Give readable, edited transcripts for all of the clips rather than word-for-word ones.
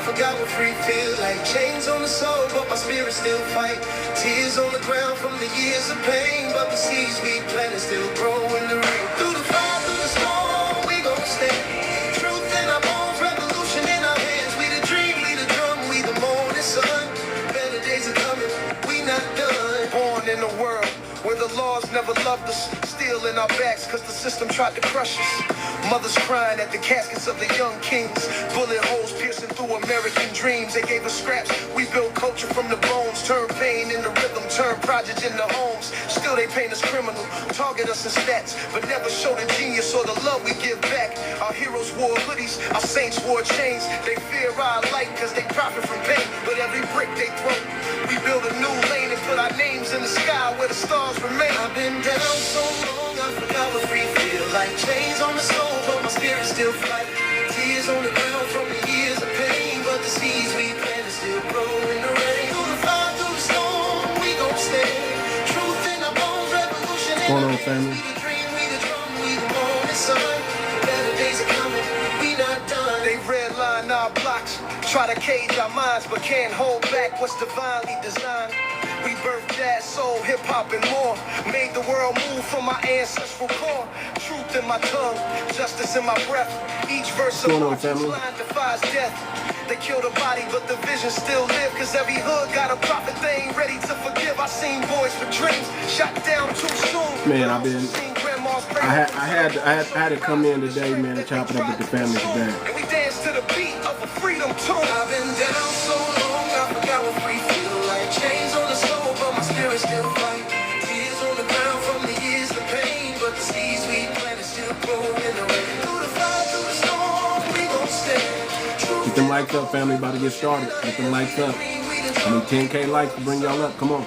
forgot what free feel like. Chains on the soul, but my spirit still fight. Tears on the ground from the years of pain, but the seeds we planted still grow in the rain. Through the fire, through the storm, we gon' stand. Truth in our bones, revolution in our hands. We the dream, we the drum, we the morning sun. Better days are coming, we not done. Born in a world where the laws never loved us, steel in our backs cause the system tried to crush us. Mothers crying at the caskets of the young kings, bullet holes piercing through American dreams. They gave us scraps, we built culture from the bones, turned pain into rhythm, turned projects into homes. Still they paint us criminal, target us in stats, but never show the genius or the love we give back. Our heroes wore hoodies, our saints wore chains. They fear our light cause they profit from pain, but every brick they throw, we build a new lane and put our names in the sky where the stars remain. I've been down so long, I forgot what free feel like. Chains on the soul, but my spirit still fight. Tears on the ground from the years of pain, but the seeds we planted still grow in the rain. Through the fire, through the storm, we gon' stand. Truth in our bones, revolution in our hands. We the dream, we the drum, we the morning sun. Better days are coming, we not done. They redline our blocks, try to cage our minds, but can't hold back what's divinely designed. We birthed jazz, soul, hip-hop, and more. Made the world move from my ancestral core. Truth in my tongue, justice in my breath. Each verse of my line defies death. They kill the body, but the vision still live. Cause every hood got a prophet they ain't ready to forgive. I seen boys with dreams shot down too soon. Man, I had to come in today, man, to chop it up with the family today. And we dance to the beat of a freedom tune. I've been down so long, I forgot what free feel like. Chains on the soul, but my spirit still fight. Tears on the ground from the years of pain, but the seeds we planted still grow in the rain. Through the fire, through the storm, we gon' stand. Get them likes up, family. About to get started. Get them likes up. I need 10K likes to bring y'all up. Come on.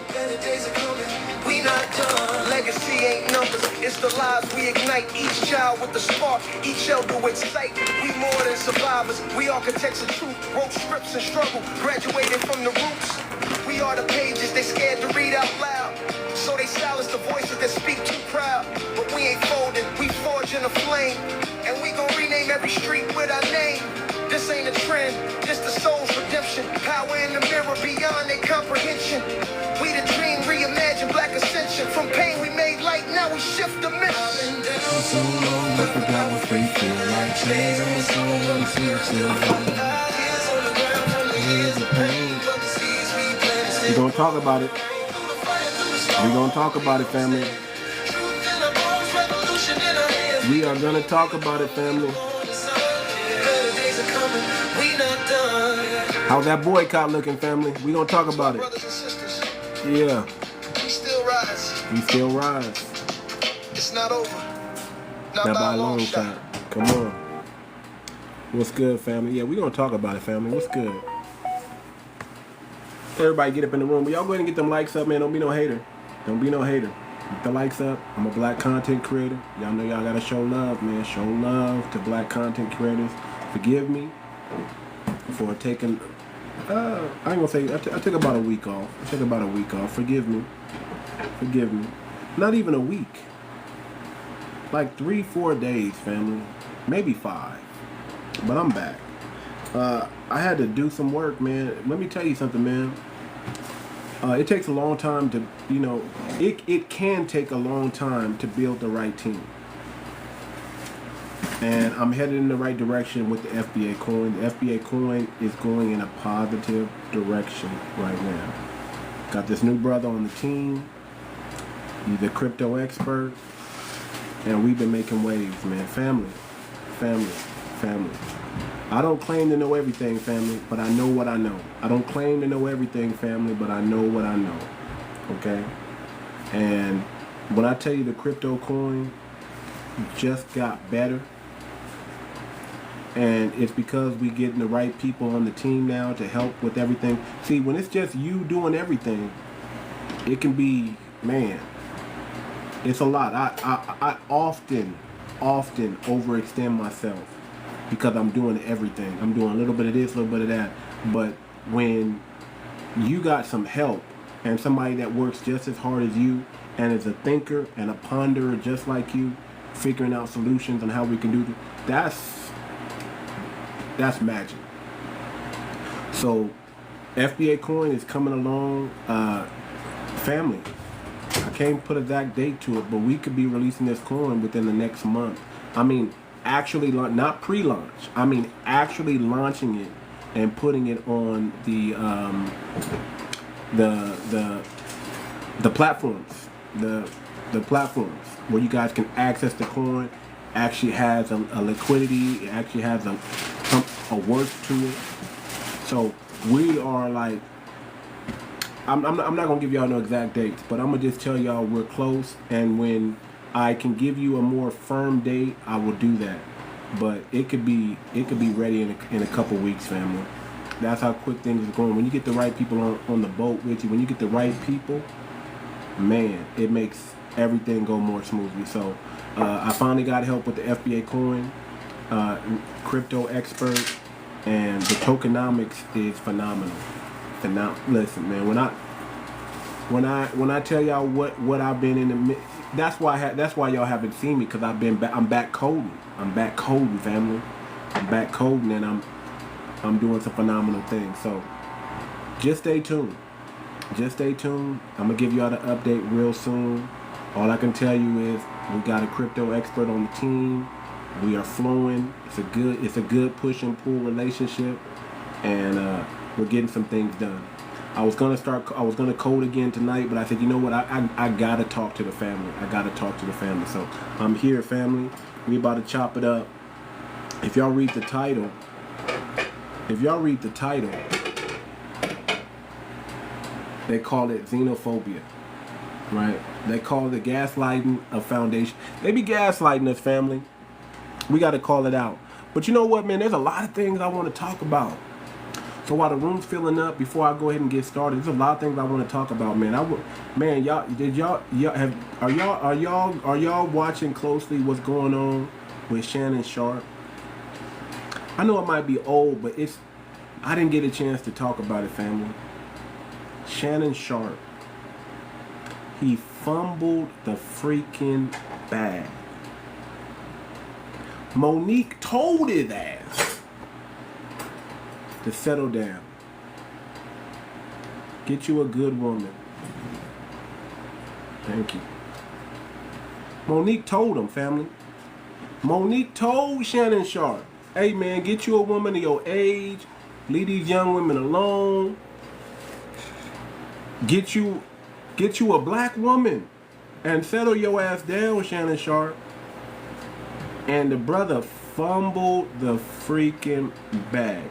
We not done. Legacy ain't numbers. It's the lives we ignite. Each child with the spark. Each elder with sight. We more than survivors. We architects of truth. Wrote scripts and struggle. Graduated from the roots. We are the pages they scared to read out loud. So they silence the voices that speak too proud. But we ain't folding. We forge in a flame. And we gon' rename every street with our name. This ain't a trend, just the soul's redemption. Power in the mirror beyond their comprehension. We the dream, reimagine black ascension. From pain we made light, now we shift the mission. I've been down so long, I forgot what free feel like. Chains on the soul, but the spirit still fight. Tears on the ground from the years of pain, but the seeds we planted still. We gonna talk about it. We gonna talk about it, family. We are gonna talk about it, family. How's that boycott looking, family? We gonna talk about it. Yeah. We still rise. We still rise. It's not over. Not by a long shot. Come on. What's good, family? Yeah, we gonna talk about it, family. What's good? Everybody get up in the room. But y'all go ahead and get them likes up, man. Don't be no hater. Don't be no hater. Get the likes up. I'm a black content creator. Y'all know y'all gotta show love, man. Show love to black content creators. Forgive me for taking, I ain't gonna say, I took about a week off. Forgive me. Not even a week. Like 3-4 days, family. Maybe 5. But I'm back. I had to do some work, man. Let me tell you something, man. It takes a long time to, you know, it can take a long time to build the right team. And I'm headed in the right direction with the FBA coin. The FBA coin is going in a positive direction right now. Got this new brother on the team. He's a crypto expert. And we've been making waves, man. Family. I don't claim to know everything, family, but I know what I know. I don't claim to know everything, family, but I know what I know. Okay? And when I tell you the crypto coin just got better, and it's because we getting the right people on the team now to help with everything. See, when it's just you doing everything, it can be, man, it's a lot. I often overextend myself because I'm doing everything. I'm doing a little bit of this, a little bit of that. But when you got some help and somebody that works just as hard as you and is a thinker and a ponderer just like you, figuring out solutions on how we can do this, that's magic. So FBA coin is coming along, family. I can't put an exact date to it, but we could be releasing this coin within the next month. I mean, actually, not pre-launch. I mean, actually launching it and putting it on the platforms, the platforms where you guys can access the coin. Actually has a liquidity. It actually has a worth to it. So we are like, I'm not gonna give y'all no exact dates, but I'm gonna just tell y'all we're close, and when I can give you a more firm date, I will do that. But it could be ready in a couple weeks, family. That's how quick things are going. When you get the right people on the boat with you, when you get the right people, man, it makes everything go more smoothly. So I finally got help with the FBA coin, crypto expert, and the tokenomics is phenomenal. Listen, man, when I tell y'all what I've been in the, that's why y'all haven't seen me, because I'm back coding. I'm back coding, family. I'm back coding, and I'm doing some phenomenal things. So just stay tuned. Just stay tuned. I'm gonna give y'all the update real soon. All I can tell you is we got a crypto expert on the team. We are flowing. It's a good push and pull relationship, and we're getting some things done. I was gonna code again tonight, but I said, you know what? I gotta talk to the family. I gotta talk to the family. So I'm here, family. We about to chop it up. If y'all read the title, they call it xenophobia, right? They call it gaslighting of foundation. They be gaslighting us, family. We got to call it out. But you know what, man? There's a lot of things I want to talk about. So while the room's filling up, before I go ahead and get started, there's a lot of things I want to talk about, man. Are y'all watching closely what's going on with Shannon Sharpe? I know it might be old, but I didn't get a chance to talk about it, family. Shannon Sharpe, he fumbled the freaking bag. Monique told his ass to settle down. Get you a good woman. Thank you. Monique told him, family. Monique told Shannon Sharpe, hey man, get you a woman of your age. Leave these young women alone. Get you a black woman and settle your ass down, Shannon Sharpe. And the brother fumbled the freaking bag.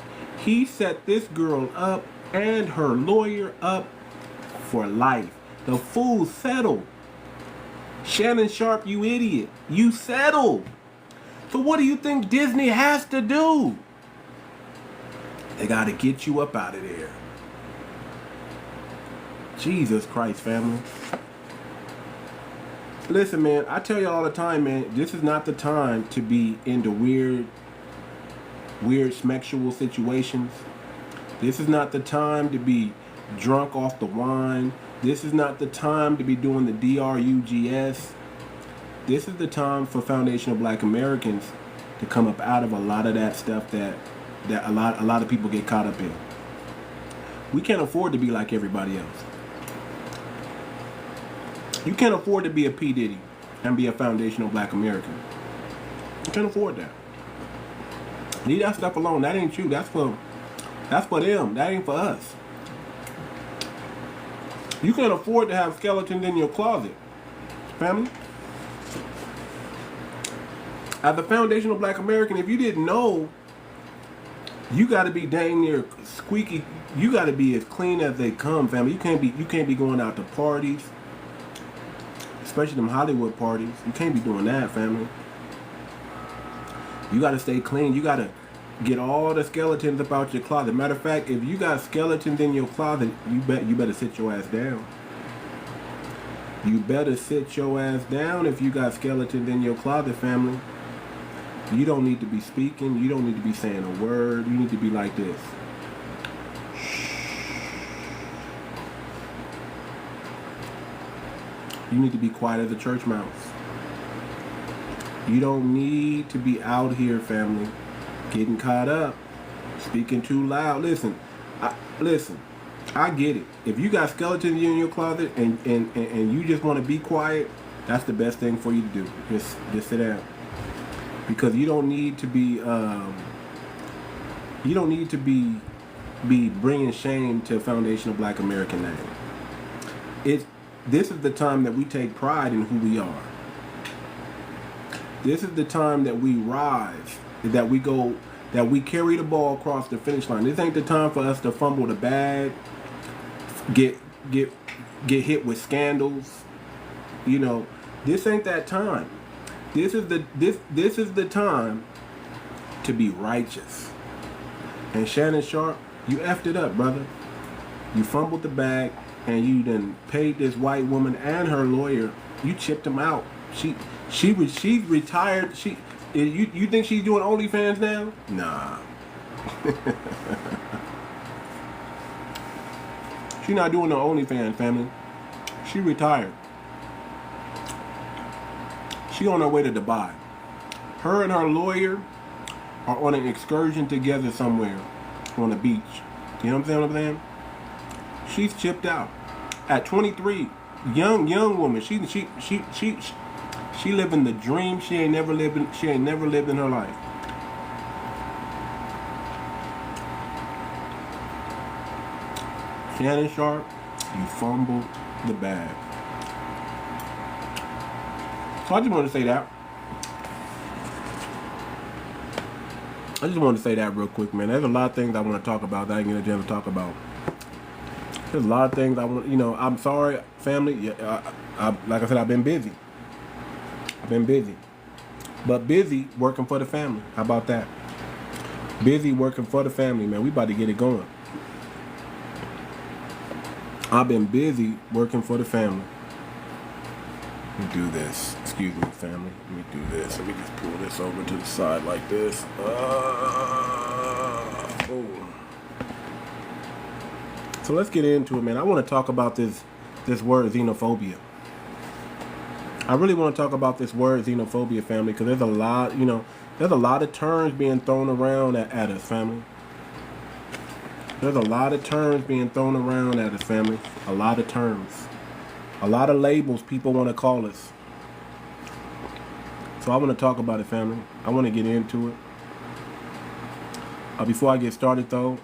He set this girl up and her lawyer up for life. The fool settled. Shannon Sharpe, you idiot. You settled. So what do you think Disney has to do? They got to get you up out of there. Jesus Christ, family. Listen, man, I tell you all the time, man, this is not the time to be into weird sexual situations. This is not the time to be drunk off the wine. This is not the time to be doing the drugs. This is the time for foundational Black Americans to come up out of a lot of that stuff that a lot of people get caught up in. We can't afford to be like everybody else. You can't afford to be a P. Diddy and be a foundational Black American. You can't afford that. Leave that stuff alone. That ain't you. That's for them. That ain't for us. You can't afford to have skeletons in your closet, family. As a foundational Black American, if you didn't know, you got to be dang near squeaky. You got to be as clean as they come, family. You can't be going out to parties, especially them Hollywood parties. You can't be doing that, family. You got to stay clean. You got to get all the skeletons about your closet. Matter of fact, if you got skeletons in your closet, you better sit your ass down. You better sit your ass down if you got skeletons in your closet, family. You don't need to be speaking. You don't need to be saying a word. You need to be like this. You need to be quiet as a church mouse. You don't need to be out here, family, getting caught up, speaking too loud. Listen, Listen, I get it. If you got skeletons in your closet and you just want to be quiet, that's the best thing for you to do. Just sit down, because you don't need to be bringing shame to a foundational Black American name. This is the time that we take pride in who we are. This is the time that we rise, that we carry the ball across the finish line. This ain't the time for us to fumble the bag, get hit with scandals. You know, this ain't that time. This is the time to be righteous. And Shannon Sharpe, you effed it up, brother. You fumbled the bag, and you then paid this white woman and her lawyer. You chipped them out. She retired. You think she's doing OnlyFans now? Nah. She's not doing no OnlyFans, family. She retired. She on her way to Dubai. Her and her lawyer are on an excursion together somewhere on the beach. You know what I'm saying? She's chipped out. At 23, young woman. She living the dream she ain't never lived in her life. Shannon Sharpe, you fumbled the bag. So I just wanted to say that. I just wanted to say that real quick, man. There's a lot of things I want to talk about that I didn't get a chance to talk about. There's a lot of things I want, I'm sorry, family. Yeah, like I said, I've been busy. But busy working for the family. How about that? Busy working for the family, man. We about to get it going. I've been busy working for the family. Let me do this. Excuse me, family. Let me do this. Let me just pull this over to the side like this. So let's get into it, man. I want to talk about this word xenophobia. I really want to talk about this word xenophobia, family, because there's a lot of terms being thrown around at us, family. There's a lot of terms being thrown around at us, family. A lot of terms. A lot of labels people want to call us. So I want to talk about it, family. I want to get into it. Before I get started, though,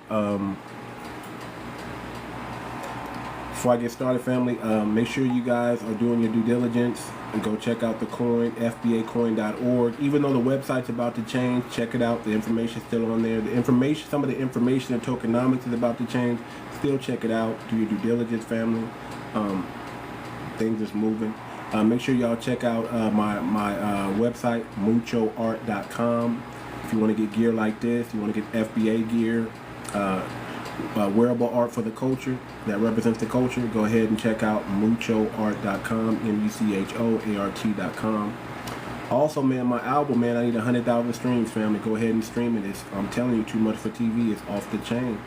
family, make sure you guys are doing your due diligence and go check out the coin, FBAcoin.org. Even though the website's about to change, check it out. The information's still on there. Some of the information and tokenomics is about to change. Still check it out. Do your due diligence, family. Things is moving. Make sure y'all check out my website, muchoart.com. If you want to get gear like this, you want to get FBA gear, wearable art for the culture that represents the culture, go ahead and check out muchoart.com, muchoart.com. Also, man, my album, man, I need 100,000 streams, family. Go ahead and stream it. I'm telling you, Too Much for TV is off the chain.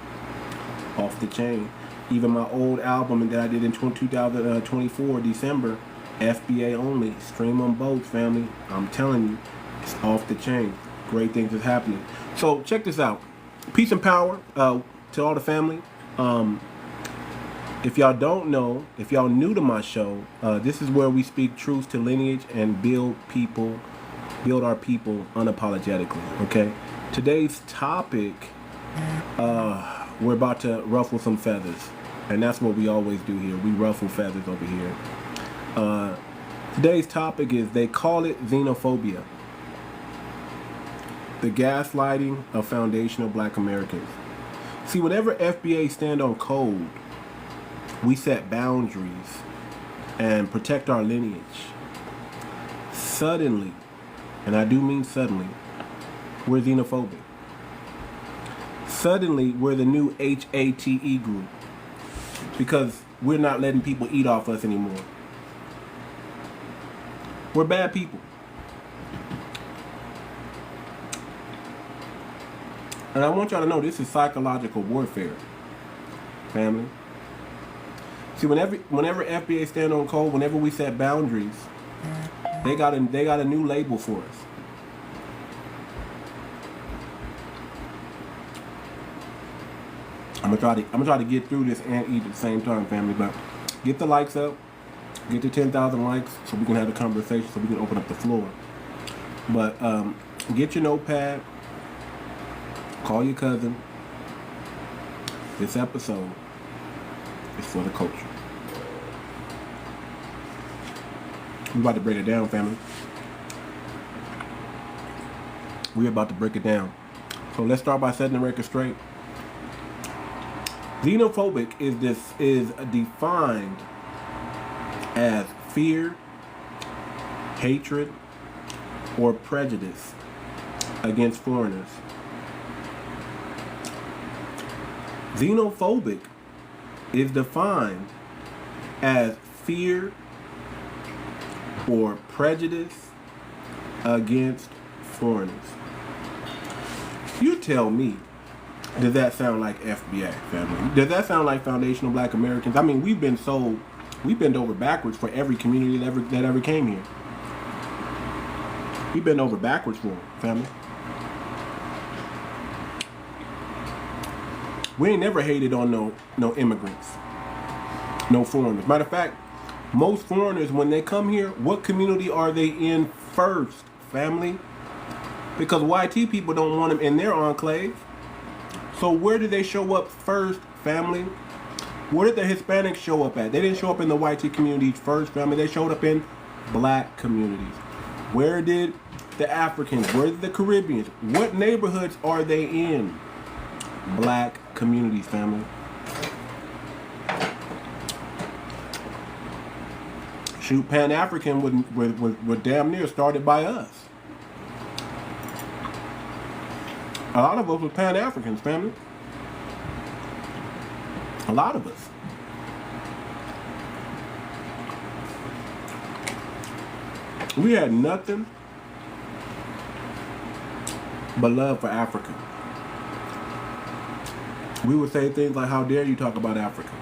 Off the chain. Even my old album that I did in 2024, December, FBA only. Stream them both, family. I'm telling you, it's off the chain. Great things is happening. So check this out. Peace and power to all the family. If y'all don't know, if y'all new to my show, this is where we speak truth to lineage and build our people unapologetically. Okay. Today's topic, we're about to ruffle some feathers, and that's what we always do here. We ruffle feathers over here. Today's topic is, they call it xenophobia. The gaslighting of foundational Black Americans. See, whenever FBA stand on code, we set boundaries and protect our lineage. Suddenly, and I do mean suddenly, we're xenophobic. Suddenly, we're the new HATE group, because we're not letting people eat off us anymore. We're bad people. And I want y'all to know, this is psychological warfare, family. See, whenever FBA stand on code, whenever we set boundaries, they got a new label for us. I'm gonna try to get through this and eat at the same time, family. But get the likes up, get to 10,000 likes, so we can have a conversation, so we can open up the floor. But get your notepad, call your cousin. This episode is for the culture. We're about to break it down, family. We're about to break it down. So let's start by setting the record straight. Xenophobic is defined as fear, hatred, or prejudice against foreigners. Xenophobic is defined as fear or prejudice against foreigners. You tell me, does that sound like FBA, family? Does that sound like foundational Black Americans? I mean, we bend over backwards for every community that ever came here. We bend over backwards for them, family. We ain't never hated on no immigrants, no foreigners. Matter of fact, most foreigners, when they come here, what community are they in first, family? Because YT people don't want them in their enclave. So where did they show up first, family? Where did the Hispanics show up at? They didn't show up in the YT communities first, family. They showed up in Black communities. Where did the Africans, where did the Caribbeans? What neighborhoods are they in? Black communities, family. Shoot, Pan-African was damn near started by us. A lot of us were Pan-Africans, family. A lot of us. We had nothing but love for Africa. We would say things like, how dare you talk about Africa?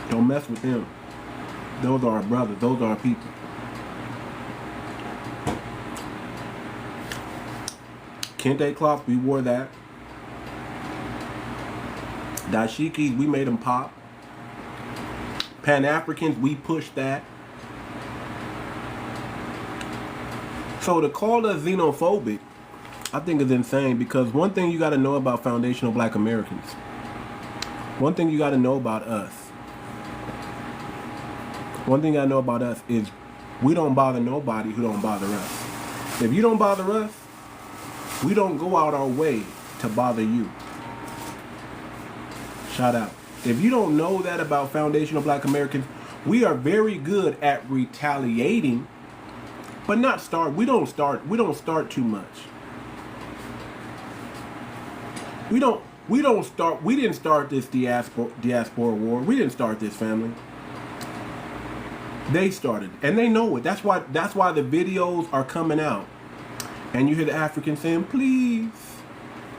Don't mess with them. Those are our brothers. Those are our people. Kente cloth, we wore that. Dashikis, we made them pop. Pan-Africans, we pushed that. So to call us xenophobic, I think is insane, because one thing you got to know about foundational Black Americans, one thing you got to know about us, one thing I know about us is we don't bother nobody who don't bother us. If you don't bother us, we don't go out our way to bother you. Shout out. If you don't know that about foundational Black Americans, we are very good at retaliating, but not start. We don't start too much. We didn't start this diaspora war. We didn't start this, family. They started, and they know it. That's why the videos are coming out. And you hear the Africans saying, please,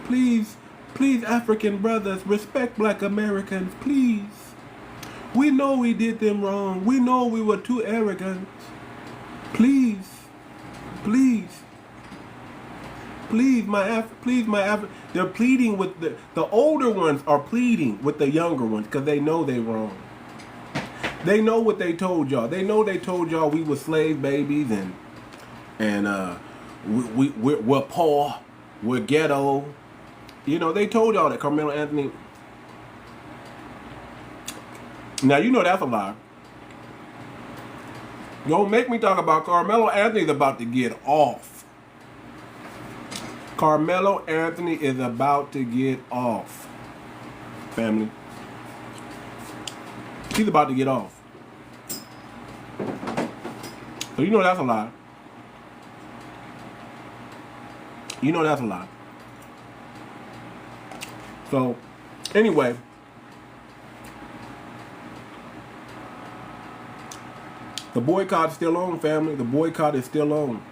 please, please, African brothers, respect Black Americans, please. We know we did them wrong. We know we were too arrogant. Please, please, please, they're pleading with the older ones are pleading with the younger ones because they know they're wrong. They know what they told y'all. They know they told y'all we were slave babies and we're poor, we're ghetto. You know, they told y'all that. Carmelo Anthony. Now, you know that's a lie. Don't make me talk about Carmelo Anthony's about to get off. Carmelo Anthony is about to get off. Family. He's about to get off. So you know that's a lie. You know that's a lie. So, anyway. The boycott is still on, family. The boycott is still on.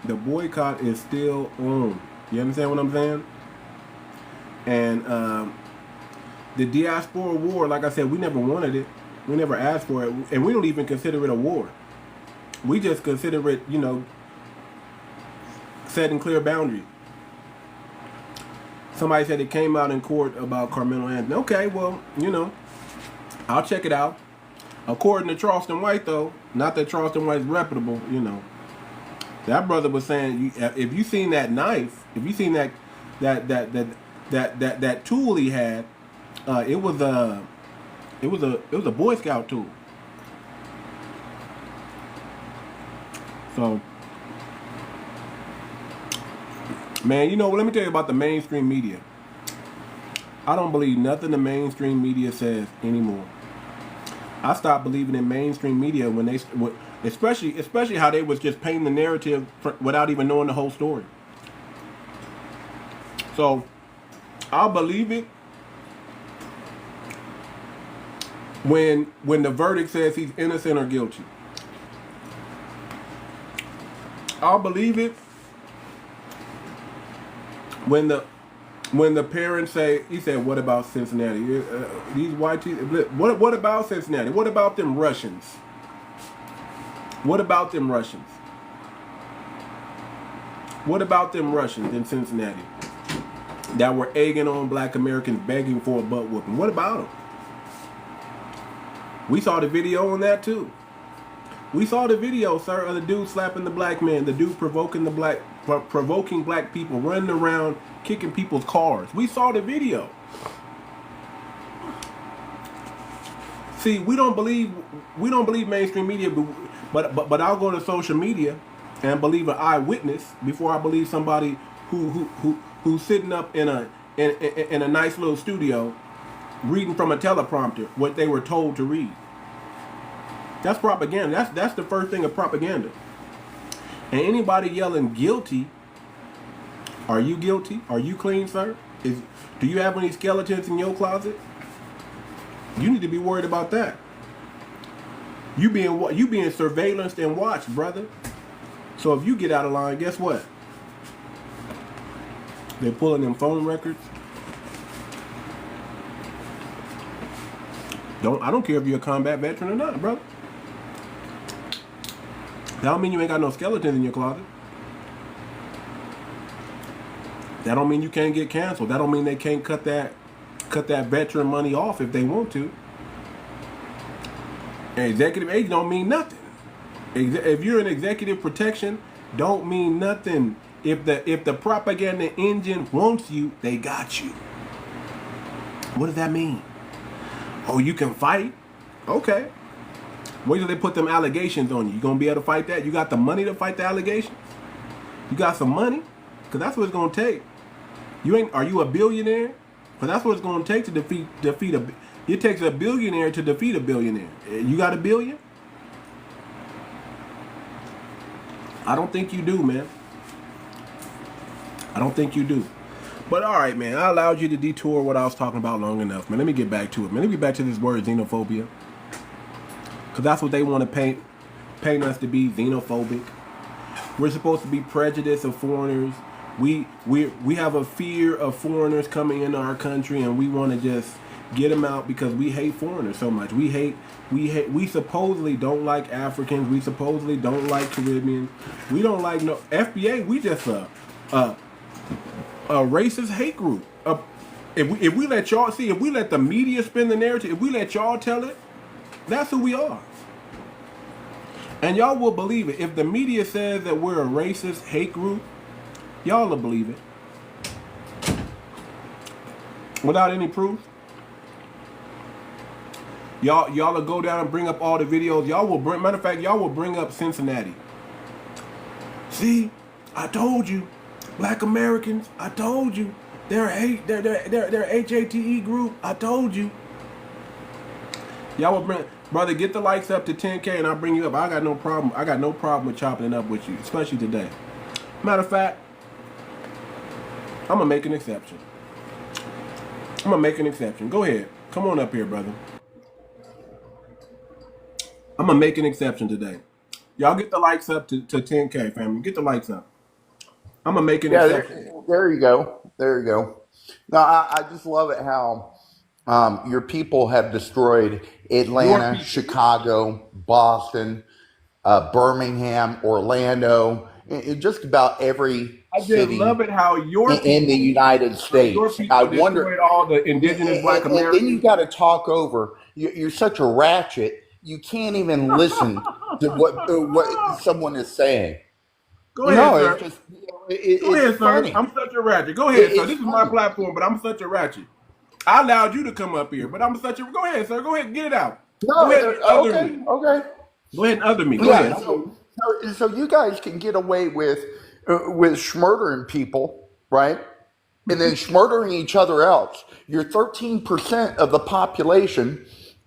The boycott is still on. You understand what I'm saying? And the diaspora war, like I said, we never wanted it. We never asked for it. And we don't even consider it a war. We just consider it, you know, setting clear boundaries. Somebody said it came out in court about Carmelo Anthony. Okay, well, I'll check it out. According to Charleston White, though, not that Charleston White's reputable, that brother was saying, if you seen that knife, if you seen that tool he had, it was a Boy Scout tool. So, man, let me tell you about the mainstream media. I don't believe nothing the mainstream media says anymore. I stopped believing in mainstream media when they, especially how they was just painting the narrative without even knowing the whole story. So, I'll believe it when the verdict says he's innocent or guilty. I'll believe it when the parents say, he said, what about Cincinnati? These white teeth, what about Cincinnati? What about them Russians? What about them Russians? What about them Russians in Cincinnati that were egging on black Americans begging for a butt whooping? What about them? We saw the video on that too. We saw the video, sir, of the dude slapping the black man, the dude provoking black people, running around, kicking people's cars. We saw the video. See, we don't believe mainstream media, but I'll go to social media and believe an eyewitness before I believe somebody who's sitting up in a nice little studio reading from a teleprompter what they were told to read. That's propaganda. That's the first thing of propaganda. And anybody yelling guilty, are you guilty? Are you clean, sir? Do you have any skeletons in your closet? You need to be worried about that. You being surveillanced and watched, brother. So if you get out of line, guess what? They're pulling them phone records. I don't care if you're a combat veteran or not, brother. That don't mean you ain't got no skeletons in your closet. That don't mean you can't get canceled. That don't mean they can't cut that veteran money off if they want to. An executive agent don't mean nothing. If you're an executive protection, don't mean nothing. If the propaganda engine wants you, they got you. What does that mean? Oh, you can fight? Okay. Wait till they put them allegations on you. You gonna be able to fight that? You got the money to fight the allegations? You got some money? Because that's what it's gonna take. Are you a billionaire? Because that's what it's gonna take to defeat it takes a billionaire to defeat a billionaire. You got a billion? I don't think you do, man. I don't think you do. But all right, man. I allowed you to detour what I was talking about long enough, man. Let me get back to it, man. Let me get back to this word xenophobia. Because that's what they want to paint us to be, xenophobic. We're supposed to be prejudiced of foreigners. We have a fear of foreigners coming into our country, and we want to just get them out because we hate foreigners so much. We supposedly don't like Africans. We supposedly don't like Caribbeans. We don't like no FBA. We just a racist hate group. If we let y'all see, if we let the media spin the narrative, if we let y'all tell it, that's who we are. And y'all will believe it. If the media says that we're a racist hate group, y'all will believe it. Without any proof. Y'all will go down and bring up all the videos. Matter of fact, y'all will bring up Cincinnati. See, I told you. Black Americans, I told you. They're HATE group. I told you. Y'all will brother, get the likes up to 10K and I'll bring you up. I got no problem with chopping it up with you, especially today. Matter of fact, I'm gonna make an exception. Go ahead. Come on up here, brother. I'm gonna make an exception today. Y'all get the likes up to 10K, family. Get the likes up. I'm gonna make an exception. There you go. No, I just love it how your people have destroyed Atlanta, Chicago, Boston, Birmingham, Orlando, in just about every I just city love it how your in the people, United your States. I people wonder, destroyed all the indigenous black and then you Americans. got to talk over. You're such a ratchet. You can't even listen to what someone is saying. Go ahead, No, it's sir. just Go it's ahead, sir. funny. I'm such a ratchet. Go ahead, sir. It's This is my funny. platform, but I'm such a ratchet. I allowed you to come up here, but I'm such a. Go ahead, sir. Go ahead and get it out. Go No, ahead and other okay, me. okay. Go ahead and other me. Go Yeah, ahead. so you guys can get away with schmurdering people, right? And then schmurdering each other else. You're 13% of the population,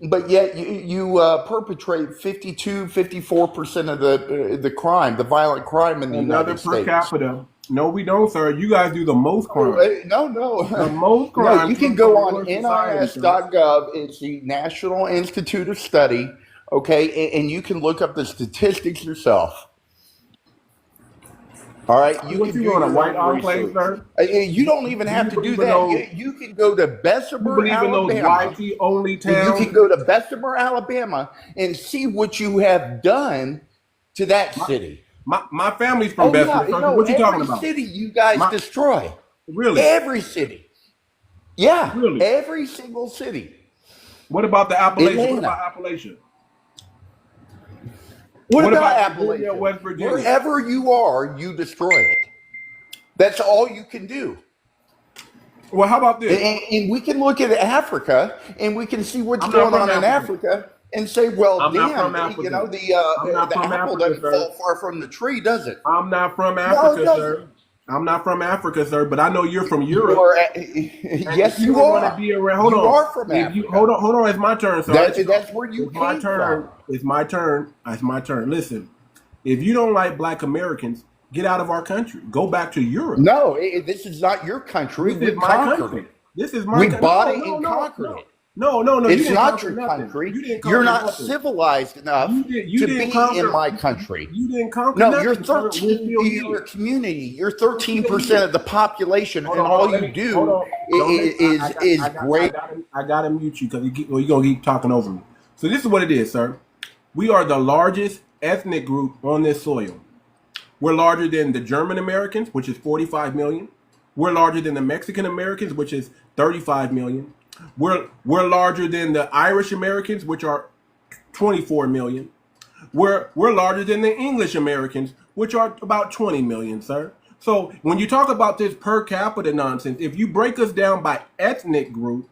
but yet you perpetrate 54% of the crime, the violent crime in the Another United per States. capita. No, we don't, sir. You guys do the most crime. No. The most No, crime you can comes go from on your society, sir. NIS.gov. It's the National Institute of Study, okay? And you can look up the statistics yourself. All right, you What can you do on a your white own enclave, research. sir? You don't even Do have you to do believe in that. those? You can go to You Bessemer, believe in those Alabama. whitey only You towns? can go to Bessemer, Alabama, and see what you have done to that city. My family's from Oh yeah, Bessemer, sir. So what you talking every about? city you guys My destroy. really, Every city. Yeah, really. every single city. What about the Appalachian? What Atlanta. about Appalachian? What What about about Virginia, Appalachia? West Virginia? Wherever you are, you destroy it. That's all you can do. Well, how about this? And we can look at Africa and we can see what's I'm not going from on in Africa. Africa and say, well, I'm not damn, from Africa. I'm not the from apple Africa, doesn't sir. fall far from the tree, does it? I'm not from No, it Africa, doesn't. sir. I'm not from Africa, sir. But I know you're from You Europe. are, And yes, if you you don't want to are. be around, hold You on. are from If you Africa. hold on. It's my turn, sir. I'll let you go. That's where you It's my came turn. from. It's my turn. It's my turn. Listen, if you don't like black Americans, get out of our country. Go back to Europe. No, this is not your country. This We is my conquered country. it. This is my We country. bought No, it no, and no, conquered no. it. No. You It's didn't not conquer your nothing. country. You didn't You're conquer not nothing. civilized enough You to didn't be conquer. in my country. You didn't conquer No, you're nothing, sir. We're 13. still You're a here. community. You're We're still 13% here. of the population, Hold and on, hold all on. Let you me hold do on. Don't let, is great. I gotta mute you because you're gonna keep talking over me. So this is what it is, sir. We are the largest ethnic group on this soil. We're larger than the German Americans, which is 45 million. We're larger than the Mexican Americans, which is 35 million. We're larger than the Irish Americans, which are 24 million. We're larger than the English Americans, which are about 20 million, sir. So when you talk about this per capita nonsense, if you break us down by ethnic group,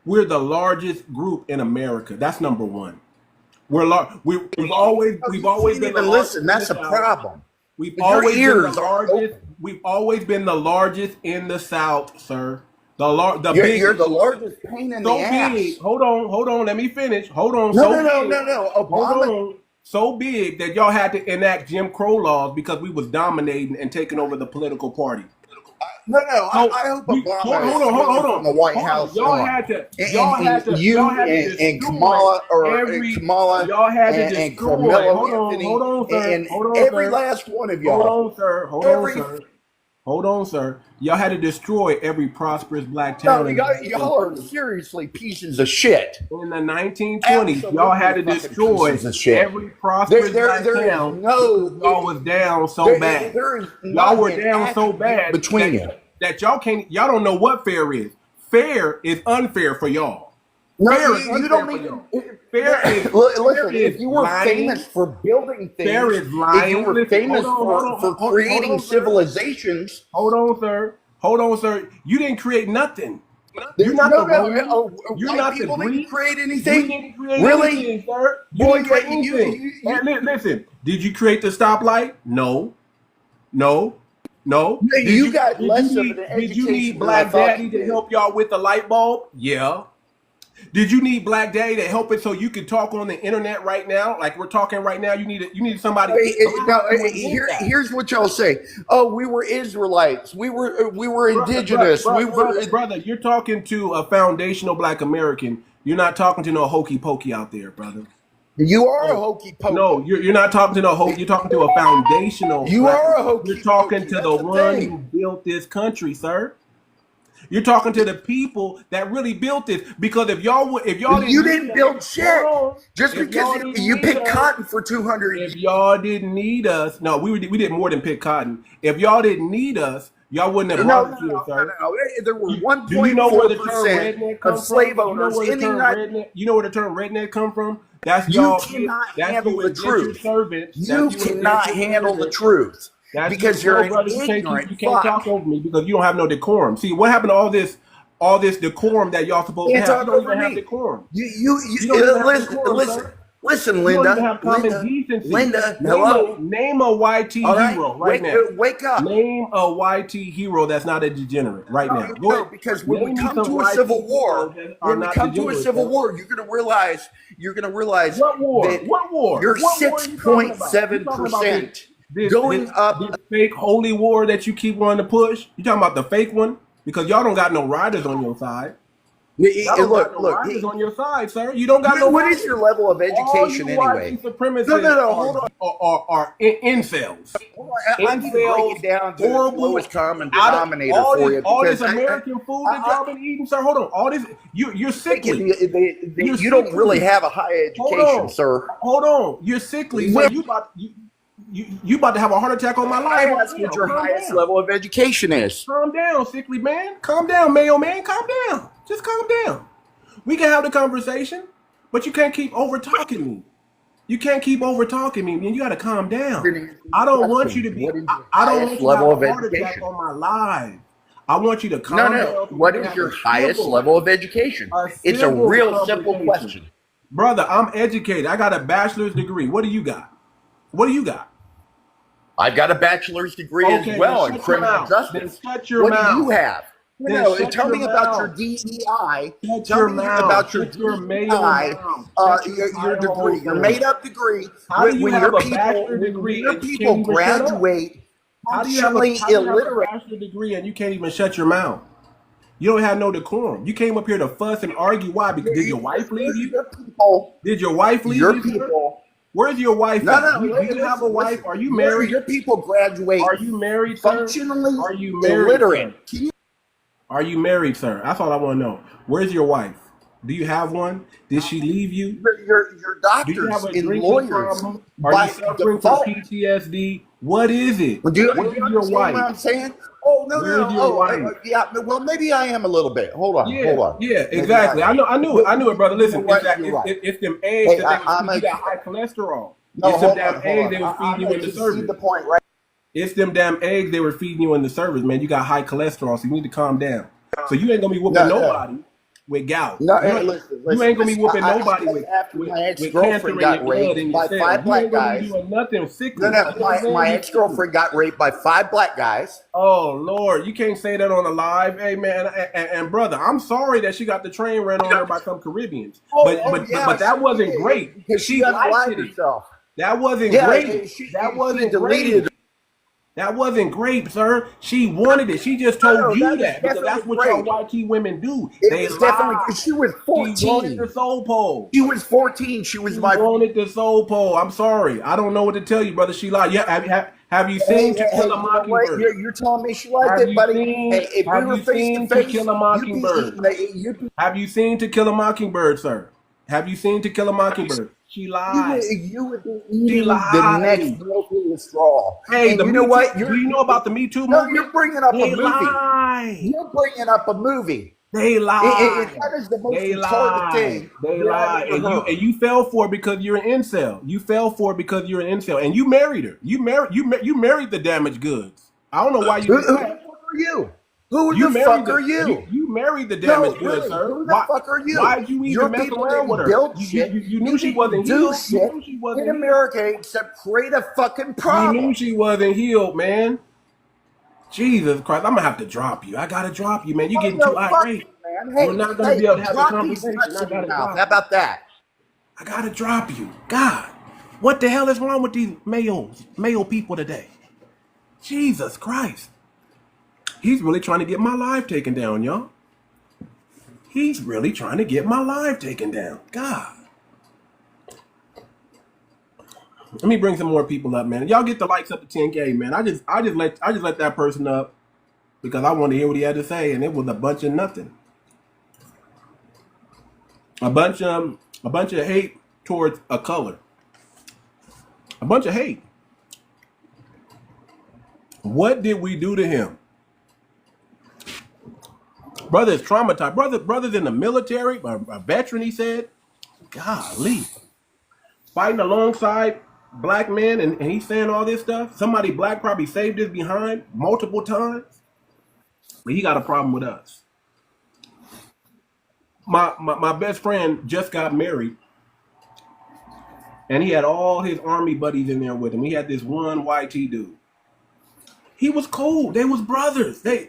we're the largest group in America. That's number one. We've always You can't been the even largest listen. in That's the a South. problem. We've Your always been the ears aren't largest. open. We've always been the largest in the South, sir. The You're biggest. the largest pain in the So big. ass. Hold on. Let me finish. Hold on. No, So no, no, big. no, no. Hold Obama. on. So big that y'all had to enact Jim Crow laws because we was dominating and taking over the political party. No, So I hope we Obama is swinging from the White House Y'all on. had to And y'all you had to and destroy Kamala y'all had to and destroy. Carmelo Anthony Hold on, sir. and Hold on, every sir. last one of Hold y'all. on, sir. Every Hold on, sir. Y'all had to destroy every prosperous black no, town y'all are seriously pieces of shit. in the 1920s. Y'all had to Absolutely fucking destroy pieces of shit. every prosperous black There is town no. because y'all was down so bad. There is Y'all not were an down so attribute bad between you. that y'all don't know what fair is. Fair is unfair for y'all. No, Fair is you unfair don't for even. y'all. Fair is Listen, if you were lying. famous for building Fair things, is lying. if you were Listen, famous hold for on, creating sir. civilizations, Hold on, sir. You didn't create nothing. You're there's not the no, Romans. You're white not the people didn't Greeks. create You anything. didn't create Really? anything, sir. You Boy, didn't create you, anything. you, And listen, did you create the stoplight? No. you got less of an Did you need education than I Black thought you Daddy to did. help y'all with the light bulb? Yeah. Did you need Black Daddy to help it so you could talk on the internet right now, like we're talking right now? You needed somebody. Here's what y'all say. Oh, we were Israelites. We were indigenous. Brother, you're talking to a foundational Black American. You're not talking to no hokey pokey out there, brother. You are a hokey pokey. No, you're not talking to no hokey. You're talking to a foundational. You are a hokey You're talking pokey. to That's the the one thing. who built this country, sir. You're talking to the people that really built this. Because if y'all didn't, You didn't build shit. Just If y'all because didn't you need picked us- cotton for 200 if years. y'all didn't need us, no, we did more than pick cotton. If y'all didn't need us, y'all wouldn't have No, brought us here, sir. There were Do you know where the term 1.4% redneck comes of slave from? owners in the United States. You know where the term redneck come from? That's You y'all. cannot That's handle you the indentured truth. servants. You That's you cannot indentured handle the servants. truth That's because your you're an brother. ignorant You can't talk fuck. over me because you don't have no decorum. See what happened to all this decorum that y'all supposed to Can't have? talk You don't over even have me. decorum. You don't even have listen, decorum, listen, sir. listen, You don't even Linda, have common decency. Linda, Name hello. name a YT All right, hero right now. wake up. Name a YT hero that's not a degenerate right now. Go No, ahead. because when we Name me come some to a YT civil war, heroes that are not degenerates, sir. you're gonna realize What war? that What war? you're What war are you talking about? You talking about 6.7% going up. this fake holy war that you keep wanting to push? You talking about the fake one? Because y'all don't got no riders on your side. Y'all don't got no riders on your side, sir. You don't got no What riders. is your level of education All anyway? you white supremacists No, hold on. are incels. I need to break it down to the Horrible, lowest common out of denominator all for this, you. all this because American food that y'all been eating, sir. Hold on, all this you're sickly. You're you don't sickly. really have a high education, sir. Hold on, you're sickly. So you about to have a heart attack on my life. I asked what your Calm highest down. level of education is. Calm down, sickly man. Calm down, Mayo man. Calm down. Just calm down. We can have the conversation, but you can't keep over talking me. You can't keep over talking me, man. You got to calm down. I don't want you to be. I don't want you to have a heart attack on my live. I want you to calm down. What is your highest level of education? It's a real simple question. Brother, I'm educated. I got a bachelor's degree. What do you got? What do you got? I've got a bachelor's degree as well in criminal justice. Shut your what mouth. do you have? No, tell me about your DEI. Tell me about your DEI, your degree, your made-up degree. When your people graduate functionally illiterate. How do you have a bachelor's degree and you can't even shut your mouth? You don't have no decorum. You came up here to fuss and argue. Why? Because did your wife leave you? Did your wife leave you? People. Where's your wife? No. Do you have a wife? Are you married? Your people graduate. Are you married, sir? Functionally Are you married, illiterate. Are you married, sir? That's all I want to know. Where's your wife? Do you have one? Did she leave you? Your doctors Do you have a and drinking lawyers. problem? Are you suffering from PTSD? What is it? Do you Where's your understand wife? what I'm saying? Oh no, Where's your wife? Yeah. Well, maybe I am a little bit. Hold on. Yeah, exactly. I knew it, brother. Listen, it's them eggs Hey, that you got high cholesterol. No, it's them damn eggs they were feeding you in the see service. the point, right? It's them damn eggs they were feeding you in the service, man. You got high cholesterol, so you need to calm down. So you ain't gonna be whooping nobody with gout. No, you ain't gonna be whooping nobody with my cancer ex-girlfriend got in your blood raped in by your cells. 5 black guys. You ain't gonna be doing nothing sickly. My ex-girlfriend got raped by 5 black guys. Oh Lord, you can't say that on the live, hey man. And brother, I'm sorry that she got the train ran on her by some Caribbeans, but that wasn't great because she unalived herself. That wasn't great. That wasn't great. That wasn't great, sir. She wanted it. She just told you that because that's what y'all YT women do. They definitely. She was 14. She wanted the soul pole. She was 14. She wanted the soul pole. I'm sorry. I don't know what to tell you, brother. She lied. Yeah, have you seen To Kill a Mockingbird? You're telling me she liked it, buddy. If we were face to face, To Kill a Mockingbird? Have you seen To Kill a Mockingbird, sir? Have you seen To Kill a Mockingbird? She lied. You would be eating the next broken straw. Hey, and you know what? Do you know about the Me Too movement? No, you're bringing up a movie. Lie. You're bringing up a movie. They lie. That is the most retarded thing. They lie. And you fell for it because you're an incel. You fell for it because you're an incel. And you married her. You married the damaged goods. I don't know why you. Who the fuck are you? Who the fuck are you? You married the damaged goods, sir. Who the fuck are you? Why'd you even mess around with her? You knew she wasn't healed. In America, except create a fucking problem. You knew she wasn't healed, man. Jesus Christ, I'm gonna have to drop you. I gotta drop you, man. You're getting too irate. Hey, we're not gonna be able to have a conversation. How about that? I gotta drop you. God, what the hell is wrong with these male people today? Jesus Christ. He's really trying to get my life taken down, y'all. He's really trying to get my life taken down. God. Let me bring some more people up, man. Y'all get the likes up to 10K, man. I just let that person up. because I wanted to hear what he had to say, and it was a bunch of nothing. A bunch of hate towards a color. A bunch of hate. What did we do to him? Brother is traumatized. Brother's in the military, a veteran, he said. Golly. Fighting alongside black men, and he's saying all this stuff. Somebody black probably saved his behind multiple times. But he got a problem with us. My best friend just got married, and he had all his army buddies in there with him. He had this one YT dude. He was cool. They was brothers. They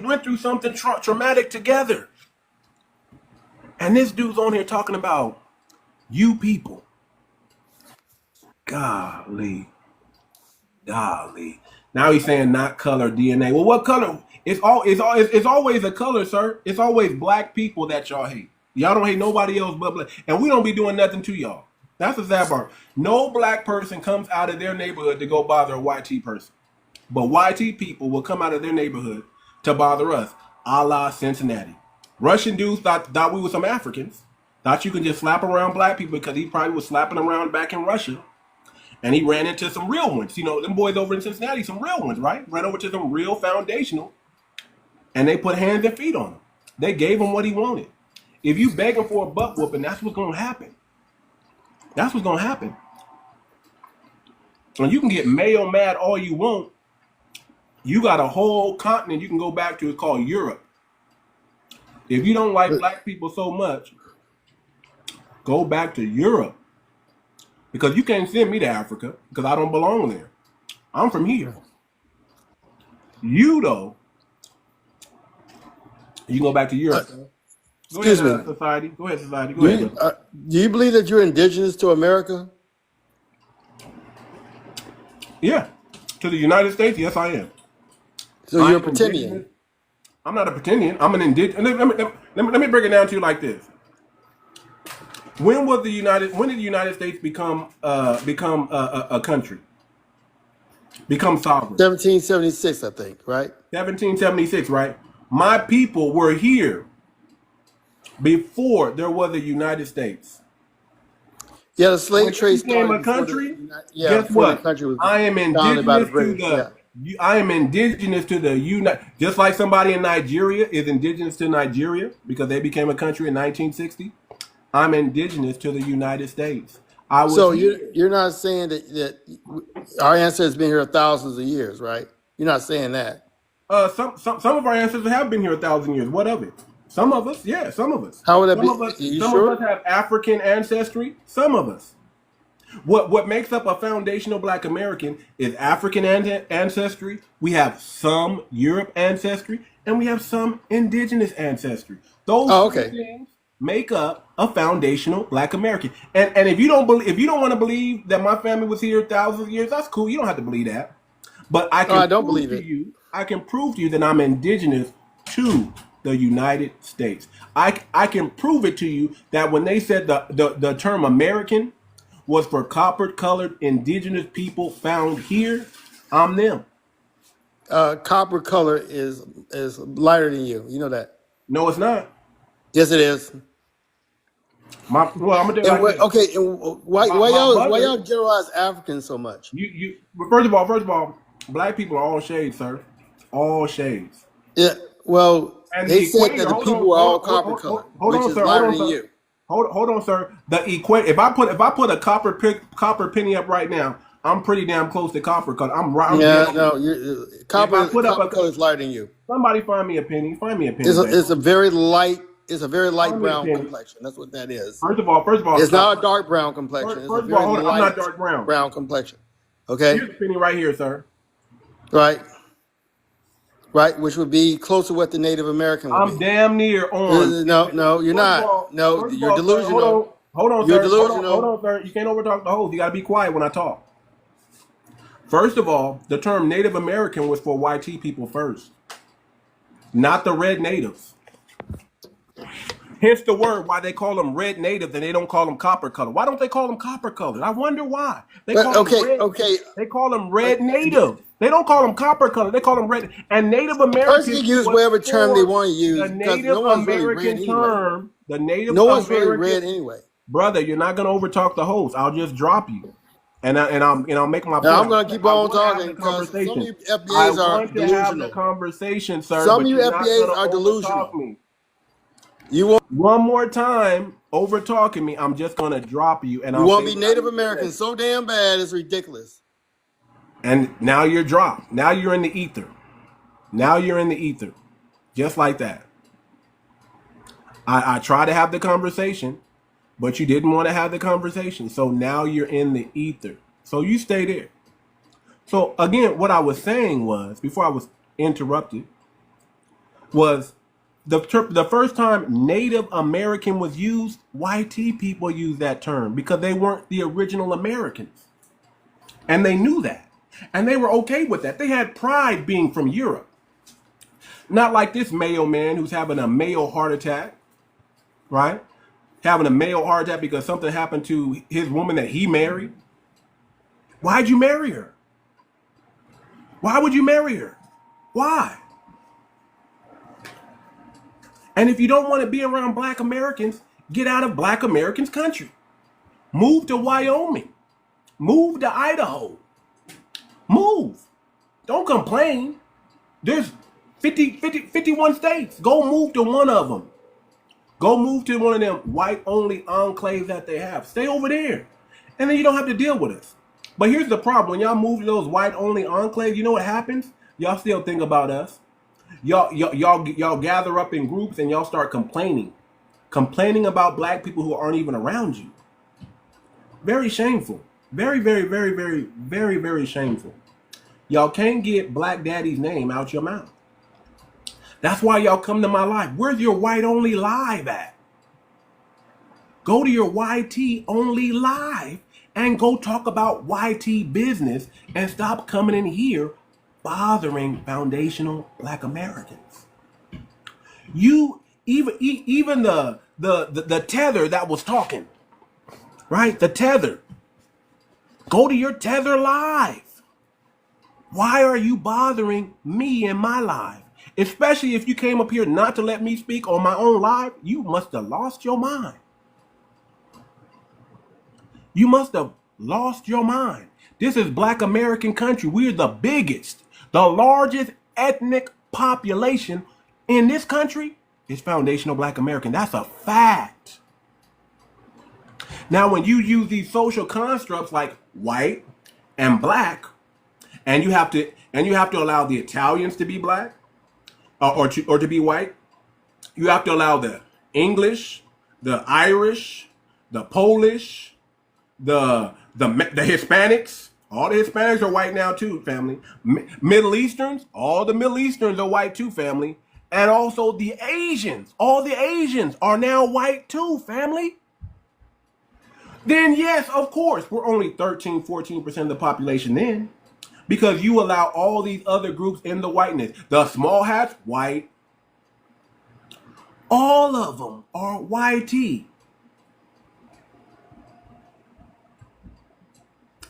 went through something traumatic together. And this dude's on here talking about you people. Golly. Now he's saying not color, DNA. Well, what color? It's always a color, sir. It's always black people that y'all hate. Y'all don't hate nobody else but black. And we don't be doing nothing to y'all. That's the sad part. No black person comes out of their neighborhood to go bother a YT person. But YT people will come out of their neighborhood to bother us, a la Cincinnati. Russian dudes thought we were some Africans. Thought you could just slap around black people because he probably was slapping around back in Russia. And he ran into some real ones. You know, them boys over in Cincinnati, some real ones, right? Ran over to some real foundational. And they put hands and feet on him. They gave him what he wanted. If you begging for a butt whooping, that's what's going to happen. That's what's going to happen. And you can get Mayo mad all you want. You got a whole continent you can go back to. It's called Europe. If you don't like black people so much, go back to Europe. Because you can't send me to Africa because I don't belong there. I'm from here. You, though, you can go back to Europe. Excuse me. Society. Go ahead, Society. Go ahead. Do you believe that you're indigenous to America? Yeah. To the United States, yes, I am. So you're a pretendian. I'm not a pretendian. I'm an indigenous. Let me break it down to you like this. When did the United States become a country? Become sovereign? 1776, I think, right? 1776, right? My people were here before there was a United States. Yeah, the slave trade became a country. Guess what? I am indigenous to the. I am indigenous to the United. Just like somebody in Nigeria is indigenous to Nigeria because they became a country in 1960. I'm indigenous to the United States. So you're not saying that our ancestors been here thousands of years, right? You're not saying that. Some of our ancestors have been here 1,000 years. What of it? Some of us, yeah, some of us. How would that be? Some of us have African ancestry. Some of us. What makes up a foundational Black American is African ancestry. We have some Europe ancestry, and we have some indigenous ancestry. Those things make up a foundational Black American. And if you don't want to believe that my family was here thousands of years, that's cool. You don't have to believe that. But I can prove to you that I'm indigenous to the United States. I can prove it to you that when they said the term American was for copper-colored indigenous people found here, I'm them. Copper color is lighter than you. You know that? No, it's not. Yes, it is. I'm gonna tell you like this. Why y'all generalize Africans so much? First of all, Black people are all shades, sir. All shades. Yeah. Well, and they said that the people were all copper colored, which is lighter than you. Hold on, sir. If I put a copper penny up right now, I'm pretty damn close to copper color. Copper color is lighter than you. Somebody find me a penny. It's a very light brown complexion. That's what that is. First of all, it's not a dark brown complexion. First of all, I'm not dark brown. Brown complexion. Okay. Here's a penny right here, sir. Right, which would be close to what the Native American would be. I'm damn near on. No, you're not. No, you're delusional. Hold on, you're sir. Delusional. Hold on, sir. You can't overtalk the host. You got to be quiet when I talk. First of all, the term Native American was for YT people first, not the red natives. Hence the word why they call them red natives and they don't call them copper color. Why don't they call them copper colored? I wonder why. They But call them red. okay. They call them red native. They don't call them copper color. They call them red. And Native Person American can use was whatever term they want to the use because Native no one's really red American anyway. term. The Native No one's American really red anyway. brother. You're not gonna overtalk the host. I'll just drop you. And I'll make my point. Now I'm going to keep on I talking because some of you I FBAs are want to have the delusional. conversation, sir. Some but of you you're not FBAs gonna are overtalk delusional. me. You want One more time over talking me, I'm just gonna drop you, and you I'll want to say be what I Native need to American say. so damn bad it's ridiculous. And now you're dropped. Now you're in the ether. Now you're in the ether, just like that. I try to have the conversation, but you didn't want to have the conversation. So now you're in the ether. So you stay there. So again, what I was saying was, before I was interrupted, was the first time Native American was used, YT people used that term because they weren't the original Americans. And they knew that. And they were okay with that. They had pride being from Europe. Not like this Mayo man who's having a Mayo heart attack, right? Having a Mayo heart attack because something happened to his woman that he married. Why'd you marry her? Why would you marry her? Why? And if you don't want to be around black Americans, get out of black Americans' country. Move to Wyoming. Move to Idaho. Move. Don't complain. There's 51 states. Go move to one of them. Go move to one of them white-only enclaves that they have. Stay over there. And then you don't have to deal with us. But here's the problem. When y'all move to those white-only enclaves, you know what happens? Y'all still think about us. Y'all gather up in groups and y'all start complaining about black people who aren't even around you. Very shameful. Very, very, very, very, very, very shameful. Y'all can't get Black Daddy's name out your mouth. That's why y'all come to my live. Where's your white only live at? Go to your YT only live and go talk about YT business and stop coming in here bothering foundational black Americans. You even the tether that was talking, right? The tether. Go to your tether live. Why are you bothering me in my live? Especially if you came up here not to let me speak on my own live, you must have lost your mind. You must have lost your mind. This is black American country. We're the biggest, the largest ethnic population in this country is foundational black American. That's a fact. Now, when you use these social constructs like white and black, and you have to allow the Italians to be black or to be white, you have to allow the English, the Irish, the Polish, the Hispanics. All the Hispanics are white now too, family. Middle Easterns, all the Middle Easterns are white too, family. And also the Asians, all the Asians are now white too, family. Then yes, of course, we're only 13, 14% of the population then. Because you allow all these other groups in the whiteness. The small hats, white. All of them are YT.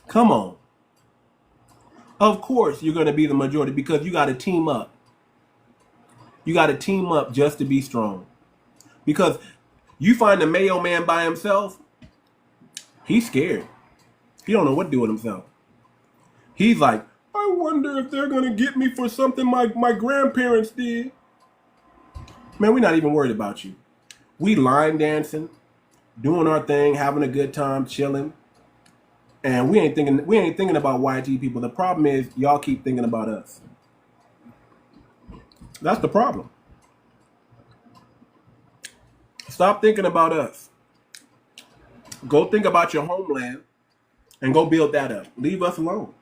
Come on. Of course you're going to be the majority because you got to team up. You got to team up just to be strong. Because you find the Mayo man by himself, he's scared. He don't know what to do with himself. He's like, I wonder if they're going to get me for something my grandparents did. Man, we're not even worried about you. We line dancing, doing our thing, having a good time, chilling. And we ain't thinking about YT people. The problem is y'all keep thinking about us. That's the problem. Stop thinking about us. Go think about your homeland and go build that up. Leave us alone.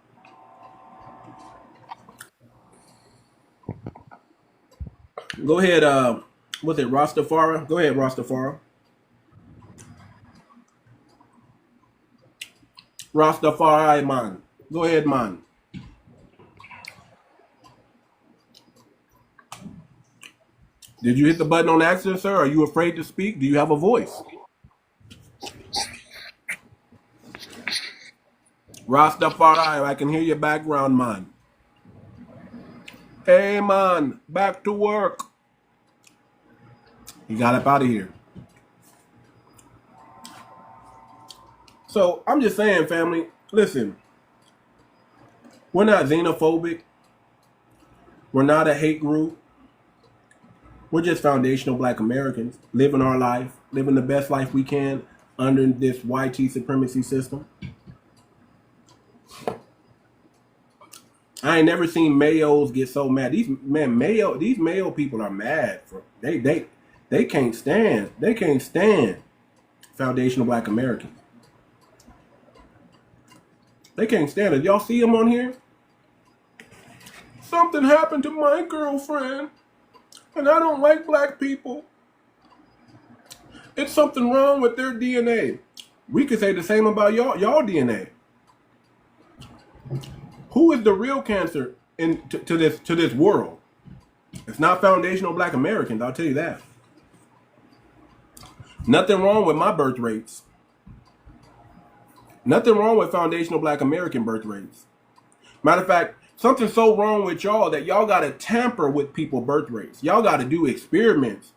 Go ahead, what's it, Rastafari? Go ahead, Rastafari. Rastafari, man. Go ahead, man. Did you hit the button on accident, sir? Are you afraid to speak? Do you have a voice? Rastafari, I can hear your background, man. Hey, man, back to work. He got up out of here. So I'm just saying, family, listen, we're not xenophobic. We're not a hate group. We're just foundational Black Americans living our life, living the best life we can under this white supremacy system. I ain't never seen Mayos get so mad. These Mayo people are mad. They can't stand foundational Black Americans. They can't stand it. Y'all see them on here? Something happened to my girlfriend, and I don't like Black people. It's something wrong with their DNA. We could say the same about y'all DNA. Who is the real cancer to this world? It's not foundational Black Americans, I'll tell you that. Nothing wrong with my birth rates. Nothing wrong with foundational Black American birth rates. Matter of fact, something's so wrong with y'all that y'all gotta tamper with people's birth rates. Y'all gotta do experiments.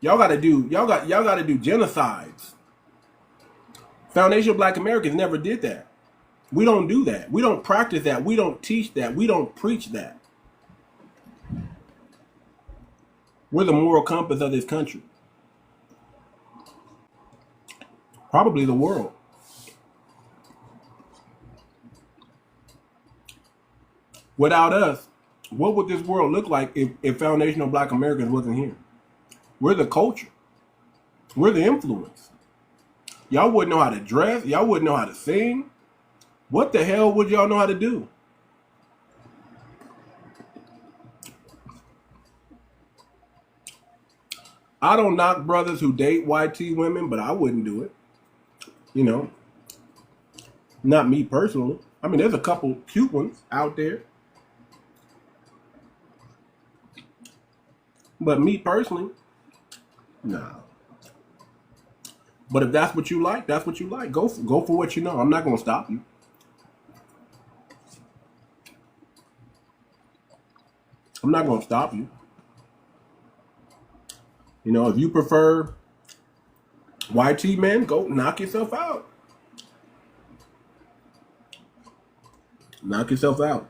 Y'all gotta do genocides. Foundational Black Americans never did that. We don't do that. We don't practice that. We don't teach that. We don't preach that. We're the moral compass of this country. Probably the world. Without us, what would this world look like if foundational Black Americans wasn't here? We're the culture. We're the influence. Y'all wouldn't know how to dress. Y'all wouldn't know how to sing. What the hell would y'all know how to do? I don't knock brothers who date white women, but I wouldn't do it. You know, not me personally. I mean, there's a couple cute ones out there. But me personally, nah. But if that's what you like, that's what you like. Go for what you know. I'm not going to stop you. I'm not going to stop you. You know, if you prefer white men, go knock yourself out. Knock yourself out.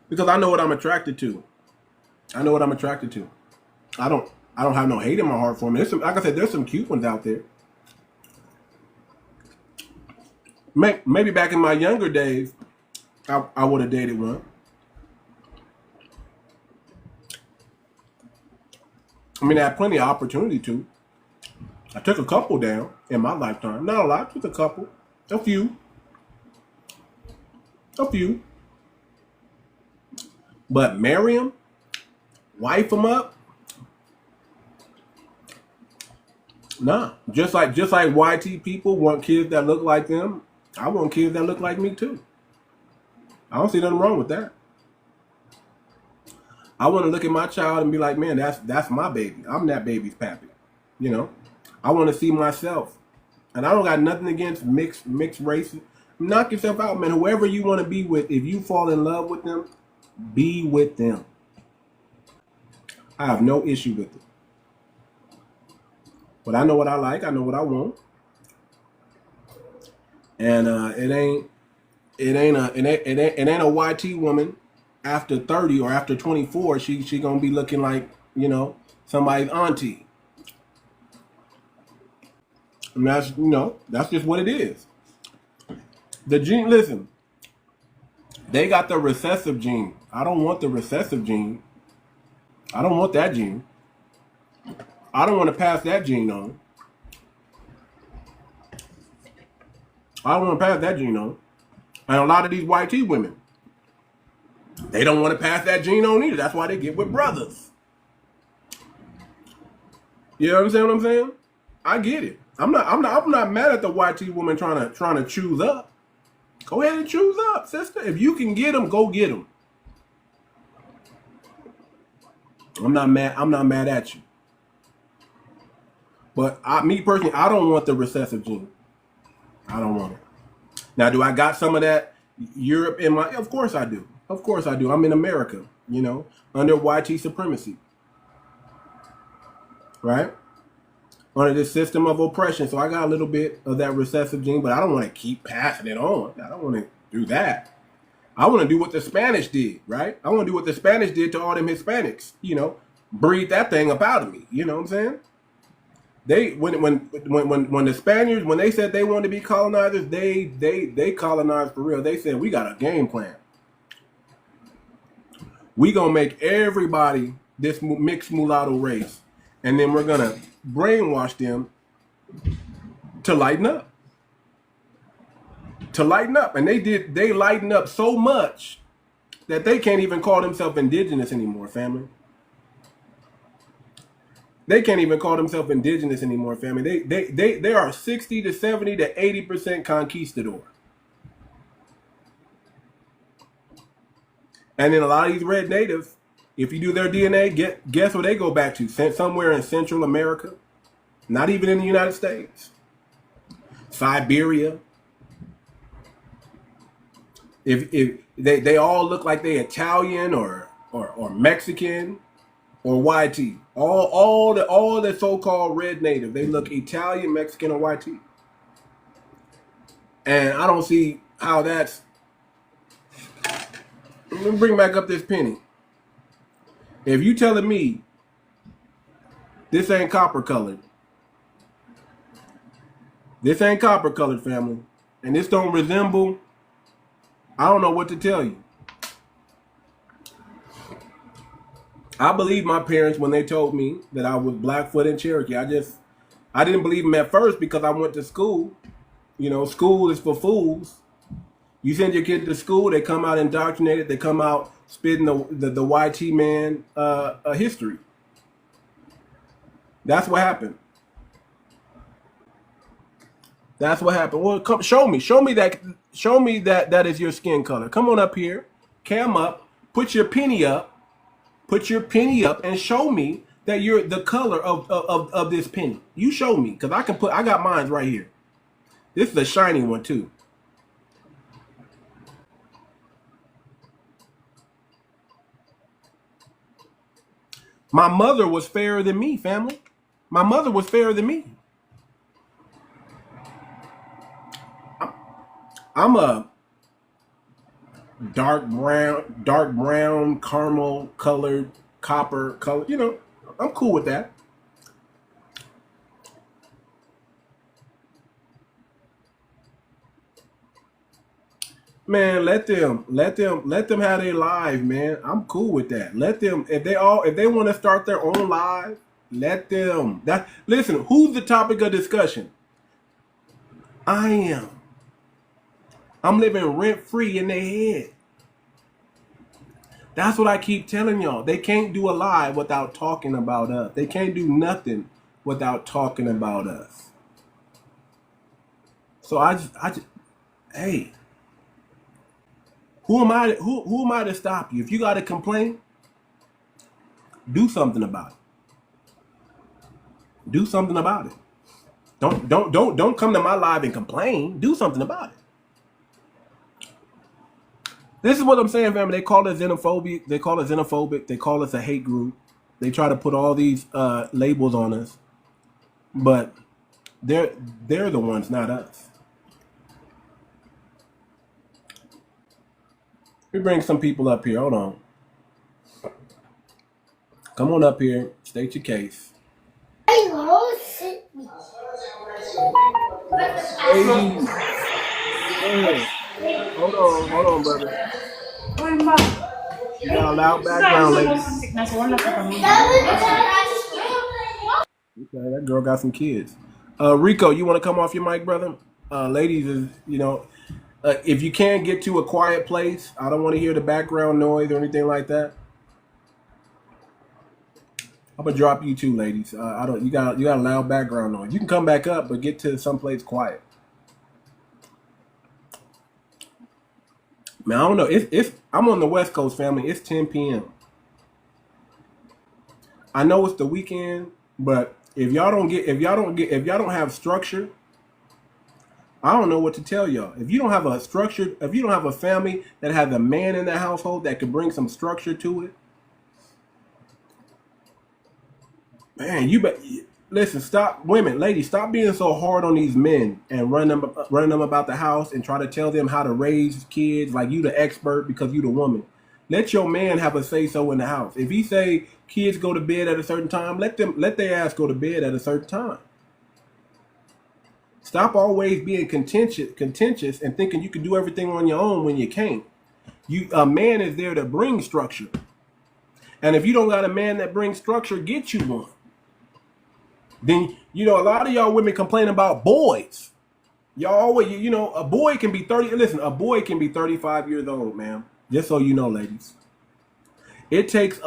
Because I know what I'm attracted to. I know what I'm attracted to. I don't have no hate in my heart for them. There's some, like I said, there's some cute ones out there. Maybe back in my younger days, I would have dated one. I mean, I had plenty of opportunity to. I took a couple down in my lifetime. Not a lot, just a couple. A few. But marry them? Wife them up? Nah. Just like YT people want kids that look like them, I want kids that look like me too. I don't see nothing wrong with that. I want to look at my child and be like, man, that's my baby. I'm that baby's pappy. You know? I want to see myself. And I don't got nothing against mixed races. Knock yourself out, man. Whoever you want to be with, if you fall in love with them, be with them. I have no issue with it. But I know what I like. I know what I want. And it ain't a YT woman after 30 or after 24. She gonna be looking like, you know, somebody's auntie. And that's, you know, that's just what it is. The gene, listen, they got the recessive gene. I don't want the recessive gene. I don't want that gene. I don't want to pass that gene on. I don't want to pass that gene on. And a lot of these YT women, they don't want to pass that gene on either. That's why they get with brothers. You know what I'm saying? I get it. I'm not mad at the YT woman trying to choose up. Go ahead and choose up, sister. If you can get them, go get them. I'm not mad. I'm not mad at you. But me personally, I don't want the recessive gene. I don't want it. Now, do I got some of that Europe in my? Of course I do. Of course I do. I'm in America, under white supremacy, right? Under this system of oppression. So I got a little bit of that recessive gene, but I don't want to keep passing it on. I don't want to do that. I want to do what the Spanish did, right? I want to do what the Spanish did to all them Hispanics, breathe that thing up out of me. You know what I'm saying? They when the Spaniards, when they said they wanted to be colonizers, they colonized for real. They said, we got a game plan. We gonna make everybody this mixed mulatto race, and then we're gonna brainwash them to lighten up. And they lighten up so much that they can't even call themselves indigenous anymore, family. They can't even call themselves indigenous anymore, family. They are 60 to 70 to 80% conquistador. And then a lot of these red natives, if you do their DNA, guess where they go back to? Somewhere in Central America. Not even in the United States. Siberia. If they all look like they Italian or Mexican or YT. All the so-called red native, they look Italian, Mexican, or YT. And I don't see how that's. Let me bring back up this penny. If you telling me this ain't copper colored, family, and this don't resemble, I don't know what to tell you. I believed my parents when they told me that I was Blackfoot and Cherokee. I didn't believe them at first because I went to school. School is for fools. You send your kid to school, they come out indoctrinated, they come out spitting the YT man history. That's what happened. Well, come show me that is your skin color. Come on up here, cam up, put your penny up, and show me that you're the color of this penny. You show me, because I got mine right here. This is a shiny one too. My mother was fairer than me, family. My mother was fairer than me. I'm a dark brown, caramel colored, copper color. I'm cool with that. Man, let them have their live, man. I'm cool with that. Let them, if they want to start their own live, let them. Listen, who's the topic of discussion? I am. I'm living rent free in their head. That's what I keep telling y'all. They can't do a live without talking about us. They can't do nothing without talking about us. So I just hey. Who am I to stop you? If you got to complain, do something about it. Do something about it. Don't come to my live and complain. Do something about it. This is what I'm saying, family. They call it xenophobic. They call it xenophobic. They call us a hate group. They try to put all these labels on us, but they're the ones, not us. Let me bring some people up here. Hold on. Come on up here. State your case. Hey. Hold on, brother. You got a loud background, ladies. Okay, that girl got some kids. Rico, you want to come off your mic, brother? Ladies, is if you can't get to a quiet place, I don't want to hear the background noise or anything like that. I'm gonna drop you too, ladies. You got a loud background noise. You can come back up, but get to someplace quiet. Man, I don't know. I'm on the West Coast, family. It's 10 p.m. I know it's the weekend, but if y'all don't have structure, I don't know what to tell y'all. If you don't have a structure, if you don't have a family that has a man in the household that can bring some structure to it, man, listen. Stop, women, ladies, stop being so hard on these men and running them about the house and try to tell them how to raise kids like you the expert because you the woman. Let your man have a say so in the house. If he say kids go to bed at a certain time, let their ass go to bed at a certain time. Stop always being contentious and thinking you can do everything on your own when you can't. A man is there to bring structure. And if you don't got a man that brings structure, get you one. Then, a lot of y'all women complain about boys. Y'all always, a boy can be 30. Listen, a boy can be 35 years old, man. Just so you know, ladies. It takes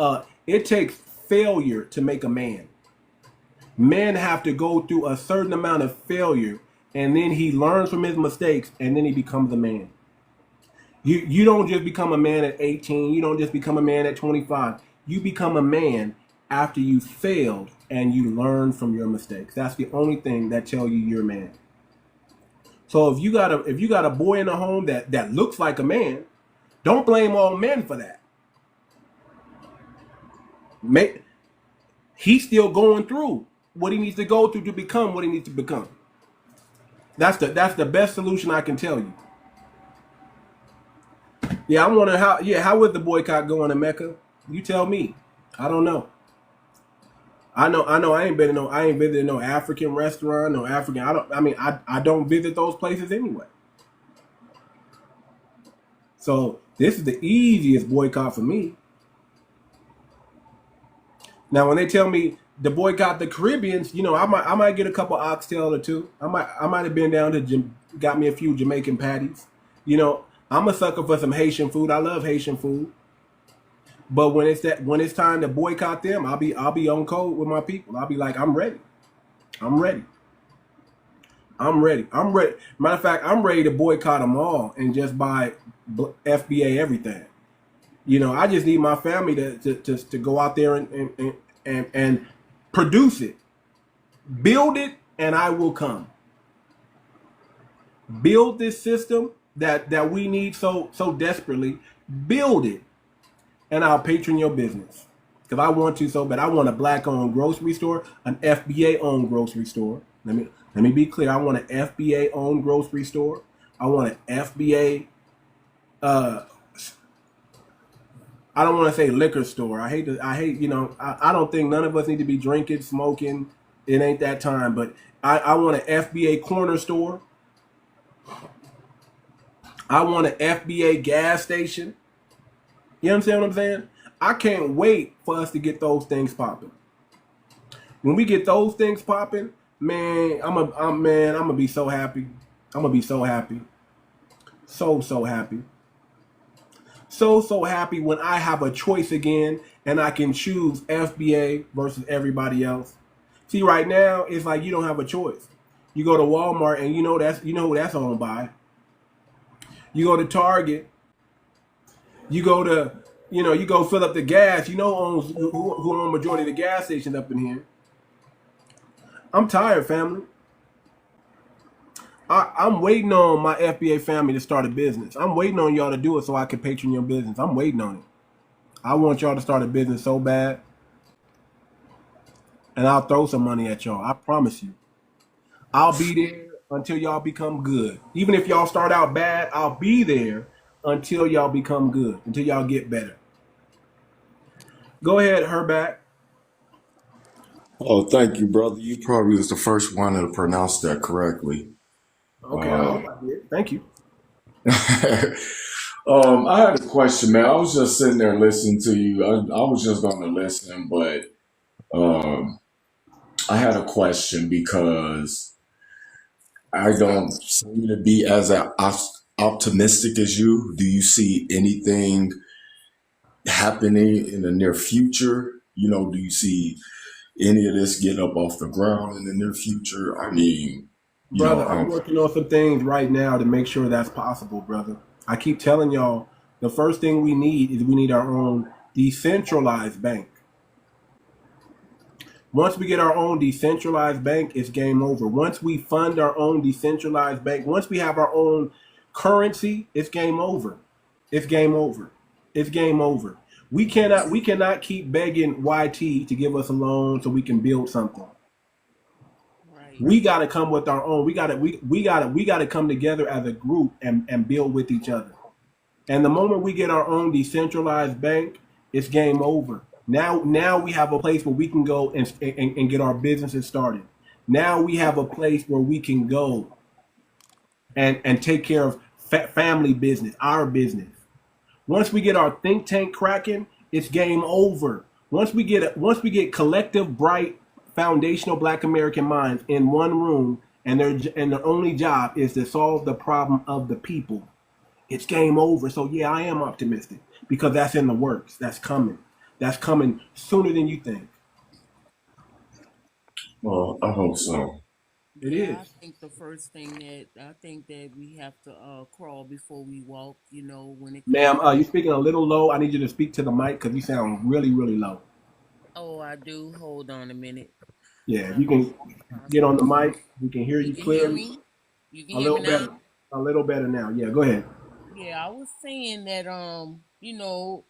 failure to make a man. Men have to go through a certain amount of failure, and then he learns from his mistakes, and then he becomes a man. You don't just become a man at 18. You don't just become a man at 25. You become a man after you failed and you learn from your mistakes. That's the only thing that tell you you're a man. So if you got a boy in the home that looks like a man, don't blame all men for that. He's still going through what he needs to go through to become what he needs to become. That's the best solution I can tell you. Yeah, I'm wondering how is the boycott going in Mecca? You tell me. I don't know. I know I ain't visited no African restaurant, no African. I don't visit those places anyway. So this is the easiest boycott for me. Now when they tell me to boycott the Caribbeans, I might get a couple oxtail or two. I might have been down to got me a few Jamaican patties. I'm a sucker for some Haitian food. I love Haitian food. But when it's time to boycott them, I'll be on code with my people. I'll be like, I'm ready. Matter of fact, I'm ready to boycott them all and just buy FBA everything. I just need my family to go out there and produce it, build it, and I will come. Build this system that we need so desperately. Build it. And I'll patron your business. Because I want to so bad. I want a black-owned grocery store, an FBA-owned grocery store. Let me be clear. I want an FBA-owned grocery store. I want an FBA, I don't want to say liquor store. I don't think none of us need to be drinking, smoking. It ain't that time. But I want an FBA corner store. I want an FBA gas station. You understand what I'm saying? I can't wait for us to get those things popping. When we get those things popping, man, I'm gonna be so happy. I'm gonna be so happy. So happy. So happy when I have a choice again and I can choose FBA versus everybody else. See, right now it's like you don't have a choice. You go to Walmart and you know who that's owned by. You go to Target. You go fill up the gas. Who owns majority of the gas stations up in here. I'm tired, family. I'm waiting on my FBA family to start a business. I'm waiting on y'all to do it so I can patron your business. I'm waiting on it. I want y'all to start a business so bad. And I'll throw some money at y'all. I promise you. I'll be there until y'all become good. Even if y'all start out bad, I'll be there until y'all become good, until y'all get better. Go ahead, Herback. Oh, thank you, brother. You probably was the first one to pronounce that correctly. Okay, I hope I did. Thank you. I had a question, man. I was just sitting there listening to you. I was just going to listen, but I had a question because I don't seem to be as optimistic as you. Do you see anything happening in the near future? Do you see any of this get up off the ground in the near future? I mean, brother, I'm working on some things right now to make sure that's possible, brother. I keep telling y'all, the first thing we need is we need our own decentralized bank. Once we get our own decentralized bank, it's game over. Once we fund our own decentralized bank, once we have our own currency, it's game over. It's game over. It's game over. We cannot keep begging YT to give us a loan so we can build something. Right. We got to come with our own. We got to come together as a group and build with each other. And the moment we get our own decentralized bank, it's game over. Now we have a place where we can go and get our businesses started. Now we have a place where we can go and take care of family business, our business. Once we get our think tank cracking, it's game over. Once we get collective, bright, foundational Black American minds in one room, and their only job is to solve the problem of the people, it's game over. So yeah, I am optimistic because that's in the works. That's coming. That's coming sooner than you think. Well, I hope so. It Yeah, I is. think the first thing that we have to crawl before we walk, when it comes. Ma'am, you're speaking a little low. I need you to speak to the mic because you sound really, really low. Oh, I do. Hold on a minute. Yeah, if you can get on the mic, we can hear You you can hear clearly. me? You can A hear me little now? better. A little better now. Yeah, go ahead. Yeah, I was saying that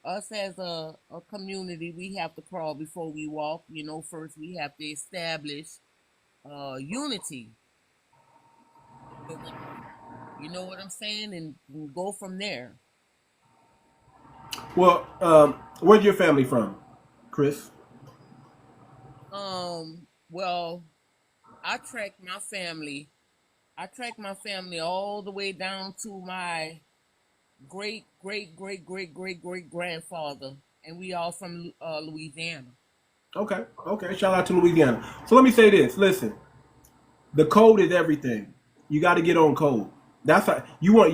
us as a community, we have to crawl before we walk. First we have to establish unity. You know what I'm saying? And go from there. Well, where's your family from, Chris? Well, I track my family. I track my family all the way down to my great great great great great great grandfather, and we all from Louisiana. Okay, okay. Shout out to Louisiana. So let me say this. Listen, the code is everything. You got to get on code. That's how you want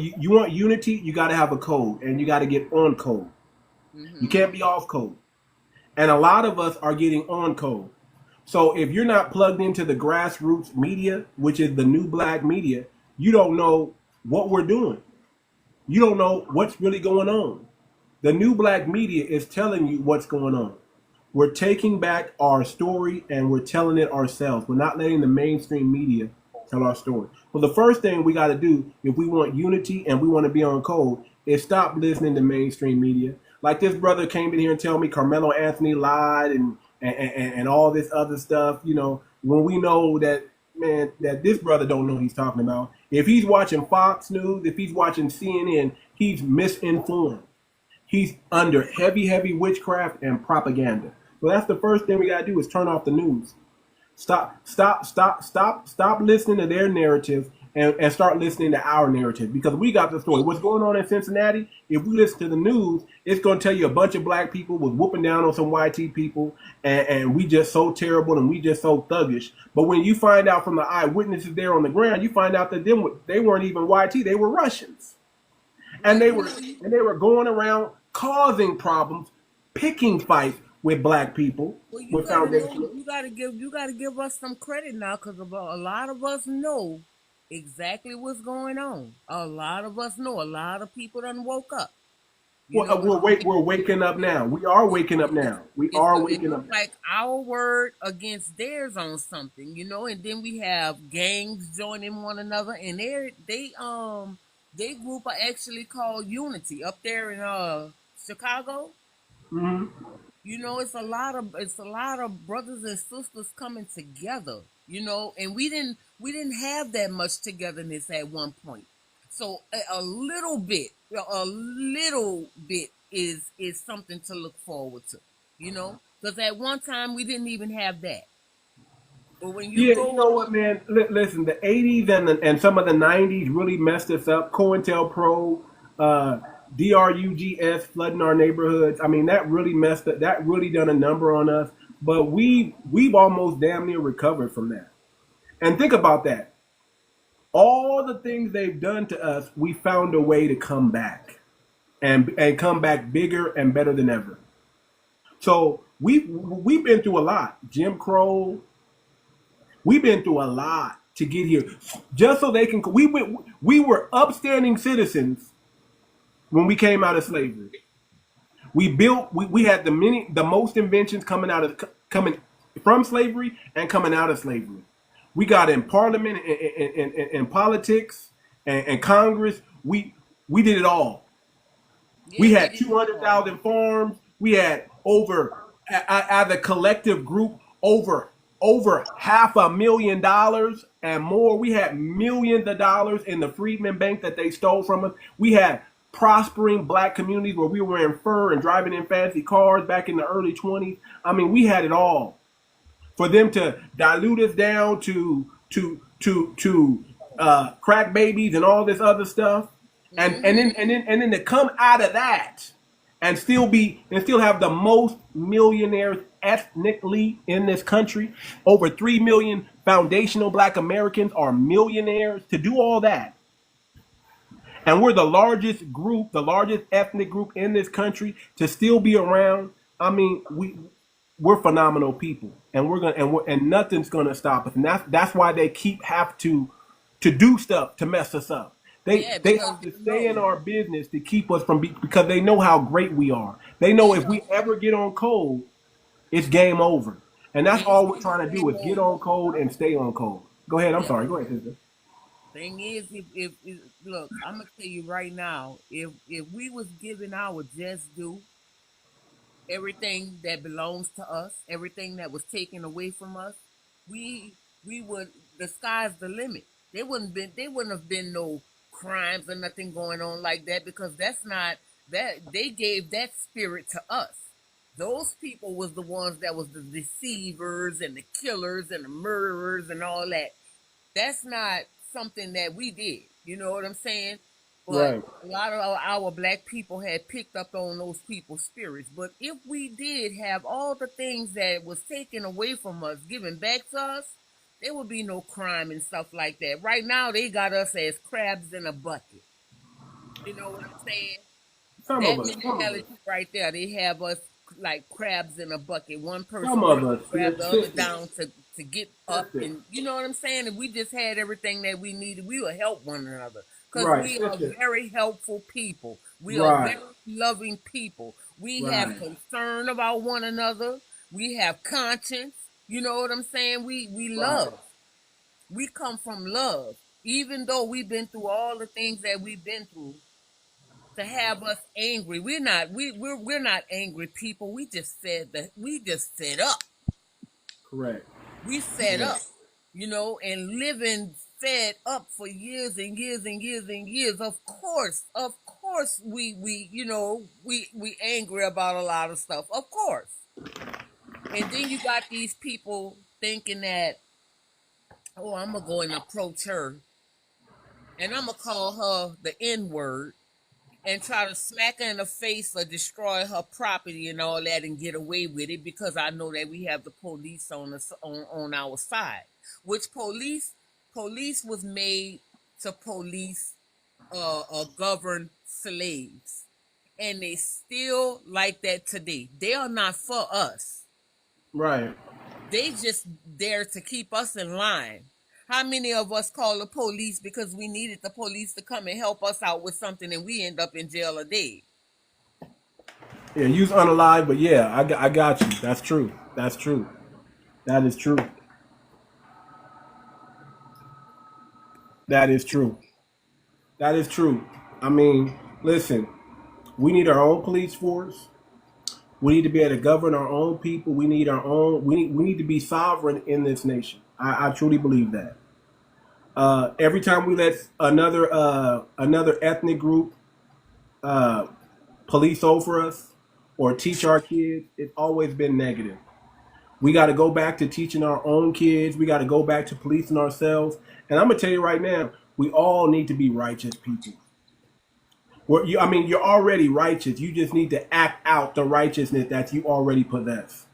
unity. You got to have a code, and you got to get on code. You Mm-hmm. can't be off code. And a lot of us are getting on code. So if you're not plugged into the grassroots media, which is the new Black media, you don't know what we're doing. You don't know what's really going on. The new Black media is telling you what's going on. We're taking back our story and we're telling it ourselves. We're not letting the mainstream media tell our story. Well, the first thing we got to do if we want unity and we want to be on code is stop listening to mainstream media. Like this brother came in here and tell me Carmelo Anthony lied and all this other stuff. When we know that, man, that this brother don't know what he's talking about. If he's watching Fox News, if he's watching CNN, he's misinformed. He's under heavy, heavy witchcraft and propaganda. So that's the first thing we gotta do is turn off the news. Stop listening to their narrative and start listening to our narrative because we got the story. What's going on in Cincinnati? If we listen to the news, it's gonna tell you a bunch of Black people was whooping down on some YT people and we just so terrible and we just so thuggish. But when you find out from the eyewitnesses there on the ground, you find out that they weren't even YT, they were Russians. And But they were going around causing problems, picking fights with Black people, you with gotta know, foundational. you gotta give us some credit now, because a lot of us know exactly what's going on. A lot of us know. A lot of people done woke up. You Well, know what I'm saying? we're waking up now. We are waking up now. We are waking up It's now. like our word against theirs on something, and then we have gangs joining one another, and they group are actually called Unity up there in Chicago. Hmm. It's a lot of brothers and sisters coming together, and we didn't have that much togetherness at one point. So a little bit is something to look forward to, because at one time we didn't even have that. But when you Yeah, you go know what, man? Listen, the '80s and some of the '90s really messed us up. COINTELPRO, uh, DRUGS flooding our neighborhoods. I mean, that really messed up. That really done a number on us. But we've almost damn near recovered from that. And think about that. All the things they've done to us, we found a way to come back and come back bigger and better than ever. So we've been through a lot. Jim Crow. We've been through a lot to get here, just so they can. We were upstanding citizens when we came out of slavery. We built. We had the most inventions coming from slavery and coming out of slavery. We got in parliament and politics and Congress. We did it all. We Yeah, we had did it all. 200,000 farms. We had over, as a collective group, over $500,000 and more. We had millions of dollars in the Freedmen Bank that they stole from us. We had prospering black communities where we were in fur and driving in fancy cars back in the early 20s. I mean, we had it all. For them to dilute us down to crack babies and all this other stuff, and then to come out of that and still have the most millionaires ethnically in this country. Over 3 million foundational black Americans are millionaires. To do all that, and we're the largest group, the largest ethnic group in this country, to still be around. I mean, we're phenomenal people, and and nothing's gonna stop us. And that's why they have to do stuff to mess us up. Yeah, They because have they to stay in know. our business to keep us from because they know how great we are. They know They if we know. ever get on code, it's game over. And that's It's, all we're it's trying to do game is get over. on code and stay on code. Go ahead. I'm Yep. sorry. Go ahead, sister. Thing is, if look, I'm gonna tell you right now, if we was giving our just due, everything that belongs to us, everything that was taken away from us, we we would the sky's the limit. There wouldn't have been no crimes or nothing going on like that because that's not that they gave that spirit to us. Those people was the ones that was the deceivers and the killers and the murderers and all that. That's not something that we did. You know what I'm saying? But Right. a lot of our black people had picked up on those people's spirits. But if we did have all the things that was taken away from us given back to us, there would be no crime and stuff like that. Right now, they got us as crabs in a bucket. You know what I'm saying? Some of That us. Some of mentality us. right there, they have us like crabs in a bucket. One Some person of trying to us. grab the other Sister. down to get up, Sister. and you know what I'm saying. If we just had everything that we needed, we would help one another because Right. we are Sister. very helpful people. We are Right. very loving people. We have Right. concern about one another. We have conscience. You know what I'm saying. We Right. love. We come from love. Even though we've been through all the things that we've been through, to have us angry. We're not angry people. We just fed up. Correct. We fed up, Correct. and living fed up for years and years and years and years. Of course, we angry about a lot of stuff. Of course, and then you got these people thinking that, oh, I'm gonna go and approach her, and I'm gonna call her the N word and try to smack her in the face or destroy her property and all that and get away with it because I know that we have the police on our side. Which police was made to police govern slaves. And they still like that today. They are not for us. Right. They just there to keep us in line. How many of us call the police because we needed the police to come and help us out with something and we end up in jail or dead? Yeah, use unalive, but yeah, I got you. That's true. That's true. That is true. That is true. That is true. I mean, listen, we need our own police force. We need to be able to govern our own people. We need our own. We need to be sovereign in this nation. I truly believe that. Every time we let another ethnic group uh, police over us or teach our kids, it's always been negative. We got to go back to teaching our own kids. We got to go back to policing ourselves. And I'm gonna tell you right now, we all need to be righteous people. I mean, you're already righteous. You just need to act out the righteousness that you already possess.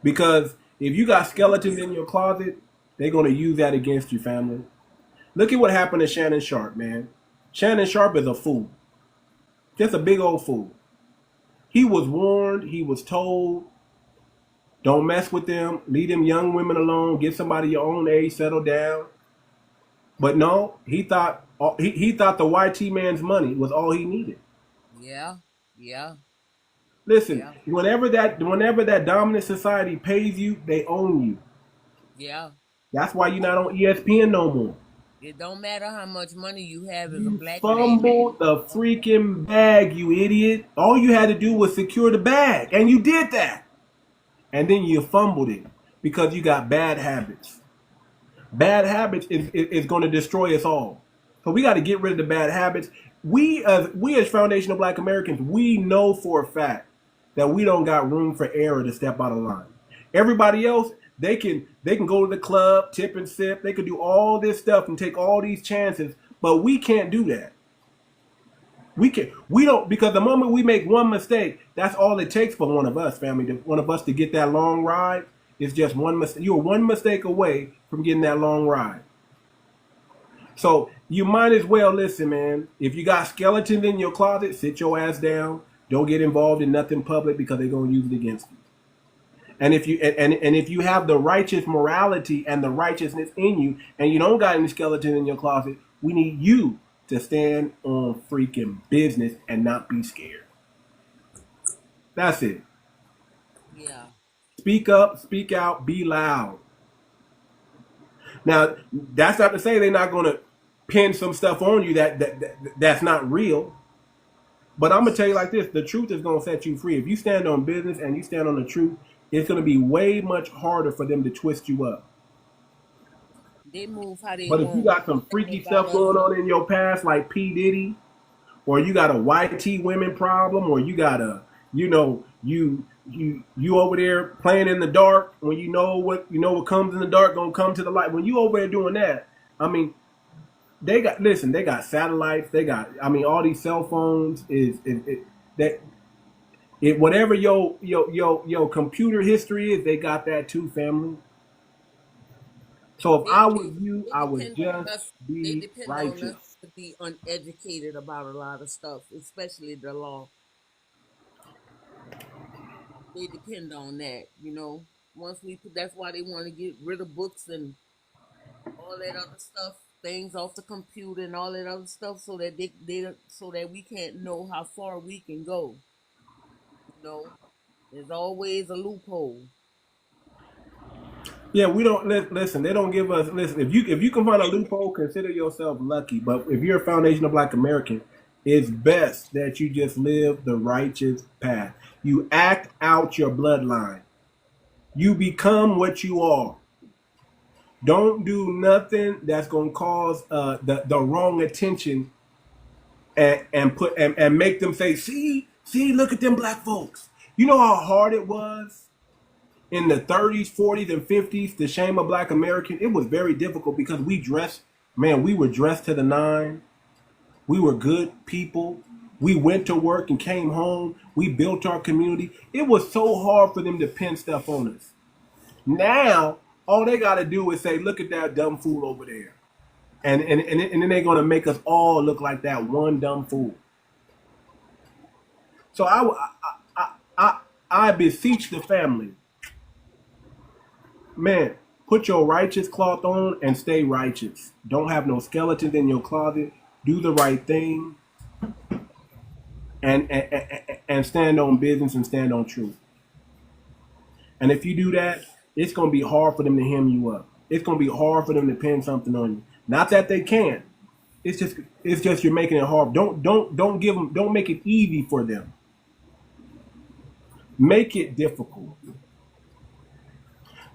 Because if you got skeletons in your closet, they're gonna use that against you, family. Look at what happened to Shannon Sharp, man. Shannon Sharp is a fool. Just a big old fool. He was warned, he was told, don't mess with them, leave them young women alone, get somebody your own age, settle down. But no, he thought the YT man's money was all he needed. Yeah, yeah. Listen, Yeah. whenever that dominant society pays you, they own you. Yeah. That's why you're not on ESPN no more. It don't matter how much money you have as a You black man. fumbled the freaking bag, you idiot. All you had to do was secure the bag, and you did that. And then you fumbled it because you got bad habits. Bad habits is going to destroy us all. So we got to get rid of the bad habits. We as foundational Black Americans, we know for a fact that we don't got room for error to step out of line. Everybody else, they can go to the club, tip and sip. They can do all this stuff and take all these chances, but we can't do that. We don't, because the moment we make one mistake, that's all it takes for one of us, family. One of us to get that long ride is just one mistake. You're one mistake away from getting that long ride. So you might as well listen, man. If you got skeletons in your closet, sit your ass down. Don't get involved in nothing public because they're gonna use it against you. And if you have the righteous morality and the righteousness in you, and you don't got any skeletons in your closet, we need you to stand on freaking business and not be scared. That's it. Yeah. Speak up, speak out, be loud. Now, that's not to say they're not going to pin some stuff on you that's not real. But I'm going to tell you like this. The truth is going to set you free. If you stand on business and you stand on the truth, it's going to be way much harder for them to twist you up. They move how they But if you want. got some freaky stuff going on in your past, like P. Diddy, or you got a YT women problem, or you got a, you over there playing in the dark when you know what comes in the dark gonna come to the light. When you over there doing that, I mean, they got satellites, all these cell phones whatever your computer history is, they got that too, family. So if I was you, They I would depend on just us. They be depend on righteous. us to be uneducated about a lot of stuff, especially the law. They depend on that, you know. Once we put, that's why they want to get rid of books and all that other stuff, things off the computer and all that other stuff, so that so that we can't know how far we can go. You know, there's always a loophole. Yeah, we don't listen. They don't give us listen. If you can find a loophole, consider yourself lucky. But if you're a foundational Black American, it's best that you just live the righteous path. You act out your bloodline. You become what you are. Don't do nothing that's gonna cause the wrong attention and make them say, see, look at them black folks. You know how hard it was in the 30s, 40s, and 50s to shame a Black American. It was very difficult because we were dressed to the nine. We were good people. We went to work and came home. We built our community. It was so hard for them to pin stuff on us. Now, all they got to do is say, look at that dumb fool over there. And then they're going to make us all look like that one dumb fool. So I beseech the family, man, put your righteous cloth on and stay righteous. Don't have no skeletons in your closet. Do the right thing and stand on business and stand on truth. And if you do that, it's going to be hard for them to hem you up. It's going to be hard for them to pin something on you. Not that they can't. It's just you're making it hard. Don't make it easy for them. Make it difficult.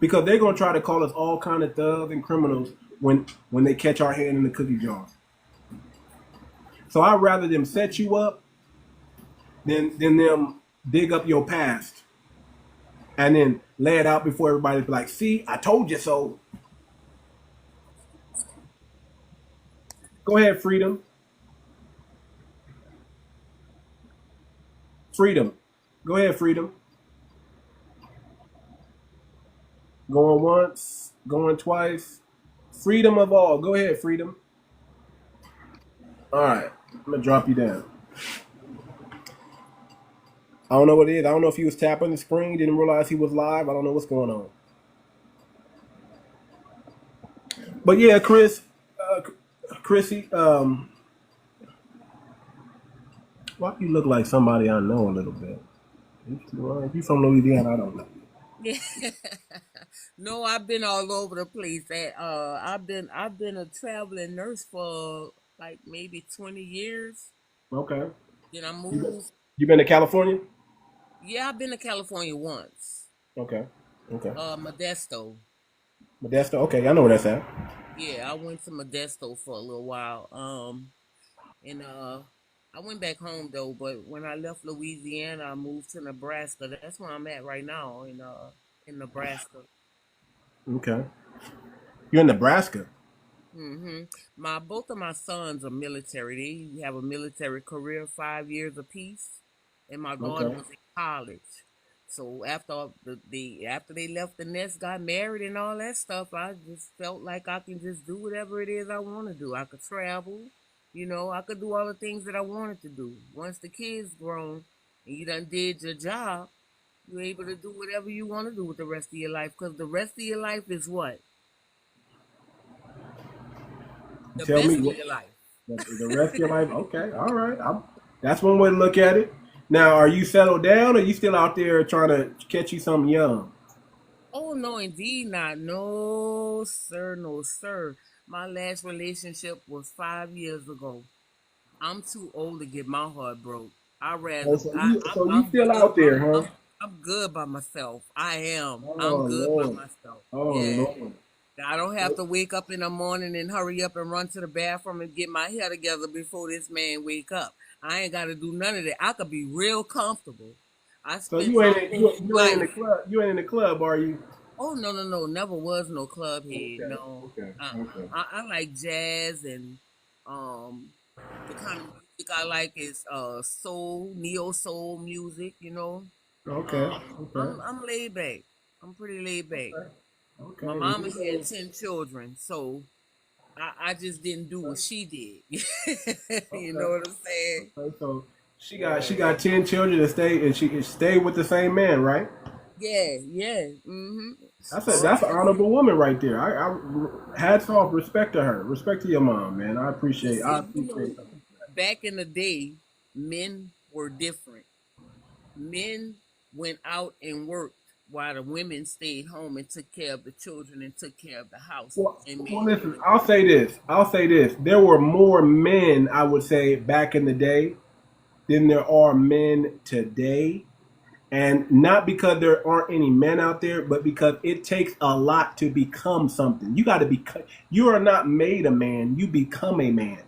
Because they're gonna try to call us all kind of thugs and criminals when they catch our hand in the cookie jar. So I'd rather them set you up than them dig up your past and then lay it out before everybody. Be like, see, I told you so. Go ahead, Freedom. Freedom. Go ahead, Freedom. Going once, going twice. Freedom of all. Go ahead, Freedom. All right, I'm gonna drop you down. I don't know what it is. I don't know if he was tapping the screen, didn't realize he was live. I don't know what's going on. But yeah, Chrissy, why do you look like somebody I know a little bit? Well, if you from Louisiana, I don't know. Yeah. No, I've been all over the place. I've been a traveling nurse for like maybe 20 years. Okay. Then I You been, moved. you been to California? Yeah, I've been to California once. Okay. Okay. Modesto. Modesto. Okay, I know where that's at. Yeah, I went to Modesto for a little while. And I went back home though, but when I left Louisiana, I moved to Nebraska. That's where I'm at right now in Nebraska. Okay. You're in Nebraska. My both of my sons are military. They have a military career, 5 years apiece, and my daughter Okay. was in college. So after they left the nest, got married and all that stuff, I just felt like I can just do whatever it is I want to do. I could travel, I could do all the things that I wanted to do. Once the kids grown and you done did your job, you're able to do whatever you want to do with the rest of your life. Because the rest of your life is what? The Tell me best of what your life. the rest of your life. Okay. All right. That's one way to look at it. Now, are you settled down, or are you still out there trying to catch you something young? Oh no, indeed not. No, sir, no, sir. My last relationship was 5 years ago. I'm too old to get my heart broke. I Oh, rather so I, you I'm so you I'm still good. out there, huh? I'm good by myself. I am. I'm Oh good by Lord. myself. Oh Yeah. Lord. I don't have to wake up in the morning and hurry up and run to the bathroom and get my hair together before this man wake up. I ain't got to do none of that. I could be real comfortable. I So spent you my ain't whole you ain't in the life. club. You ain't in the club, are you? Oh no, no, no! Never was no club head. Okay. No, Okay. Okay. I like jazz and um the kind of music I like is soul, neo soul music. Okay. Okay. I'm laid back. I'm pretty laid back. Okay. My Okay. And mama you had know, 10 children, so I just didn't do what she did. You know okay. what I'm saying? Okay. So she got 10 children to stay, and she stayed with the same man, right? Yeah, yeah. That's an honorable woman right there. I hats off, respect to her, respect to your mom, man. I But appreciate I see, appreciate. back in the day, men were different. Men went out and worked while the women stayed home and took care of the children and took care of the house and Well, made sure listen. the I'll say this. I'll say this. There were more men, I would say, back in the day than there are men today. And not because there aren't any men out there, but because it takes a lot to become something. You got to be. You are not made a man. You become a man.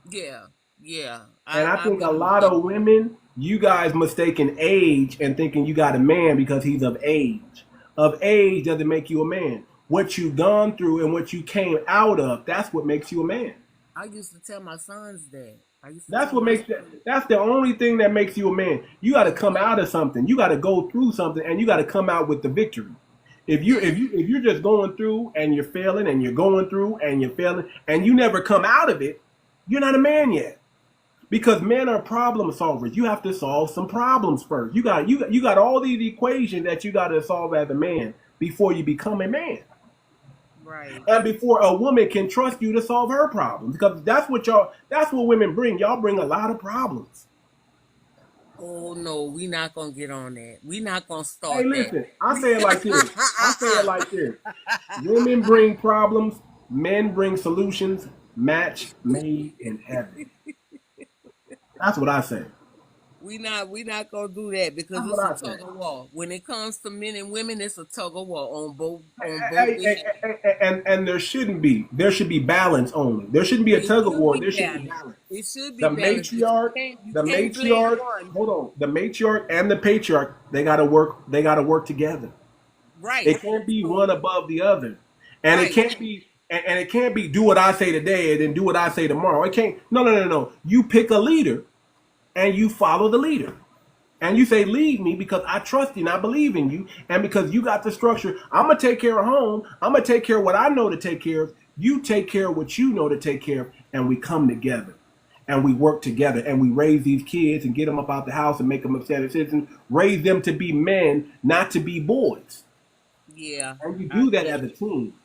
yeah, yeah. And I I think a believe lot that. of women, you guys mistaken age and thinking you got a man because he's of age. Of age doesn't make you a man. What you've gone through and what you came out of, that's what makes you a man. I used to tell my sons that. I used to That's tell what my makes that. sons. That's the only thing that makes you a man. You got to come out of something. You got to go through something, and you got to come out with the victory. Yeah, If you're just going through and you're failing and you're going through and you're failing and you never come out of it, you're not a man yet. Because men are problem solvers. You have to solve some problems first. You got all these equations that you got to solve as a man before you become a man, right. and before a woman can trust you to solve her problems. Because that's what women bring. Y'all bring a lot of problems. Oh no, we not gonna get on that. We not gonna Hey, start that. listen, I say it like this. I say it like this. Women bring problems, men bring solutions, match made in heaven. That's what I say. We not gonna do that because That's what it's a I say. tug of war. When it comes to men and women, it's a tug of war on both Hey, ends. and there shouldn't be. There should be balance only. There shouldn't be a It tug of should war. be There should be balanced. balance. It should be The balanced, but matriarch, you the can't blame matriarch. one. Hold on. The matriarch and the patriarch. They gotta work. They gotta work together. Right. It can't be one So above the other, and it right. can't be. And it can't be do what I say today and then do what I say tomorrow. It can't. No, no, no, no. You pick a leader and you follow the leader. And you say, lead me because I trust you and I believe in you. And because you got the structure, I'm going to take care of home. I'm going to take care of what I know to take care of. You take care of what you know to take care of. And we come together and we work together and we raise these kids and get them up out the house and make them upset citizens. Raise them to be men, not to be boys. Yeah, And you I do that get as a it. team.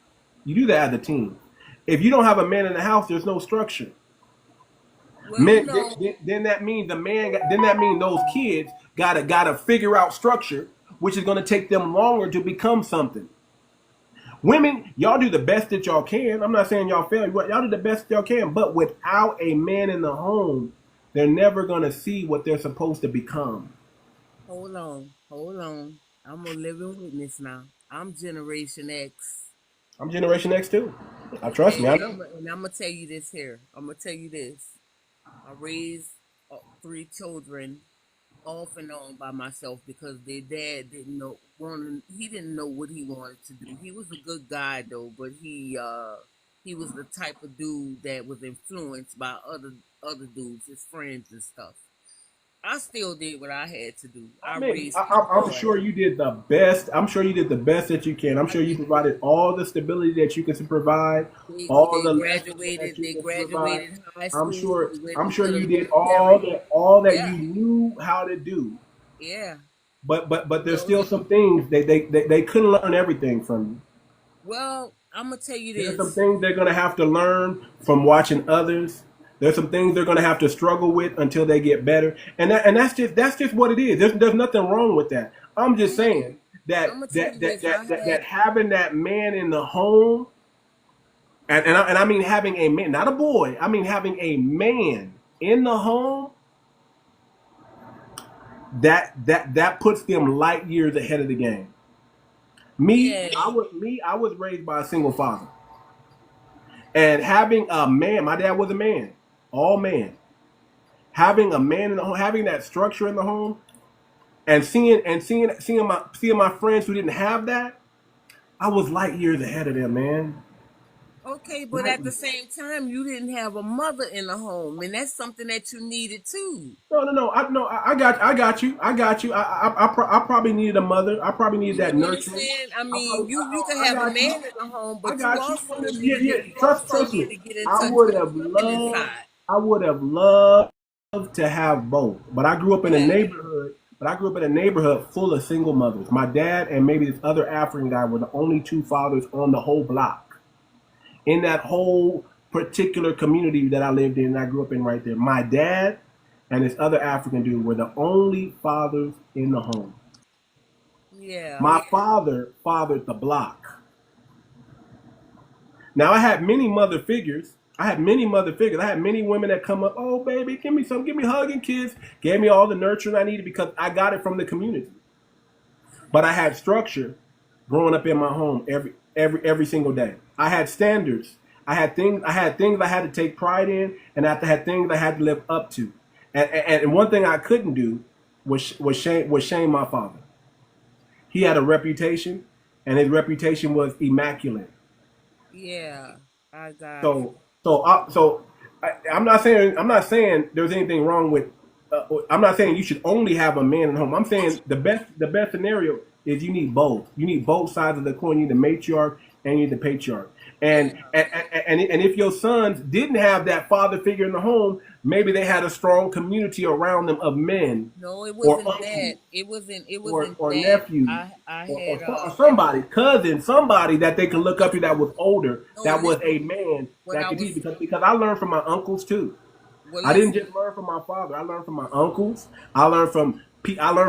You do that as a team. If you don't have a man in the house, there's no structure. Well, you Men, know, then that means then that means those kids gotta figure out structure, which is gonna take them longer to become something. Women, y'all do the best that y'all can. I'm not saying y'all fail. Y'all do the best y'all can, but without a man in the home, they're never gonna see what they're supposed to become. hold on. I'm a living witness now. I'm Generation X. I'm Generation X too. Trust me, Okay, I and know. I'm gonna tell you this here. I'm gonna tell you this. I raised three children off and on by myself because their dad didn't know he didn't know what he wanted to do. He was a good guy though, but he was the type of dude that was influenced by other dudes, his friends and stuff. I still did what I had to do. I I mean, raised three I'm boys. sure you did the best. I'm sure you did the best that you can. I'm I sure you did. provided all the stability that you can provide, They, all they the lessons that graduated. you They can provide. graduated high school. They went I'm sure into the you did military. all that Yeah, you knew how to do. yeah. But You there's know, still some things they couldn't learn everything from you. well, I'm gonna tell you There's some this. things they're gonna have to learn from watching others. There's some things they're gonna have to struggle with until they get better, and that's just what it is. There's nothing wrong with that. I'm just saying I'm gonna tell you this. that having that man in the home, and I mean having a man, not a boy. I mean having a man in the home that puts them light years ahead of the game. Yeah. I was raised by a single father. And having a man, my dad was a man, all man. Having a man in the home, having that structure in the home, and seeing my friends who didn't have that, I was light years ahead of them, man. Okay, but Light at the years. same time, you didn't have a mother in the home, and that's something that you needed too. No. I got you. I got you. I probably needed a mother. I probably needed You get that what I'm nurturing. saying? I mean, you could I have a got you. man in the home, I but got you. you also Trust me. need to get in I touch would with have the woman loved. inside. I would have loved to have both, but I grew up in a Yeah. neighborhood. But I grew up in a neighborhood full of single mothers. My dad and maybe this other African guy were the only two fathers on the whole block. In that whole particular community that I lived in and I grew up in right there, my dad and this other African dude were the only fathers in the home. Yeah. My father fathered the block. Now I had many mother figures. I had many mother figures. I had many women that come up, oh baby, give me some, give me a hug and kiss. Gave me all the nurturing I needed because I got it from the community. But I had structure growing up in my home every single day. I had standards. I had things I had to take pride in, and I had things I had to live up to. And one thing I couldn't do was shame my father. He had a reputation, and his reputation was immaculate. Yeah. I got you. I'm not saying there's anything wrong with. I'm not saying you should only have a man at home. I'm saying the best scenario is you need both. You need both sides of the coin. You need the matriarch and you need the patriarch. Yeah. And if your sons didn't have that father figure in the home, maybe they had a strong community around them of men No, it or wasn't that. uncles It wasn't or that. nephews I had or somebody, cousin, somebody that they can look up to that was older, no that was a listen. man What that I could teach. was Because I learned from my uncles too. well I didn't listen. just learn from my father. I learned from my uncles. I learned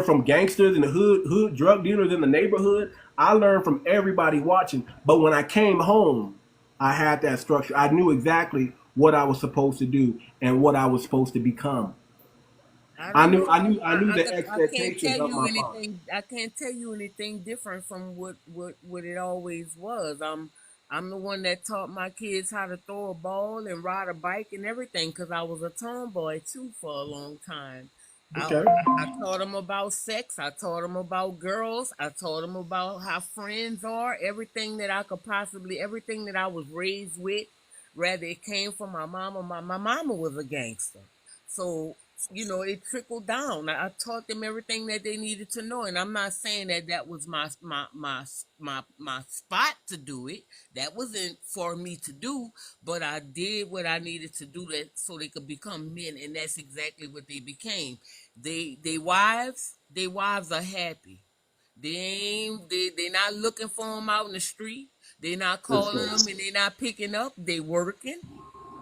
from gangsters in the hood, drug dealers in the neighborhood. I learned from everybody watching. But when I came home, I had that structure. I knew exactly what I was supposed to do and what I was supposed to become. I don't know. I knew the I can't expectations tell of you my father. anything. I can't tell you anything different from what it always was. I'm the one that taught my kids how to throw a ball and ride a bike and everything because I was a tomboy too for a long time. Okay. I taught them about sex. I taught them about girls. I taught them about how friends are. Everything that I was raised with, whether it came from my mama. My mama was a gangster. So it trickled down. I taught them everything that they needed to know, and I'm not saying that was my spot to do it. That wasn't for me to do, but I did what I needed to do that so they could become men, and that's exactly what they became. They wives are happy. They not looking for them out in the street. They not calling Listen, them and they not picking up. They working.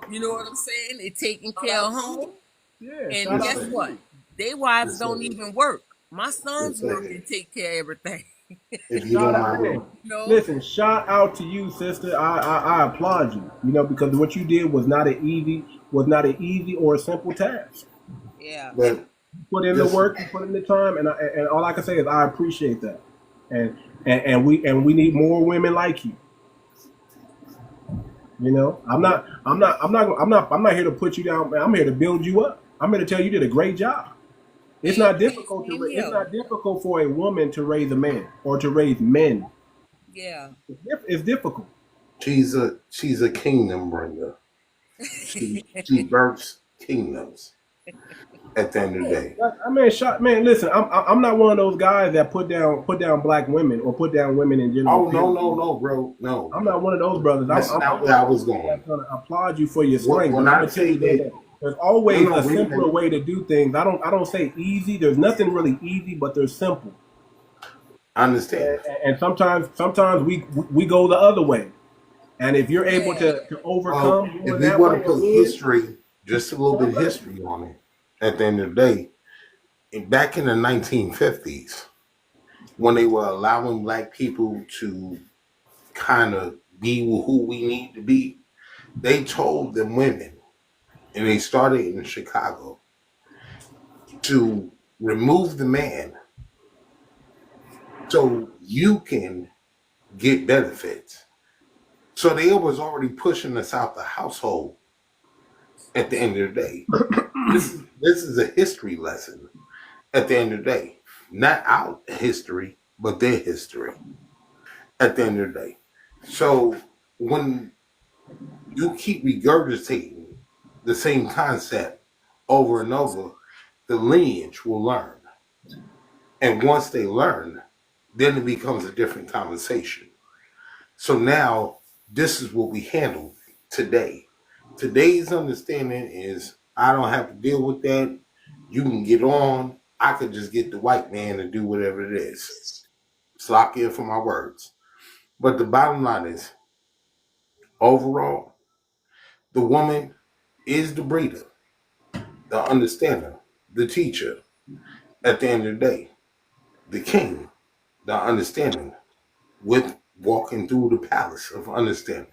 You know what I'm saying? They taking care of home. Yeah, And shout out guess to Listen, what? you. They wives don't listen, even work. My sons work listen. and take care of everything. If you Shout don't out, mind me, man. You know? Listen, shout out to you, sister. I applaud you. You know, because what you did was not an easy or a simple task. Yeah. but Put in the this, work, you put in the time, and all I can say is I appreciate that. And and we need more women like you. You know, I'm not here to put you down, man. I'm here to build you up. I'm here to tell you did a great job. It's not Amen. difficult Same it's here. not difficult for a woman to raise a man or to raise men. Yeah. It's difficult. she's a kingdom bringer. She births kingdoms at the end of the day. I mean, shot man. Listen, I'm not one of those guys that put down black women or put down women in general. Oh no, Period. no, no, bro. No, I'm not no. one of those brothers. I'm, That's I'm, not I'm where one I of those was brothers going. that's gonna applaud you for your strength. When But I'm I gonna tell say you this: that, there's no, always no, a wait a simpler minute. way to do things. I don't say easy. There's nothing really easy, but there's simple. I understand. And sometimes we go the other way. And if you're able Yeah. to Well, overcome if going we that want way to or put win, history, just a little bit of history on it, at the end of the day, back in the 1950s, when they were allowing black people to kind of be who we need to be, they told them women, and they started in Chicago, to remove the man so you can get benefits. So they was already pushing us out the household at the end of the day. This is a history lesson at the end of the day. Not our history, but their history at the end of the day. So when you keep regurgitating the same concept over and over, the lineage will learn. And once they learn, then it becomes a different conversation. So now this is what we handle today. Today's understanding is I don't have to deal with that. You can get on. I could just get the white man to do whatever it is. Slock in for my words. But the bottom line is overall, the woman is the breeder, the understander, the teacher. At the end of the day, the king, the understanding, with walking through the palace of understanding.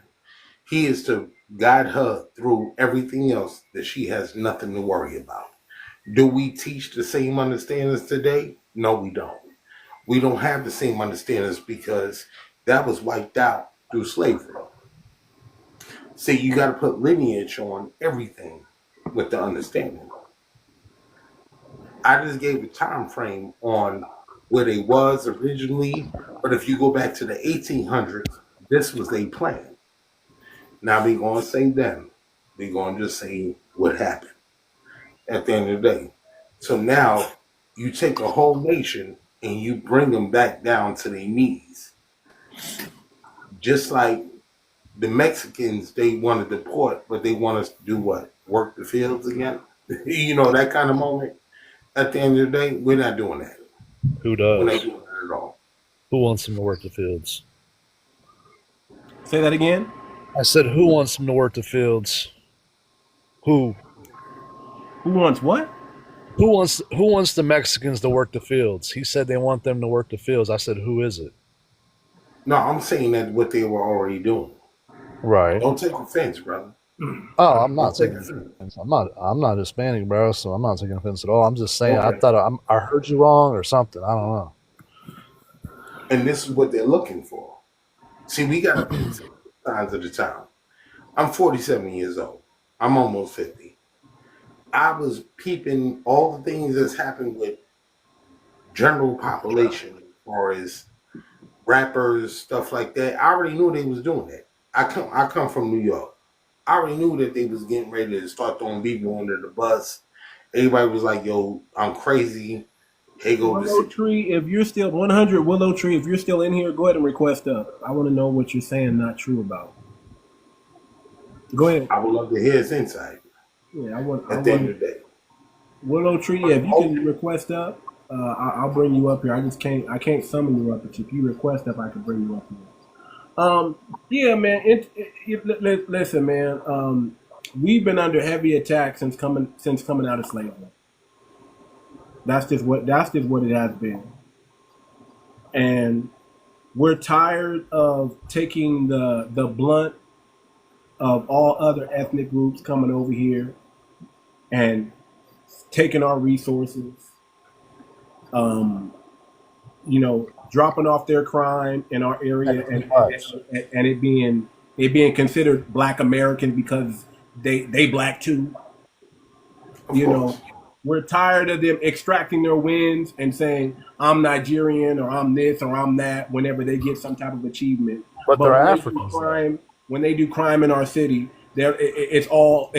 He is to guide her through everything else that she has nothing to worry about. Do we teach the same understandings today? No, we don't. We don't have the same understandings because that was wiped out through slavery. See, you got to put lineage on everything with the understanding. I just gave a time frame on where they was originally, but if you go back to the 1800s, this was a plan. Now we gonna say them. We gonna just say what happened at the end of the day. So now you take a whole nation and you bring them back down to their knees, just like the Mexicans. They want to deport, but they want us to do what? Work the fields again? That kind of moment. At the end of the day, we're not doing that. Who We're not does? doing that at all. Who wants him to work the fields? say that again. I said, who wants him to work the fields? Who? Who wants what? Who wants the Mexicans to work the fields? He said they want them to work the fields. I said, who is it? No, I'm saying that what they were already doing. Right. Don't take offense, brother. Oh, I'm not Don't take taking offense. offense. I'm not Hispanic, bro. So I'm not taking offense at all. I'm just saying I Okay. thought I heard you wrong or something. I don't know. And this is what they're looking for. See, we got to peep signs of the time. I'm 47 years old. I'm almost 50. I was peeping all the things that's happened with general population as far as rappers, stuff like that. I already knew they was doing that. I come from New York. I already knew that they was getting ready to start throwing people under the bus. Everybody was like, yo, I'm crazy. Here go the Willow situation. Tree, if you're still 100 Willow Tree, if you're still in here, go ahead and request up. I want to know what you're saying not true about. Go ahead. I would love to hear his insight Yeah, I want. I at the end want of the day. Willow Tree. Yeah, if you can request up, I'll bring you up here. I just can't. I can't summon you up, but if you request up, I can bring you up here. Yeah, man. Listen, man. we've been under heavy attack since coming out of slavery. That's just what it has been, and we're tired of taking the blunt of all other ethnic groups coming over here and taking our resources, dropping off their crime in our area, and it being considered Black American because they Black too. We're tired of them extracting their wins and saying, I'm Nigerian or I'm this or I'm that whenever they get some type of achievement. But they're when Africans. When they do crime in our city, it's all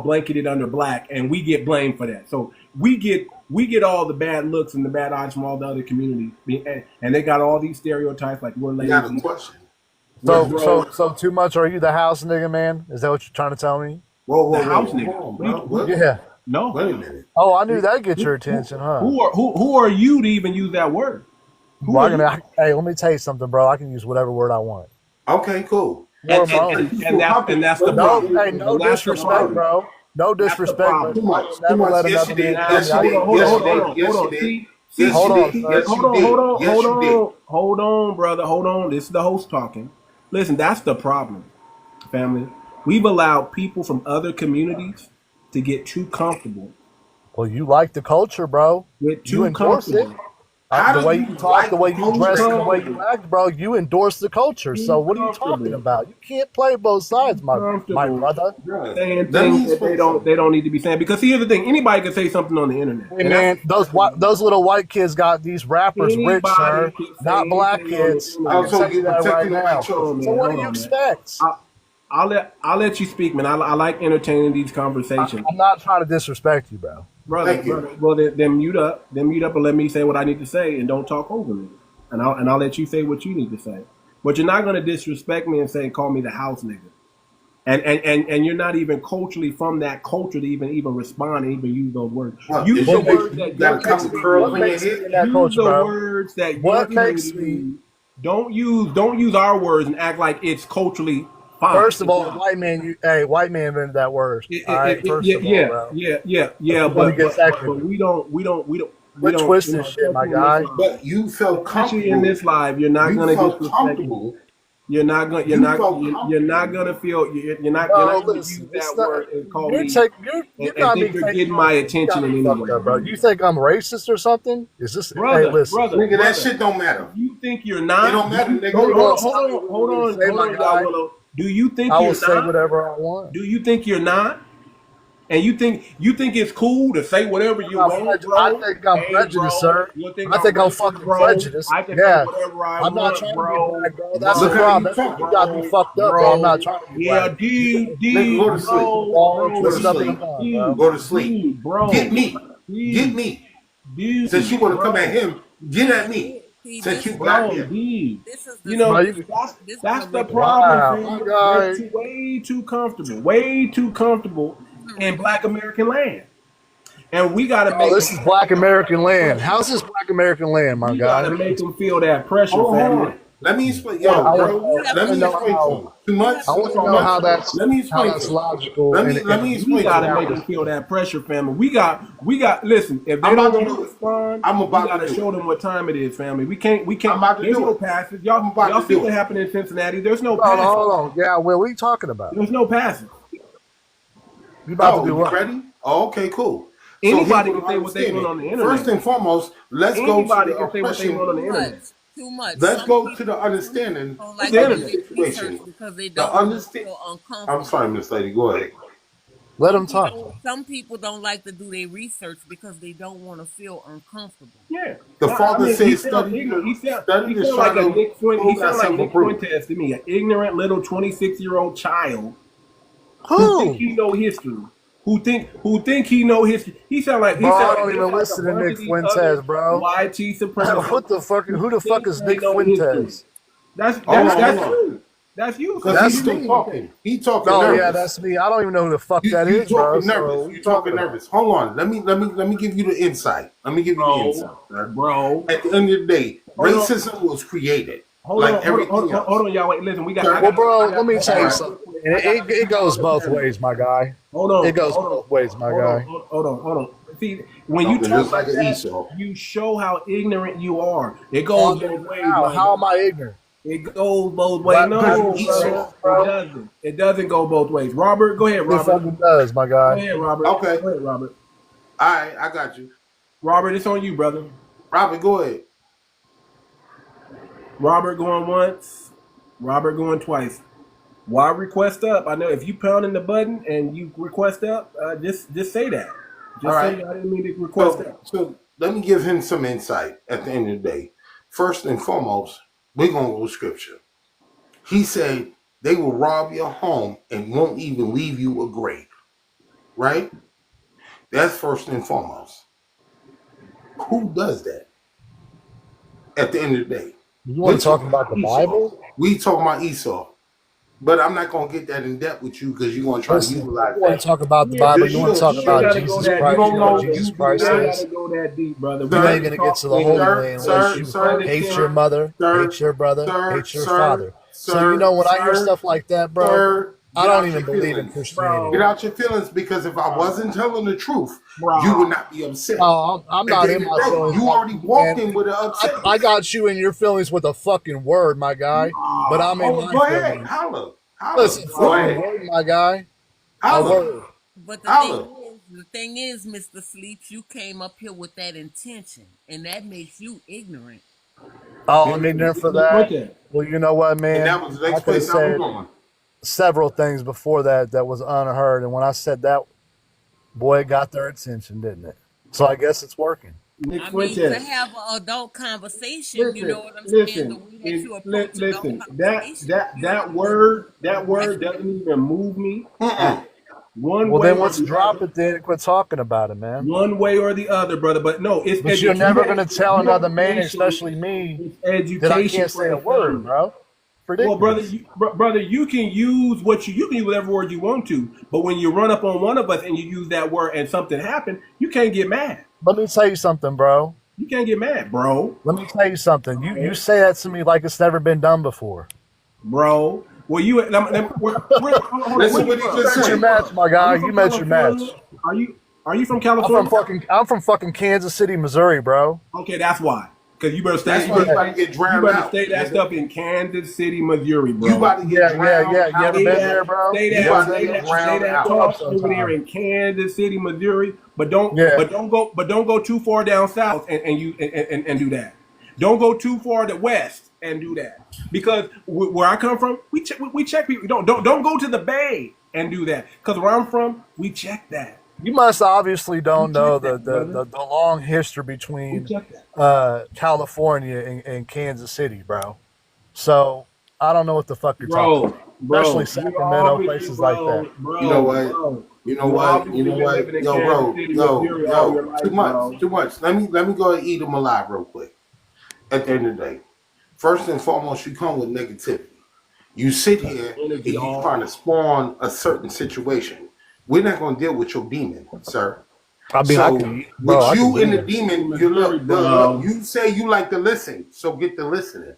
blanketed under Black, and we get blamed for that. So we get all the bad looks and the bad odds from all the other communities, and they got all these stereotypes like we're lazy. Got a question. So too much? Are you the house nigga, man? Is that what you're trying to tell me? Whoa, The house hold nigga. on, bro. What? Yeah. No. Wait a minute. Oh, I knew that'd get your attention, huh? Who are you to even use that word? Hey, let me tell you something, bro. I can use whatever word I want. Okay, cool. And that's the problem. No disrespect, bro. No disrespect. Too much. Yes, you did. Yes, you did. Yes, you did. Hold on, brother. Hold on. This is the host talking. Listen, that's the problem, family. We've allowed people from other communities to get too comfortable. Well, you like the culture, bro. You endorse it. The way you talk, the way you dress, the way you act, bro, you endorse the culture. So what are you talking about? You can't play both sides, my brother. Saying things that they don't need to be saying. Because here's the thing, anybody can say something on the internet. Hey man, those little white kids got these rappers rich, sir. Not black kids. I can tell you that right now. So what do you expect? I'll let you speak, man. I like entertaining these conversations. I'm not trying to disrespect you, bro. Brother. Well, then mute up. Then mute up and let me say what I need to say, and don't talk over me. And I'll let you say what you need to say. But you're not going to disrespect me and call me the house nigga. And you're not even culturally from that culture to even respond and even use those words. Use the words that what makes me. Don't use our words and act like it's culturally fine. First of all, white man invented that word. But we don't. Quit twisting shit, my guy. But you felt comfortable in this live. You're not going to disrespect me. You're not going to feel. You're not going to use that word and call me. You're getting my attention in any way, bro. You think I'm racist or something? Is this brother? Hey, listen, nigga, that shit don't matter. You think you're not? It don't matter, nigga. Hold on. Do you think I will say whatever I want? Do you think you're not? And you think it's cool to say whatever you want, bro? I think I'm prejudiced, sir. I think I'm fucking prejudiced. I can say whatever I I'm not want, trying bro. to be bad, bro. That's the problem. You got me fucked up, bro. I'm not trying to be bad. Go to sleep. Go to sleep, bro. Get me. Since you want to come at him, get at me. Since you black him. That's the problem. We're way too comfortable in Black American land. And we got to make this is Black American land. How's this Black American land, my guy? You got to make them feel that pressure, family. Let me explain. Let me explain. Too much. I want to know how that's. Let me explain. How that's logical. Let me explain. We got to make them feel that pressure, family. We got. Listen, if they don't want to respond, we got to show them what time it is, family. We can't. There's no passes. Y'all see what happened in Cincinnati? There's no passes. Hold on. Yeah, what are you talking about? There's no passes. You about to do what? Ready? Oh, okay, cool. Anybody can say what they want on the internet. First and foremost, let's go to the oppression. Too much. Let's go to the understanding of the situation. Because they don't feel uncomfortable. I'm sorry, Miss Lady. Go ahead. Let them talk. Some people don't like to do their research because they don't want to feel uncomfortable. Yeah. The father says study. He sounds like a Nick Fuentes to me, an ignorant little 26-year-old child who think he know history. Who think he know history? He sound like I don't even listen to Nick Fuentes, bro. YT supremacists. What the fuck? Who the fuck is Nick Fuentes? That's you. That's you. Because he's still talking. He talking nervous. Oh yeah, that's me. I don't even know who the fuck that is, bro. You talking nervous. You talking nervous. Hold on. Let me give you the insight. Let me give you the insight, bro. At the end of the day, racism was created. Hold on, y'all. Wait, listen. We got. Well, bro, let me tell you something. And it goes both ways, my guy. Hold on. It goes both ways, my guy. Hold on. See, when you talk just like like an that, Esau. you show how ignorant you are. It goes both ways. How am I ignorant? It goes both ways. No, brother, it doesn't go both ways. Robert, go ahead, It Robert. fucking does, my guy. Go ahead, Robert. Okay. Go ahead, Robert. All right, I got you. Robert, it's on you, brother. Robert, go ahead. Robert going once. Robert going twice. Why request up? I know if you pounding the button and you request up, just say that. Just All right. say I didn't mean to request up. So let me give him some insight at the end of the day. First and foremost, we're going to go to scripture. He said they will rob your home and won't even leave you a grave. Right? That's first and foremost. Who does that at the end of the day? You want to talk about the Bible? We talking about Esau. But I'm not going to get that in depth with you because you're going to try to utilize that. You want to talk about the Bible? You want to talk about Jesus Christ? You know what Jesus Christ is? You gotta go that deep, brother. You ain't going to get to the Holy Land unless you hate your mother, hate your brother, hate your father. So you know when I hear stuff like that, bro, I don't even believe in Christianity. Get out your feelings because if I wasn't telling the truth, you would not be upset. Oh, I'm not in my feelings. You already walked in with an upset. I got you in your feelings with a fucking word, my guy. But I'm in my Go ahead, feelings. holla. Listen, fucking word, my guy. A word. But Holla. the thing is, Mr. Sleeps, you came up here with that intention, and that makes you ignorant. Oh, I'm ignorant for that. Well, you know what, man? And that was the I next could have place I was said going. several things before that was unheard, and when I said that, boy, it got their attention, didn't it? So I guess it's working. I mean, to have an adult conversation, you know what I'm saying? The way that you approach Listen, adult conversation, that word doesn't even move me. One Well, way then or let's the drop other. it then and quit talking about it, man. One way or the other, brother. But no, it's But you're never going to tell another man, education. especially me, Education that I can't for say a the word, family. bro. Ridiculous. Well, brother, you can use you can use whatever word you want to. But when you run up on one of us and you use that word and something happened, you can't get mad. Let me tell you something, bro. You can't get mad, bro. Let me tell you something. You say that to me like it's never been done before. Bro. Well, you Listen what he just You met your said. match, my guy. You met your match. Are you from California? I'm from fucking Kansas City, Missouri, bro. Okay, that's why. Because you better stay. That's why you about to get drowned out. Stay that stuff in Kansas City, Missouri, bro. You about to get drowned Yeah. You ever been there, bro? Say that talk over there in Kansas City, Missouri, but don't go too far down south and do that. Don't go too far to west and do that because where I come from, we check people. Don't go to the Bay and do that because where I'm from, we check that. You must obviously don't know the long history between California and Kansas City, bro. So I don't know what the fuck you're talking about. Especially Sacramento, places like that. You know what? Yo, too much. Let me go and eat them alive real quick. At the end of the day, first and foremost, you come with negativity. You sit here and you trying to spawn a certain situation. We're not going to deal with your demon, sir. I mean, the demon, look, you say you like to listen, so get to listening.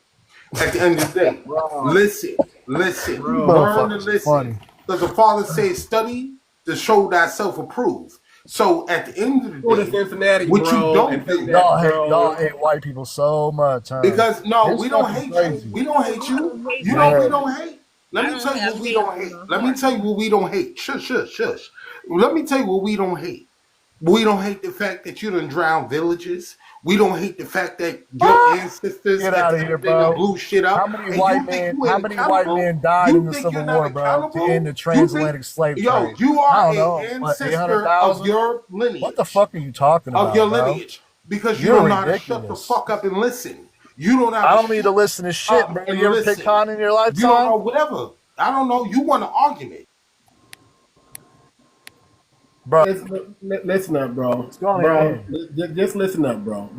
At the end of the day, listen, learn to listen. Because the Father says, study to show thyself approved. So at the end of the day, what you don't do, y'all hate white people so much, huh? Because we don't hate you. We don't hate you. You know we don't hate. Let me tell you what we don't hate. Let me tell you what we don't hate. Shush. Let me tell you what we don't hate. We don't hate the fact that you done drowned villages. We don't hate the fact that your ancestors Get out of here, bro. blew shit up. How many white men died in the Civil War, bro, to end the transatlantic slave trade? Yo, you are an ancestor of your lineage. What the fuck are you talking about, of your bro? lineage. Because you don't know how to shut the fuck up and listen. You don't know how I don't need to listen to shit, bro. You ever pick con in your lifetime? You don't know whatever. I don't know. You want an argument. Bro, listen up, bro. Just listen up, bro.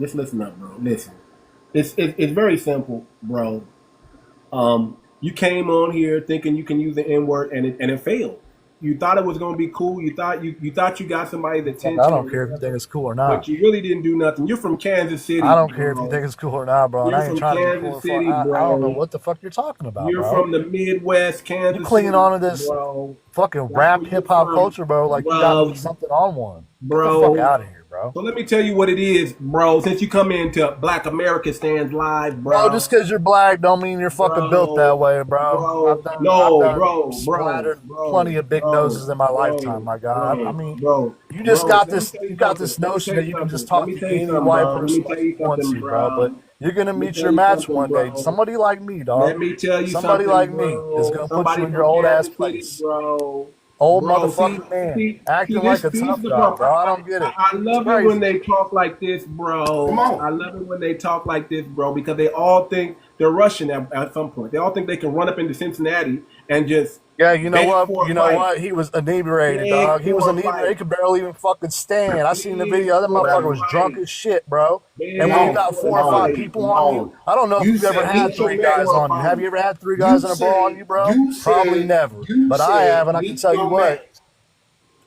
Listen, it's very simple, bro. You came on here thinking you can use the N word and it failed. you thought it was gonna be cool. You thought you got somebody's attention. I don't care if you think it's cool or not. But you really didn't do nothing. You're from Kansas City. I don't care if you think it's cool or not, bro. And You're I ain't from trying to be Kansas cool. City, I bro. don't know what the fuck you're talking about, You're bro. from the Midwest, Kansas You clinging City, on to this bro. fucking That's rap where hip you're hop from. culture, bro. Like you got something on one. Get the fuck out of here, bro. So let me tell you what it is, bro. Since you come into Black America Stands Live, bro. Bro, just because you're black don't mean you're fucking built that way, bro. I've done splattered plenty of big noses in my lifetime, my God. I mean, you just got this. You got this notion that you can just talk to any white person like you want to, bro. But you're gonna meet your match one day. Somebody like me, dog. Let me tell you somebody like me is gonna put you in your old ass place, bro. Old motherfucking man, acting like a tough guy, bro. I don't get it. I love it when they talk like this, bro. Come on. I love it when they talk like this, bro, because they all think they're Russian at some point. They all think they can run up into Cincinnati and just you know what? You know what? He was inebriated, dog. He was inebriated. He could barely even fucking stand. I seen the video. That motherfucker was drunk as shit, bro. And when you got 4 or 5 people on you, I don't know if you've ever had 3 guys on you. Have you ever had 3 guys in a brawl on you, bro? Probably never. But I have, and I can tell you what.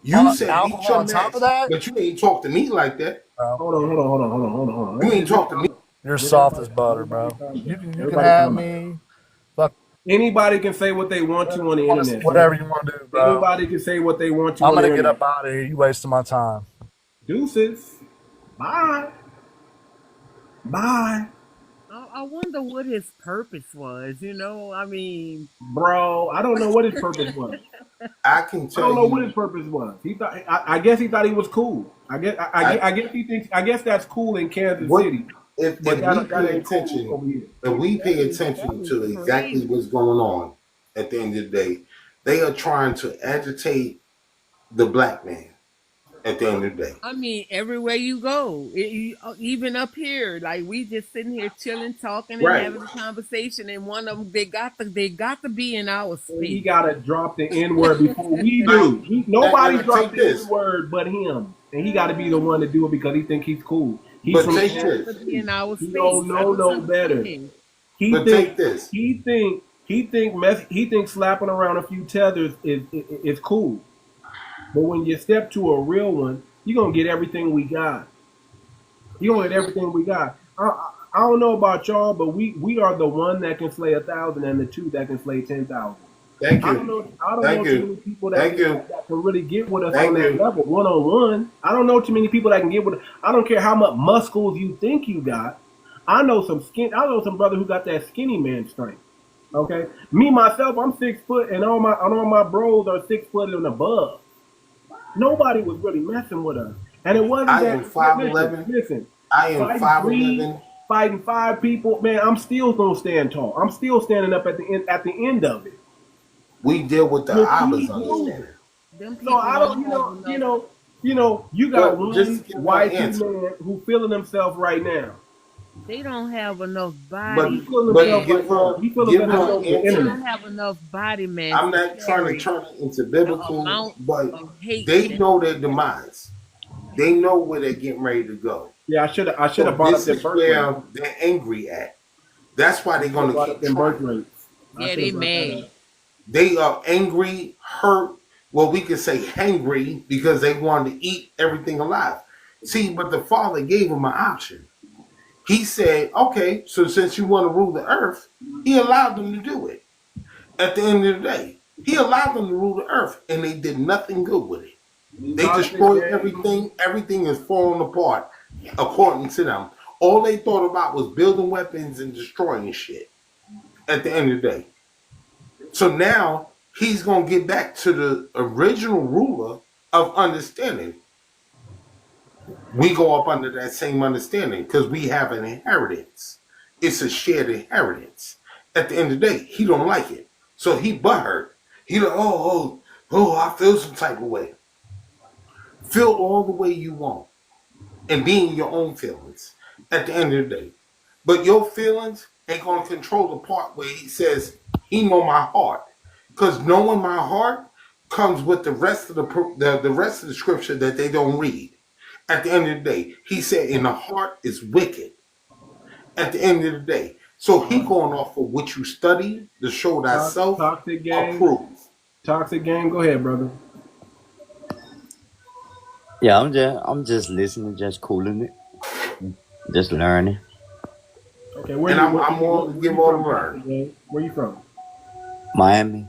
You said alcohol on top of that, but you ain't talk to me like that. Hold on. You ain't talk to me. You're soft as butter, bro. You can have me. Fuck. Anybody can say what they want to on the internet. Whatever you want to do, bro. Anybody can say what they want to. I'm gonna get up out of here. You wasting my time. Deuces. Bye. I wonder what his purpose was. You know, I mean, bro, I don't know what his purpose was. I can tell you. I don't know what his purpose was. He thought. I guess he thought he was cool. I guess he thinks. I guess that's cool in Kansas City. If we pay attention to exactly what's going on at the end of the day, they are trying to agitate the black man at the end of the day. I mean, everywhere you go, even up here, like we just sitting here chilling, talking, and having a conversation, and one of them they got to be in our space. He got to drop the N word before we do. Nobody dropped the N word but him, and he got to be the one to do it because he think he's cool. He's but take this. He don't know no better. Take this. He thinks slapping around a few tethers is cool. But when you step to a real one, you're going to get everything we got. You're going to get everything we got. I don't know about y'all, but we are the one that can slay 1,000 and the 2 that can slay 10,000. Thank you. I don't know too many people that can really get with us on that level, one-on-one. I don't know too many people that can get with us. I don't care how much muscles you think you got. I know some brother who got that skinny man strength. Okay? Me, myself, I'm 6 foot, and all my bros are 6 foot and above. Nobody was really messing with us. And it wasn't I am 5'11". Listen. I am 5'11". Fighting 5 people, man, I'm still gonna stand tall. I'm still standing up at the end of it. We deal with the obvious understanding. No, I don't. You got one white man who feeling himself right now. They don't have enough body. They don't have enough body, man. I'm not trying to turn it into biblical, but they know their demise. They know where they're getting ready to go. Yeah, I should have brought up this is where they're angry at. That's why they're going to keep trying. Yeah, they mad. They are angry, hurt. Well, we could say hangry because they wanted to eat everything alive. See, but the Father gave them an option. He said, okay, so since you want to rule the earth, he allowed them to do it. At the end of the day, he allowed them to rule the earth, and they did nothing good with it. They destroyed everything. Everything is falling apart, according to them. All they thought about was building weapons and destroying shit at the end of the day. So now he's going to get back to the original ruler of understanding. We go up under that same understanding because we have an inheritance. It's a shared inheritance. At the end of the day, he don't like it. So he butthurt. He like, I feel some type of way. Feel all the way you want. And be in your own feelings at the end of the day. But your feelings ain't going to control the part where he says, he know my heart. Because knowing my heart comes with the rest of the rest of the scripture that they don't read. At the end of the day, he said, in the heart is wicked. At the end of the day. So he going off of what you study to show thyself toxic game. Approve. Toxic game. Go ahead, brother. Yeah, I'm just listening, just cooling it, just learning. Okay, And I'm willing to where give you all the from, Pastor learn. Jay? Where you from? Miami.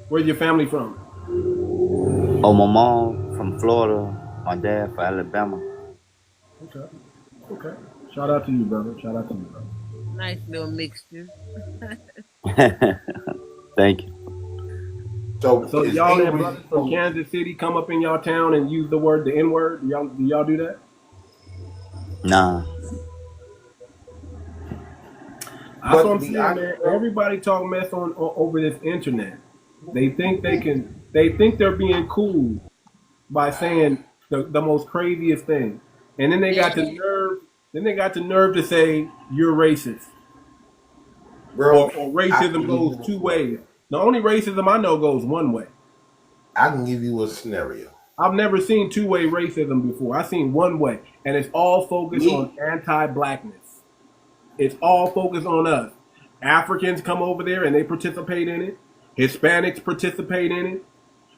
Where's your family from? Oh, my mom from Florida, my dad from Alabama. Okay, okay. Shout out to you, brother. Shout out to you, brother. Nice little mixture. Thank you. So So is y'all let Avery brothers from Kansas City come up in y'all town and use the word, the N word? Do y'all do that? Nah. That's but what to I'm be saying, honest, man. bro, Everybody talk mess over this internet. They think they can. They think they're being cool by saying the most craziest thing, and then they Yeah. got the nerve. Then they got the nerve to say you're racist, bro, or I can racism give goes you a two ways. scenario. The only racism I know goes one way. I can give you a scenario. I've never seen two-way racism before. I've seen one way, and it's all focused on Me, anti-blackness. It's all focused on us. Africans come over there and they participate in it. Hispanics participate in it.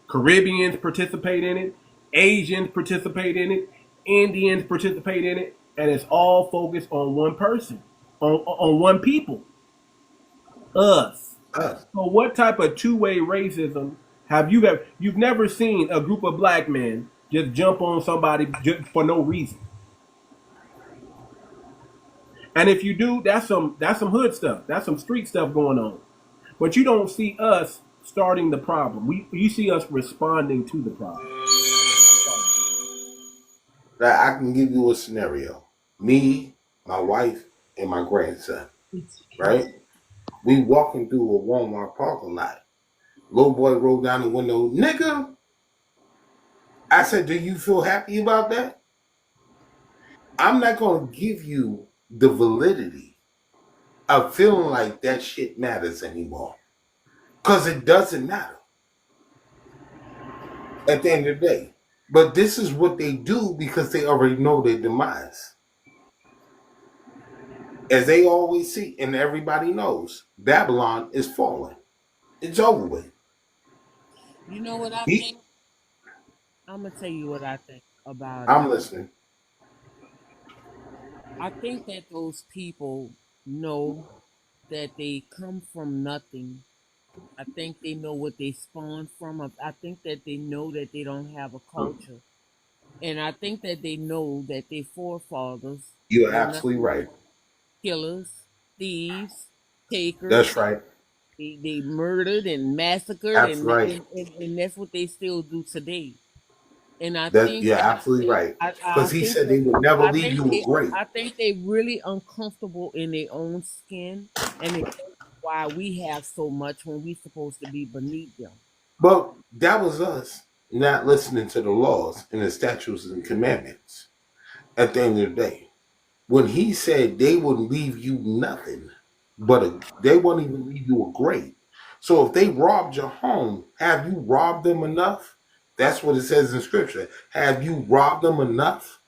Caribbeans participate in it. Asians participate in it. Indians participate in it. And it's all focused on one person, on one people, us. us. So what type of two-way racism have you ever? You've never seen a group of black men just jump on somebody just for no reason. And if you do, that's some hood stuff. That's some street stuff going on. But you don't see us starting the problem. You see us responding to the problem. That I can give you a scenario. Me, my wife, and my grandson. Right? We walking through a Walmart parking lot. Little boy rolled down the window, nigga. I said, do you feel happy about that? I'm not gonna give you the validity of feeling like that shit matters anymore. Cause it doesn't matter at the end of the day. But this is what they do because they already know their demise. As they always see, and everybody knows, Babylon is falling. It's over with. You know what I He, think? I'm gonna tell you what I think about it. I'm listening. I think that those people know that they come from nothing. I think they know what they spawned from. I think that they know that they don't have a culture. And I think that they know that their forefathers You're were absolutely nothing right. but killers, thieves, That's takers. right. They murdered and massacred, That's and, right. and that's what they still do today. And I That think you're that absolutely they, right. I Because he think said that they would never leave you a grave. I think they really uncomfortable in their own skin, and it's why we have so much when we supposed to be beneath them. But that was us not listening to the laws and the statutes and commandments at the end of the day. When he said they would leave you nothing, they won't even leave you a grave. So if they robbed your home, have you robbed them enough? That's what it says in scripture. Have you robbed them enough?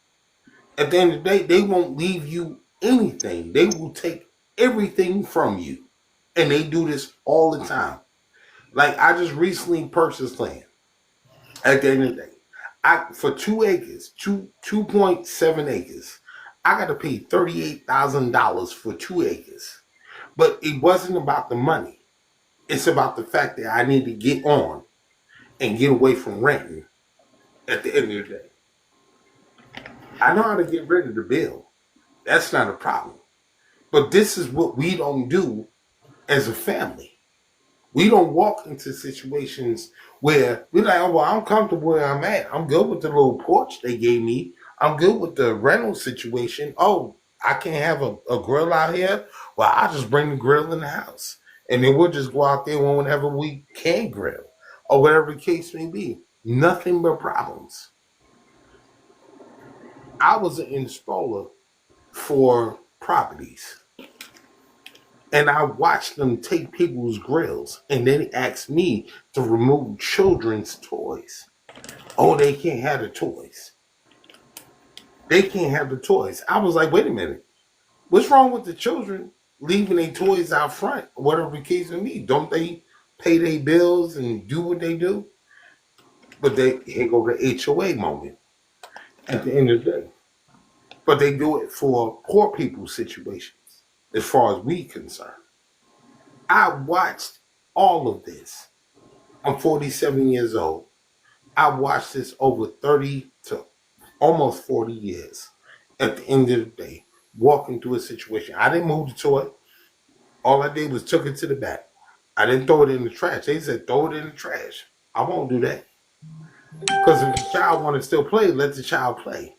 At the end of the day, they won't leave you anything. They will take everything from you. And they do this all the time. Like I just recently purchased land at the end of the day. I for 2 acres, 2.7 acres, I got to pay $38,000 for 2 acres. But it wasn't about the money. It's about the fact that I need to get on and get away from renting at the end of the day. I know how to get rid of the bill. That's not a problem. But this is what we don't do as a family. We don't walk into situations where we're like, oh, well, I'm comfortable where I'm at. I'm good with the little porch they gave me. I'm good with the rental situation. Oh, I can't have a grill out here. Well, I'll just bring the grill in the house. And then we'll just go out there whenever we can grill or whatever the case may be. Nothing but problems. I was an installer for properties. And I watched them take people's grills and then ask me to remove children's toys. Oh, they can't have the toys. They can't have the toys. I was like, wait a minute. What's wrong with the children leaving their toys out front? Whatever the case may be. Don't they pay their bills and do what they do? But here go the HOA moment. at the end of the day. But they do it for poor people's situations, as far as we concerned. I watched all of this. I'm 47 years old. I watched this over 30 to almost 40 years. At the end of the day, walking through a situation. I didn't move the toy. All I did was took it to the back. I didn't throw it in the trash. They said, throw it in the trash. I won't do that. Because if the child want to still play, let the child play.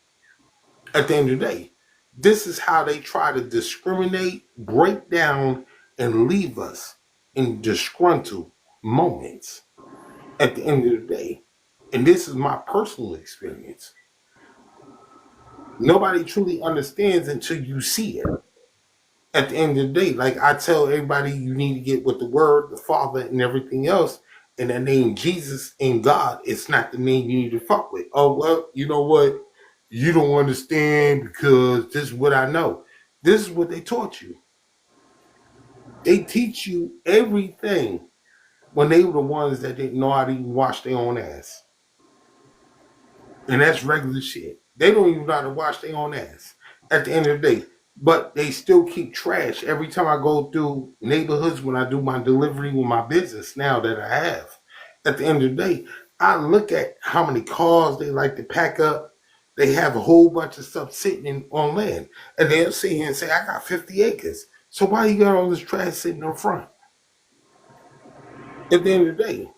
At the end of the day, this is how they try to discriminate, break down, and leave us in disgruntled moments at the end of the day. And this is my personal experience. Nobody truly understands until you see it. At the end of the day, like I tell everybody, you need to get with the Word, the Father, and everything else. And the name Jesus and God, it's not the name you need to fuck with. Oh, well, you know what? You don't understand because this is what I know. This is what they taught you. They teach you everything when they were the ones that didn't know how to even wash their own ass. And that's regular shit. They don't even know how to wash their own ass at the end of the day. But they still keep trash every time I go through neighborhoods when I do my delivery with my business now that I have. At the end of the day, I look at how many cars they like to pack up. They have a whole bunch of stuff sitting on land. And they'll sit here and say, I got 50 acres. So why you got all this trash sitting in front? At the end of the day,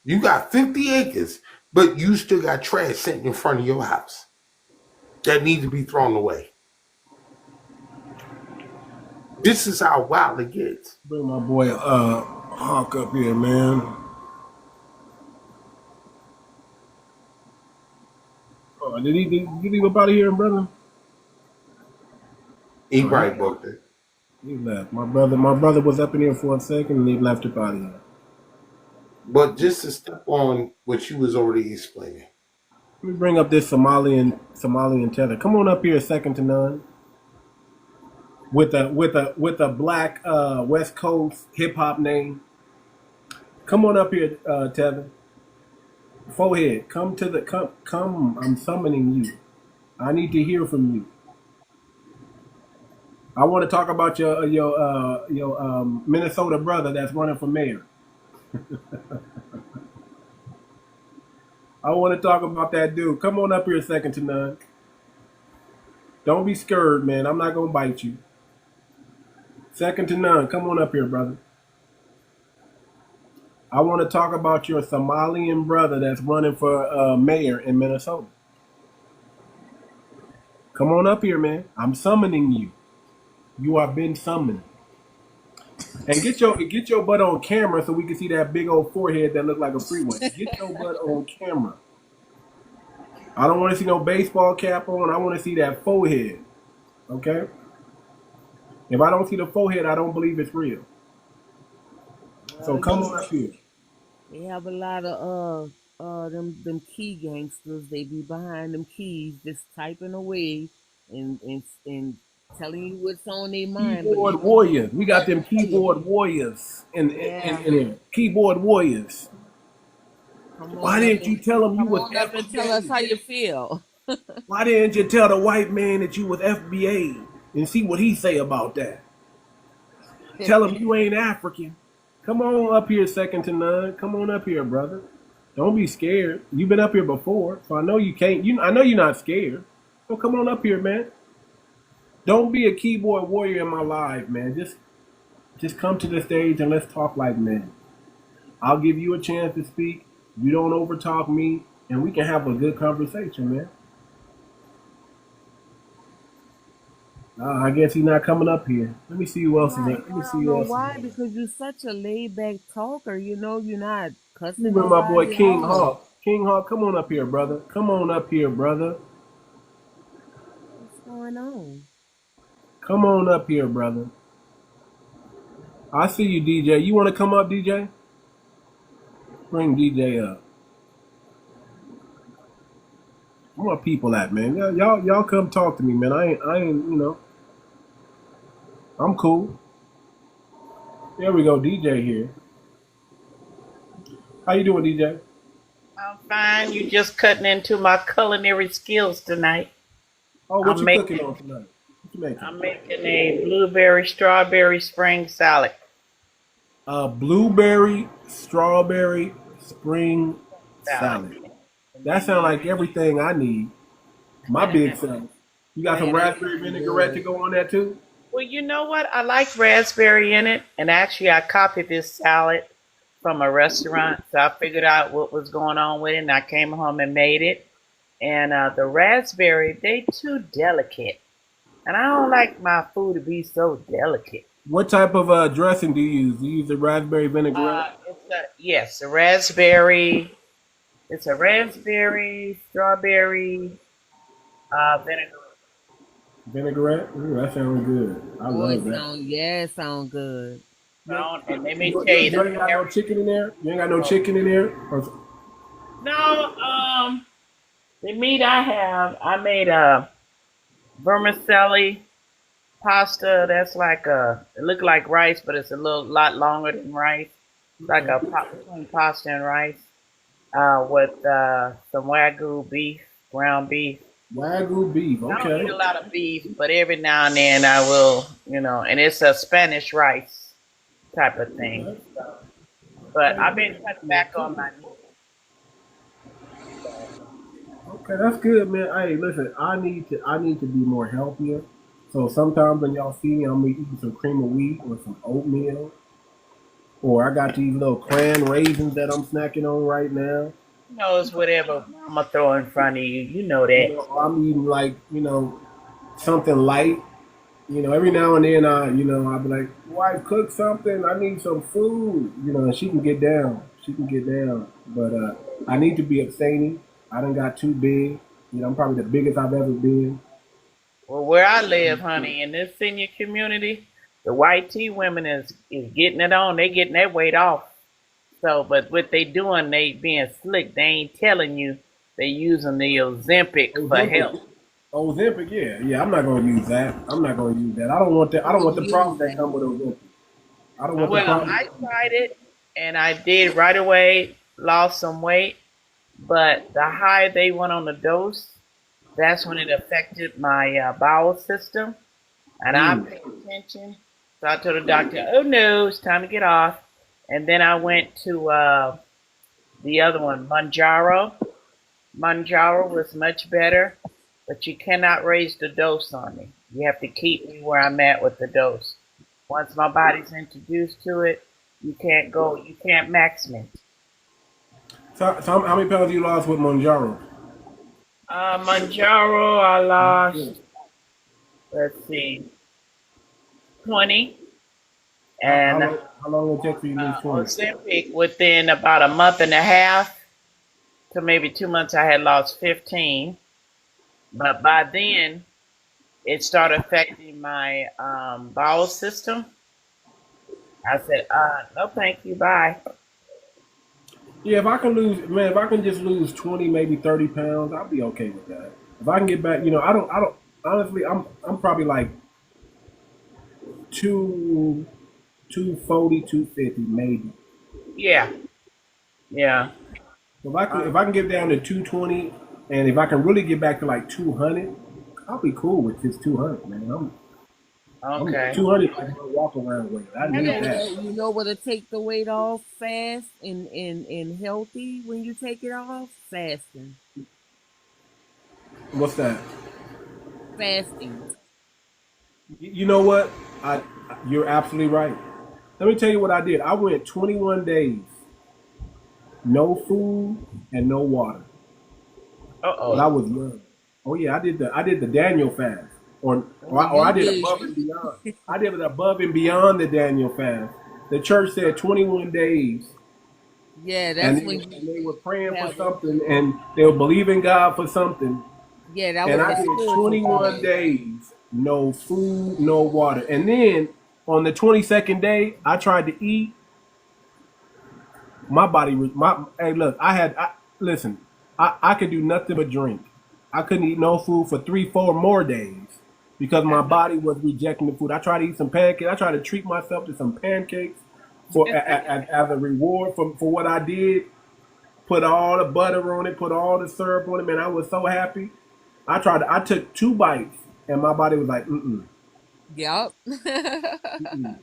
you got 50 acres, but you still got trash sitting in front of your house that needs to be thrown away. This is how wild it gets. Bring my boy Hawk up here, man. Oh, did he leave up out of here, brother? He probably booked it. He left. My brother was up in here for a second and he left up out of here. But just to step on what you was already explaining. Let me bring up this Somalian tether. Come on up here, second to none. With a black West Coast hip hop name. Come on up here, Tether. Forehead, come. I'm summoning you. I need to hear from you. I want to talk about your Minnesota brother that's running for mayor. I want to talk about that dude. Come on up here, second to none. Don't be scared, man. I'm not gonna bite you. Second to none. Come on up here, brother. I want to talk about your Somalian brother that's running for mayor in Minnesota. Come on up here, man. I'm summoning you. You are been summoned. And get your butt on camera so we can see that big old forehead that looks like a freeway. Get your butt on camera. I don't want to see no baseball cap on. I want to see that forehead. Okay? If I don't see the forehead, I don't believe it's real. So come on up here. They have a lot of them key gangsters. They be behind them keys, just typing away and telling you what's on their mind. Keyboard warriors. We got them keyboard warriors and keyboard warriors. Why didn't you tell them you was FBA? And tell us how you feel. Why didn't you tell the white man that you was FBA and see what he say about that? Tell him you ain't African. Come on up here, second to none. Come on up here, brother. Don't be scared. You've been up here before, so I know you can't. I know you're not scared. So come on up here, man. Don't be a keyboard warrior in my life, man. Just come to the stage and let's talk like men. I'll give you a chance to speak. You don't overtalk me, and we can have a good conversation, man. I guess he's not coming up here. Let me see who else is there. Let me see who else. Why? Because you're such a laid-back talker. You know you're not cussing. Let me bring my boy King Hawk. King Hawk, come on up here, brother. Come on up here, brother. What's going on? Come on up here, brother. I see you, DJ. You want to come up, DJ? Bring DJ up. Where my people at, man? Y'all come talk to me, man. I ain't, I'm cool. There we go, DJ here. How you doing, DJ? I'm fine. You just cutting into my culinary skills tonight. Oh, what I'm you making cooking on tonight? What you making? I'm making a blueberry strawberry spring salad. Blueberry, strawberry, spring Salad. salad. That sounds like everything I need. My big self. You got some Man, that raspberry sounds vinaigrette to good. go on that too? Well, you know what? I like raspberry in it, and actually, I copied this salad from a restaurant, so I figured out what was going on with it, and I came home and made it. And the raspberry, they too delicate, and I don't like my food to be so delicate. What type of dressing do you use? Do you use the raspberry vinaigrette? Yes, a raspberry. It's a raspberry strawberry vinegar. Vinaigrette? Ooh, that sounds good. I Boy, love that. it sound good. And let me You, tell you you, ain't got no chicken in there? You ain't got no chicken in there? no, the meat I have, I made a vermicelli pasta. That's like it looked like rice, but it's a lot longer than rice. Like a between pasta and rice. With some wagyu beef, ground beef. Wagyu beef, I don't eat okay. a lot of beef, but every now and then I will, and it's a Spanish rice type of thing. But I've been cutting back on my meat. Okay, that's good, man. Hey, listen, I need to be more healthier. So sometimes when y'all see me, I'm eating some cream of wheat or some oatmeal. Or I got these little cran raisins that I'm snacking on right now. It's whatever I'm gonna throw in front of you. You know You that. know, I'm eating like, something light. Every now and then I'll be like, wife, cook something. I need some food. And she can get down. She can get down. But I need to be abstaining. I done got too big. I'm probably the biggest I've ever been. Well, where I live, honey, in this senior community, the white tea women is getting it on. They getting their weight off. So, but what they doing, they being slick. They ain't telling you they using the Ozempic for health. Ozempic, yeah. I'm not gonna use that. I'm not gonna use that. I don't want that. I don't want the problems that come with Ozempic. I don't want the Well, problems. I tried it, and I did right away, lost some weight. But the higher they went on the dose, that's when it affected my bowel system. And I paid attention. So I told the doctor, oh no, it's time to get off. And then I went to the other one, Manjaro. Manjaro was much better, but you cannot raise the dose on me. You have to keep me where I'm at with the dose. Once my body's introduced to it, you can't max me. So how many pounds you lost with Monjaro? Manjaro, I lost, let's see, 20. And How long will it take for you to lose 20? Ozempic, within about a month and a half to maybe 2 months, I had lost 15. But by then, it started affecting my bowel system. I said, no, thank you, bye. Yeah, if I can just lose 20, maybe 30 pounds, I'll be okay with that. If I can get back, I don't, honestly, I'm probably like 240, 250, maybe. Yeah. If I can get down to 220, and if I can really get back to like 200, I'll be cool with just 200, man. Okay. 200 like my walk around weight. I need that. You know what to take the weight off fast and healthy when you take it off? Fasting. What's that? Fasting. You know what? You're absolutely right. Let me tell you what I did. I went 21 days, no food and no water. But I was young. Oh yeah, I did the Daniel fast, or I did above and beyond. I did it above and beyond the Daniel fast. The church said 21 days. Yeah, that's when and they were praying for something, and they were believing God for something. Yeah, that and was I did 21 days, no food, no water. And then on the 22nd day, I tried to eat. My body was hey, look, listen, I could do nothing but drink. I couldn't eat no food for 3-4 more days because my body was rejecting the food. I tried to eat some pancakes. I tried to treat myself to some pancakes as a reward for what I did. put all the butter on it, put all the syrup on it, man. I was so happy. I took 2 bites, and my body was like, mm-mm. Yep. Mm-mm.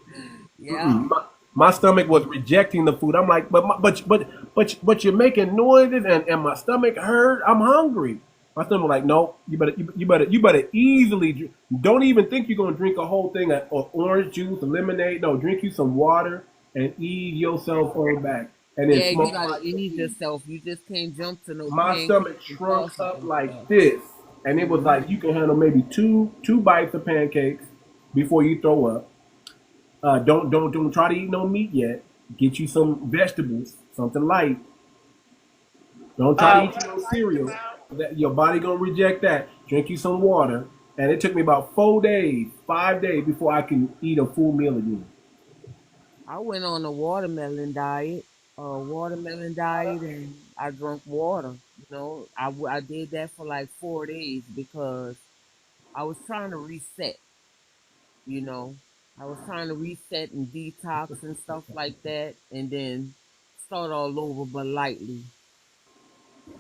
Yeah. My stomach was rejecting the food. I'm like, but you're making noises, and my stomach hurt. I'm hungry. My stomach was like, no, you better easily don't even think you're gonna drink a whole thing of orange juice or lemonade. No, drink you some water and ease yourself on back, and then Yeah, you smoke gotta like ease yourself. You just can't jump to no my stomach pancakes and shrunk sausage up and like stuff. this, and it was like you can handle maybe two bites of pancakes before you throw up. Don't try to eat no meat yet. Get you some vegetables, something light. Don't try to eat What no I liked cereal. about That your body gonna reject that. Drink you some water, and it took me about 4 days, 5 days before I can eat a full meal again. I went on a watermelon diet, and I drank water. I did that for like 4 days because I was trying to reset. You know, I was trying to reset and detox and stuff like that, and then start all over, but lightly.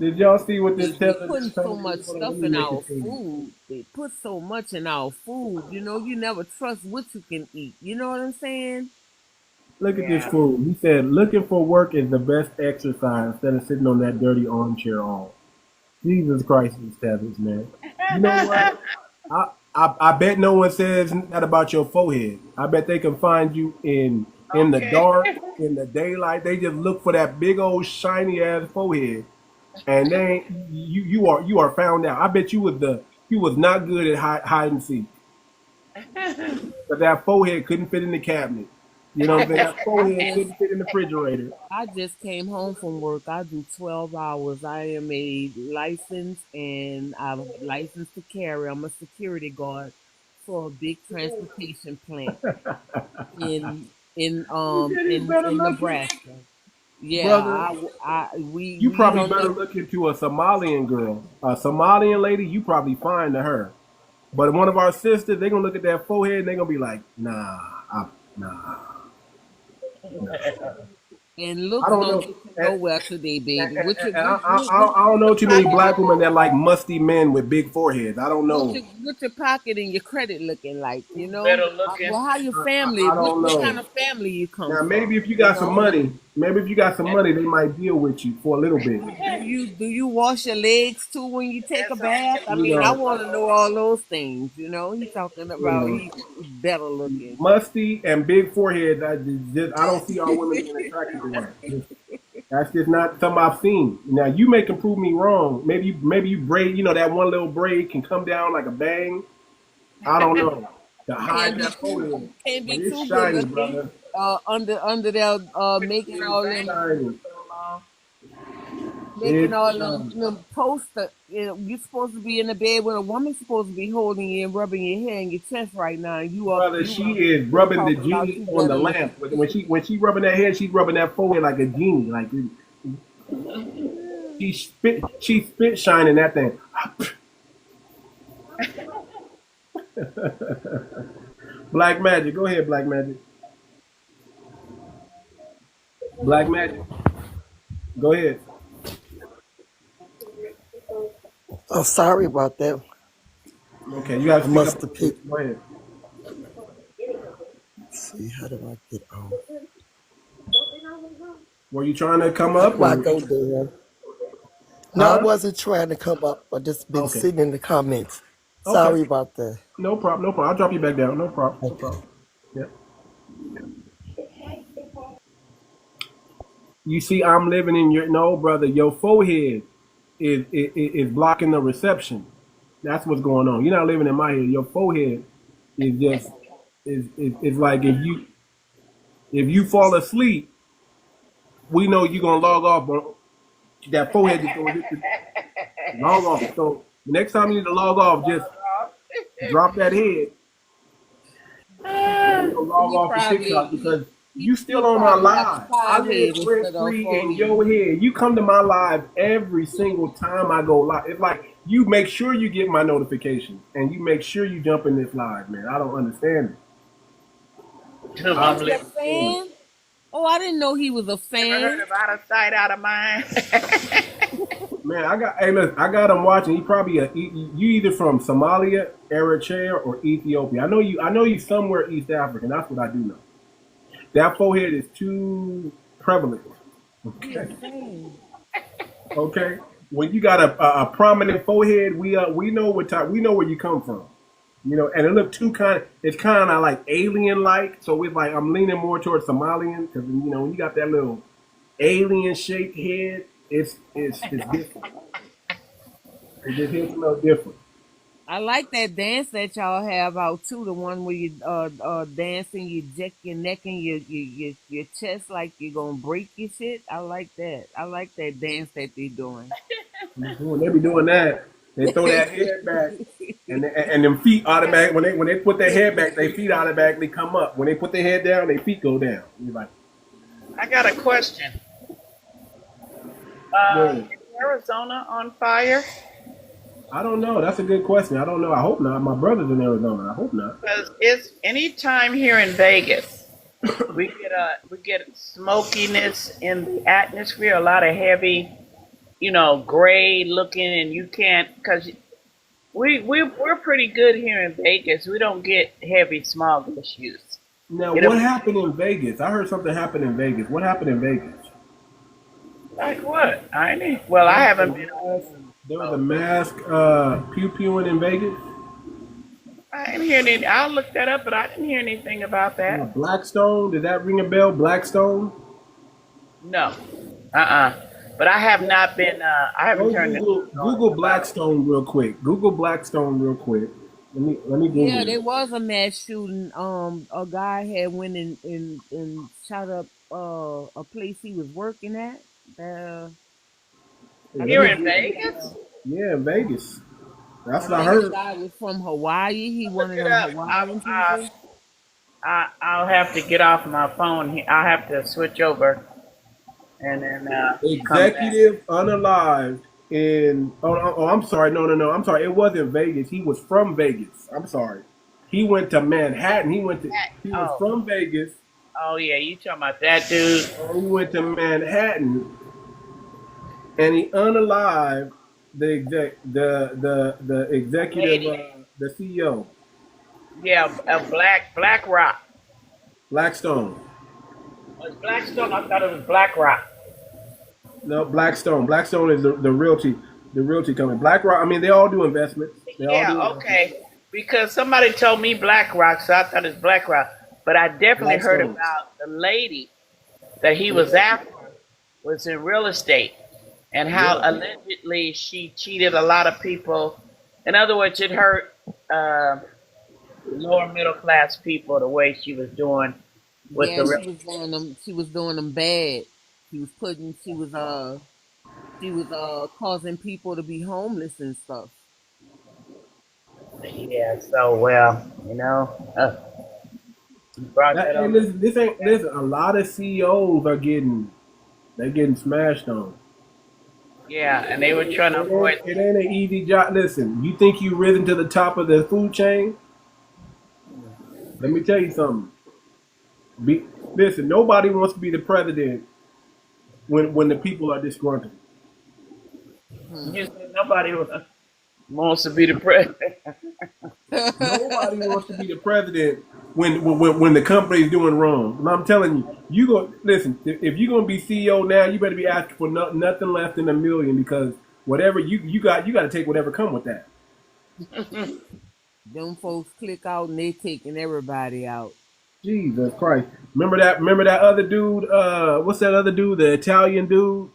Did y'all see what this They Tesla putting just so told me? much Hold on, let stuff me in make our it for you. food. They put so much in our food. You never trust what you can eat. You know what I'm saying? Look at this yeah. fool. He said, "Looking for work is the best exercise instead of sitting on that dirty armchair all." Jesus Christ, these tablets, man. You know what? I bet no one says that about your forehead. I bet they can find you in the Okay. dark, in the daylight. They just look for that big old shiny ass forehead, and then you are found out. I bet you was not good at hide and seek, but that forehead couldn't fit in the cabinet. You know what I'm saying? That I forehead just couldn't fit in the refrigerator. I just came home from work. I do 12 hours. I am a licensed and I'm licensed to carry. I'm a security guard for a big transportation plant in in He um said he's in better in looking, Nebraska. Yeah, brother. You we probably don't better know. look into a Somalian girl, a Somalian lady. You probably fine to her. But one of our sisters, they gonna look at that forehead and they gonna be like, nah. And I looks don't don't know. get you And, nowhere today, and, baby. and, What you and what what what, I don't what know your too many pocket black women that like musty men with big foreheads. I don't know. what your pocket and your credit looking like? Who's better looking? Well, how your family? I don't What know. kind of family you come Now maybe from? if you got some money, they might deal with you for a little bit. Do you wash your legs too when you take a That's all bath? you I can You mean, look I know, want to know all those things. He's talking you about know. he's better looking. Musty and big foreheads. I don't see our women being attracted to that. That's just not something I've seen. Now you may can prove me wrong. Maybe you braid. That one little braid can come down like a bang. I don't know to hide Can't be that forehead, can't but be it's too good shiny, looking. brother. Under there, pretty making good all It's bangs them shiny. so long. making It's all them, shiny. them poster. You're supposed to be in the bed when a woman's supposed to be holding you and rubbing your hair and your chest right now. And Brother, you she up is here rubbing the talking about genie you on the better looking. lamp. When she rubbing that head, she's rubbing that forehead like a genie. Like she spit shining that thing. Black magic. Go ahead, black magic. Black magic. Go ahead. Oh, sorry about that. Okay, you gotta I speak up must a have little bit. picked. Go ahead. Let's see, how do I get on? Were you trying to come How up do I or go there? No, I huh? wasn't trying to come up. I just been Okay. sitting in the comments. Okay. Sorry about that. No problem. No problem. I'll drop you back down. No problem. No Okay. problem. Yeah. You see, I'm living in your no, brother. Your forehead is blocking the reception. That's what's going on. You're not living in my head. Your forehead is just is like if you fall asleep, we know you're gonna log off, but that forehead is gonna hit the log off. So the next time you need to log off, just drop that head and we're gonna log He off the TikTok probably because he, you he still on my probably got a live. I side live head rent instead of a free in forehead. your head. You come to my live every single time I go live. It's like you make sure you get my notifications and you make sure you jump in this live, man. I don't understand it. Because I I'm That's don't your living. understand it. fan? Oh, I didn't know he was a Never heard fan. of out of sight, out of mind? Man, I got him watching. He probably you either from Somalia, Eritrea, or Ethiopia. I know you somewhere East African. That's what I do know. That forehead is too prevalent. Okay. Okay. When you got a prominent forehead, we know we know where you come from. You know, and it looked it's kind of like alien like. So it's like I'm leaning more towards Somalian because you know when you got that little alien shaped head, it's different. It just hits a little different. I like that dance that y'all have out too. The one where you dancing, you jack your neck and your chest like you're gonna break your shit. I like that. I like that dance that they doing. When they be doing that, they throw that head back, and them feet automatic when they put their head back, their feet automatically come up. When they put their head down, their feet go down. You're like, I got a question. Is Arizona on fire? I don't know. That's a good question. I don't know. I hope not. My brother's in Arizona. I hope not. Because it's any time here in Vegas, we get smokiness in the atmosphere. A lot of heavy, gray looking, and you can't because we're pretty good here in Vegas. We don't get heavy smog issues. Now, what happened in Vegas? I heard something happened in Vegas. What happened in Vegas? Like what? I haven't been. There was a mask pew-pewing in Vegas. I didn't hear anything. I'll look that up, but I didn't hear anything about that. Blackstone, did that ring a bell? Blackstone? No. But I have not been. I haven't turned. Google Blackstone real quick. Google Blackstone real quick. Let me Google. Yeah, there was a mass shooting. A guy had went and shot up a place he was working at. Here in Vegas? Yeah, in Vegas. That's what I The heard. guy was from Hawaii. He wanted them Hawaiian people. I'll have to get off my phone. I'll have to switch over, and then executive unalived in. Oh, I'm sorry. No. I'm sorry. It wasn't Vegas. He was from Vegas. I'm sorry. He went to Manhattan. He was from Vegas. Oh yeah, you talking about that dude? He went to Manhattan. And he unalived the executive, the CEO. Yeah, BlackRock. Blackstone. Was Blackstone? I thought it was BlackRock. No, Blackstone. Blackstone is the realty company. BlackRock. I mean, they all do investments. Okay. Because somebody told me BlackRock, so I thought it's BlackRock. But I definitely heard about the lady that he was after was in real estate. And how allegedly she cheated a lot of people. In other words, it hurt lower middle class people the way she was doing with she was doing them bad. She was causing people to be homeless and stuff. Yeah. So Listen, a lot of CEOs are getting smashed on. Yeah, and they were trying to avoid. It ain't an easy job. Listen, you think you risen to the top of the food chain? Let me tell you something. Listen, nobody wants to be the president when the people are disgruntled. You said nobody wants to be the president. Nobody wants to be the president when the company is doing wrong. And I'm telling you, listen. If you're gonna be CEO now, you better be asking for nothing less than $1 million because whatever you got to take whatever come with that. Them folks click out and they taking everybody out. Jesus Christ! Remember that other dude? What's that other dude? The Italian dude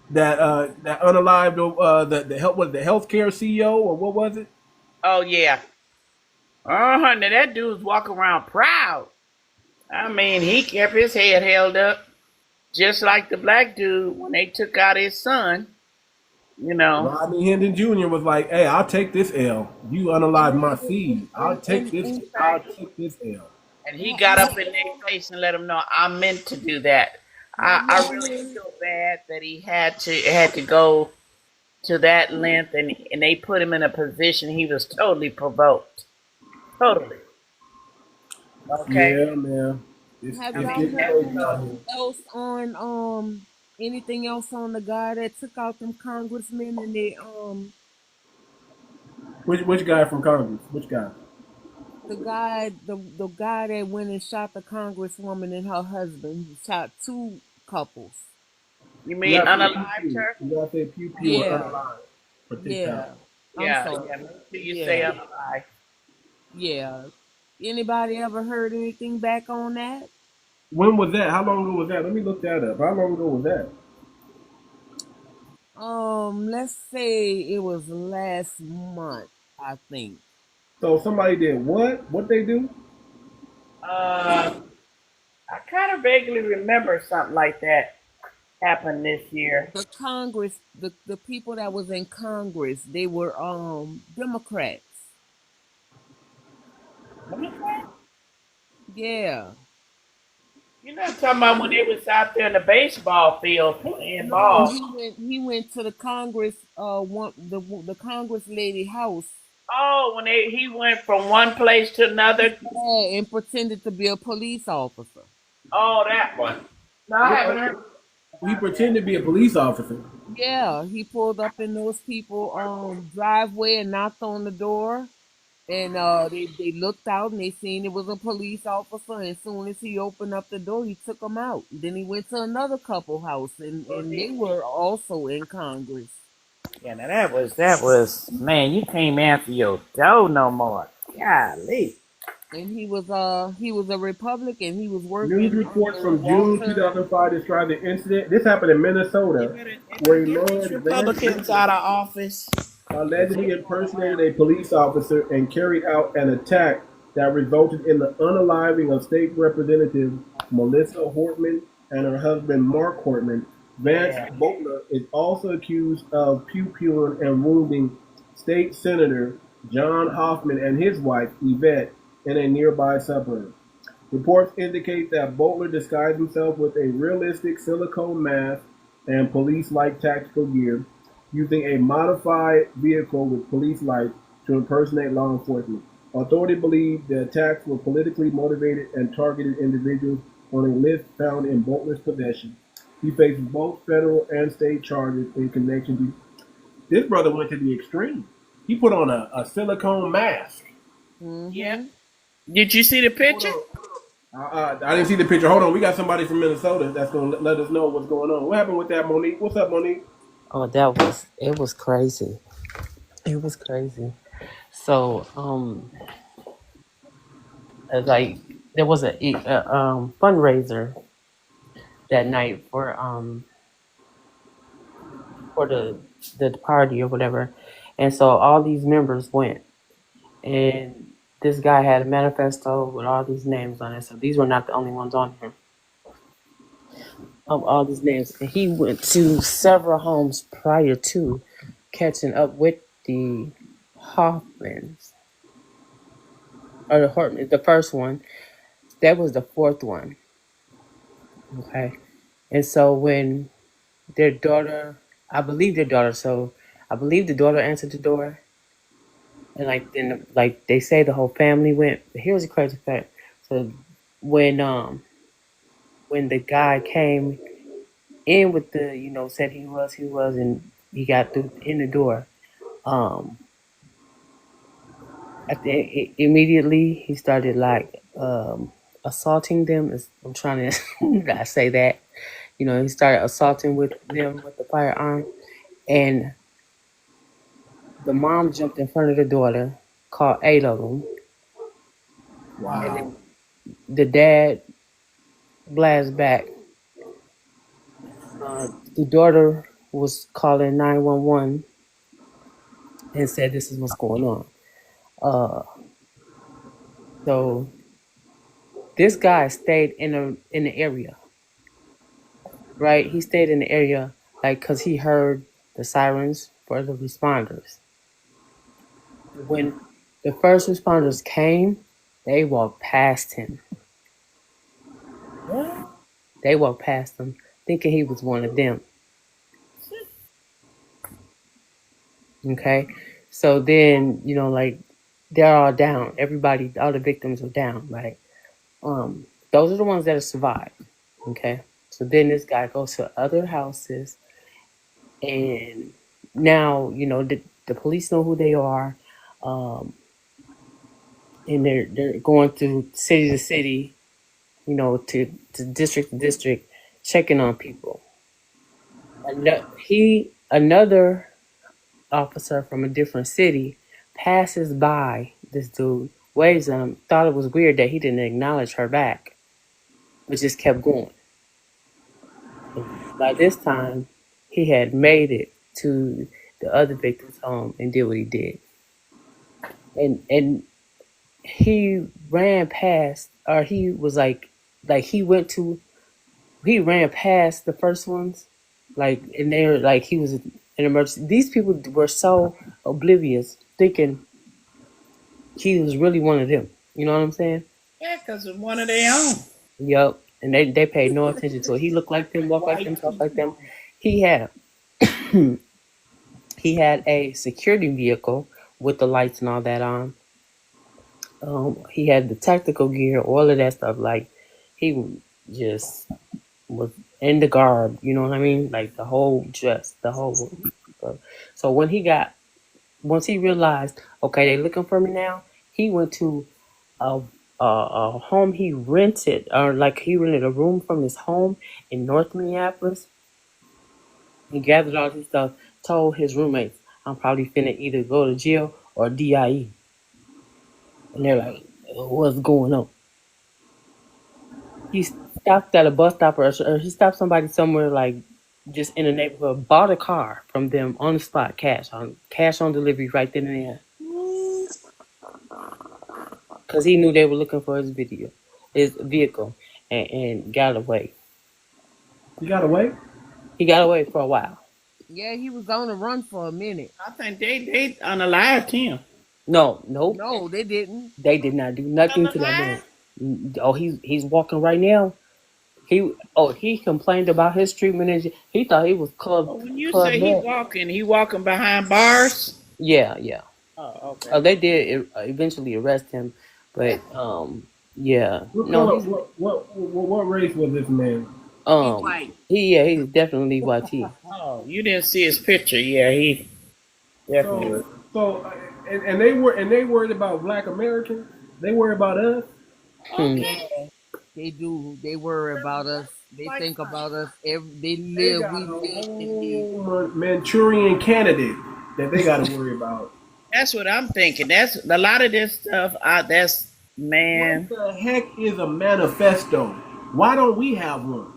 that unalived the healthcare CEO or what was it? Oh yeah. Now that dude's walking around proud. I mean, he kept his head held up, just like the black dude when they took out his son. Rodney Hendon Jr. was like, "Hey, I'll take this L. You unalive my seed. I'll take this L." And he got up in their face and let them know I meant to do that. I really feel bad that he had to go to that length, and they put him in a position he was totally provoked. Totally. Okay. Yeah, man. Have I y'all mean, heard that's anything else on the guy that took out them congressmen and they Which guy from Congress? Which guy? the guy that went and shot the congresswoman and her husband. He shot two couples. you You mean gotta say unalived pew. her? You gotta say pew pew or Yeah, unalive for TikTok. yeah. I'm Yeah, sorry. yeah. Make sure you say Yeah, unalived. yeah. Anybody ever heard anything back on that? When was that? How long ago was that? Let me look that up. How long ago was that? Let's say it was last month, I think. So somebody did what? What they do? Uh, I kind of vaguely remember something like that happened this year. The Congress, the people that was in Congress, they were Democrats. Democrat? Yeah. You're not talking about when they was out there in the baseball field playing No, ball. he went to the Congress the Congress lady house, Oh, when he went from one place to another. yeah, and pretended to be a police officer. Oh, that one. No, I haven't heard He about that. pretended to be a police officer. Yeah, he pulled up in those people driveway and knocked on the door. And they looked out and they seen it was a police officer. And as soon as he opened up the door, he took them out. Then he went to another couple house, and they were also in Congress. Yeah, now that was man. You can't answer your dough no more. Golly. And he was a Republican. He was News working reports under from June Walter. 2005 describe the incident. This happened in Minnesota, where a Get man these Republicans out of office. allegedly impersonated a police officer and carried out an attack that resulted in the unaliving of state representative Melissa Hortman and her husband Mark Hortman. Vance Butler is also accused of pew-pewing and wounding state senator John Hoffman and his wife Yvette in a nearby suburb. Reports indicate that Butler disguised himself with a realistic silicone mask and police-like tactical gear, using a modified vehicle with police lights to impersonate law enforcement. Authorities believe the attacks were politically motivated and targeted individuals on a list found in Butler's possession. He faces both federal and state charges in connection to. This brother went to the extreme. He put on a silicone mask. Yeah. Did you see the picture? I didn't see the picture. Hold on, we got somebody from Minnesota that's going to let us know what's going on. What happened with that, Monique? What's up, Monique? Oh, it was crazy. It was crazy. So, like there was a fundraiser that night for the party or whatever, and so all these members went, and this guy had a manifesto with all these names on it. So these were not the only ones on here. Of all these names, and he went to several homes prior to catching up with the Hoffmans or the Hortman. The first one, that was the fourth one. Okay, and so when their daughter, I believe the daughter answered the door, and like they say the whole family went. But here's the crazy fact: so when the guy came in with the, said he was, and he got through in the door. Immediately he started like assaulting them. I'm trying to I say that, he started assaulting with them with the firearm, and the mom jumped in front of the daughter, caught 8 of them. Wow. And then the dad blast back. The daughter was calling 911 and said this is what's going on. So this guy stayed in the area, right? He stayed in the area because he heard the sirens for the responders. When the first responders came, they walked past him. What? They walked past him thinking he was one of them. Okay, so then they're all down. Everybody, all the victims are down, right? Those are the ones that have survived. Okay. So then this guy goes to other houses, and now the police know who they are, um, and they're going through city to city, to district to district, checking on people. Another officer from a different city passes by this dude, waves at him, thought it was weird that he didn't acknowledge her back, but just kept going. By this time, he had made it to the other victim's home and did what he did. And he ran past, or he was like he ran past the first ones, and they were like, he was an emergency. These people were so oblivious, thinking he was really one of them. You know what I'm saying? Yeah, because it's one of their own. Yep. And they paid no attention to it. He looked like them, walked like them, talked like them. He had he had a security vehicle with the lights and all that on. He had the tactical gear, all of that stuff. Like, he just was in the garb, you know what I mean? Like the whole dress, the whole. So once he realized, okay, they looking for me now, he went to a home he rented, or like he rented a room from his home in North Minneapolis. He gathered all his stuff, told his roommates, I'm probably finna either go to jail or DIE. And they're like, what's going on? He stopped at a bus stop, or he stopped somebody somewhere, like just in the neighborhood, bought a car from them on the spot, cash on delivery right then and there. Because he knew they were looking for his vehicle, and got away. He got away? He got away for a while. Yeah, he was on the run for a minute. I think they unalived him. No, they didn't. They did not do nothing to that man. Oh, he's walking right now. He complained about his treatment. He thought he was club. When you club say he walking behind bars? Yeah. Oh, okay. They did eventually arrest him, but yeah. What race was this man? He's white. He's definitely white. Oh, you didn't see his picture? Yeah, he definitely. And they worried about Black Americans. They worry about us. Okay. They do. They worry about us. They think about us. They live. They got a whole Manchurian candidate that they got to worry about. That's what I'm thinking. That's a lot of this stuff. That's man. What the heck is a manifesto? Why don't we have one?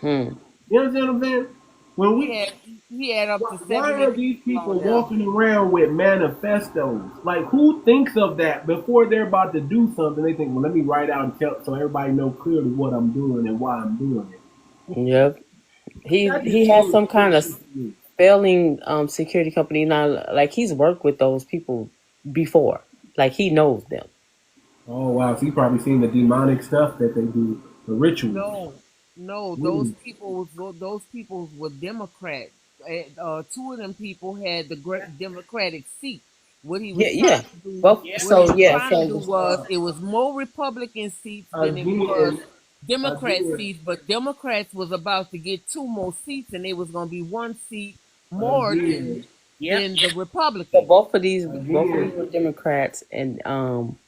You understand what I'm saying? When he had up to 7. Why are these people walking around with manifestos? Like, who thinks of that before they're about to do something? They think, well, let me write out and tell so everybody know clearly what I'm doing and why I'm doing it. Yep. He has some kind of failing security company now. Like, he's worked with those people before. Like, he knows them. Oh wow! So you probably seen the demonic stuff that they do, the rituals. No, those people were Democrats. 2 of them people had the Democratic seat. What he was trying to do was it was more Republican seats than it was Democrat seats, but Democrats was about to get 2 more seats, and it was going to be 1 seat more than the Republicans. So both of these were Democrats, and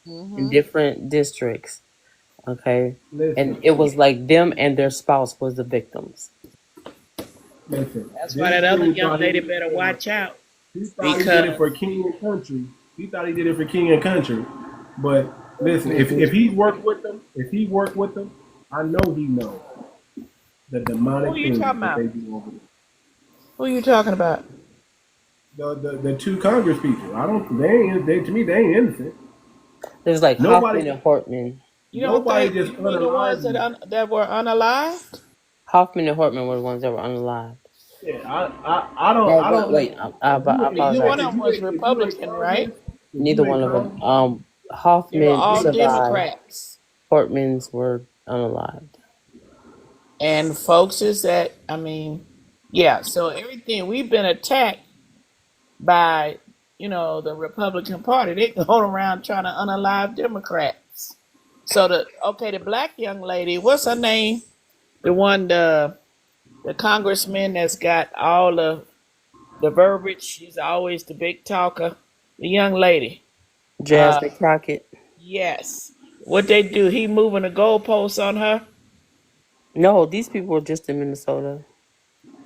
in different districts. Okay, and it was like them and their spouse was the victims. That's why that other young lady better watch out. He thought he did it for king and country. But listen, if he worked with them, I know he knows the demonic things that they do over there. Who are you talking about? The 2 Congress people. To me they ain't innocent. There's like Hoffman and Hortman. You don't think the ones that were unalived? Hoffman and Hortman were the ones that were unalived. Yeah, I don't. Wait, I apologize. Neither one of them was Republican, right? Neither one of them. Hoffman all survived. Democrats. Hortman's were unalived. And folks is that, so everything, we've been attacked by, the Republican Party. They going around trying to unalive Democrats. So the black young lady, what's her name? The one the congressman that's got all the verbiage. She's always the big talker. The young lady. Jasmine Crockett. Yes. What they do? He moving the goalposts on her? No, these people were just in Minnesota.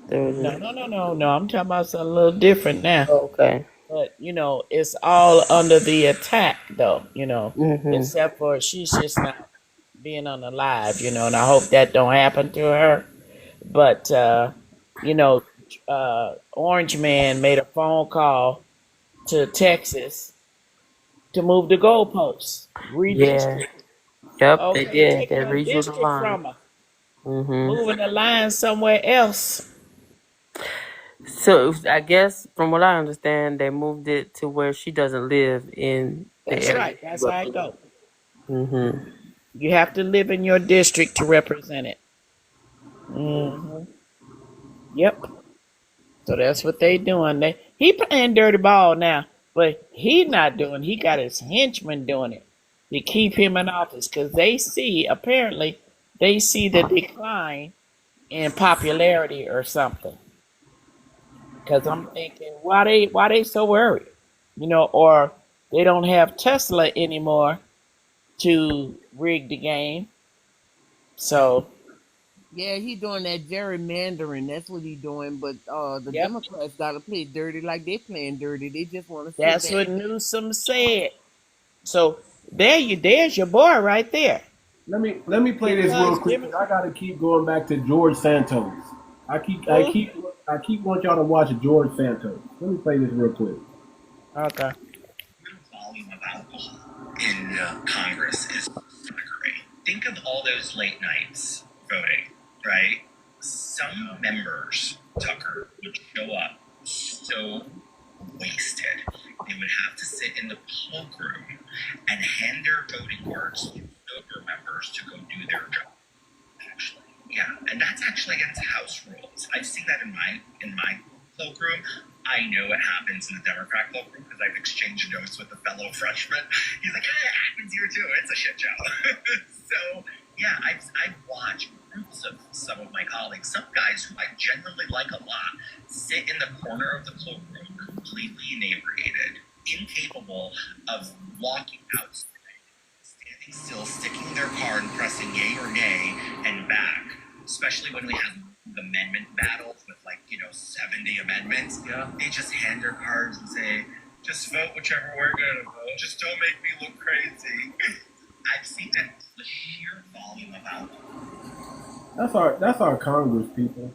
No. I'm talking about something a little different now. Okay. But it's all under the attack, though. Mm-hmm. Except for she's just not being on the live. And I hope that don't happen to her. But Orange Man made a phone call to Texas to move the goalposts, Yeah. redistrict. Yep, they Okay, did. taking They her redrew the district line. from her, Mm-hmm. moving the line somewhere else. So I guess from what I understand, they moved it to where she doesn't live in the That's area. right. That's how it go. Mm-hmm. You have to live in your district to represent it. Mm-hmm. Yep. So that's what they doing. He playing dirty ball now, but he not doing. He got his henchmen doing it to keep him in office because apparently they see the decline in popularity or something. Because I'm thinking, why they so worried, or they don't have Tesla anymore to rig the game. So Yeah, he doing that gerrymandering. That's what he doing. But the yep, Democrats gotta play dirty like they playing dirty. They just want to sit that's back. what Newsom said. So there's your boy right there. Let me play this real quick. I gotta keep going back to George Santos. I keep want y'all to watch George Santos. Let me play this real quick. Okay. Volume of alcohol in Congress is great. Think of all those late nights voting, right? Some members, Tucker, would show up so wasted. They would have to sit in the cloakroom and hand their voting cards to sober members to go do their job. Actually, yeah, and that's actually against House rules. I've seen that in my cloakroom. I know what happens in the Democrat cloakroom because I've exchanged notes with a fellow freshman. He's like, it happens here too. It's a shit show. So yeah, I've watched groups of some of my colleagues, some guys who I genuinely like a lot, sit in the corner of the cloakroom, completely inebriated, incapable of walking outside, standing still, sticking their card and pressing yay or nay and back, especially when we have amendment battles with 70 amendments. Yeah. They just hand their cards and say, just vote whichever we're going to vote. Just don't make me look crazy. I've seen it. The sheer volume of alcohol. That's our Congress people.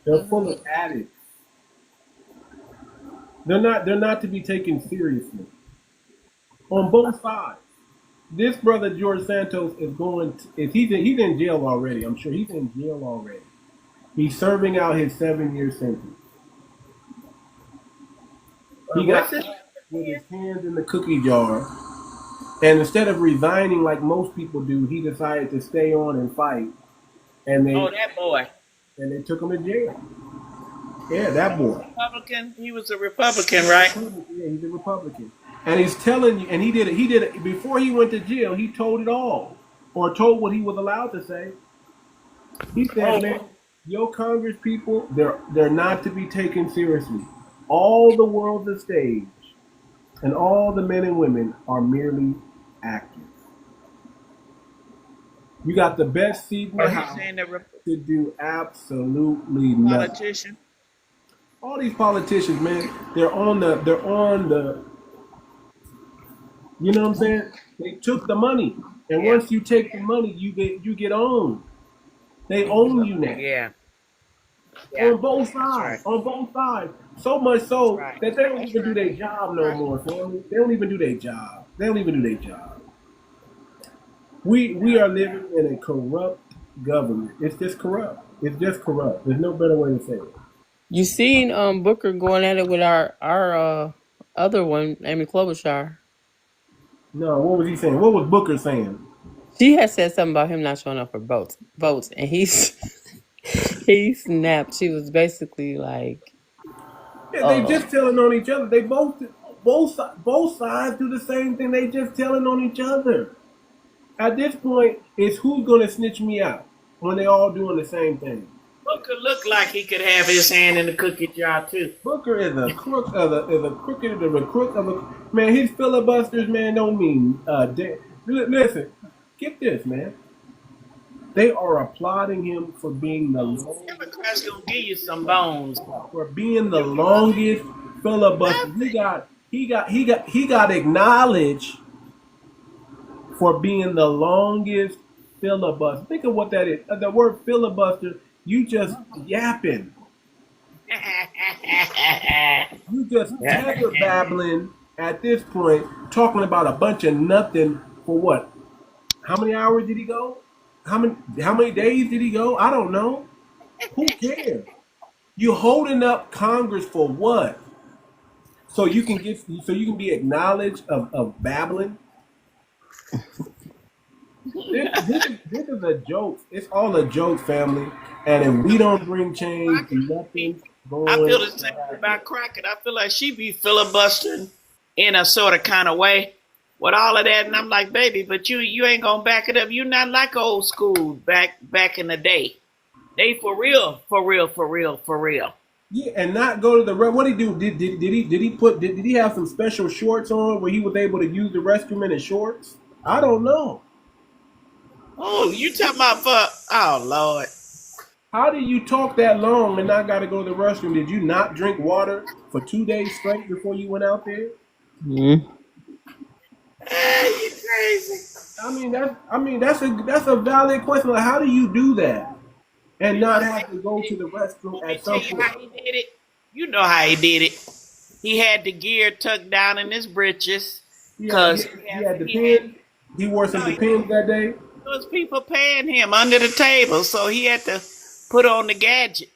They're full of addicts. They're not to be taken seriously. On both sides. This brother George Santos he's in jail already. I'm sure he's in jail already. He's serving out his 7-year sentence. He got with his hands in the cookie jar, and instead of resigning like most people do, he decided to stay on and fight. And that boy. And they took him to jail. Yeah, that boy. Republican. He was a Republican, right? Yeah, he's a Republican. And he's telling you, and he did it before he went to jail. He told it all, or told what he was allowed to say. He said, "Man, your Congress people, they're not to be taken seriously. All the world's a stage, and all the men and women are merely actors. You got the best seat in the house to do absolutely nothing." Politician. All these politicians, man, they're on the. You know what I'm saying? They took the money, and once you take the money, you get owned. They own you now. Yeah. On both sides. Right. On both sides. So much so that they don't even do their job no more, family. They don't even do their job. We are living in a corrupt government. It's just corrupt. There's no better way to say it. You seen Booker going at it with our other one, Amy Klobuchar. No, what was he saying? What was Booker saying? She had said something about him not showing up for votes, and he snapped. She was basically like, yeah, they just telling on each other. They both sides do the same thing. They just telling on each other. At this point, it's who's gonna snitch me out when they all doing the same thing. Booker looked like he could have his hand in the cookie jar too. Booker is a crook of a crooked of a crook of a man. His filibusters, man, don't mean listen. Get this, man. They are applauding him for being the Democrats gonna give you some bones for being the longest filibuster. He got acknowledged for being the longest filibuster. Think of what that is. The word filibuster. You just yapping. You just tether babbling at this point, talking about a bunch of nothing for what? How many hours did he go? How many days did he go? I don't know. Who cares? You holding up Congress for what? So you can be acknowledged of babbling. This is a joke. It's all a joke, family. And if we don't bring change, nothing's going. I feel the same about Crockett. I feel like she be filibustering in a sort of kind of way with all of that, and I'm like, baby, but you ain't gonna back it up. You're not like old school back in the day. They for real. Yeah, and not go to the what did he do? Did he have some special shorts on where he was able to use the restroom in his shorts? I don't know. Oh, you talking about oh Lord. How do you talk that long and not got to go to the restroom? Did you not drink water for 2 days straight before you went out there? You crazy. That's a valid question. Like, how do you do that and not have to go to the restroom at some point? How he did it. You know how he did it. He had the gear tucked down in his britches because he had the pins. He wore some Depends that day. There was people paying him under the table, so he had to put on the gadget.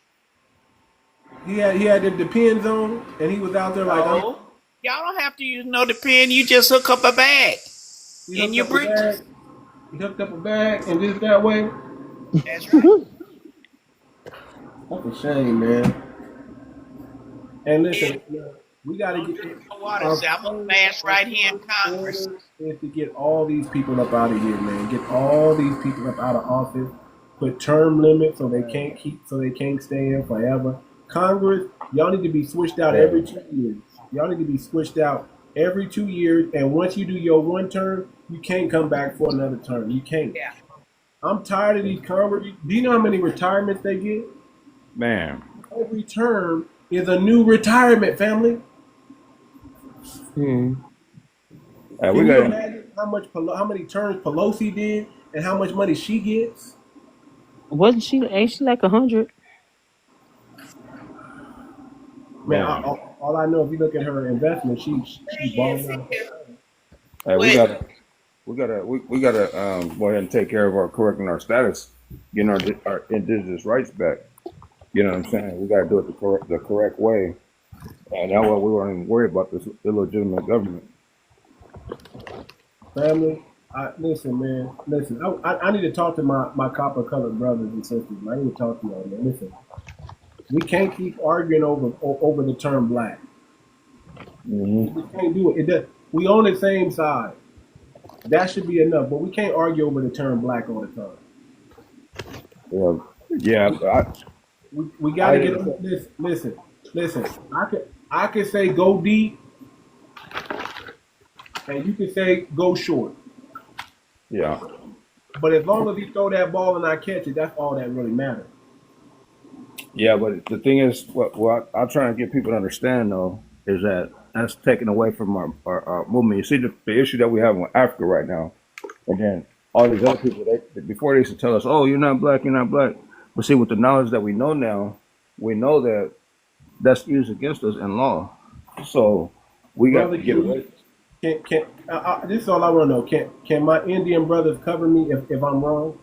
He had the Depends on, and he was out there like, y'all don't have to use no Depend. You just hook up a bag in your britches. He hooked up a bag and just that way. That's right. That's a shame, man. And listen, we got to get water. I'm gonna pass right here in Congress. Is to get all these people up out of here, man. Get all these people up out of office. Put term limits so they can't stay in forever. Congress, y'all need to be switched out every 2 years. Y'all need to be switched out every 2 years. And once you do your one term, you can't come back for another term. You can't. Yeah. I'm tired of these Congress. Do you know how many retirements they get? Man. Every term is a new retirement, family. We Can you imagine how many terms Pelosi did and how much money she gets? Ain't she like 100? Man, all I know, if you look at her investment, she's balling out. Hey, we gotta go ahead and take care of correcting our status, getting our indigenous rights back. You know what I'm saying? We gotta do it the correct way, and that way we won't even worry about this illegitimate government. Family, listen, man. Listen, I need to talk to my copper-colored brothers and sisters. I need to talk to y'all, man. Listen, we can't keep arguing over the term black. We can't do it. We on the same side. That should be enough. But we can't argue over the term black all the time. We got to get on this. Listen. I can say go deep, and you can say go short. Yeah. But as long as you throw that ball and I catch it, that's all that really matters. Yeah, but the thing is, what I'm trying to get people to understand, though, is that that's taken away from our movement. You see the issue that we have with Africa right now, and then all these other people, before they used to tell us, oh, you're not black. But see, with the knowledge that we know now, we know that that's used against us in law. So we got to get away. This is all I want to know. Can my Indian brothers cover me if I'm wrong?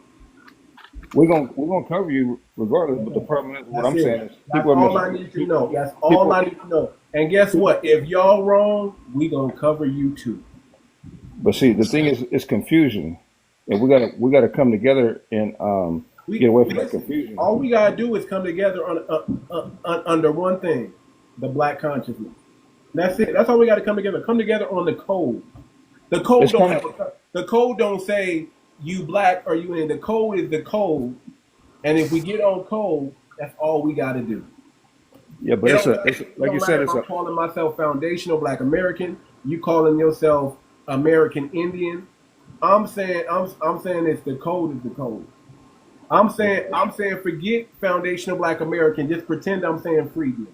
We're gonna cover you regardless. But the problem is, what I'm saying is, that's all I need to know. That's all I need to know. And guess what? If y'all wrong, we gonna cover you too. But see, the thing is, it's confusion, and we gotta come together and get away from that confusion. All we gotta do is come together under one thing: the black consciousness. That's it. That's all we gotta come together. Come together on the code. The code don't say you black or you in. The code is the code, and if we get on code, that's all we got to do. Yeah, but it's like you said, I'm calling myself foundational Black American. You calling yourself American Indian. I'm saying it's the code is the code. I'm saying forget foundational Black American. Just pretend I'm saying freedom.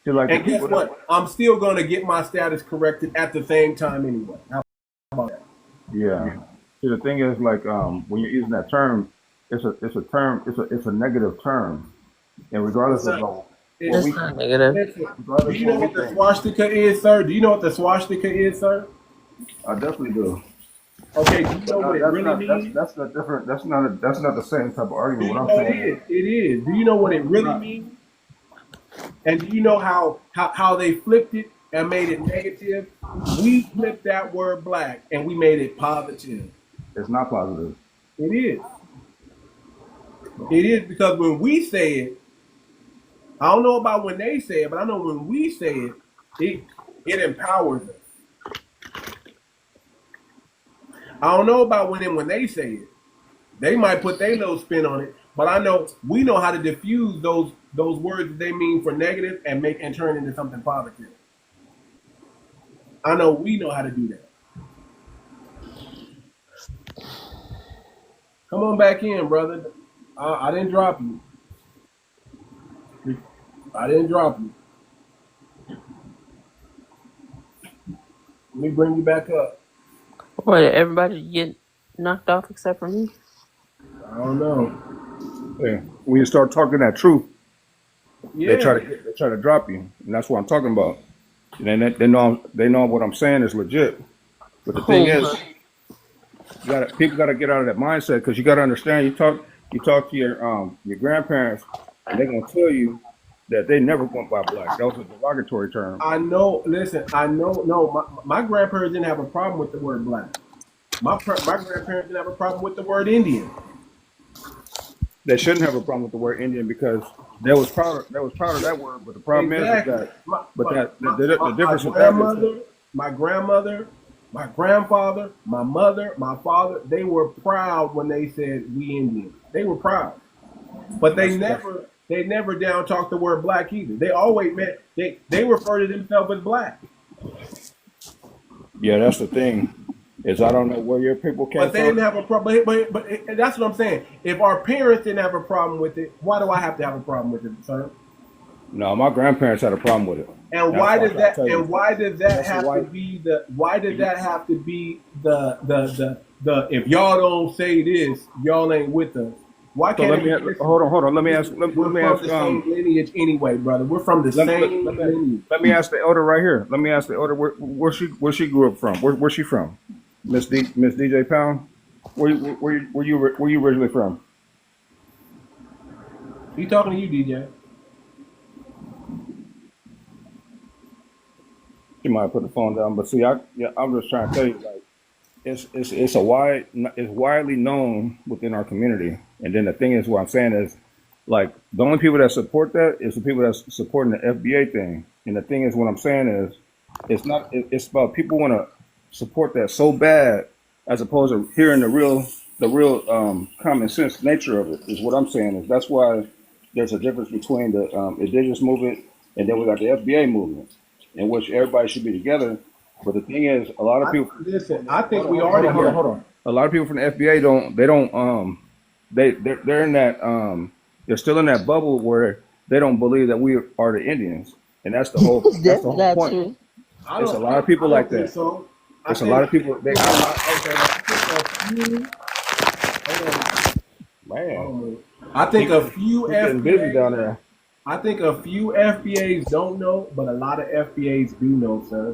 Like, and guess what? I'm still gonna get my status corrected at the same time anyway. How about that? Yeah. See, the thing is, like, when you're using that term, it's a negative term, and regardless of It's not negative. Do you know what the swastika is, sir? Do you know what the swastika is, sir? I definitely do. Okay, do you know what it really means? That's not different. That's not the same type of argument. What I'm saying it is. Do you know what it really means? And do you know how they flipped it and made it negative? We flipped that word black and we made it positive. It's not positive. It is. It is because when we say it, I don't know about when they say it, but I know when we say it, it empowers us. I don't know about when they say it. They might put their little spin on it, but I know we know how to diffuse those words that they mean for negative and turn into something positive. I know we know how to do that. Come on back in, brother. I didn't drop you. I didn't drop you. Let me bring you back up. What, did everybody get knocked off except for me? I don't know. Yeah. When you start talking that truth, yeah, they try to drop you, and that's what I'm talking about. And they know what I'm saying is legit. But the thing is, people got to get out of that mindset, because you got to understand. You talk to your grandparents, and they're gonna tell you that they never went by black. That was a derogatory term. I know. Listen, I know. No, my grandparents didn't have a problem with the word black. My grandparents didn't have a problem with the word Indian. They shouldn't have a problem with the word Indian, because they was proud of that word. But the problem is that the difference with that is my grandmother, my grandfather, my mother, my father, they were proud when they said we Indian. They were proud, but they never down talked the word black either. They always meant they refer to themselves as black. Yeah, that's the thing. Is I don't know where your people came from. But they didn't have a problem. But that's what I'm saying. If our parents didn't have a problem with it, why do I have to have a problem with it, sir? No, my grandparents had a problem with it. And why does that? And why does that have to be the? Why did that have to be the? If y'all don't say this, y'all ain't with us. Why can't? Hold on. Let me ask. We're from the same lineage anyway, brother. We're from the same lineage. Let me ask the elder right here. Let me ask the elder where she grew up from. Where's she from? Miss DJ Pound, where you originally from? He talking to you, DJ. She might put the phone down, but see, I'm just trying to tell you, like, it's widely known within our community. And then the thing is, what I'm saying is, like, the only people that support that is the people that's supporting the FBA thing. And the thing is, what I'm saying is, it's about people want to support that so bad, as opposed to hearing the real common sense nature of it. Is what I'm saying is, that's why there's a difference between the indigenous movement and then we got the FBA movement, in which everybody should be together. But the thing is, a lot of people listen. I think we are together. Hold on. A lot of people from the FBA they're in that they're still in that bubble where they don't believe that we are the Indians, and that's the whole point. True. There's a lot of people like that. So. There's a lot of people. I think a few FBAs busy down there. I think a few FBAs don't know, but a lot of FBAs do know, sir.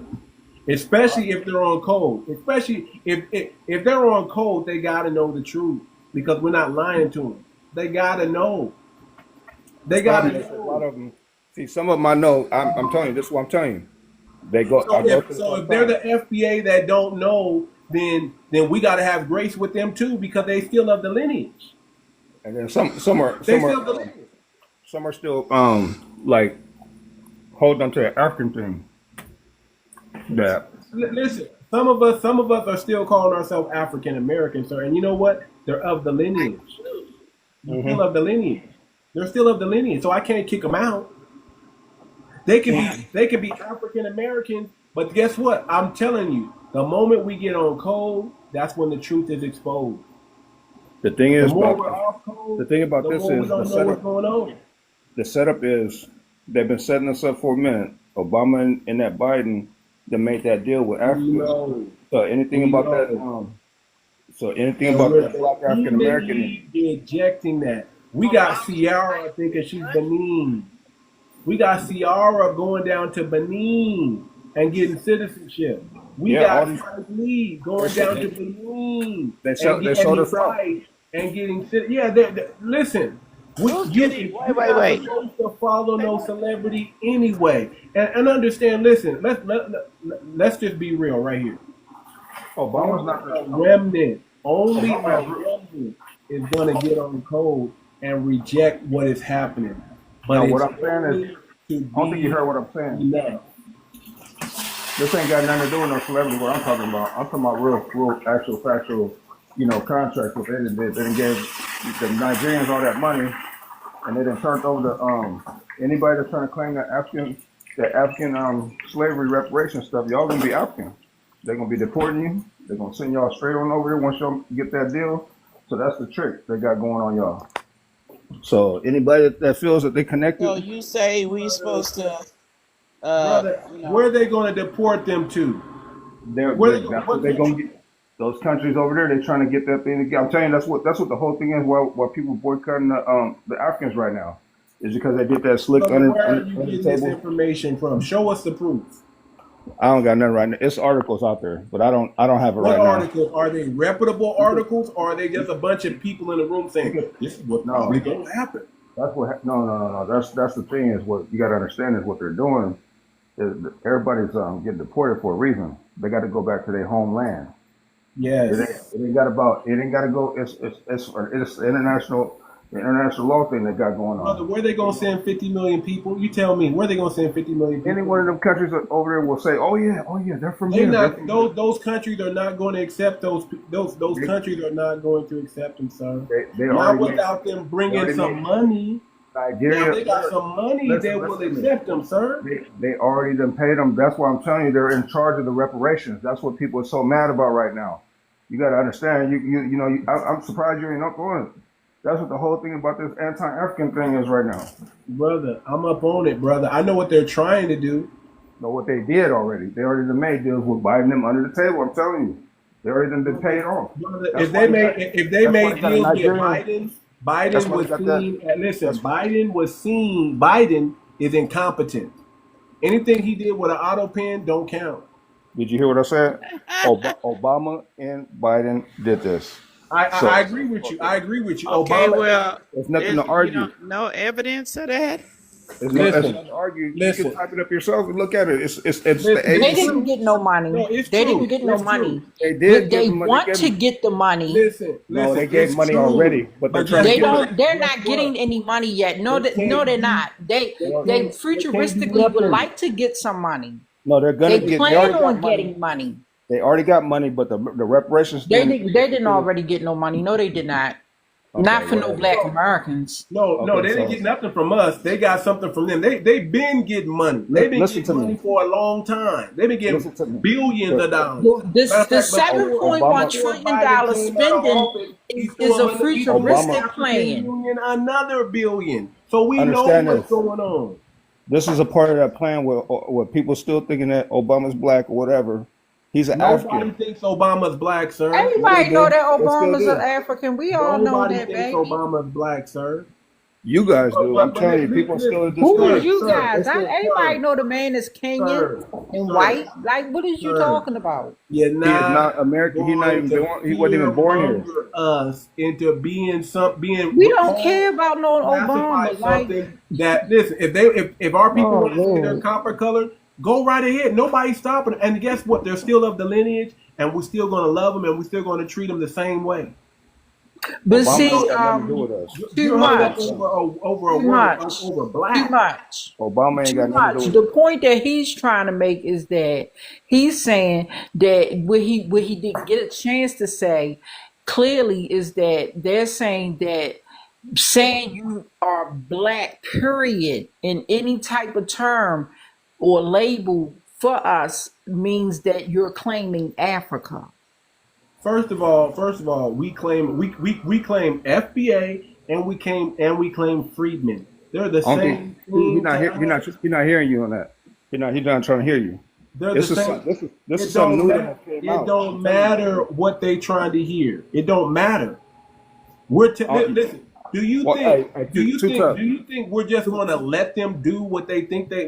Especially if they're on code. Especially if they're on code, they gotta know the truth, because we're not lying to them. They gotta know. They gotta know. A lot of them. See, some of them I know. I'm telling you. This is what I'm telling you. They go. So if they're the FBA that don't know, then we got to have grace with them too, because they still of the lineage. And then some are still like holding on to the African thing. That listen, some of us are still calling ourselves African Americans, sir. And you know what? They're of the lineage. They're still of the lineage. They're still of the lineage. So I can't kick them out. They can be African Americans, but guess what? I'm telling you, the moment we get on code, that's when the truth is exposed. The thing is, the more we're off code, the thing about the this more is we don't know what's going on. The setup is they've been setting us up for a minute. Obama and that Biden, they made that deal with Africa. So anything about that? So anything about that Black African American? Rejecting that. We got Ciara thinking she's Benin. We got Ciara going down to Benin and getting citizenship. We got Spike Lee going down to Benin. They sold us out. And getting listen. Wait. You're supposed to follow no celebrity anyway, and understand. Listen, let's just be real right here. Obama's not a remnant. Only a remnant is going to get on code and reject what is happening. But no, what I'm saying is, I don't think you heard what I'm saying. No. This ain't got nothing to do with no celebrity. What I'm talking about, real, actual, factual, contracts. What they didn't give the Nigerians all that money, and they done turned over to anybody that's trying to claim that African slavery reparation stuff. Y'all gonna be African. They're gonna be deporting you. They're gonna send y'all straight on over here once y'all get that deal. So that's the trick they got going on y'all. So anybody that feels that they connected. So you say we supposed to? Brother, where are they going to deport them to? They're going to get those countries over there. They're trying to get that thing. I'm telling you, that's what the whole thing is. Why people boycotting the Africans right now is because they get that slick under the table. This information from? Show us the proof. I don't got nothing right now. It's articles out there, but I don't have it right now. What articles? Are they reputable articles, or are they just a bunch of people in the room saying this is what's probably going to happen? That's what. No. That's the thing is what you got to understand is what they're doing. Everybody's getting deported for a reason. They got to go back to their homeland. Yes. It ain't got to go. It's international law thing they got going on. Brother, where they gonna send 50 million people? You tell me. Where they gonna send 50 million people? Any one of them countries over there will say, "Oh yeah, they're from here." Those countries are not going to accept those countries are not going to accept them, sir. Not without them bringing some money. Nigeria, they got some money, they will accept them, sir. They already done paid them. That's why I'm telling you, they're in charge of the reparations. That's what people are so mad about right now. You got to understand. I'm surprised you ain't up on it. That's what the whole thing about this anti-African thing is right now. Brother, I'm up on it, brother. I know what they're trying to do. Know what they did already. They already made deals with Biden them under the table. I'm telling you, they already done been paid off. Brother, if they made deals with Biden was seen. Listen, Biden is incompetent. Anything he did with an auto pen don't count. Did you hear what I said? Obama and Biden did this. I agree with you. Okay, Obama, there's nothing to argue. No evidence of that. There's nothing to argue. You can type it up yourself and look at it. It's they didn't get no money. They didn't get no money. They did. They want to get the money. Listen, they gave money already, but they're trying to get They're not getting any money yet. No, they're not. They futuristically would like to get some money. No, they're gonna get. They plan on getting money. They already got money, but the reparations. They didn't already get no money. No, they did not. Okay, not for no Black Americans. No, they didn't get nothing from us. They got something from them. They've been getting money. They've been getting money for a long time. They've been getting billions of dollars. The $7.1 trillion spending is a futuristic plan. Another billion. So we know what's going on. This is a part of that plan where people still thinking that Obama's black or whatever. He's an African. Nobody thinks Obama's black, sir. Everybody know that Obama's an African. We all know that, baby. Nobody thinks Obama's black, sir. You guys do. I'm telling you, people still in Who is you guys? Everybody know the man is Kenyan and white. Like, what is you talking about? He is not American. He wasn't even born here. Us into being We don't care about no Obama. Like that. Listen, if our people want to see their copper color, go right ahead. Nobody's stopping it. And guess what? They're still of the lineage, and we're still going to love them, and we're still going to treat them the same way. But Obama see, ain't got nothing to do with us. too You're hung up much, over a too word much, over too black. much. Obama ain't Too got nothing to much. do with The us. point that he's trying to make is that he's saying that what he didn't get a chance to say clearly is that they're saying that saying you are black, period, in any type of term or label for us means that you're claiming Africa. First of all, we claim FBA and we claim freedmen. They're the I don't think same he's thing not to hear, us. he's not hearing you on that. He's not trying to hear you. They're the This is same. this It is something don't new that matter. has came It out. don't I'm telling you. matter what they trying to hear. It don't matter. Listen. Do you Well, think? hey, Do you too think? tough. Do you think we're just going to let them do what they think they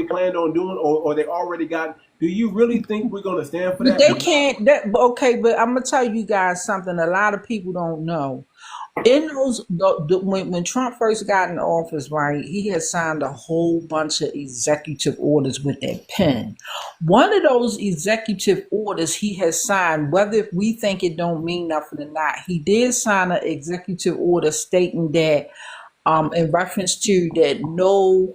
planned on doing, or they already got? Do you really think we're going to stand for But that? they can't. Okay, but I'm gonna tell you guys something. A lot of people don't know. In those, when Trump first got in office, right, he had signed a whole bunch of executive orders with that pen. One of those executive orders he has signed, whether we think it don't mean nothing or not, he did sign an executive order stating that, in reference to that, no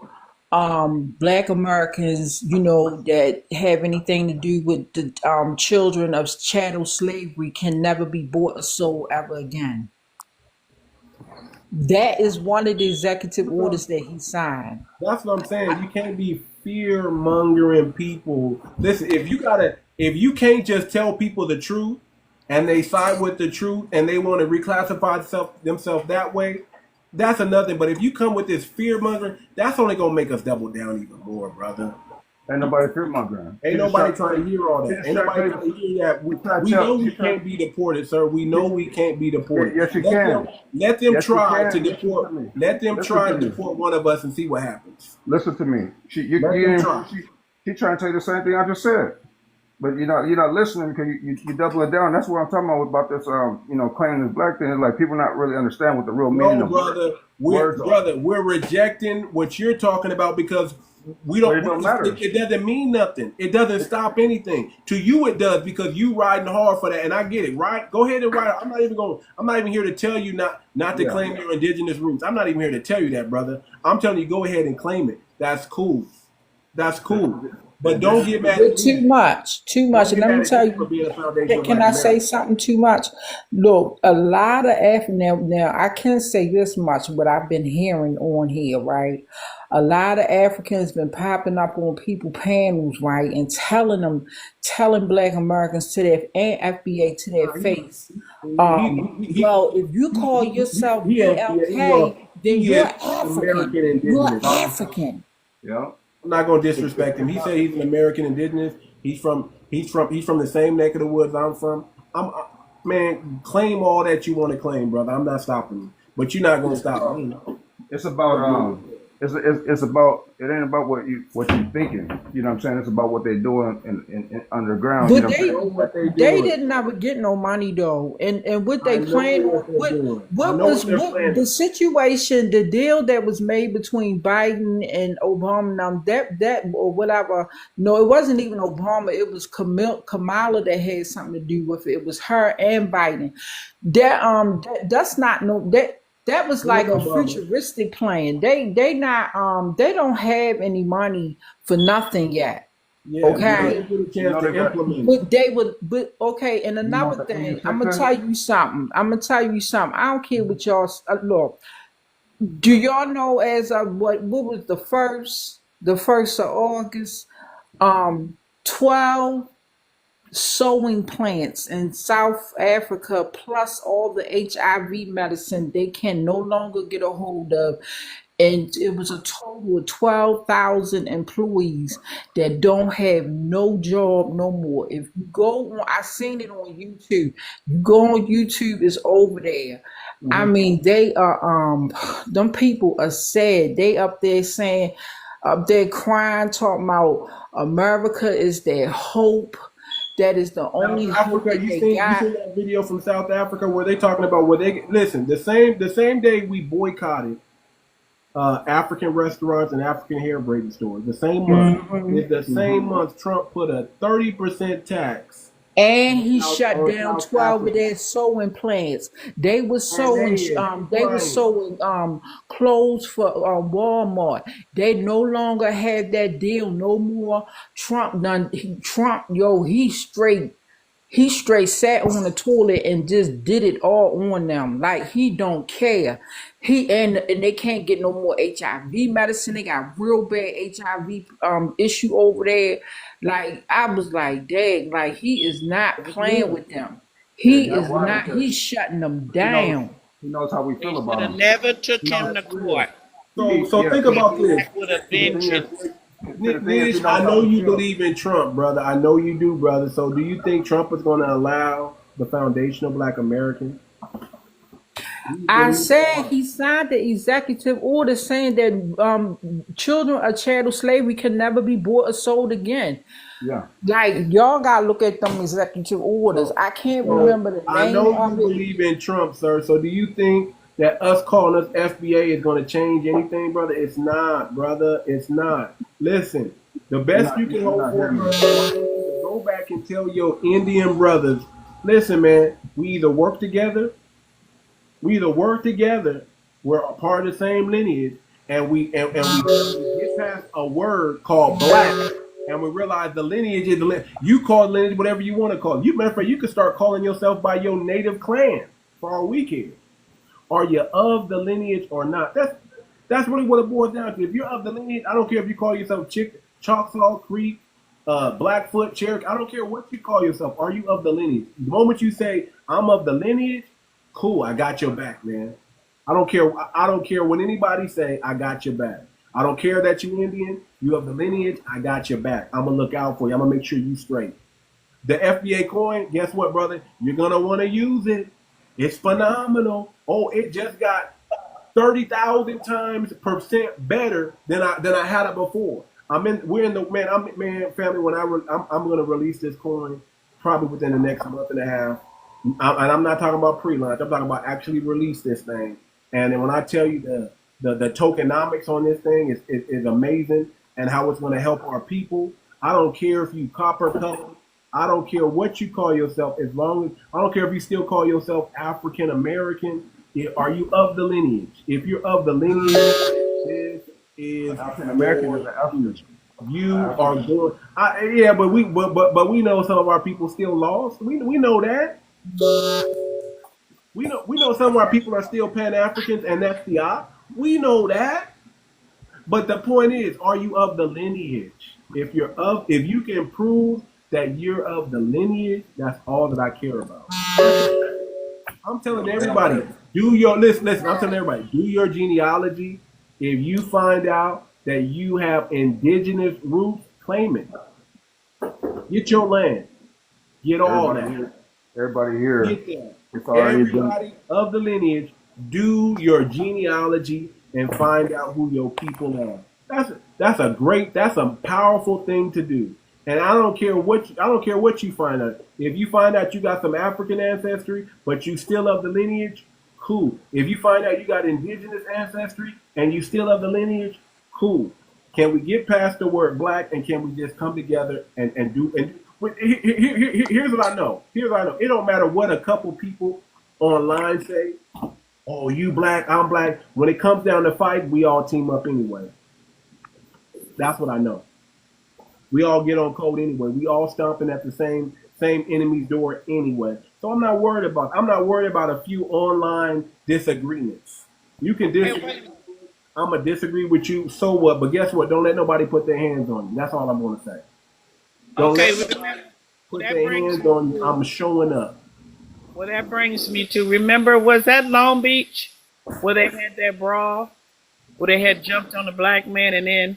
black Americans, that have anything to do with the children of chattel slavery can never be bought or sold ever again. That is one of the executive orders that he signed. That's what I'm saying. You can't be fear mongering people. Listen, if you can't just tell people the truth and they side with the truth and they want to reclassify themselves that way, that's another. But if you come with this fear mongering, that's only gonna make us double down even more, brother. Ain't nobody fear mongering. Ain't nobody trying to hear all that. Ain't nobody trying to hear that. We know we can't be deported, sir. We know we can't be deported. Yes, you can. Let them Yes, you try to can. deport. Let them Listen try to to me. deport one of us and see what happens. Listen to me. She trying to tell you the same thing I just said, but you're not listening because you doubling down. That's what I'm talking about this claiming this black thing. It's like people not really understand what the real meaning No, of brother, words are. we're rejecting what you're talking about because we But don't. it don't matter. It doesn't mean nothing. It doesn't stop anything. To you, it does because you riding hard for that, and I get it. Right? Go ahead and ride. I'm not even here to tell you not to claim your indigenous roots. I'm not even here to tell you that, brother. I'm telling you, go ahead and claim it. That's cool. That's cool. But don't get mad at Too me. much. And let me tell For being you, a foundation of can Black I say America. something too much? Look, a lot of now I can't say this much, but I've been hearing on here, right? A lot of Africans been popping up on people panels, right, and telling Black Americans to their and FBA to their face. Well, if you call yourself BLK, then He you're is African. American You're indigenous. African. Yeah. I'm not gonna disrespect him. He said he's an American indigenous. He's from the same neck of the woods I'm from. Man, claim all that you want to claim, brother. I'm not stopping you, but you're not gonna stop me. It's about it's about it ain't about what you thinking. You know what I'm saying? It's about what they're doing in underground. But You know what I'm saying? they didn't ever get no money though, and what they planned on, what was the situation, the deal that was made between Biden and Obama, now that or whatever. No, it wasn't even Obama. It was Kamala that had something to do with it. It was her and Biden. That's not no that. That was like a futuristic plan. They don't have any money for nothing yet. Yeah, okay, but okay. And another thing, I'm gonna tell you something. I don't care what y'all look. Do y'all know as of what was the first of August? 12 sewing plants in South Africa, plus all the HIV medicine they can no longer get a hold of. And it was a total of 12,000 employees that don't have no job no more. If you go on, I seen it on YouTube. You go on YouTube, it's over there. Mm-hmm. I mean, they are them people are sad. They up there saying, up there crying, talking about America is their hope. That is the only hope that they got. You seen that video from South Africa where they talking about where they listen the same day we boycotted African restaurants and African hair braiding stores. The same month is the same month Trump put a 30% tax And he South shut or down South 12 of Africa. their sewing plants. They was And sewing they is they was crying. sewing clothes for Walmart. They no longer had that deal no more. Trump, yo, he straight sat on the toilet and just did it all on them. Like he don't care. And they can't get no more HIV medicine. They got real bad HIV issue over there. Like I was like, dang, like he is not That's playing good. with them. Yeah, He that's is right, not. because He's shutting them he knows down. he knows how we They feel should about have him. never took He knows him to that's real. court. So Yeah, think Came about this. back with a the thing is, vengeance. the thing is, he Nish, knows I how know we you feel. believe in Trump, brother. I know you do, brother. So do you think Trump is going to allow the foundation of Black Americans? I said he signed the executive order saying that children of chattel slavery can never be bought or sold again. Yeah. Like y'all gotta look at them executive orders. So, I can't so remember the I name know you of it. believe in Trump, sir. So do you think that us calling us FBA is going to change anything, brother? It's not, brother. It's not. Listen, the best you can hope for, brother, is go back and tell your Indian brothers, listen, man, we either work together, we're a part of the same lineage, and we get past a word called black, and we realize the lineage is the lineage. You call lineage whatever you want to call it. Matter of fact, you can start calling yourself by your native clan for all we care. Are you of the lineage or not? That's really what it boils down to. If you're of the lineage, I don't care if you call yourself Choctaw Creek, Blackfoot, Cherokee. I don't care what you call yourself. Are you of the lineage? The moment you say I'm of the lineage, cool, I got your back, man. I don't care. I don't care what anybody say. I got your back. I don't care that you Indian. You of the lineage. I got your back. I'm gonna look out for you. I'm gonna make sure you straight. The FBA coin. Guess what, brother? You're gonna want to use it. It's phenomenal. Oh, it just got 30,000 times percent better than I had it before. We're in the man family. When I'm gonna release this coin probably within the next month and a half. And I'm not talking about pre-launch. I'm talking about actually release this thing. And then when I tell you the tokenomics on this thing is amazing, and how it's going to help our people. I don't care if you copper color. I don't care what you call yourself, as long as I don't care if you still call yourself African American. Are you of the lineage? If you're of the lineage, this is African American is an African. you are going. Yeah, but we know some of our people still lost. We know that. We know some of our people are still Pan Africans, and that's the op. We know that. But the point is, are you of the lineage? If you can prove that you're of the lineage, that's all that I care about. I'm telling everybody, listen. I'm telling everybody, do your genealogy. If you find out that you have indigenous roots, claim it. Get your land. Get all that. Everybody here. Get that. It's already Everybody of the lineage, do your genealogy and find out who your people are. That's a powerful thing to do. And I don't care what you find out. If you find out you got some African ancestry, but you still of the lineage, cool. If you find out you got indigenous ancestry and you still of the lineage, cool. Can we get past the word black, and can we just come together and do. Here's what I know. It don't matter what a couple people online say. Oh, you black, I'm black. When it comes down to fight, we all team up anyway. That's what I know. We all get on code anyway. We all stomping at the same enemy's door anyway. So I'm not worried about a few online disagreements. You can disagree. I'm gonna disagree with you. So what? But guess what? Don't let nobody put their hands on you. That's all I'm gonna say. Don't put their hands on you. I'm showing up. Well, that brings me to, remember, was that Long Beach where they had that brawl, where they had jumped on the black man and then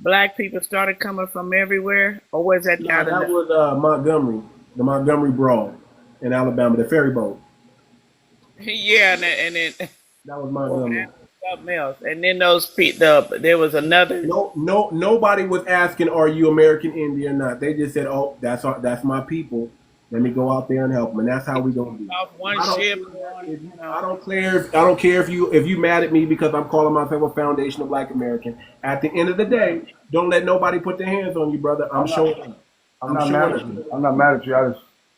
black people started coming from everywhere? Or was that that was Montgomery, the Montgomery brawl in Alabama, the ferry boat. Yeah, and then that was Montgomery. Something else. And then there was another. Nobody was asking, "Are you American Indian or not?" They just said, "Oh, that's my people. Let me go out there and help them." And that's how we gonna do. I don't care if you mad at me because I'm calling myself a foundational Black American. At the end of the day, don't let nobody put their hands on you, brother. I'm not mad at you. I'm not mad at you.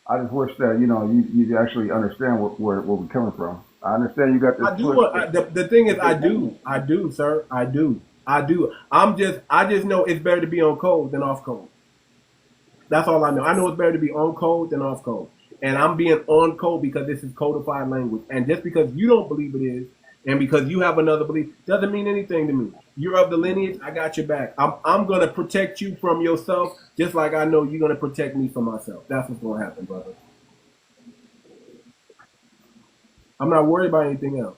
I just wish that you actually understand where we're coming from. I understand you got this. I do. The thing is, I do, sir. I do. I just know it's better to be on code than off code. That's all I know. I know it's better to be on code than off code. And I'm being on code because this is codified language. And just because you don't believe it is, and because you have another belief, doesn't mean anything to me. You're of the lineage, I got your back. I'm going to protect you from yourself, just like I know you're going to protect me from myself. That's what's going to happen, brother. I'm not worried about anything else.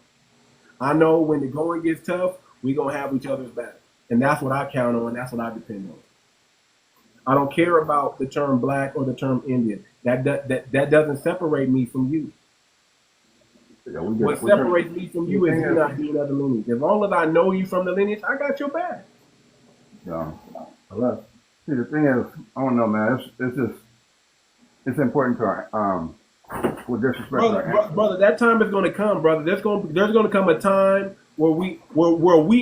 I know when the going gets tough, we're going to have each other's back. And that's what I count on. That's what I depend on. I don't care about the term black or the term Indian. That doesn't separate me from you. Yeah, what separates me from you is you not being of the lineage. As long as I know you from the lineage, I got your back. Yeah. See, the thing is, I don't know, man. It's important to with disrespect. Brother, that time is going to come, brother. There's going to come a time where we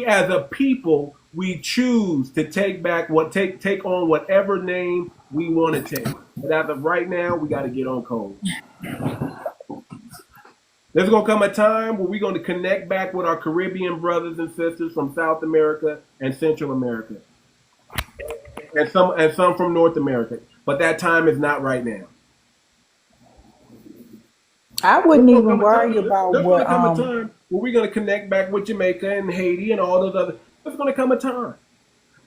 as a people, we choose to take on whatever name we want to take. But as of right now, we got to get on code. There's going to come a time where we're going to connect back with our Caribbean brothers and sisters from South America and Central America, and some from North America. But that time is not right now. I wouldn't even worry about There's what. There's going to come a time where we're going to connect back with Jamaica and Haiti and all those other. There's going to come a time,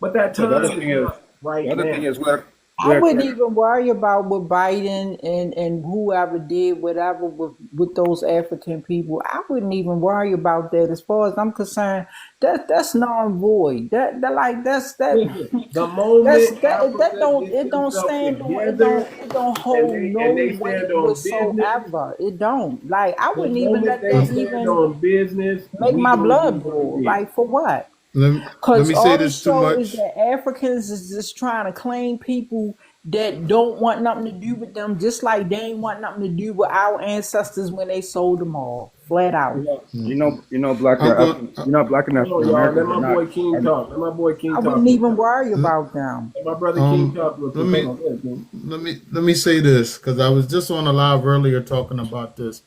but that time is not right now. The other thing is I wouldn't even worry about what Biden and whoever did whatever with those African people. I wouldn't even worry about that. As far as I'm concerned, that's non-void. That's the moment it don't stand together, it don't hold no weight whatsoever. It don't. Like I wouldn't even let that even on business make my blood boil. Like for what? Let me say this too much. Is that Africans is just trying to claim people that don't want nothing to do with them, just like they ain't want nothing to do with our ancestors when they sold them all, flat out. You know, black and African Americans. Let my boy King talk. Let my boy King talk. I wouldn't even worry about them. Let my brother King talk. Let me say this because I was just on a live earlier talking about this,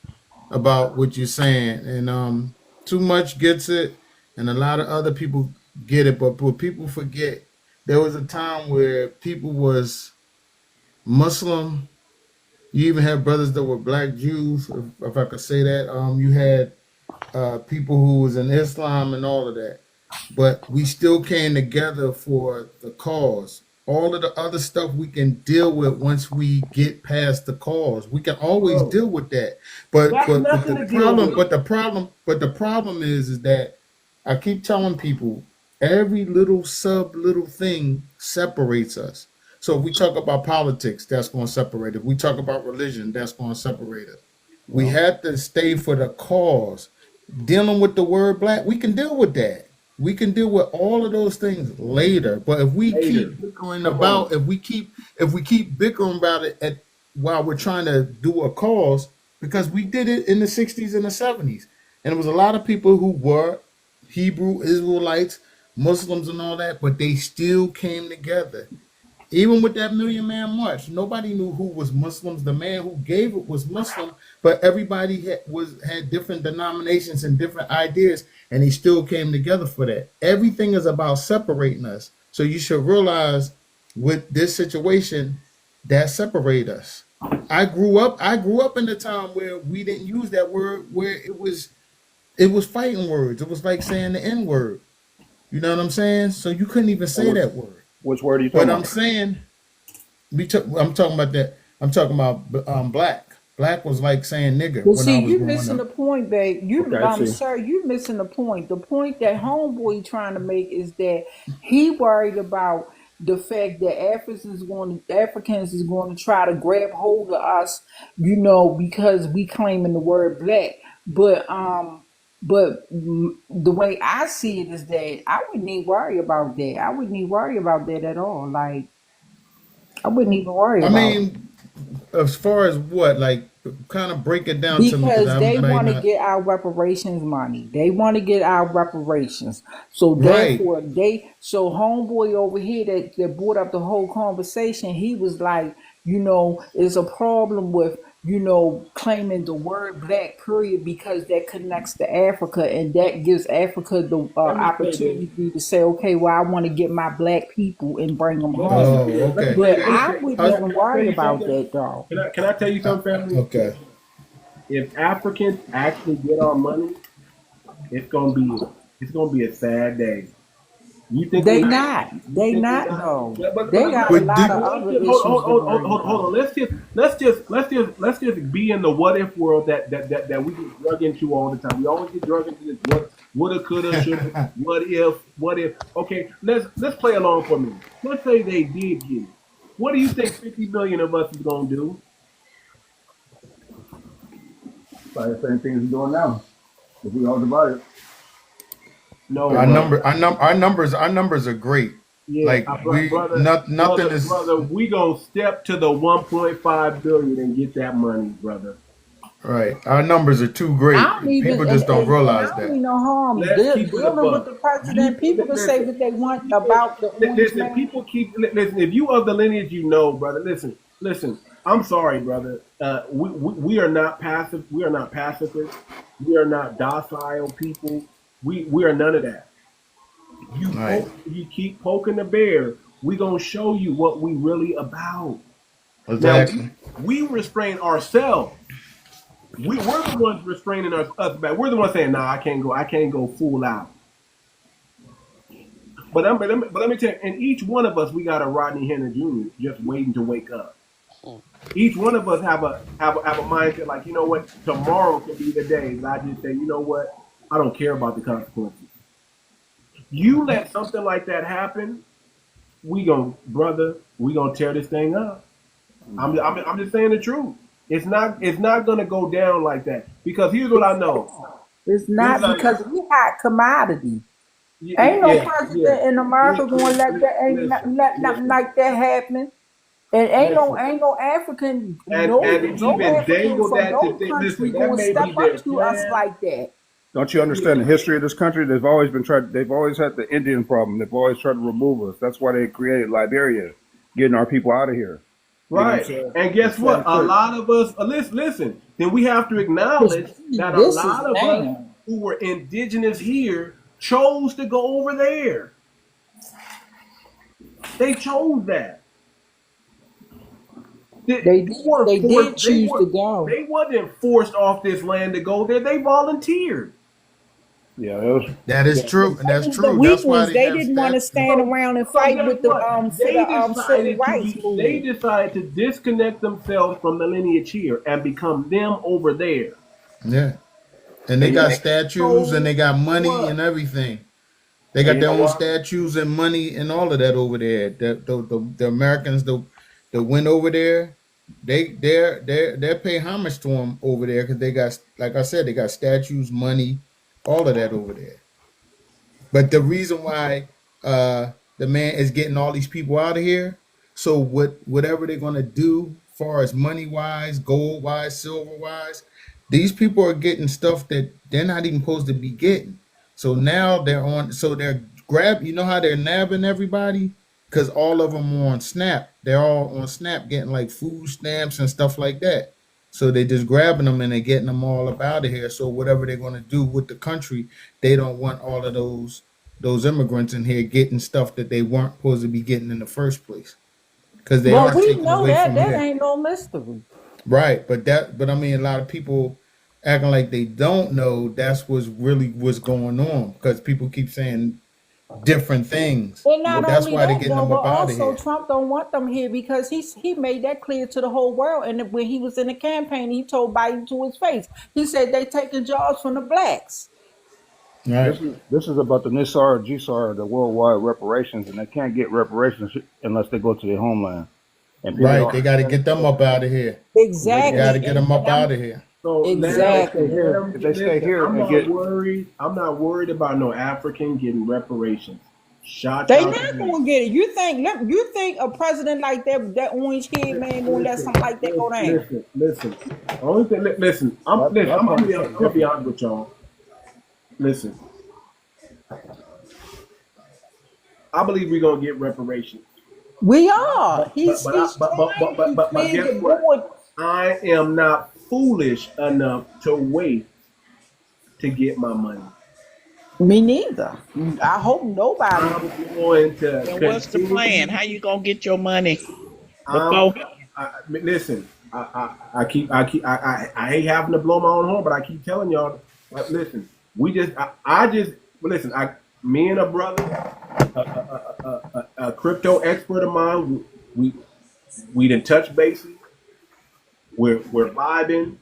about what you're saying, and Too Much gets it. And a lot of other people get it, but what people forget, there was a time where people was Muslim. You even had brothers that were black Jews, if I could say that. You had people who was in Islam and all of that. But we still came together for the cause. All of the other stuff we can deal with once we get past the cause. We can always deal with that. But the problem is that I keep telling people every little thing separates us. So if we talk about politics, that's going to separate us. If we talk about religion, that's going to separate us. We have to stay for the cause. Dealing with the word black, we can deal with that. We can deal with all of those things later. But if we keep bickering about, if we keep bickering about it while we're trying to do a cause, because we did it in the 60s and the 70s, and there was a lot of people who were Hebrew Israelites, Muslims and all that, but they still came together. Even with that Million Man March, nobody knew who was Muslims. The man who gave it was Muslim, but everybody had different denominations and different ideas, and they still came together for that. Everything is about separating us. So you should realize with this situation, that separate us. I grew up in the time where we didn't use that word, where it was fighting words. It was like saying the N word. You know what I'm saying? So you couldn't even say that word. Which word are you talking about? But I'm saying, I'm talking about that. I'm talking about black. Black was like saying nigger. Well, see, you're missing the point, babe. Sir, you're missing the point. The point that homeboy trying to make is that he worried about the fact that Africans is going to try to grab hold of us, because we claiming the word black. But the way I see it is that I wouldn't even worry about that. I wouldn't even worry about that at all. Like, I wouldn't even worry about it. As far as what, like, kind of break it down to me. Because they want to get our reparations money. They want to get our reparations. So therefore, so homeboy over here that brought up the whole conversation, he was like, is a problem with, claiming the word black period because that connects to Africa and that gives Africa the Let me say this. opportunity to say, okay, well, I want to get my black people and bring them Let me home. say this. Let me okay. say But this. I Can wouldn't I even tell worry you about something? that, dog. Can I tell you something, family? Okay. If Africans actually get our money, it's gonna be a sad day. You think They we? not. You They think we not not? though. But They got a But lot do, of let's other just issues to worry hold on. about. Let's just be in the what if world that we get drug into all the time. We always get drug into this what woulda, coulda, shoulda, what if. Okay, let's play along for a minute. Let's say they did get it. What do you think 50 million of us is gonna do? Probably the same things we're doing now. If we all divided. No, brother. our numbers are great. Yeah, Like nothing is brother, we gonna step to the 1.5 billion and get that money, brother. right. Our numbers are too I great. don't even, People just don't and I realize don't that. mean no harm Let's keep it a dealing with buck. the president. People can say what they want about the orange Listen, man. people keep listen. If you of the lineage, brother. Listen. I'm sorry, brother. We are not passive. We are not pacifists. We are not docile people. We are none of that. Right. You keep poking the bear. We gonna show you what we really about. Exactly. Now we restrain ourselves. We're the ones restraining us back. We're the ones saying, "Nah, I can't go full out." But let me tell you, and each one of us, we got a Rodney Henry Jr. just waiting to wake up. Each one of us have a mindset like, you know what, tomorrow could be the day that I just say, you know what, I don't care about the consequences. You let something like that happen, we gonna tear this thing up. I'm just saying the truth. It's not gonna go down like that because here's what I know. It's not because we hot commodity. Ain't no president in America going to let that nothing like that happen. And ain't no African, no African from no country going to step up to us like that. Don't you understand the history of this country? They've always had the Indian problem. They've always tried to remove us. That's why they created Liberia, getting our people out of here. Right. And guess what? A lot of us, listen, then we have to acknowledge that a lot of us who were indigenous here chose to go over there. They chose that. They did choose to go. They wasn't forced off this land to go there. They volunteered. Yeah, that is true. And that's true. That's why they didn't want to stand around and fight with the civil rights movement. They decided to disconnect themselves from the lineage here and become them over there. Yeah. And they got statues and they got money and everything. They got their own statues and money and all of that over there. The Americans that went over there, they pay homage to them over there because they got, like I said, they got statues, money, all of that over there. But the reason why the man is getting all these people out of here, so whatever they're gonna do, as far as money wise, gold wise, silver wise, these people are getting stuff that they're not even supposed to be getting. So now they're you know how they're nabbing everybody? Because all of them are on Snap. They're all on Snap getting like food stamps and stuff like that. So they're just grabbing them and they're getting them all up out of here. So whatever they're going to do with the country, they don't want all of those immigrants in here getting stuff that they weren't supposed to be getting in the first place. Because they are taking away from that here. ain't no mystery. Right, but I mean, a lot of people acting like they don't know that's what's going on because people keep saying different things. And not That's only why they're that, getting though, them but up out of also here. Trump don't want them here because he made that clear to the whole world. And when he was in the campaign, he told Biden to his face. He said they taking jobs from the blacks. Right. This is about the 𝗖𝗄, 𝗔𝗄, the worldwide reparations, and they can't get reparations unless they go to their homeland. And right, they got to get them up out of here. Exactly. They got to get them up out of here. So exactly. If they stay here, I'm not worried about no African getting reparations. They not gonna get it. You think a president like that orange head man gonna let something like that go down? Listen. Only thing, listen. I'm gonna be honest with y'all. Listen. I believe we're gonna get reparations. We are. But He's trying. He's playing guess the what? board. I am not foolish enough to wait to get my money. Me neither. I hope nobody I'm gets it. going to And what's the plan? continue. How you gonna get your money I'm before? listen. I hate having to blow my own horn, but I keep telling y'all. Listen, I just listen. Me and a brother, a crypto expert of mine, we done touch bases. We're vibing.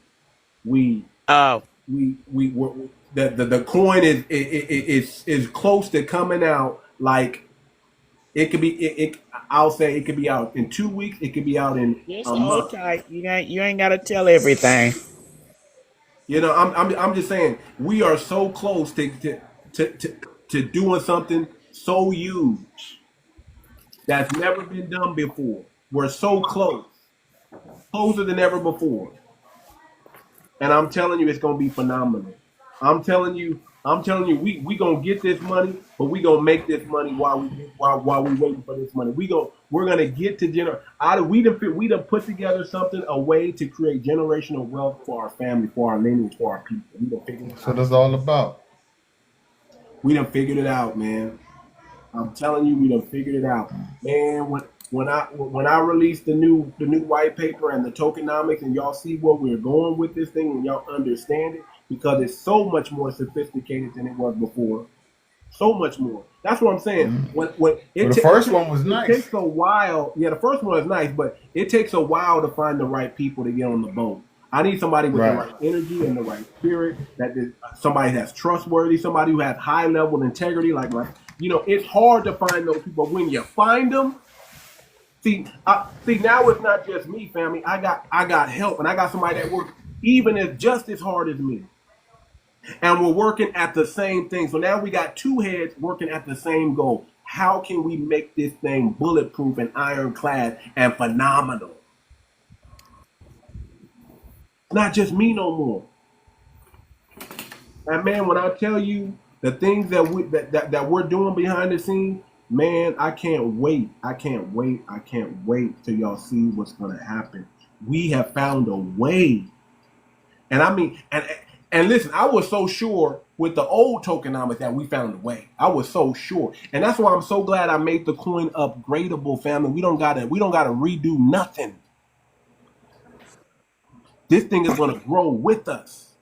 We Oh, we're, the coin is close to coming out. Like it could be. I'll say it could be out in 2 weeks. It could be out in just a hold month. tight. You ain't gotta tell everything. You know, I'm just saying we are so close to doing something so huge that's never been done before. We're so close, closer than ever before. And I'm telling you, it's gonna be phenomenal. I'm telling you, we gonna get this money, but we gonna make this money while we waiting for this money. We're gonna get to we done put together something, a way to create generational wealth for our family, for our lineage, for our people. We done figured it That's what out. it's all about. We done figured it out, man. I'm telling you, we done figured it out, man. When I release the new white paper and the tokenomics, and y'all see where we're going with this thing, and y'all understand it, because it's so much more sophisticated than it was before. So much more. That's what I'm saying. When Well, the first one was it nice. takes a while. Yeah, the first one is nice, but it takes a while to find the right people to get on the boat. I need somebody with the Right. right energy and the right spirit. Somebody that's trustworthy, somebody who has high level integrity. It's hard to find those people. When you find them, see now it's not just me, family. I got help, and I got somebody that works just as hard as me. And we're working at the same thing. So now we got two heads working at the same goal. How can we make this thing bulletproof and ironclad and phenomenal? It's not just me no more. And man, when I tell you the things that we're doing behind the scenes, man, I can't wait. I can't wait till y'all see what's gonna happen. We have found a way. And I mean, and listen, I was so sure with the old tokenomics that we found a way. I was so sure, and that's why I'm so glad I made the coin upgradable, family. We don't gotta redo nothing. This thing is gonna grow with us.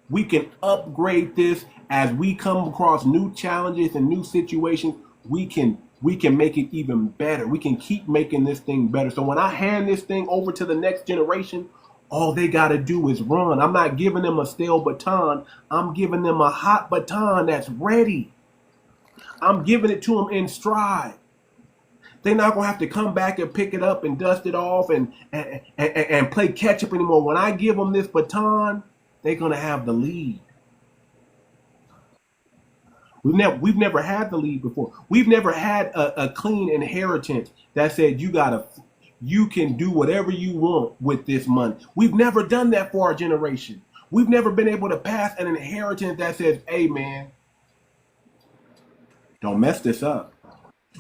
We can upgrade this as we come across new challenges and new situations. We can make it even better. We can keep making this thing better. So when I hand this thing over to the next generation, all they got to do is run. I'm not giving them a stale baton. I'm giving them a hot baton that's ready. I'm giving it to them in stride. They're not going to have to come back and pick it up and dust it off and play catch up anymore. When I give them this baton, they're going to have the lead. We've never had the lead before. We've never had a clean inheritance that said you can do whatever you want with this money. We've never done that for our generation. We've never been able to pass an inheritance that says, hey man, don't mess this up.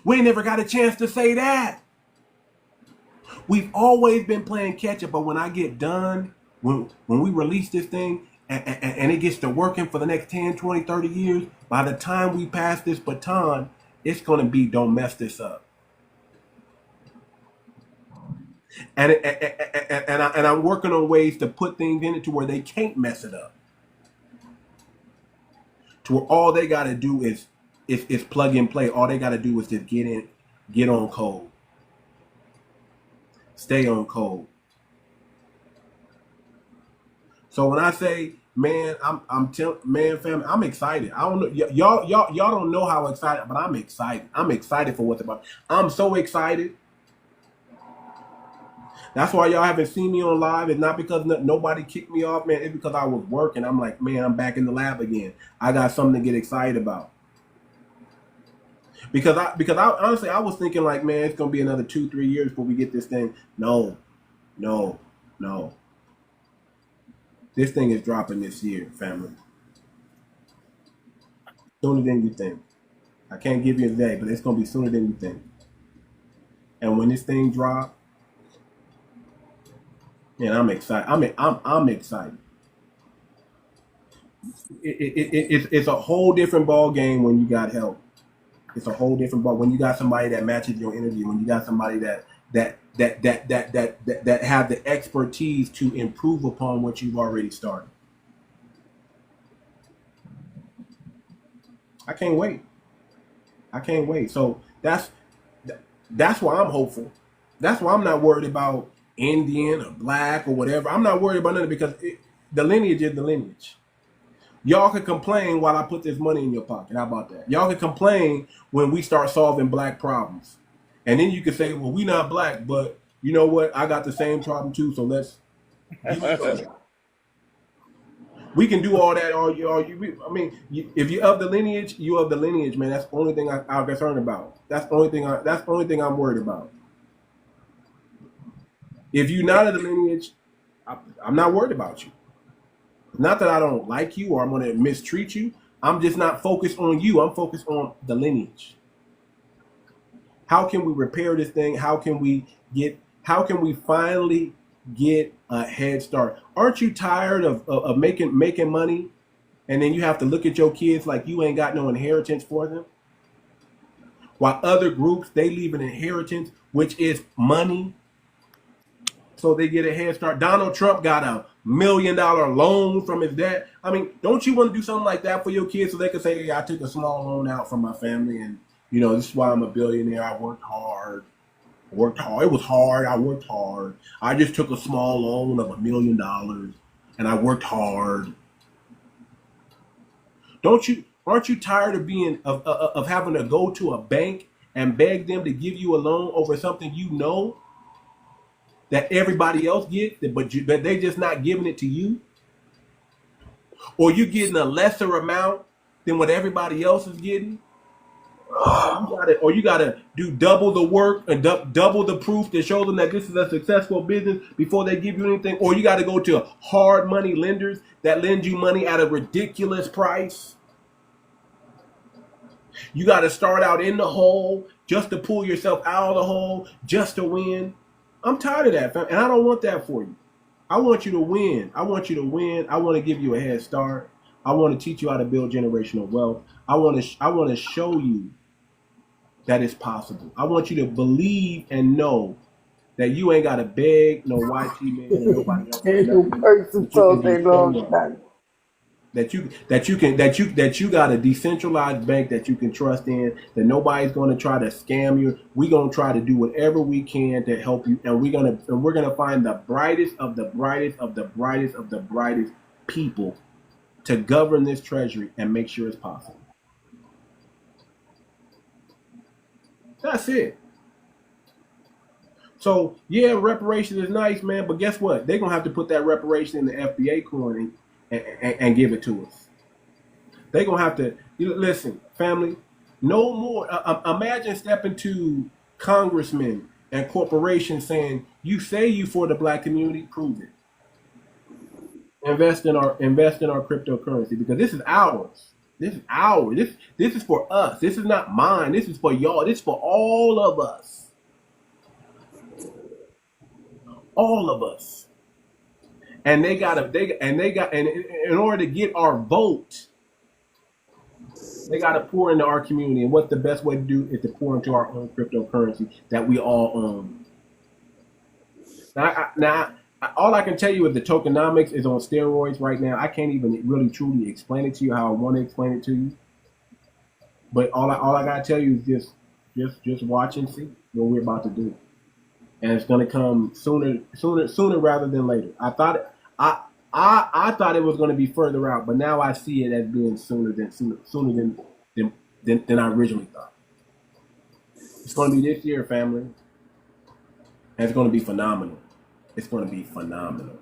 We ain't never got a chance to say that. We've always been playing catch up, but when I get done, when we release this thing and it gets to working for the next 10, 20, 30 years, by the time we pass this baton, it's going to be don't mess this up. And I'm working on ways to put things in it to where they can't mess it up. To where all they got to do is plug and play. All they got to do is just get on code. Stay on code. So when I say, man, man, family, I'm excited. I don't know, y'all don't know how excited, but I'm excited. I'm excited for what's about. I'm so excited. That's why y'all haven't seen me on live. It's not because nobody kicked me off, man. It's because I was working. I'm like, man, I'm back in the lab again. I got something to get excited about. Because I honestly, I was thinking like, man, it's gonna be another 2-3 years before we get this thing. No. This thing is dropping this year, family. Sooner than you think. I can't give you a day, but it's gonna be sooner than you think. And when this thing drop, man, I'm excited. I'm excited. It's a whole different ball game when you got help. It's a whole different ball when you got somebody that matches your energy. When you got somebody that have the expertise to improve upon what you've already started. I can't wait. So that's why I'm hopeful. That's why I'm not worried about Indian or black or whatever. I'm not worried about nothing because the lineage is the lineage. Y'all can complain while I put this money in your pocket. How about that? Y'all can complain when we start solving black problems. And then you can say, well, we not black, but you know what? I got the same problem too, so let's... We can do all that. If you're of the lineage, you're of the lineage, man. That's the only thing I'm concerned about. That's the only thing I'm worried about. If you're not of the lineage, I'm not worried about you. Not that I don't like you or I'm going to mistreat you. I'm just not focused on you. I'm focused on the lineage. How can we repair this thing? How can we finally get a head start? Aren't you tired of making money and then you have to look at your kids like you ain't got no inheritance for them? While other groups, they leave an inheritance, which is money, so they get a head start. Donald Trump got $1 million loan from his dad. I mean, don't you want to do something like that for your kids so they can say, hey, I took a small loan out from my family and, this is why I'm a billionaire. I worked hard. It was hard. I worked hard. I just took a small loan of $1 million and I worked hard. Aren't you tired of having to go to a bank and beg them to give you a loan over something that everybody else gets, but they just not giving it to you? Or you getting a lesser amount than what everybody else is getting? Or you gotta do double the work and double the proof to show them that this is a successful business before they give you anything. Or you gotta go to hard money lenders that lend you money at a ridiculous price. You gotta start out in the hole just to pull yourself out of the hole, just to win. I'm tired of that, fam, and I don't want that for you. I want you to win. I want to give you a head start. I want to teach you how to build generational wealth. I want to show you that it's possible. I want you to believe and know that you ain't got to beg no white man or nobody else. That you got a decentralized bank that you can trust in, that nobody's going to try to scam you. We're going to try to do whatever we can to help you, and we're going to find the brightest of the brightest of the brightest of the brightest people to govern this treasury and make sure it's possible. That's it. So yeah, reparation is nice, man, but guess what? They're gonna have to put that reparation in the FBA coin and give it to us. They're gonna have to listen, family. No more. Imagine stepping to congressmen and corporations saying, "You say you for the black community, prove it. Invest in our cryptocurrency because this is ours. This is ours. This is for us. This is not mine. This is for y'all. This is for all of us. All of us." And in order to get our vote, they got to pour into our community. And what's the best way to do is to pour into our own cryptocurrency that we all own. Now, all I can tell you is the tokenomics is on steroids right now. I can't even really truly explain it to you how I want to explain it to you. But all I gotta tell you is just watch and see what we're about to do. And it's gonna come sooner rather than later. I thought it was gonna be further out, but now I see it as being sooner than I originally thought. It's gonna be this year, family. And it's gonna be phenomenal. It's going to be phenomenal,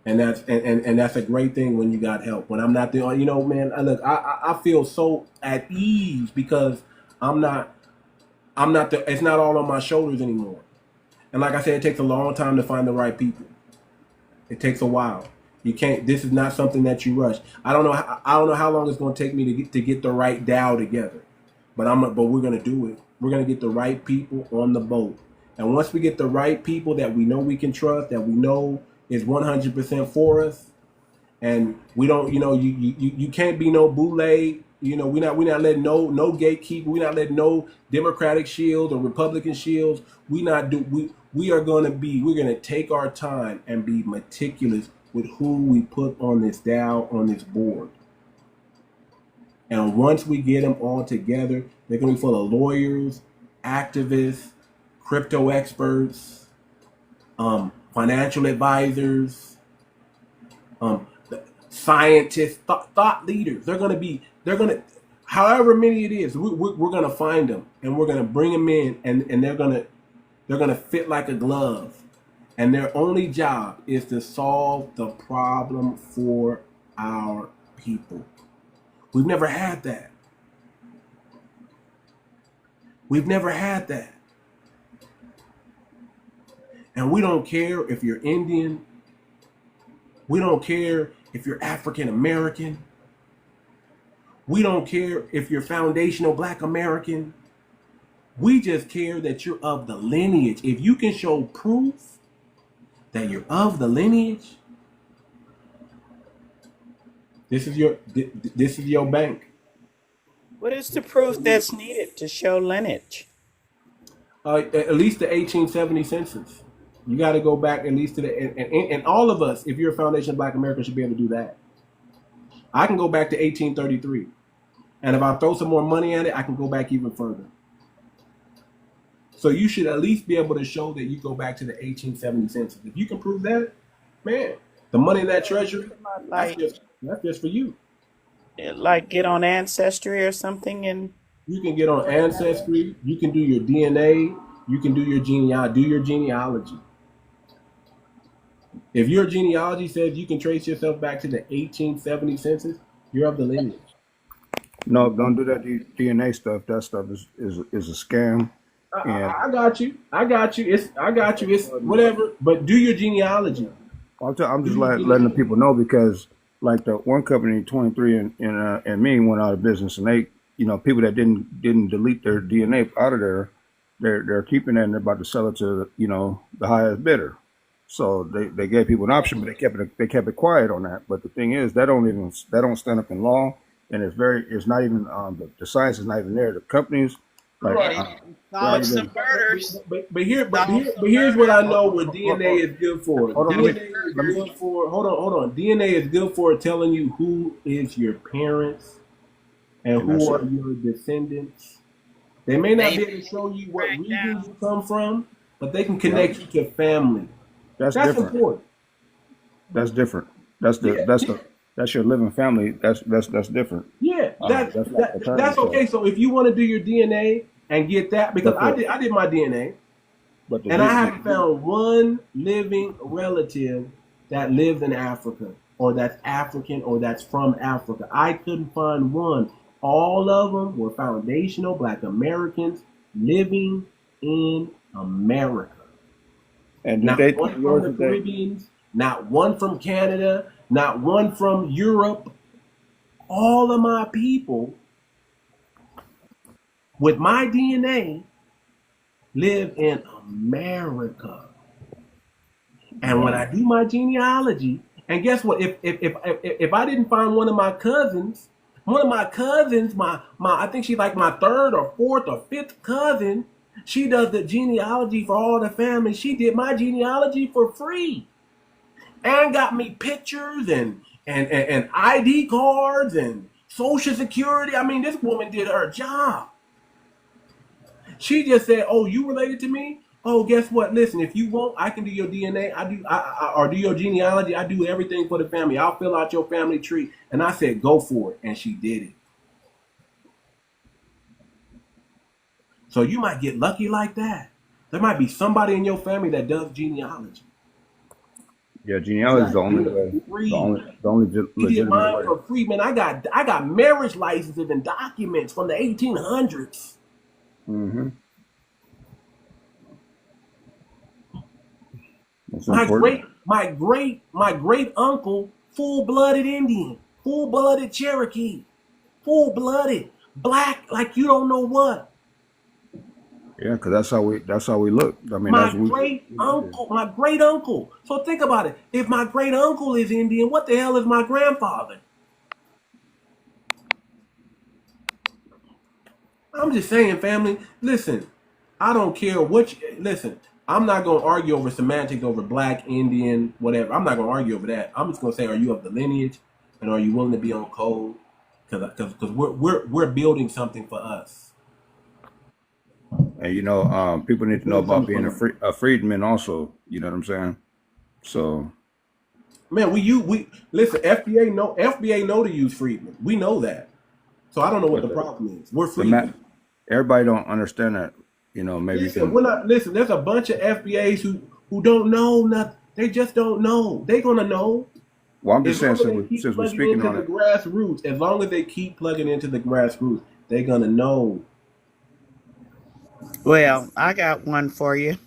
and that's a great thing when you got help. When I'm not the man. Look, I feel so at ease because I'm not it's not all on my shoulders anymore. And like I said, it takes a long time to find the right people. It takes a while. You can't. This is not something that you rush. I don't know how long it's going to take me to get the right Dow together, but we're going to do it. We're going to get the right people on the boat. And once we get the right people that we know we can trust, that we know is 100% for us, and we don't, you can't be no boule. We're not letting no gatekeeper. We're not letting no Democratic shields or Republican shields. We're gonna take our time and be meticulous with who we put on this on this board. And once we get them all together, they're gonna be full of lawyers, activists, crypto experts, financial advisors, scientists, thought leaders. They're gonna, however many it is, we're gonna find them and we're gonna bring them in, and they're gonna fit like a glove, and their only job is to solve the problem for our people. We've never had that. We've never had that. And we don't care if you're Indian. We don't care if you're African American. We don't care if you're foundational Black American. We just care that you're of the lineage. If you can show proof that you're of the lineage, this is your bank. What is the proof that's needed to show lineage? At least the 1870 census. You got to go back at least to and all of us, if you're a foundation Black American, should be able to do that. I can go back to 1833. And if I throw some more money at it, I can go back even further. So you should at least be able to show that you go back to the 1870 census. If you can prove that, man, the money in that treasury, that's just for you. Like get on Ancestry or something, and you can get on Ancestry. You can do your DNA. You can do your genealogy. If your genealogy says you can trace yourself back to the 1870 census, you're of the lineage. No, don't do that DNA stuff. That stuff is a scam. I got you. It's whatever. But do your genealogy. I'm just letting the people know, because like the one company, 23 and me, went out of business, and they, people that didn't delete their DNA out of there, they're keeping it, and they're about to sell it to the highest bidder. So they gave people an option, but they kept it quiet on that. But the thing is, that don't stand up in law, and it's not even the science is not even there. The companies solve some murders. But here's what I know what DNA is good for. Hold on. DNA is good for telling you who is your parents and who are your descendants. They may not be able to show you what region you come from, but they can connect you to family. That's different. Important. That's different. That's your living family. That's different. Yeah, that's okay. So if you want to do your DNA and get that, because I did my DNA, and I haven't found one living relative that lives in Africa, or that's African, or that's from Africa. I couldn't find one. All of them were foundational Black Americans living in America. And not one from the Caribbean, not one from Canada, not one from Europe. All of my people with my DNA live in America. And when I do my genealogy, and guess what? If I didn't find one of my cousins, my I think she's like my third or fourth or fifth cousin, she does the genealogy for all the family. She did my genealogy for free, and got me pictures and ID cards and Social Security. I mean, this woman did her job. She just said, "Oh, you related to me? Oh, guess what? Listen, if you want, I can do your DNA. Or do your genealogy. I do everything for the family. I'll fill out your family tree." And I said, "Go for it," and she did it. So you might get lucky like that. There might be somebody in your family that does genealogy. Yeah, genealogy is the only way. The only legitimate way. For free, man. I got marriage licenses and documents from the 1800s. Mm-hmm. My great uncle, full-blooded Indian, full-blooded Cherokee, full-blooded Black, like you don't know what. Yeah, because that's how we look. I mean, My that's we. great uncle, my great uncle. So think about it. If my great uncle is Indian, what the hell is my grandfather? I'm just saying, family. Listen, I don't care listen. I'm not gonna argue over semantics over black, Indian, whatever. I'm not gonna argue over that. I'm just gonna say, are you of the lineage, and are you willing to be on code? Because we're building something for us. And people need to know about being a freedman also. You know what I'm saying? So, Man, we listen. FBA know to use freedmen. We know that. So I don't know what the problem is. We're freedmen. Everybody don't understand that. Maybe Listen, we're not. Listen, there's a bunch of FBAs who don't know nothing. They just don't know. They're gonna know. Well, I'm just saying, since we're speaking on it, grassroots. As long as they keep plugging into the grassroots, they're gonna know. Well, I got one for you.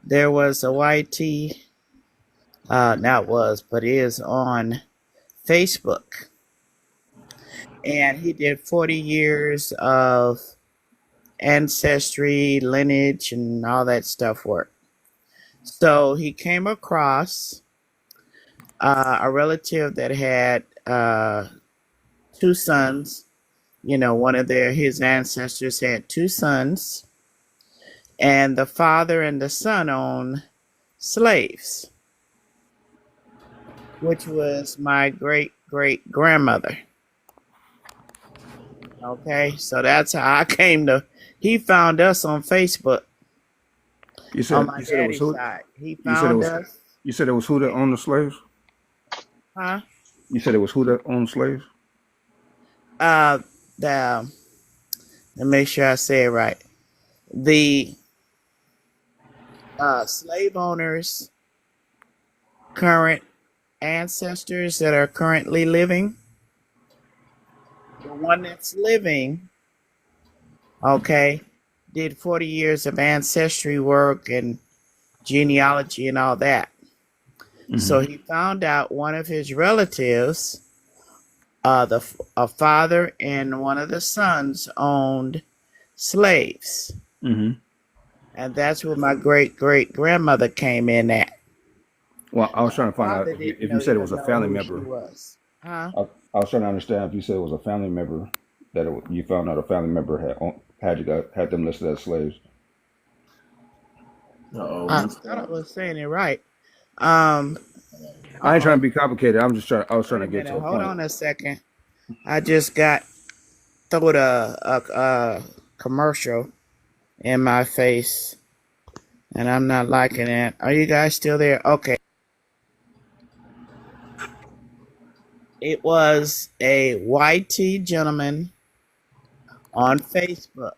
There was a YT, not was, but is on Facebook. And he did 40 years of ancestry, lineage, and all that stuff work. So he came across a relative that had two sons. One of his ancestors had two sons, and the father and the son owned slaves, which was my great grandmother. Okay, so that's how I came to. He found us on Facebook. On my daddy's side, he found us. You said it was who that owned the slaves? Huh? You said it was who that owned slaves? Let me make sure I say it right. The slave owners, current ancestors that are currently living. The one that's living, okay, did 40 years of ancestry work and genealogy and all that. Mm-hmm. So he found out one of his relatives, a father and one of the sons owned slaves. Mm-hmm. And that's where my great-great-grandmother came in at. Well, I was trying to find out if you said it was a family member. Huh? I was trying to understand if you said it was a family member you found out a family member had them listed as slaves. I thought I was saying it right. I ain't trying to be complicated. I was trying to get to a point. Hold on a second. I just got thrown a commercial in my face, and I'm not liking it. Are you guys still there? Okay. It was a YT gentleman on Facebook.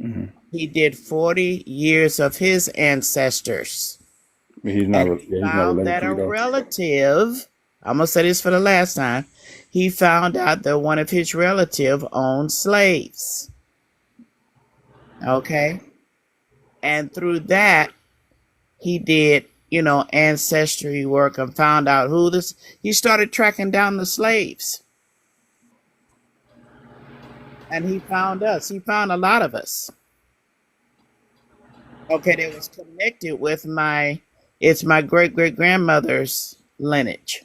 Mm-hmm. He did 40 years of his ancestors. He's not found that a relative, I'm going to say this for the last time, he found out that one of his relatives owned slaves. Okay? And through that, he did, ancestry work and found out he started tracking down the slaves. And he found us. He found a lot of us. Okay, that was connected with it's my great-great-grandmother's lineage.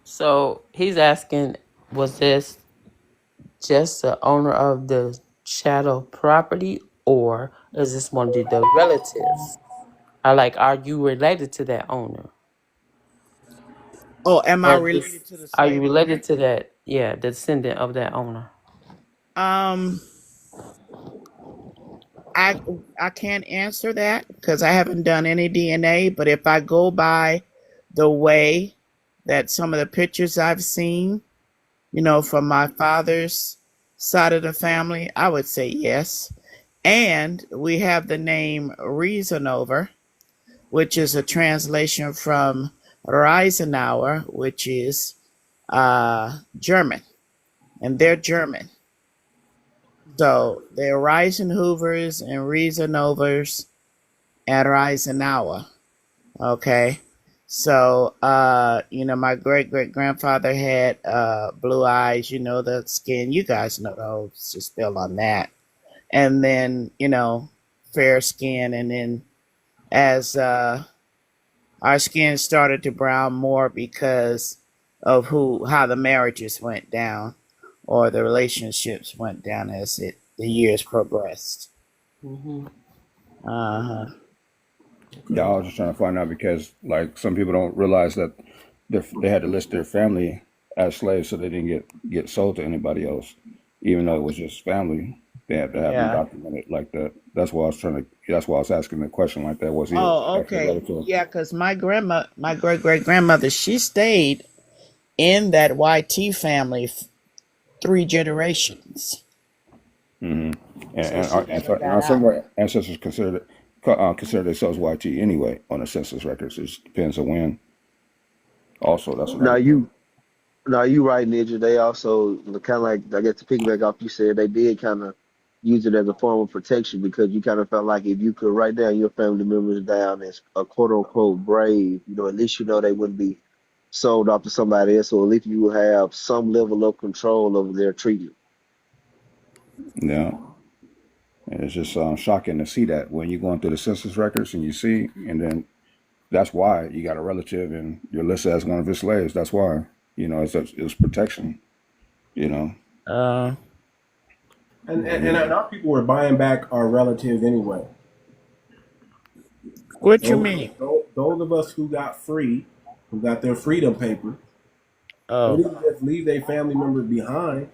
So he's asking, was this just the owner of the chattel property, or is this one of the relatives? Are you related to that owner? Oh, am I related to the slave? Are you related to that? Yeah, the descendant of that owner. I can't answer that because I haven't done any DNA, but if I go by the way that some of the pictures I've seen, from my father's side of the family, I would say yes. And we have the name Reasenover, which is a translation from Reisenauer, which is German, and they're German. So they're Reisenhoovers and Reisenovers and Reisenauer. Okay. So, my great-great-grandfather had blue eyes, the skin. You guys know the whole spill on that. and then fair skin, and then as our skin started to brown more because of how the marriages went down or the relationships went down as the years progressed. Mm-hmm. Uh-huh. Yeah, I was just trying to find out because like some people don't realize that they had to list their family as slaves so they didn't get sold to anybody else, even though it was just family. They had to have them Yeah. documented like that. That's why I was asking the question like that. Was he Oh, actually okay. relative? Yeah, because my great great grandmother, she stayed in that YT family 3 generations. Mm-hmm. So she never And got our some out. of our ancestors consider themselves YT anyway on the census records. It depends on when. Also, that's Now another thing. you, now you right, Ninja. They also kind of like, I guess to piggyback off you said, they did kind of use it as a form of protection because you kind of felt like if you could write down your family members down as a quote unquote brave, at least they wouldn't be sold off to somebody else, or at least you will have some level of control over their treatment. Yeah. And it's just shocking to see that when you're going through the census records and you see, and then that's why you got a relative and you're listed as one of his slaves. That's why, it's protection, Uh, And our people were buying back our relatives anyway. what you Those, mean? those of us who got free, who got their freedom papers, they Oh, didn't just leave their family members behind.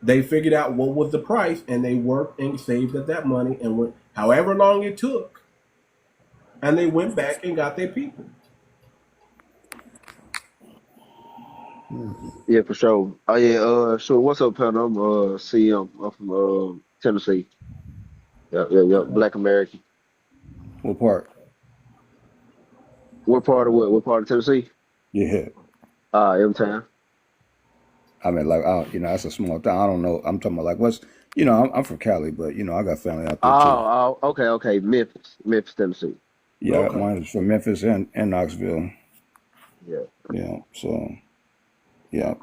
They figured out what was the price, and they worked and saved up that money, and went however long it took, and they went back and got their people. Yeah, for sure. Oh yeah, so what's up, Pat? I'm CM. I'm from Tennessee. Yeah, Black American. What part? What part of what? What part of Tennessee? Yeah. M-Town. I mean, like, that's a small town. I don't know. I'm talking about like I'm from Cali, but I got family out there too. Okay. Memphis, Tennessee. Yeah, Okay. mine is from Memphis and Knoxville. Yeah. Yeah. So, yeah,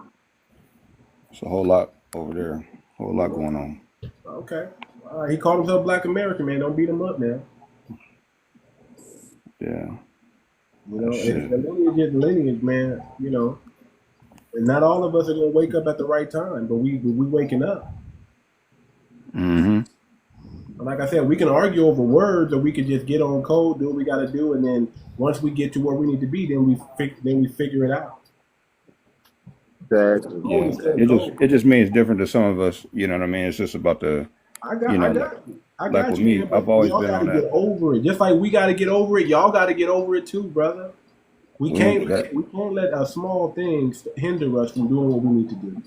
it's a whole lot over there. Whole lot going on. Okay. He called himself Black American, man. Don't beat him up now. Yeah. It's the lineage is the lineage, man. And not all of us are gonna wake up at the right time, but we waking up. Mm-hmm. Like I said, we can argue over words, or we could just get on code, do what we got to do, and then once we get to where we need to be, then we figure it out. Exactly. Yeah. It just means different to some of us. You know what I mean? It's just about the. I got you. Like with me, man, I've always y'all been got on to that. get over it. Just like we got to get over it, y'all got to get over it too, brother. We can't let small things hinder us from doing what we need to do.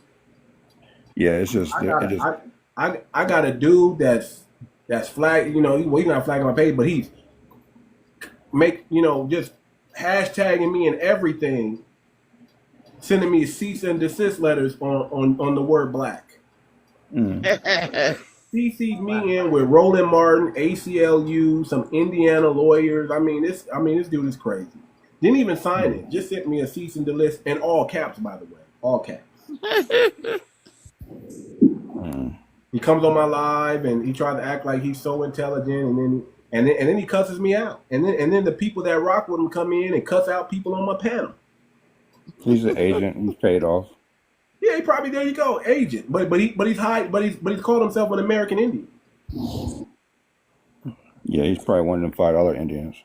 Yeah, it's just. I got a dude that's flag. He's not flagging my page, but he's just hashtagging me and everything, sending me cease and desist letters on the word black. CC'd me in with Roland Martin, ACLU, some Indiana lawyers. I mean, this dude is crazy. Didn't even sign it. Just sent me a cease and desist in all caps, by the way, all caps. He comes on my live and he tries to act like he's so intelligent, and then he cusses me out, and then the people that rock with him come in and cuss out people on my panel. He's an agent. He's paid off. Yeah, he probably, there you go, agent. But he's called himself an American Indian. Yeah, he's probably one of them $5 Indians.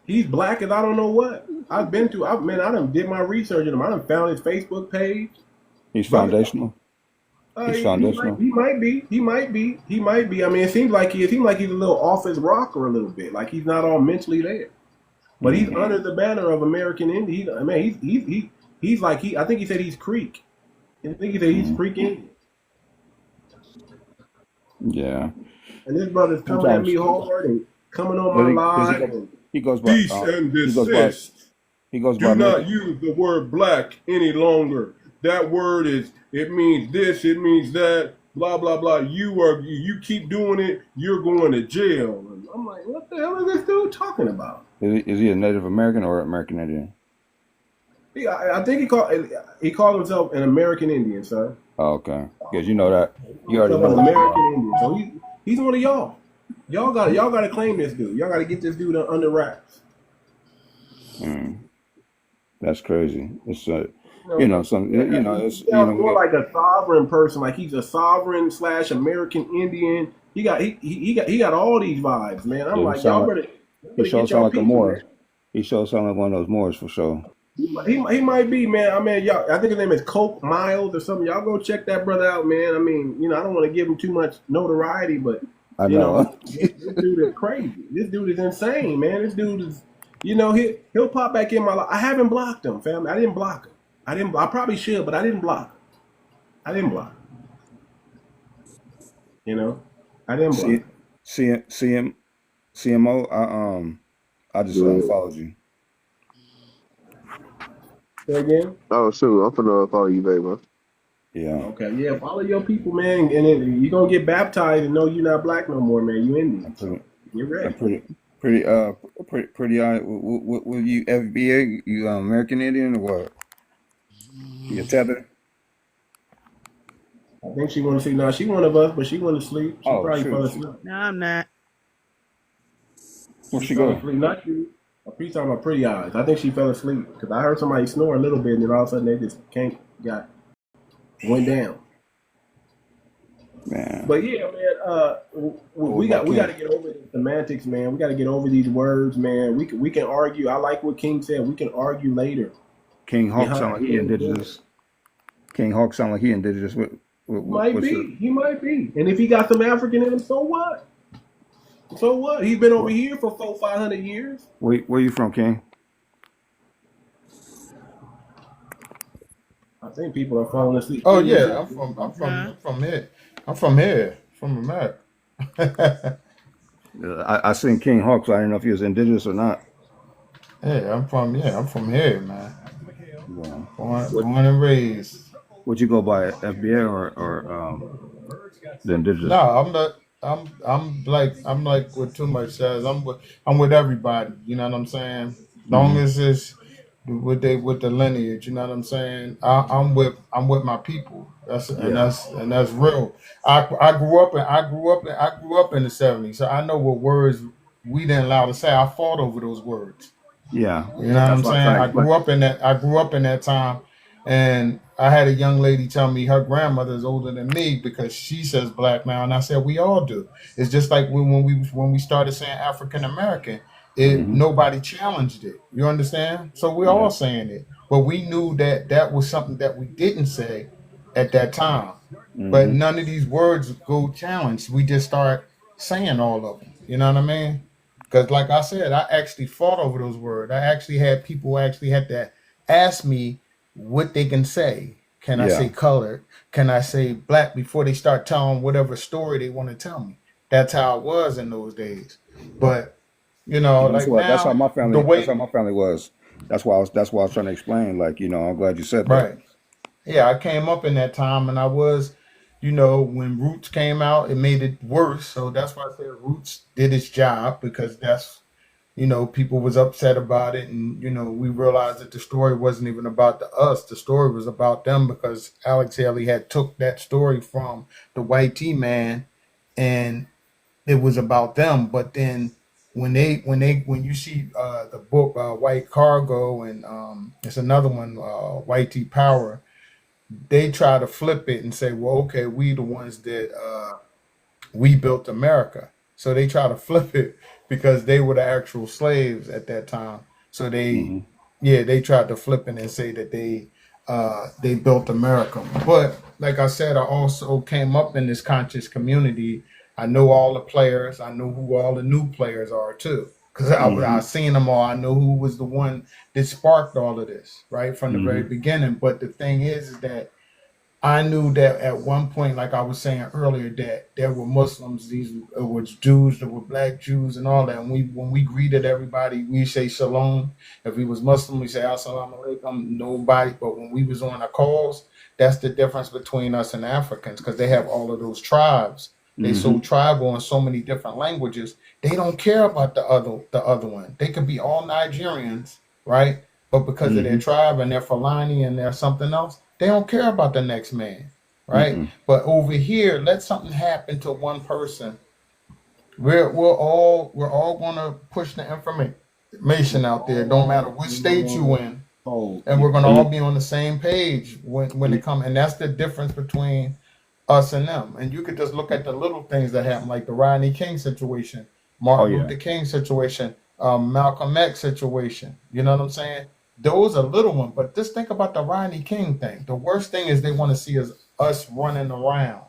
He's black as I don't know what. I done did my research on him. I done found his Facebook page. He's foundational. He's foundational. He might be. I mean, it seems like he's a little off his rocker a little bit. Like he's not all mentally there. But he's under the banner of American Indian. I think he said he's Creek. I think he said he's Creek Indian. Yeah. And this brother's coming at me hard and coming on my live. He goes by. Cease and desist. He goes Do by. not use the word black any longer. That word it means this, it means that, blah blah blah. You keep doing it, you're going to jail. And I'm like, what the hell is this dude talking about? Is he a Native American or American Indian? I think he called himself an American Indian, sir. Oh, okay, because you know that you already Himself know an that. American Indian. So he's one of y'all. Y'all gotta claim this dude. Y'all gotta get this dude under wraps. That's crazy. It's You know, it's he sounds more like a sovereign person, like he's a sovereign / American Indian. He got all these vibes, man. I'm like, y'all better he sure get sound y'all like a people, Moor. man. He sure sound like one of those Moors for sure. He might be, man. I mean, y'all. I think his name is 𝗏𝗴𝗵𝘁𝘀𝘀𝗶 or something. Y'all go check that brother out, man. I mean, I don't want to give him too much notoriety, but I know. this dude is crazy. This dude is insane, man. This dude is, he'll pop back in my life. I haven't blocked him, fam. I didn't block him. I probably should, but I didn't block him. I didn't block him. I didn't block him. CMO. I just unfollowed you. Say again? Oh, shoot. I'm finna follow you, baby. Yeah. Okay, yeah, follow your people, man, and then you're gonna get baptized and know you're not black no more, man. You Indian. So get ready. Pretty. Will you FBA? You American Indian or what? You tethered? I think she want to see. Now she one of us, but she want to sleep. She probably fell asleep. No, I'm not. Where'd she go? Not you. I'm talking about Pretty Eyes. I think she fell asleep because I heard somebody snore a little bit, and then all of a sudden they just went down. Man. But yeah, man, we got to get over the semantics, man. We got to get over these words, man. We can argue. I like what King said. We can argue later. King Hawk sound like he indigenous. King Hawk sound like he indigenous. He might be. And if he got some African in him, so what? So what? He's been over here for 400-500 years. Where you from, King? I think people are falling asleep. Oh yeah, I'm from here. I'm from here, from America. I seen King Hawk, so I didn't know if he was indigenous or not. Yeah, I'm from here, man. Born and raised. Would you go by FBA or the indigenous? No, I'm not. I'm like what Too Much says. I'm with everybody. You know what I'm saying? Long as it's with the lineage. You know what I'm saying? I'm with my people. That's real. I grew up in the '70s, so I know what words we didn't allow to say. I fought over those words. Yeah, you know what I'm saying. I grew up in that time, and I had a young lady tell me her grandmother is older than me because she says black now, and I said we all do. It's just like when we started saying African American, nobody challenged it. You understand? So we're all saying it, but we knew that was something that we didn't say at that time. But none of these words go challenged. We just start saying all of them. You know what I mean? Because like I said, I actually fought over those words. I actually had people had to ask me what they can say. Can I say colored? Can I say black before they start telling whatever story they want to tell me? That's how it was in those days. But that's how my family was. That's why I was trying to explain. Like, I'm glad you said that. Right. Yeah, I came up in that time, and I was, when Roots came out, it made it worse. So that's why I said Roots did its job, because that's, people was upset about it. And, we realized that the story wasn't even about us. The story was about them, because Alex Haley had took that story from the white man, and it was about them. But then when you see the book White Cargo, and it's another one, White Power, they try to flip it and say, well, okay, we the ones that we built America. So they try to flip it because they were the actual slaves at that time. So they tried to flip it and say that they built America. But like I said, I also came up in this conscious community. I know all the players. I know who all the new players are too, because I seen them all. I know who was the one that sparked all of this right from the very beginning. But the thing is that I knew that at one point, like I was saying earlier, that there were Muslims, these were Jews, there were black Jews and all that. And when we greeted everybody, we say shalom. If we was Muslim, we say assalamu alaikum, nobody. But when we was on our calls, that's the difference between us and Africans, because they have all of those tribes. They so tribal in so many different languages. They don't care about the other one. They could be all Nigerians, right? but because of their tribe and their Fulani and their something else, they don't care about the next man, right? But over here, let something happen to one person. We're all gonna push the information out there. Don't matter what state you in, and we're gonna all be on the same page when it comes. And that's the difference between us and them. And you could just look at the little things that happen, like the Rodney King situation, Martin Luther King situation, Malcolm X situation. You know what I'm saying? Those are little ones, but just think about the Rodney King thing. The worst thing is they want to see us running around.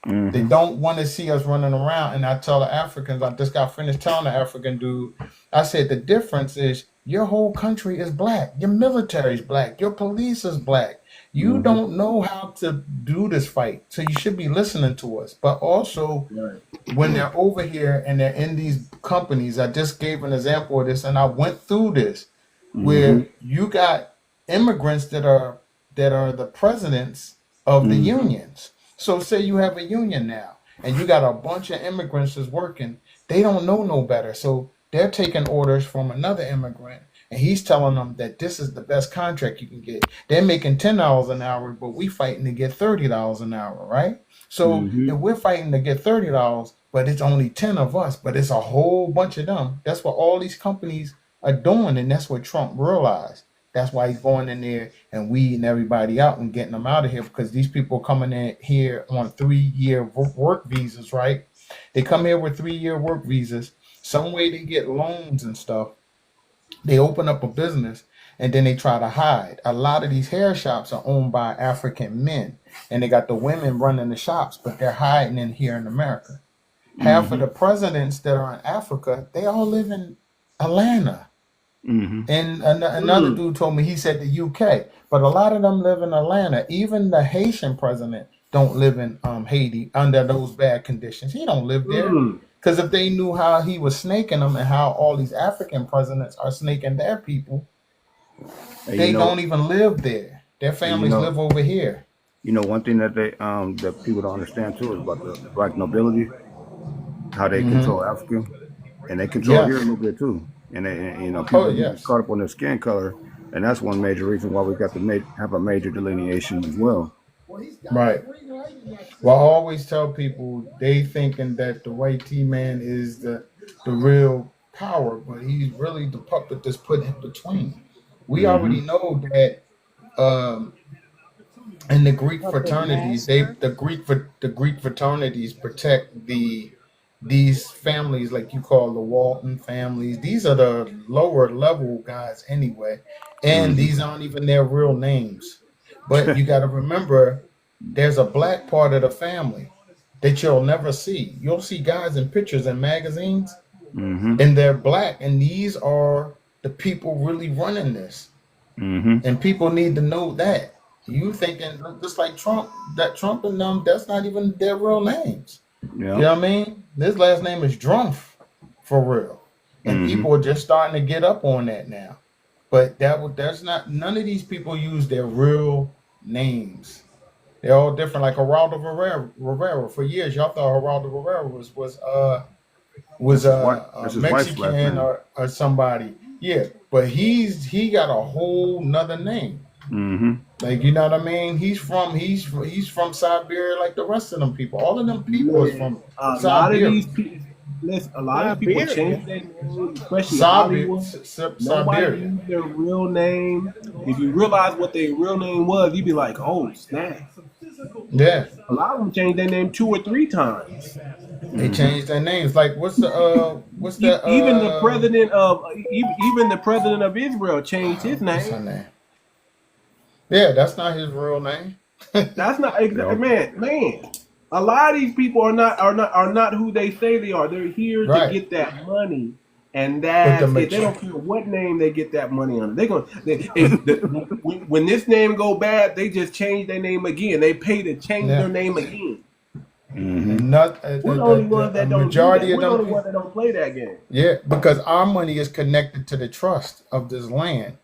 They don't want to see us running around. And I tell the Africans, I just got finished telling the African dude, I said, the difference is your whole country is black. Your military is black. Your police is black. You don't know how to do this fight. So you should be listening to us. But also, when they're over here and they're in these companies, I just gave an example of this, and I went through this, where you got immigrants that are the presidents of the unions. So say you have a union now, and you got a bunch of immigrants that's working. They don't know no better. So they're taking orders from another immigrant, and he's telling them that this is the best contract you can get. They're making $10 an hour, but we fighting to get $30 an hour, right? So if we're fighting to get $30, but it's only 10 of us, but it's a whole bunch of them. That's what all these companies are doing, and that's what Trump realized. That's why he's going in there and weeding everybody out and getting them out of here, because these people coming in here on 3-year work visas, right? They come here with 3-year work visas. Some way they get loans and stuff. They open up a business and then they try to hide. A lot of these hair shops are owned by African men, and they got the women running the shops, but they're hiding in here in America. Half of the presidents that are in Africa, they all live in Atlanta. And another dude told me, he said the UK, but a lot of them live in Atlanta. Even the Haitian president don't live in Haiti under those bad conditions. He don't live there, because if they knew how he was snaking them and how all these African presidents are snaking their people, they don't even live there. Their families live over here. You know, one thing that they that people don't understand too is about the black nobility, how they control Africa, and they control here a little bit too. And they, you know, people get caught up on their skin color, and that's one major reason why we got to have a major delineation as well. Right. Well, I always tell people, they thinking that the white T-man is the real power, but he's really the puppet that's put in between. We already know that in the Greek fraternities, the Greek fraternities protect these families, like you call the Walton families. These are the lower level guys anyway, and these aren't even their real names. But you got to remember, there's a black part of the family that you'll never see. You'll see guys in pictures in magazines, and they're black, and these are the people really running this. And people need to know that. You thinking just like Trump, that Trump and them, that's not even their real names. You know what I mean? His last name is Drumpf, for real. And people are just starting to get up on that now. But that's not, none of these people use their real names. They're all different. Like Geraldo Rivera. For years, y'all thought Geraldo Rivera was Mexican or somebody. Yeah, but he got a whole nother name. Like, you know what I mean? He's from Siberia, like the rest of them people. All of them people is from Siberia. A lot of people change their name, especially Hollywood. Nobody used their real name. If you realize what their real name was, you'd be like, "Oh, snap!" Yeah. A lot of them changed their name 2 or 3 times. They changed their names. Like even the president of Israel changed his name. What's her name? Yeah, that's not his real name. That's not man. A lot of these people are not who they say they are. They're here to get that money, and that's it. They don't care what name they get that money on. When this name go bad, they just change their name again. They pay to change their name again. Not we're the only ones that don't majority do that. of them. We're the only ones that don't play that game. Yeah, because our money is connected to the trust of this land.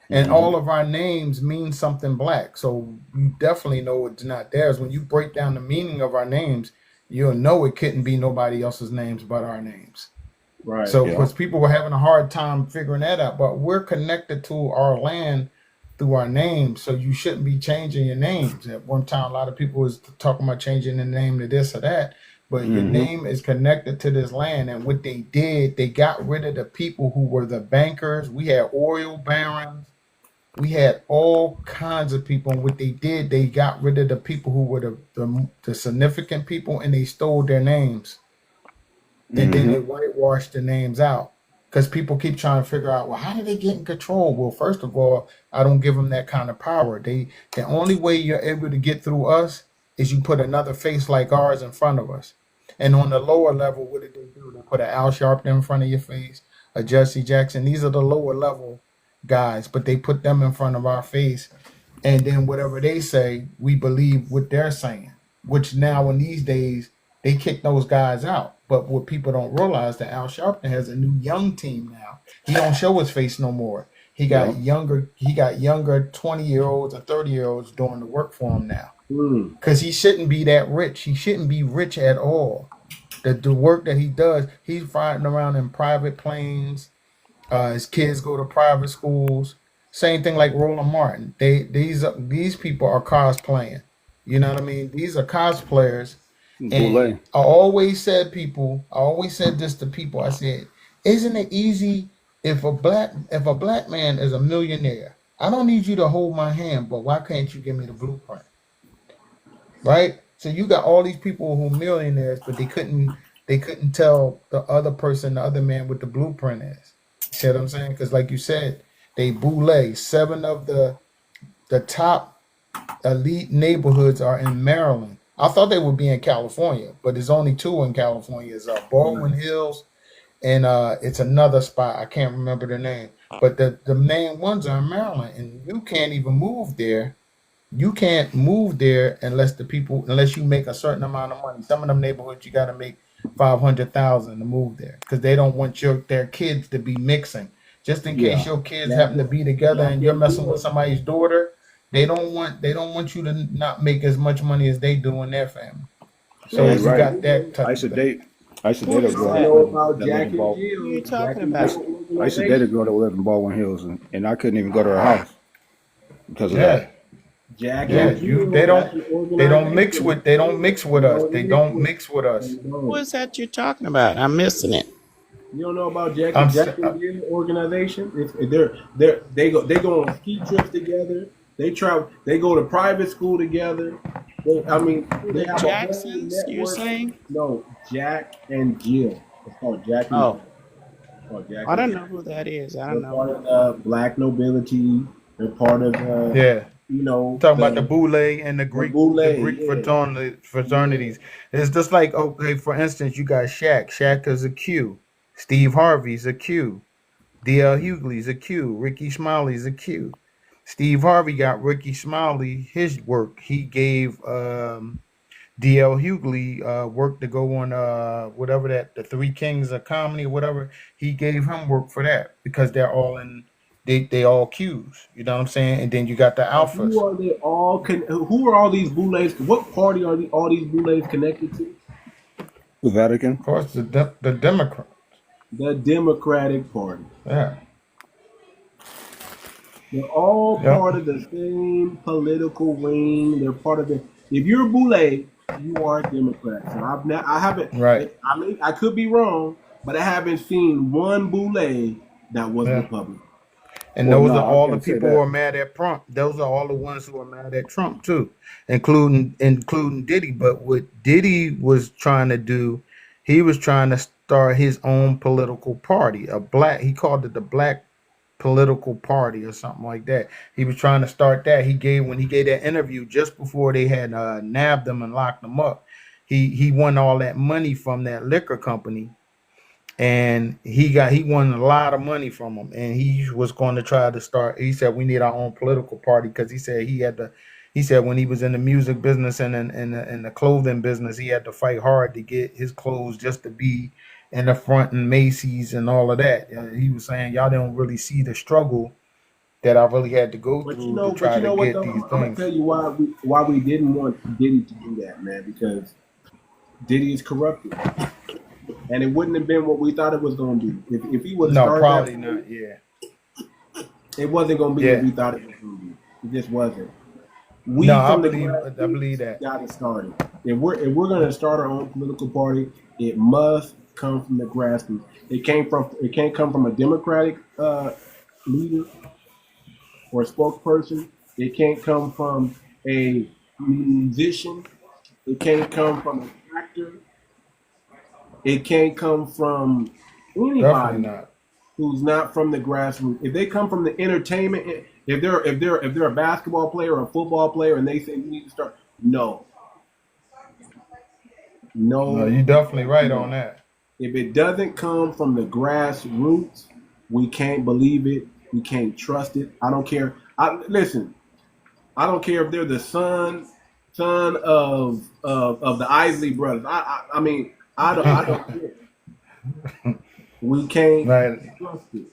And all of our names mean something black. So you definitely know it's not theirs. When you break down the meaning of our names, you'll know it couldn't be nobody else's names but our names. Right. So, Yeah. because people were having a hard time figuring that out, but we're connected to our land through our names, so you shouldn't be changing your names. At one time, a lot of people was talking about changing the name to this or that, but your name is connected to this land. And what they did, they got rid of the people who were the bankers. We had oil barons. We had all kinds of people, and what they did, they got rid of the people who were the significant people, and they stole their names. And then they whitewashed the names out because people keep trying to figure out, well, how did they get in control? Well, first of all, I don't give them that kind of power. The only way you're able to get through us is you put another face like ours in front of us. And on the lower level, what did they do? They put an Al Sharpton in front of your face, a Jesse Jackson. These are the lower level guys, but they put them in front of our face. And then whatever they say, we believe what they're saying, which now in these days, they kick those guys out. But what people don't realize that Al Sharpton has a new young team now. He don't show his face no more. He got younger 20-year-olds and 30-year-olds doing the work for him now. Because he shouldn't be that rich. He shouldn't be rich at all. The work that he does, he's flying around in private planes. His kids go to private schools. Same thing like Roland Martin. These people are cosplaying. You know what I mean? These are cosplayers. And I always said this to people. I said, isn't it easy if a black man is a millionaire? I don't need you to hold my hand, but why can't you give me the blueprint? Right? So you got all these people who are millionaires, but they couldn't tell the other man what the blueprint is. See what I'm saying? Because like you said, they boule. 7 of the top elite neighborhoods are in Maryland. I thought they would be in California, but there's only 2 in California. It's Baldwin Hills, and it's another spot. I can't remember the name. But the main ones are in Maryland, and you can't even move there. You can't move there unless you make a certain amount of money. Some of them neighborhoods you got to make $500,000 to move there because they don't want their kids to be mixing. Just in case your kids happen to be together and you're messing with somebody's daughter. They don't want you to not make as much money as they do in their family. So you got that type of thing. I used to date a girl that lived in Baldwin. you talking about? I used to date a girl that lived in Baldwin Hills, and I couldn't even go to her house because of that. They don't mix with us. They don't mix with us. What is that you're talking about? I'm missing it. You don't know about Jack and Jill organization? They go on ski trips together. They travel. They go to private school together. They have Jacksons, you're saying? No, Jack and Jill. It's called Jack and Oh. Jill. Jack I don't and know who that is. I They're don't know. part of black nobility. They're part of talking about the boule and the Greek fraternities. It's just like, okay, for instance, you got Shaq. Shaq is a Q. Steve Harvey's a Q. D.L. Hughley's a Q. Ricky Smiley's a Q. Steve Harvey got Ricky Smiley his work. He gave D.L. Hughley work to go on whatever the Three Kings of Comedy or whatever. He gave him work for that because they're all in. They all Qs. You know what I'm saying? And then you got the alphas. Who are they all? Who are all these boules? What party are all these boules connected to? The Vatican. Of course, the Democrats. The Democratic Party. Yeah. They're all part of the same political wing. They're part of the. If you're a boule, you are a Democrat. So I haven't. Right. I could be wrong, but I haven't seen one boule that was Republican. And those are all the people who are mad at Trump. Those are all the ones who are mad at Trump too, including Diddy. But what Diddy was trying to do, he was trying to start his own political party. He called it the Black Political Party or something like that. He was trying to start that. When he gave that interview just before they had nabbed him and locked him up, he won all that money from that liquor company. And he won a lot of money from them, and he was going to try to start. He said we need our own political party because he said he said when he was in the music business and in the clothing business, he had to fight hard to get his clothes just to be in the front in Macy's and all of that. And he was saying y'all don't really see the struggle that I really had to go through to try to get these things. I'm gonna tell you why we didn't want Diddy to do that, man. Because Diddy is corrupted. and it wouldn't have been what we thought it was going to be. If he would have No, started probably that, not. Yeah. it wasn't going to be what Yeah. we thought it was going to be. It just wasn't. No, I From the believe grassroots that. got it started. If we're going to start our own political party, it must come from the grassroots. It can't come from a Democratic leader or spokesperson. It can't come from a musician. It can't come from an actor. It can't come from Definitely anybody not. who's not from the grassroots. If they come from the entertainment, if they're a basketball player or a football player, and they say you need to start, no, No, you're definitely right on that. If it doesn't come from the grassroots, we can't believe it. We can't trust it. I don't care. Listen. I don't care if they're the son of the Isley brothers. I mean, I don't care. We can't trust it.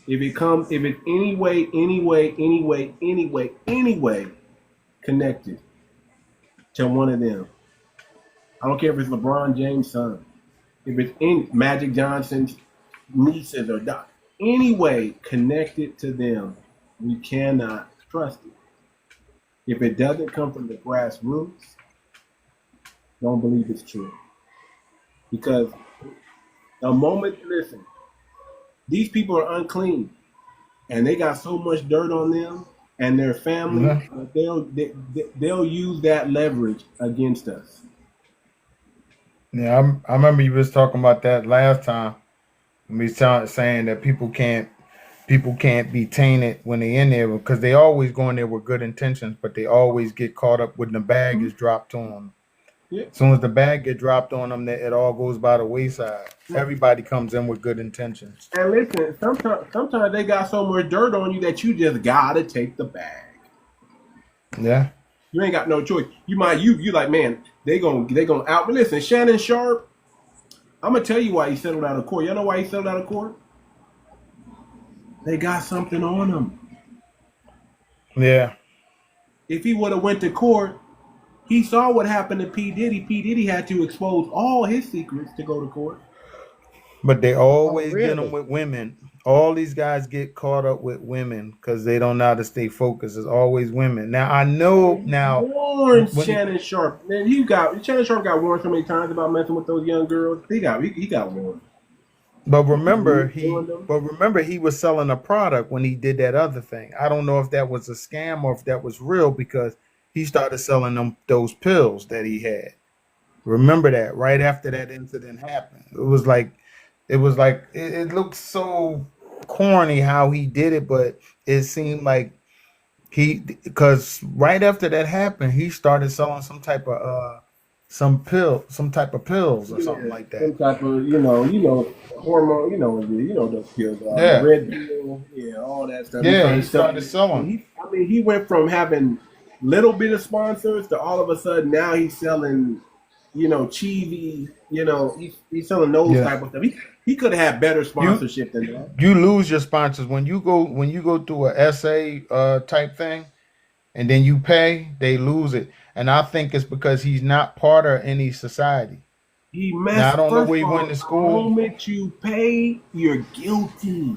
If it's any way connected to one of them. I don't care if it's LeBron James' son. If it's in Magic Johnson's nieces or any way connected to them, we cannot trust it. If it doesn't come from the grassroots, don't believe it's true. Because listen, these people are unclean, and they got so much dirt on them and their family that they'll use that leverage against us. Yeah, I remember you was talking about that last time. We saying that people can't be tainted when they in there because they always go in there with good intentions, but they always get caught up when the bag is dropped on them. Yeah. As soon as the bag get dropped on them, it all goes by the wayside. Everybody comes in with good intentions. And listen, sometimes they got so much dirt on you that you just gotta take the bag. Yeah. You ain't got no choice. You like, man, they gonna out. But listen, Shannon Sharp, I'm gonna tell you why he settled out of court. Y'all know why he settled out of court? They got something on him. Yeah. If he would have went to court, he saw what happened to P. Diddy. P. Diddy had to expose all his secrets to go to court. But they always get them with women. All these guys get caught up with women because they don't know how to stay focused. It's always women. Now I know Warren Shannon Sharp. Man, Shannon Sharp got warned so many times about messing with those young girls. He got warned. But remember, he was selling a product when he did that other thing. I don't know if that was a scam or if that was real because he started selling them those pills that he had. Remember that right after that incident happened. It looked so corny how he did it, but it seemed like because right after that happened, he started selling some type of pills or something like that. Some type of, hormone, those pills, Yeah. red pill, all that stuff. Yeah, he started selling. He went from having little bit of sponsors to all of a sudden now he's selling, cheesy, he's selling those type of stuff. He could have had better sponsorship than that. You lose your sponsors when you go through a essay type thing, and then you pay, they lose it. And I think it's because he's not part of any society. He messed. Now, I don't know where he went to school. The moment you pay, you're guilty.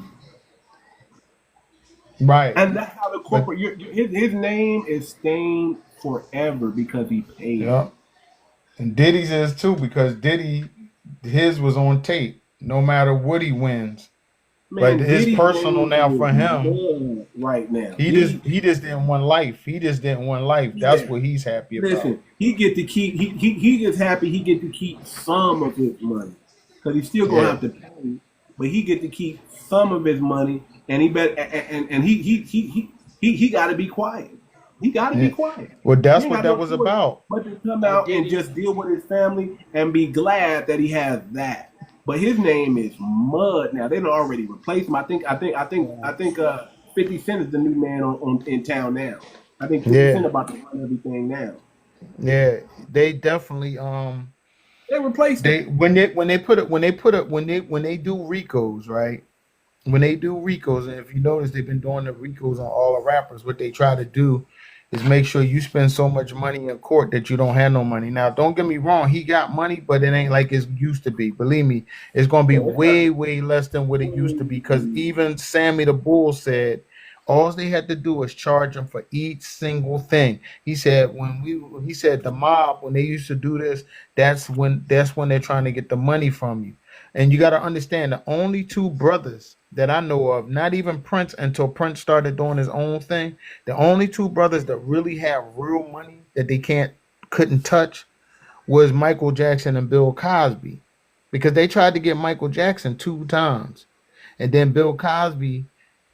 Right. And that's how the corporate. His name is stained forever because he paid. Yeah. And Diddy's is too because his was on tape. No matter what he wins. Man, but his personal now for him right now. He just didn't want life. He just didn't want life. That's what he's happy about. Listen, he get to keep he gets happy he get to keep some of his money. Because he's still gonna have to pay, but he get to keep some of his money and he gotta be quiet. He gotta be quiet. Well, that's what that was about. But to come out and just deal with his family and be glad that he has that. But his name is Mud now. They done already replaced him. I think 50 Cent is the new man in town now. I think 50 Cent about to run everything now. Yeah, they definitely they replaced him. When they do Ricos, right? When they do Ricos, and if you notice they've been doing the Ricos on all the rappers, what they try to do is make sure you spend so much money in court that you don't have no money. Now, don't get me wrong, he got money, but it ain't like it used to be. Believe me, it's gonna be way, way less than what it used to be. Because even Sammy the Bull said all they had to do was charge him for each single thing. He said he said the mob, when they used to do this, that's when they're trying to get the money from you. And you got to understand, the only two brothers that I know of, not even Prince until Prince started doing his own thing, the only two brothers that really have real money that they couldn't touch was Michael Jackson and Bill Cosby, because they tried to get Michael Jackson 2 times, and then Bill Cosby,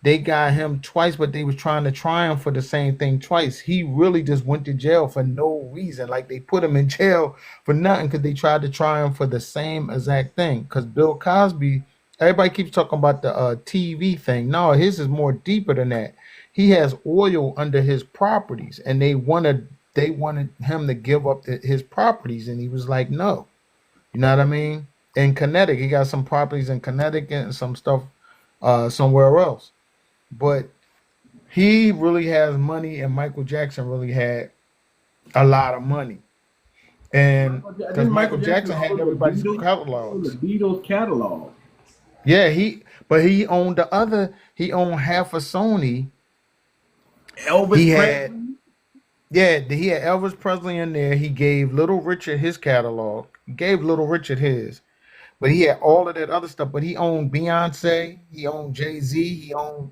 they got him twice, but they was trying to try him for the same thing twice. He really just went to jail for no reason. Like, they put him in jail for nothing because they tried to try him for the same exact thing. Because Bill Cosby, everybody keeps talking about the TV thing. No, his is more deeper than that. He has oil under his properties, and they wanted him to give up his properties, and he was like, no. You know what I mean? In Connecticut, he got some properties in Connecticut and some stuff somewhere else. But he really has money, and Michael Jackson really had a lot of money. And because Michael Jackson had everybody's catalogs. The Beatles catalog. Yeah, he owned he owned half of Sony. He had Elvis Presley in there. He gave Little Richard his catalog. He gave Little Richard his. But he had all of that other stuff. But he owned Beyonce. He owned Jay-Z. He owned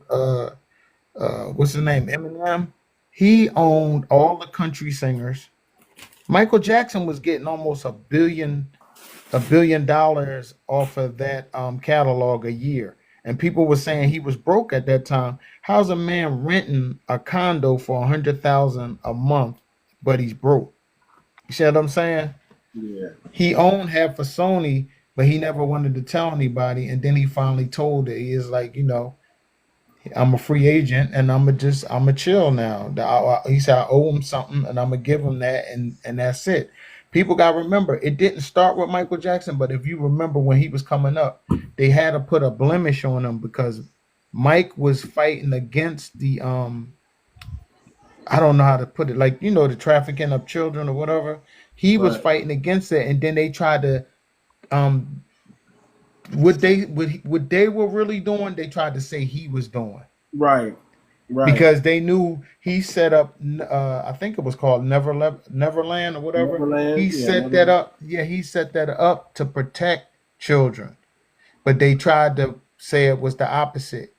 what's his name? Eminem. He owned all the country singers. Michael Jackson was getting almost $1 billion off of that catalog a year. And people were saying he was broke at that time. How's a man renting a condo for $100,000 a month, but he's broke? You see what I'm saying? Yeah. He owned half of Sony, but he never wanted to tell anybody. And then he finally told it. He is like, I'm a free agent, and I'm a chill now. He said I owe him something, and I'm gonna give him that, and that's it. People gotta remember, it didn't start with Michael Jackson, but if you remember when he was coming up, they had to put a blemish on him because Mike was fighting against the I don't know how to put it, like, the trafficking of children or whatever. He was fighting against it, and then they tried to what they were really doing, they tried to say he was doing. Right. Because they knew he set up, I think it was called Neverland or whatever. Neverland, he set that up. Yeah, he set that up to protect children. But they tried to say it was the opposite.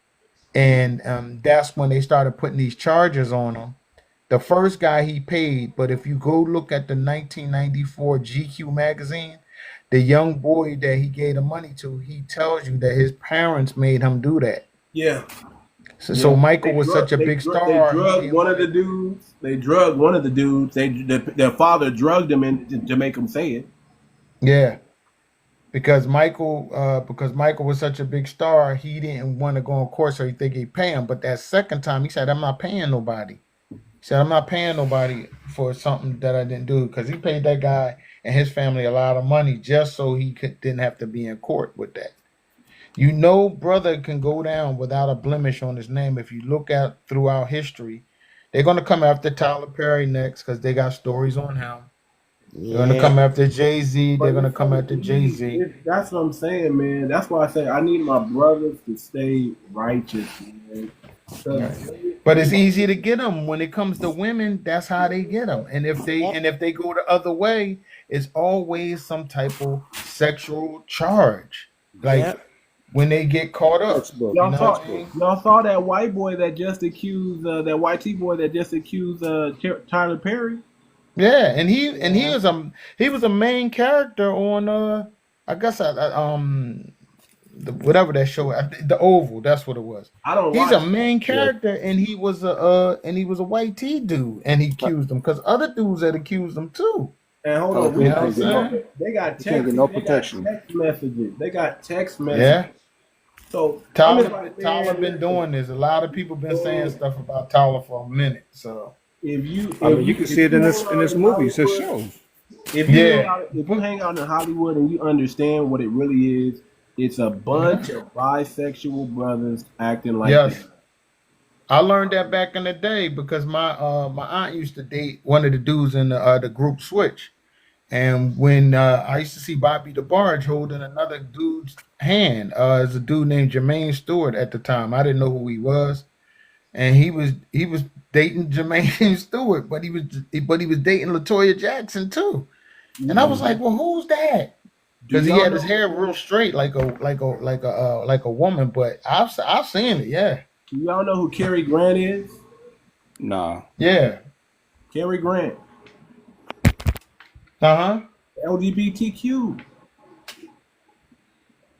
And that's when they started putting these charges on him. The first guy he paid, but if you go look at the 1994 GQ magazine, the young boy that he gave the money to, he tells you that his parents made him do that. Yeah. So Michael was such a big star. They drugged one of the dudes. Their father drugged him to make him say it. Yeah. Because Michael was such a big star, he didn't want to go on court, so he think he'd pay him. But that second time, he said, I'm not paying nobody. He said, I'm not paying nobody for something that I didn't do, because he paid that guy and his family a lot of money just so he didn't have to be in court with that. Brother can go down without a blemish on his name. If you look at throughout history, they're going to come after Tyler Perry next because they got stories on him. They're going to come after Jay-Z. They're going to come after Jay-Z. That's what I'm saying, man. That's why I say I need my brothers to stay righteous, man. But it's easy to get them. When it comes to women, that's how they get them. And if they go the other way, it's always some type of sexual charge. Like when they get caught up. Y'all saw that white boy that just accused that white T boy that just accused Tyler Perry. Yeah, and he was a main character on I guess whatever that show, the Oval, that's what it was. He's a main character, and he was a white T dude, and he accused him because other dudes had accused him too. And hold on, they got text messages. They got text messages. Yeah. So Tyler been doing this. A lot of people been saying stuff about Tyler for a minute. So you can see it in this movie. It's a show. If you hang out in Hollywood and you understand what it really is, it's a bunch of bisexual brothers acting like that. I learned that back in the day because my aunt used to date one of the dudes in the group Switch, and when I used to see Bobby DeBarge holding another dude's hand, as a dude named Jermaine Stewart at the time. I didn't know who he was, and he was dating Jermaine Stewart, but he was dating Latoya Jackson too. And I was like, well, who's that? Do Because he y'all had his know? hair real straight, like a woman. But I've seen it, yeah, Do y'all know who Cary Grant is? Nah. yeah, Cary Grant, uh-huh. LGBTQ,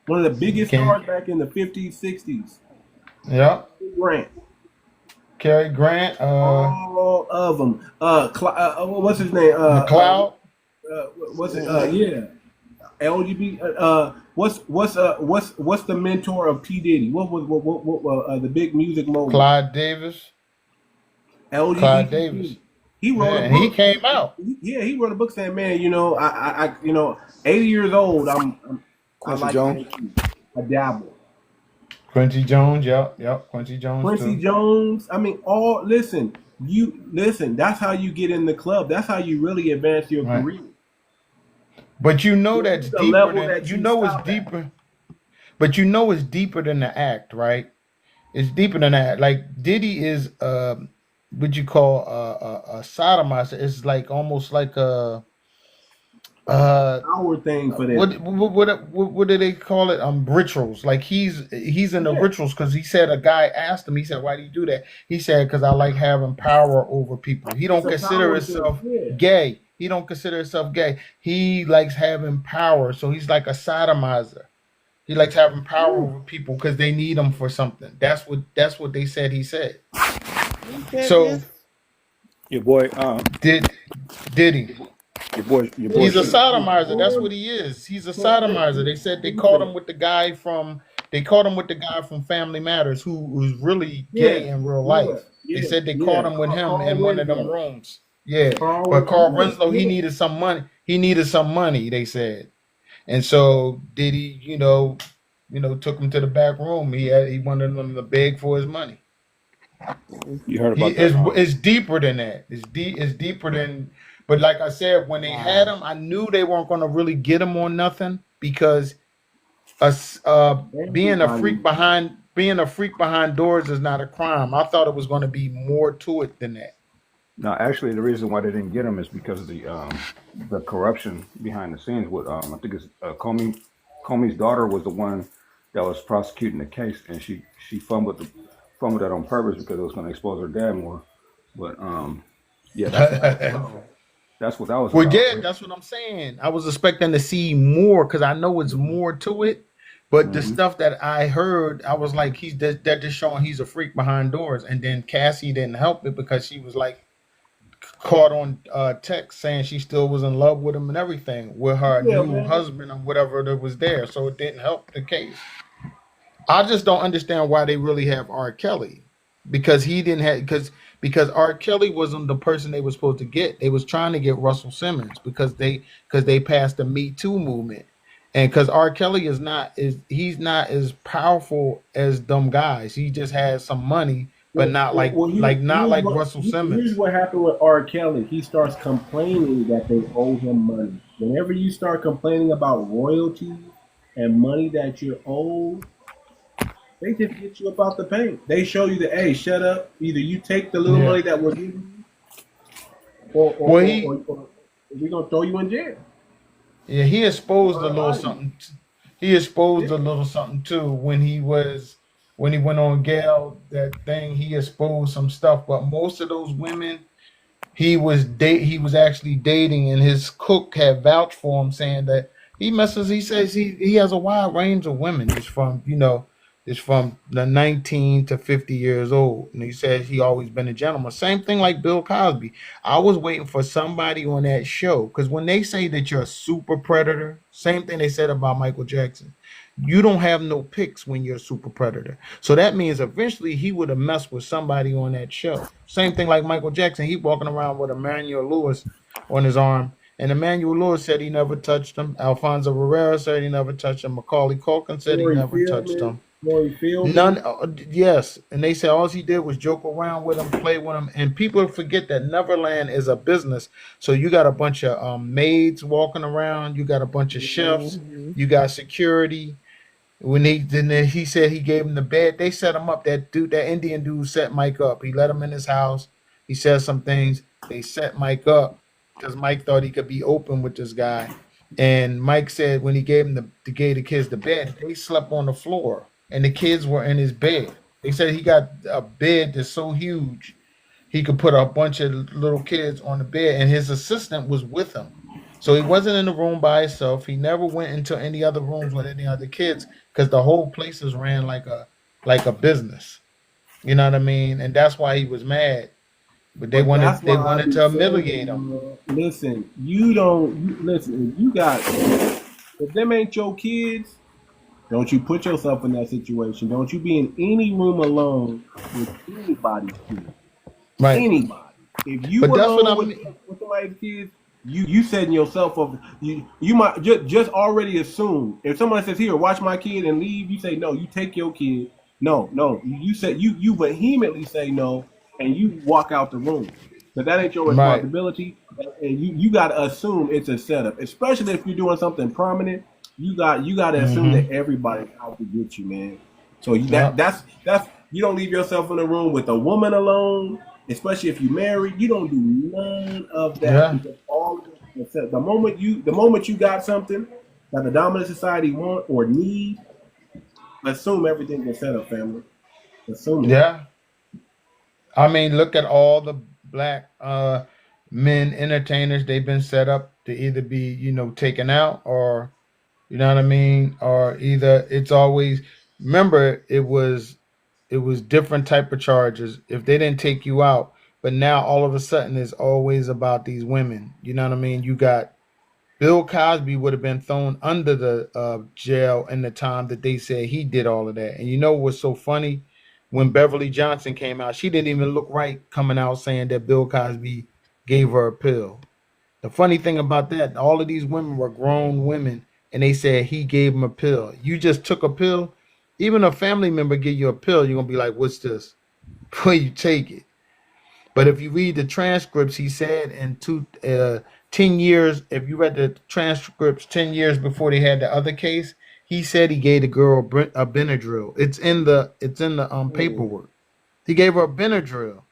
one of the biggest Can stars back in the 50s, 60s. yeah, Cary Grant, Cary Grant, all of them. What's his name? McLeod. What's it? Yeah, LGBT. What's the mentor of P Diddy? What the big music mogul? Clyde Davis. Clyde Davis. LGBTQ. He wrote Yeah, a and he book. came out. He wrote a book saying, man, I 80 years old. I Quincy like Jones. I dabble. Quincy Jones, yep, Quincy Jones Quincy too. Jones. I mean, listen. That's how you get in the club. That's how you really advance your Right. career. But you know This that's is the deeper level than that you you know it's stop at. deeper. But you know it's deeper than the act, right? It's deeper than that. Like Diddy is what you call a sodomizer. It's like almost like a Our thing for them. what do they call it? Rituals. Like he's in the Yeah. rituals because he said a guy asked him. He said, "Why do you do that?" He said, "Because I like having power over people." He don't It's a consider power thing. himself Yeah. gay. He don't consider himself gay. He likes having power, so he's like a sodomizer. He likes having power over people because they need him for something. That's what they said. He said. So Your boy, did he? your boy, He's a Suge. sodomizer. That's what he is. He's a sodomizer. They said they caught him with the guy from Family Matters who was really gay in real life. They said they caught him with him in one of them rooms. Yeah. But Carl Winslow, he needed some money. He needed some money, they said. And so Diddy, took him to the back room. He wanted them to beg for his money. You heard about that? It's deeper than that. It's deeper than. But like I said, when they had him, I knew they weren't going to really get him on nothing because being a freak behind doors is not a crime. I thought it was going to be more to it than that. No, actually, the reason why they didn't get him is because of the corruption behind the scenes. With I think it's Comey's daughter was the one that was prosecuting the case, and she fumbled that on purpose because it was going to expose her dad more. But yeah, that's what that was Well, about. yeah, that's what I'm saying. I was expecting to see more because I know it's more to it. But the stuff that I heard, I was like, that just showing he's a freak behind doors. And then Cassie didn't help it because she was like caught on text saying she still was in love with him and everything with her new husband and whatever that was there. So it didn't help the case. I just don't understand why they really have R. Kelly because he didn't have because R. Kelly wasn't the person they were supposed to get. They was trying to get Russell Simmons because they passed the Me Too movement. And because R. Kelly he's not as powerful as them guys. He just has some money, but not like Russell Simmons. Here's what happened with R. Kelly. He starts complaining that they owe him money. Whenever you start complaining about royalties and money that you're owed, they just get you about the paint. They show you that, hey, shut up. Either you take the little money that we're giving you, or we're gonna throw you in jail. Yeah, he exposed a little something. He exposed a little something too when he went on Gail, that thing. He exposed some stuff, but most of those women he was actually dating, and his cook had vouched for him, saying that he messes. He says he has a wide range of women. It's from the 19 to 50 years old. And he says he always been a gentleman. Same thing like Bill Cosby. I was waiting for somebody on that show. Because when they say that you're a super predator, same thing they said about Michael Jackson. You don't have no picks when you're a super predator. So that means eventually he would have messed with somebody on that show. Same thing like Michael Jackson. He walking around with Emmanuel Lewis on his arm. And Emmanuel Lewis said he never touched him. Alfonso Ribeiro said he never touched him. Macaulay Culkin said he never touched him. Corey Feldman. None. Yes, and they said all he did was joke around with him, play with him, and people forget that Neverland is a business. So you got a bunch of maids walking around, you got a bunch of chefs, Hmm. you got security. When he said he gave him the bed, they set him up. That dude, that Indian dude, set Mike up. He let him in his house. He said some things. They set Mike up because Mike thought he could be open with this guy. And Mike said when he gave him gave the kids the bed, they slept on the floor, and the kids were in his bed. They said he got a bed that's so huge he could put a bunch of little kids on the bed, and his assistant was with him. So he wasn't in the room by himself. He never went into any other rooms with any other kids because the whole place was ran like a business. You know what I mean? And that's why he was mad. But they But that's wanted they why I wanted be to humiliate saying, him. listen, listen, if you got, if them ain't your kids, don't you put yourself in that situation. Don't you be in any room alone with anybody's kids. Right. Anybody. If you But that's what alone I mean. with somebody's kids, you setting yourself up. You might just already assume if someone says, "Here, watch my kid," and leave, you say no. You take your kid. No. You say you vehemently say no, and you walk out the room. But that ain't your Right. responsibility, and you got to assume it's a setup. Especially if you're doing something prominent, you got to assume that Mm-hmm. everybody's out to get you, man. So Yep. that's you don't leave yourself in a room with a woman alone, especially if you're married. You don't do none of that Yeah. because all of it, the moment you got something that the dominant society want or need, assume everything's been set up, family. Assume it. Yeah. I mean, look at all the black men entertainers. They've been set up to either be, taken out or, you know what I mean, or either it's always. Remember, it was different type of charges if they didn't take you out, but now all of a sudden it's always about these women. You know what I mean? You got Bill Cosby would have been thrown under the jail in the time that they said he did all of that. And you know what's so funny? When Beverly Johnson came out, she didn't even look right coming out saying that Bill Cosby gave her a pill. The funny thing about that, all of these women were grown women, and they said he gave them a pill. You just took a pill. Even a family member give you a pill, you're gonna be like, "What's this?" Before you take it. But if you read the transcripts, he said in 10 years, if you read the transcripts 10 years before they had the other case, he said he gave the girl a Benadryl. It's in the paperwork. He gave her a Benadryl.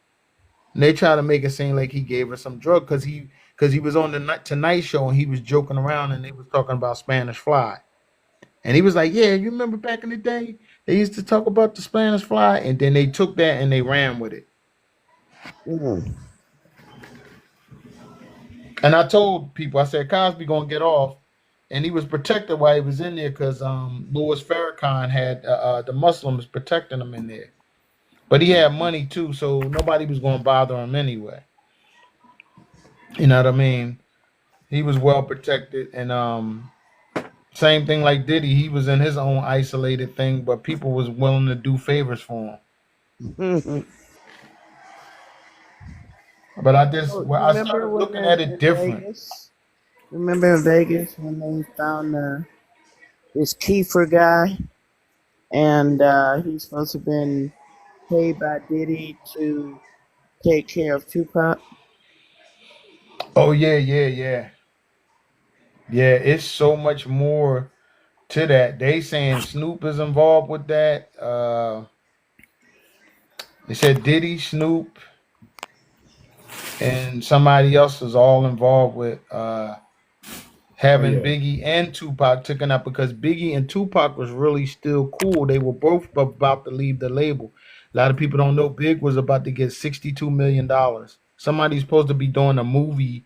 And they try to make it seem like he gave her some drug because he was on the Tonight Show and he was joking around and they was talking about Spanish fly. And he was like, "Yeah, you remember back in the day they used to talk about the Spanish fly," and then they took that and they ran with it. Mm. And I told people, I said Cosby gonna get off, and he was protected while he was in there because Louis Farrakhan had the Muslims protecting him in there, but he had money too, so nobody was gonna bother him anyway. You know what I mean? He was well protected, and same thing like Diddy, he was in his own isolated thing, but people was willing to do favors for him. But Oh, well, you I remember started when looking at in it different. Vegas? Remember in Vegas when they found this Kiefer guy, and he's supposed to have been paid by Diddy to take care of Tupac? Oh yeah. It's so much more to that. They saying Snoop is involved with that. They said Diddy, Snoop, and somebody else is all involved with Oh having yeah. Biggie and Tupac taken up because Biggie and Tupac was really still cool. They were both about to leave the label. A lot of people don't know Big was about to get $62 million. Somebody's supposed to be doing a movie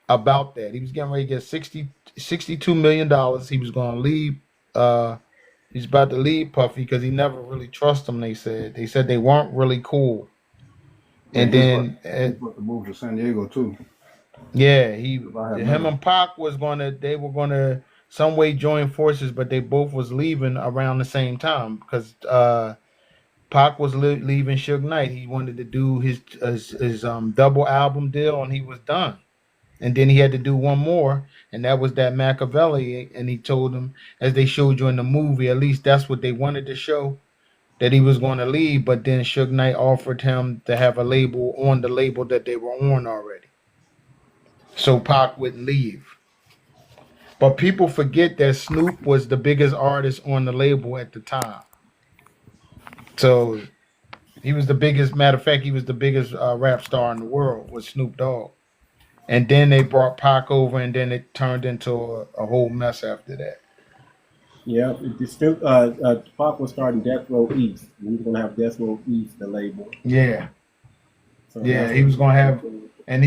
about that. He was getting ready to get $62 million. He was going to leave. He's about to leave Puffy because he never really trusted him. They said they weren't really cool. Yeah, And then he's supposed to move to San Diego too. yeah, If I have him money. and Pac they were gonna some way join forces, but they both was leaving around the same time because Pac was leaving Suge Knight. He wanted to do his double album deal, and he was done. And then he had to do one more, and that was that Machiavelli. And he told him, as they showed you in the movie, at least that's what they wanted to show. that he was going to leave, but then Suge Knight offered him to have a label on the label that they were on already, so Pac wouldn't leave. But people forget that Snoop was the biggest artist on the label at the time. So he was the biggest. Matter of fact, he was the biggest rap star in the world was Snoop Dogg. And then they brought Pac over, and then it turned into a whole mess after that. Yeah, Pac was starting Death Row East. He was gonna have Death Row East, the label. Yeah, So yeah, he was gonna have, and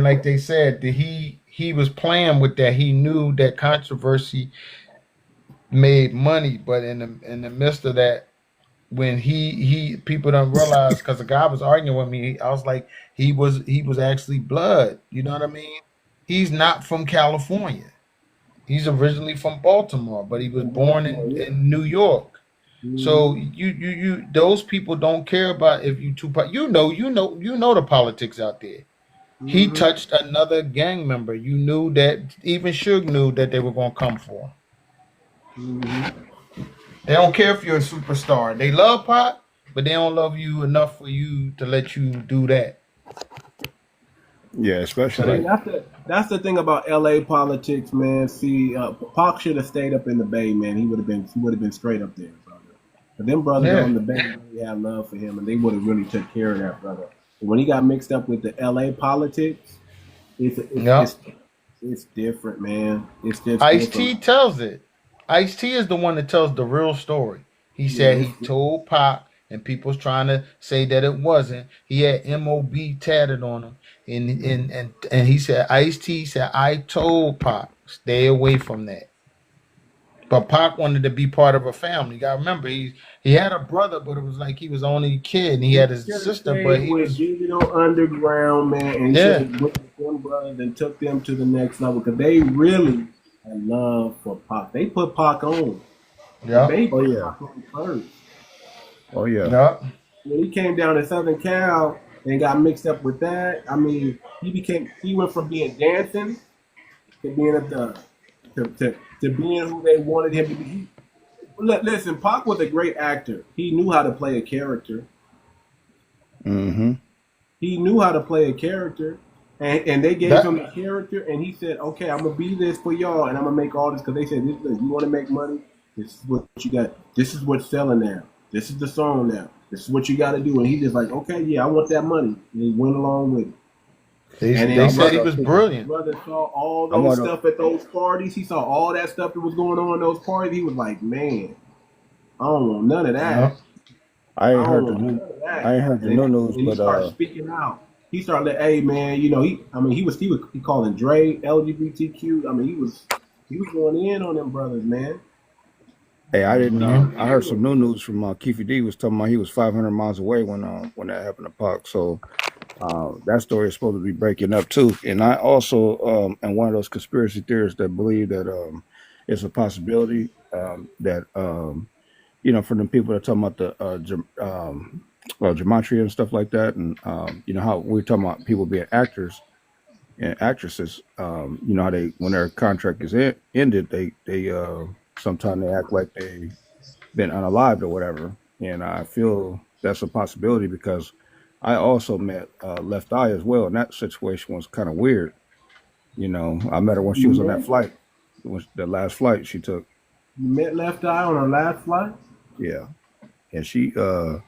like they said, he was playing with that. He knew that controversy made money, but in the midst of that, when he people don't realize, because the guy was arguing with me, I was like, he was actually blood. You know what I mean? He's not from California. He's originally from Baltimore, but he was born in New York. So you those people don't care about if you Tupac. You know the politics out there. He touched another gang member. You knew that. Even Suge knew that they were gonna come for him. They don't care if you're a superstar. They love Pac, but they don't love you enough for you to let you do that. Yeah, especially that's the thing about LA politics, man. See, Pac should have stayed up in the Bay, man. He would have been straight up there, brother. But them brothers on the Bay really had love for him, and they would have really took care of that, brother. But when he got mixed up with the LA politics, it's different, man. It's just Ice-T tells it. Ice-T is the one that tells the real story. He said he told Pac, and people's trying to say that it wasn't. He had MOB tatted on him. And he said, Ice-T said, I told Pac, stay away from that. But Pac wanted to be part of a family. You gotta remember, he had a brother, but it was like he was only a kid, and he had his sister, but he was digital underground, man, and he should have went with them brothers and took them to the next level, because they really had love for Pac. They put Pac on. Yeah. They put Pac on first. Oh yeah. Yeah. When he came down to Southern Cal and got mixed up with that, I mean, he went from being dancing to being a thug, to being who they wanted him to be. Listen, Pac was a great actor. He knew how to play a character. He knew how to play a character, and they gave him a character, and he said, "Okay, I'm gonna be this for y'all, and I'm gonna make all this." Because they said, "You want to make money? This is what you got. This is what's selling now. This is the song now. This is what you got to do." And he just like, "Okay, yeah, I want that money," and he went along with it. They said he was brilliant. Brother saw all those stuff at those parties. He saw all that stuff that was going on in those parties. He was like, "Man, I don't want none of that." I ain't heard the new news, he started speaking out. He started like, "Hey, man, he was calling Dre LGBTQ. I mean, he was going in on them brothers, man." Hey, I didn't know. I heard some new news from Keefe D was talking about he was 500 miles away when that happened to Pac. So that story is supposed to be breaking up too. And I also am one of those conspiracy theorists that believe that it's a possibility that for the people that are talking about the 𝗔𝗯ance and stuff like that, and how we're talking about people being actors and actresses. How they, when their contract is ended, they sometimes they act like they've been unalived or whatever. And I feel that's a possibility because I also met Left Eye as well, and that situation was kind of weird. I met her when she was on that flight. It was the last flight she took. You met Left Eye on her last flight? Yeah. And she that's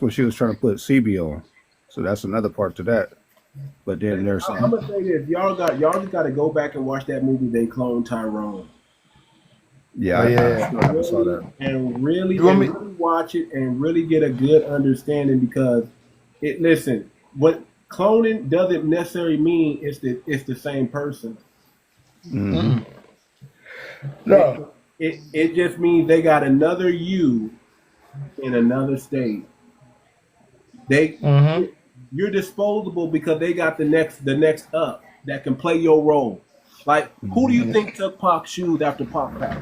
when she was trying to put CB on. So that's another part to that. But then there's I'm gonna say this: y'all just got to go back and watch that movie. They cloned Tyrone. Yeah, I saw that. And really watch it and really get a good understanding, because what cloning doesn't necessarily mean it's the same person. No, it just means they got another you in another state. You're disposable because they got the next up that can play your role. Like, who do you think took Pac's shoes after Pac passed?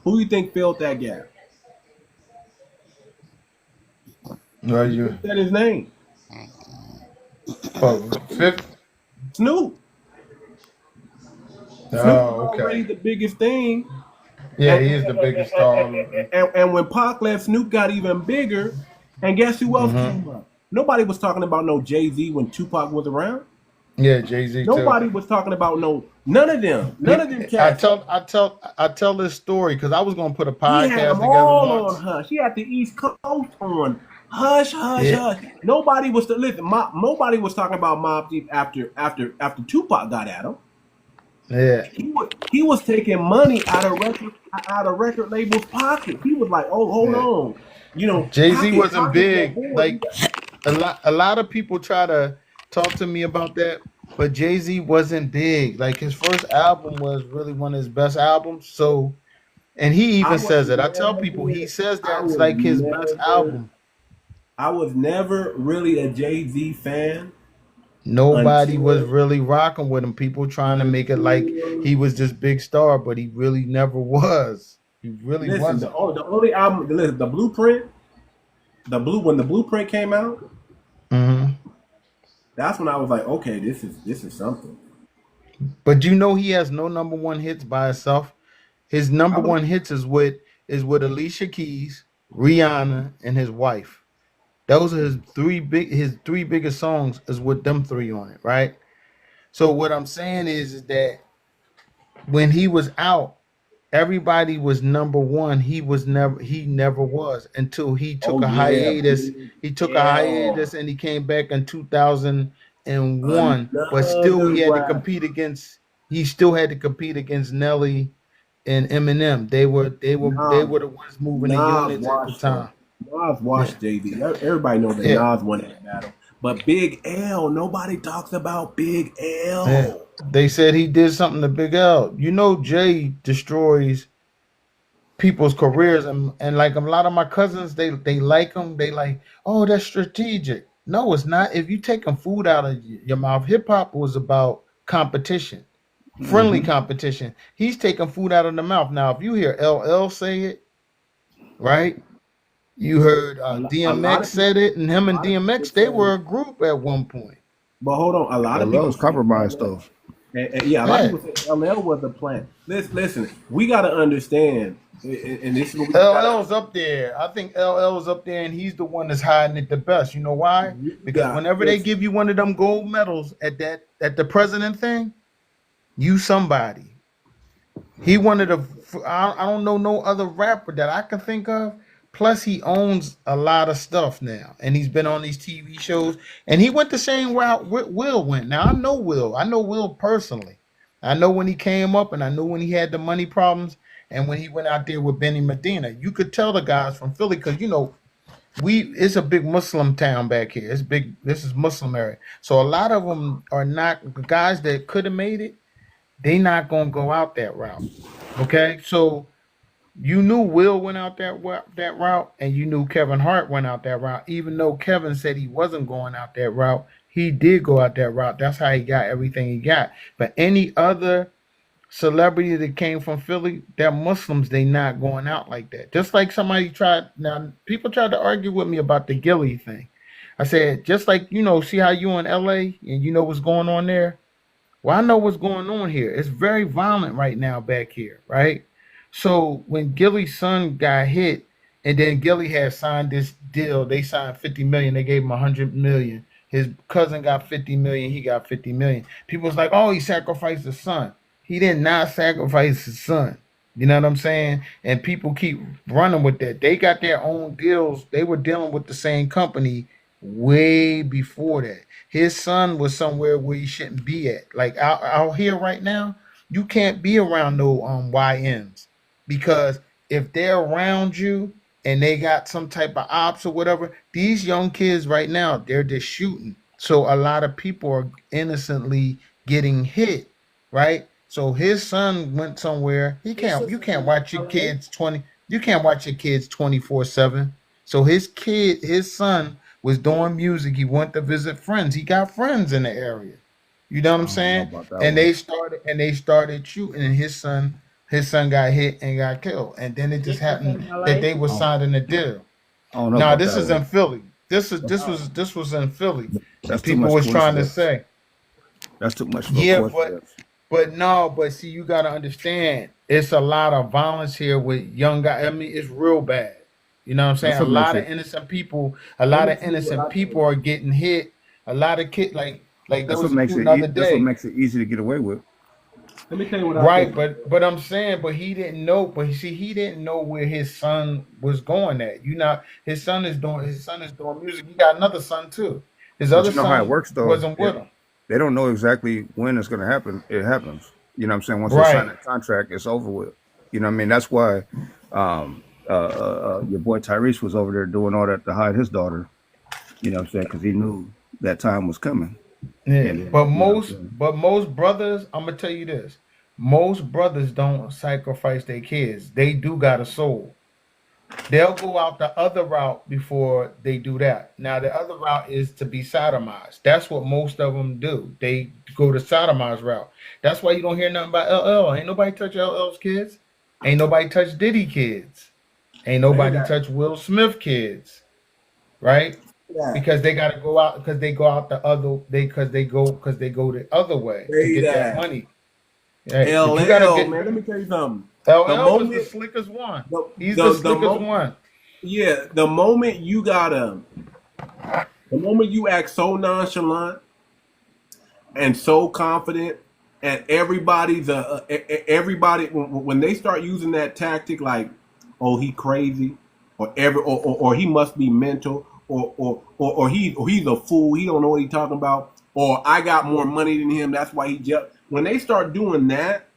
Who do you think filled that gap? Who said his name? Snoop. Snoop was already the biggest thing, Yeah, he is the biggest star. And when Pac left, Snoop got even bigger. And guess who else came up? Nobody was talking about no Jay-Z when Tupac was around. Yeah, Jay-Z too. Nobody was talking about none of them. None of them cats. I tell this story because I was gonna put a podcast He had them together all once. on Hush. He had the East Coast on Hush, Hush. Nobody was nobody was talking about Mobb Deep after Tupac got at him. Yeah, he was taking money out of record labels' pocket. He was like, "Oh, hold on, Jay-Z wasn't big. Like a lot of people try to talk to me about that, but Jay-Z wasn't big. Like his first album was really one of his best albums. So, and he even says it. I tell people he says that's like his best album. I was never really a Jay-Z fan. Nobody was really rocking with him. People trying to make it like he was this big star, but he really never was. He really wasn't. The only album, the Blueprint, when the Blueprint came out, that's when I was like, okay, this is something. But he has no number one hits by himself. His number one hits is with 𝗖cie Keys, Rihanna, and his wife. Those are his three biggest songs is with them three on it, right? So what I'm saying is that when he was out, everybody was number one. He never was until he took a hiatus. He took a hiatus and he came back in 2001. But still he still had to compete against Nelly and Eminem. They were the ones moving the units at the time. Nas watched Jay-Z. Everybody knows that Nas won that battle. But Big L, nobody talks about Big L. Yeah. They said he did something to Big L. Jay destroys people's careers. And like a lot of my cousins, they like him. They like, oh, that's strategic. No, it's not. If you taking food out of your mouth, hip-hop was about competition. Friendly competition. He's taking food out of the mouth. Now, if you hear LL say it, right? You heard DMX said it, and him and DMX, they were a group at one point. But hold on, a lot of people was compromised though. A lot of people say LL was a plant. Listen, we got to understand, and this is what LL's up there. I think LL's up there, and he's the one that's hiding it the best. You know why? Because whenever they give you one of them gold medals at the president thing, you somebody. He one of the I don't know no other rapper that I can think of. Plus, he owns a lot of stuff now, and he's been on these TV shows. And he went the same route Will went. Now, I know Will. I know Will personally. I know when he came up, and I know when he had the money problems, and when he went out there with Benny Medina. You could tell the guys from Philly because it's a big Muslim town back here. It's big. This is Muslim area, so a lot of them are not the guys that could have made it. They not gonna go out that route. Okay, so. You knew Will went out that route, and you knew Kevin Hart went out that route. Even though Kevin said he wasn't going out that route, he did go out that route. That's how he got everything he got. But any other celebrity that came from Philly, they're Muslims, they not going out like that. Just like people tried to argue with me about the Gilly thing. I said, just like, see how you in LA and you know what's going on there? Well, I know what's going on here. It's very violent right now back here, right? So when Gilly's son got hit, and then Gilly had signed this deal, they signed $50 million. They gave him $100 million. His cousin got $50 million. He got $50 million. People was like, "Oh, he sacrificed his son." He did not sacrifice his son. You know what I'm saying? And people keep running with that. They got their own deals. They were dealing with the same company way before that. His son was somewhere where he shouldn't be at. Like out here right now, you can't be around no YNs. Because if they're around you and they got some type of ops or whatever, these young kids right now, they're just shooting. So a lot of people are innocently getting hit, right? So his son went somewhere. You can't watch your kids 24/7. So his son was doing music. He went to visit friends. He got friends in the area. You know what I'm saying? And they started shooting, and his son got hit and got killed. And then it just happened that they were signing a deal. No, this is in Philly. This was in Philly. That people was trying to say. That's too much. But see, you got to understand. it's a lot of violence here with young guys. I mean, it's real bad. You know what I'm saying? That's A what makes lot of it. innocent people, a Let lot me of tell you what innocent I people think. are getting hit. A lot of kids, like there That's what was a makes dude it. the other That's what day. makes it easy to get away with. Let me tell you what I Right, think. but I'm saying, but he didn't know. But you see, he didn't know where his son was going at. You know, his son is doing music. He got another son too. His But other you know how it son works, though. wasn't with him. They don't know exactly when it's going to happen. It happens. You know what I'm saying? Once they sign Right. that contract, it's over with. You know what I mean? That's why your boy Tyrese was over there doing all that to hide his daughter. You know what I'm saying? Because he knew that time was coming. Yeah, And then, but you know what I'm saying? most brothers, I'm gonna tell you this: most brothers don't sacrifice their kids. They do got a soul. They'll go out the other route before they do that. Now, the other route is to be sodomized. That's what most of them do. They go the sodomized route. That's why you don't hear nothing about LL. Ain't nobody touch LL's kids. Ain't nobody touch Diddy kids. Ain't Say nobody that. touch Will Smith kids, right? That. Because they got to go out because they go out the other because they go the other way to Say get that that. money. Right? But you got to LL, get man. Let me tell you something. The LL was the moment, slickest one. the He's the the the slickest mo- one. yeah, the moment you gotta, the moment you act so nonchalant and so confident, and everybody when they start using that tactic, like, oh, he crazy, or he must be mental, or he's a fool, he don't know what he's talking about, or I got more money than him, that's why he just. When they start doing that,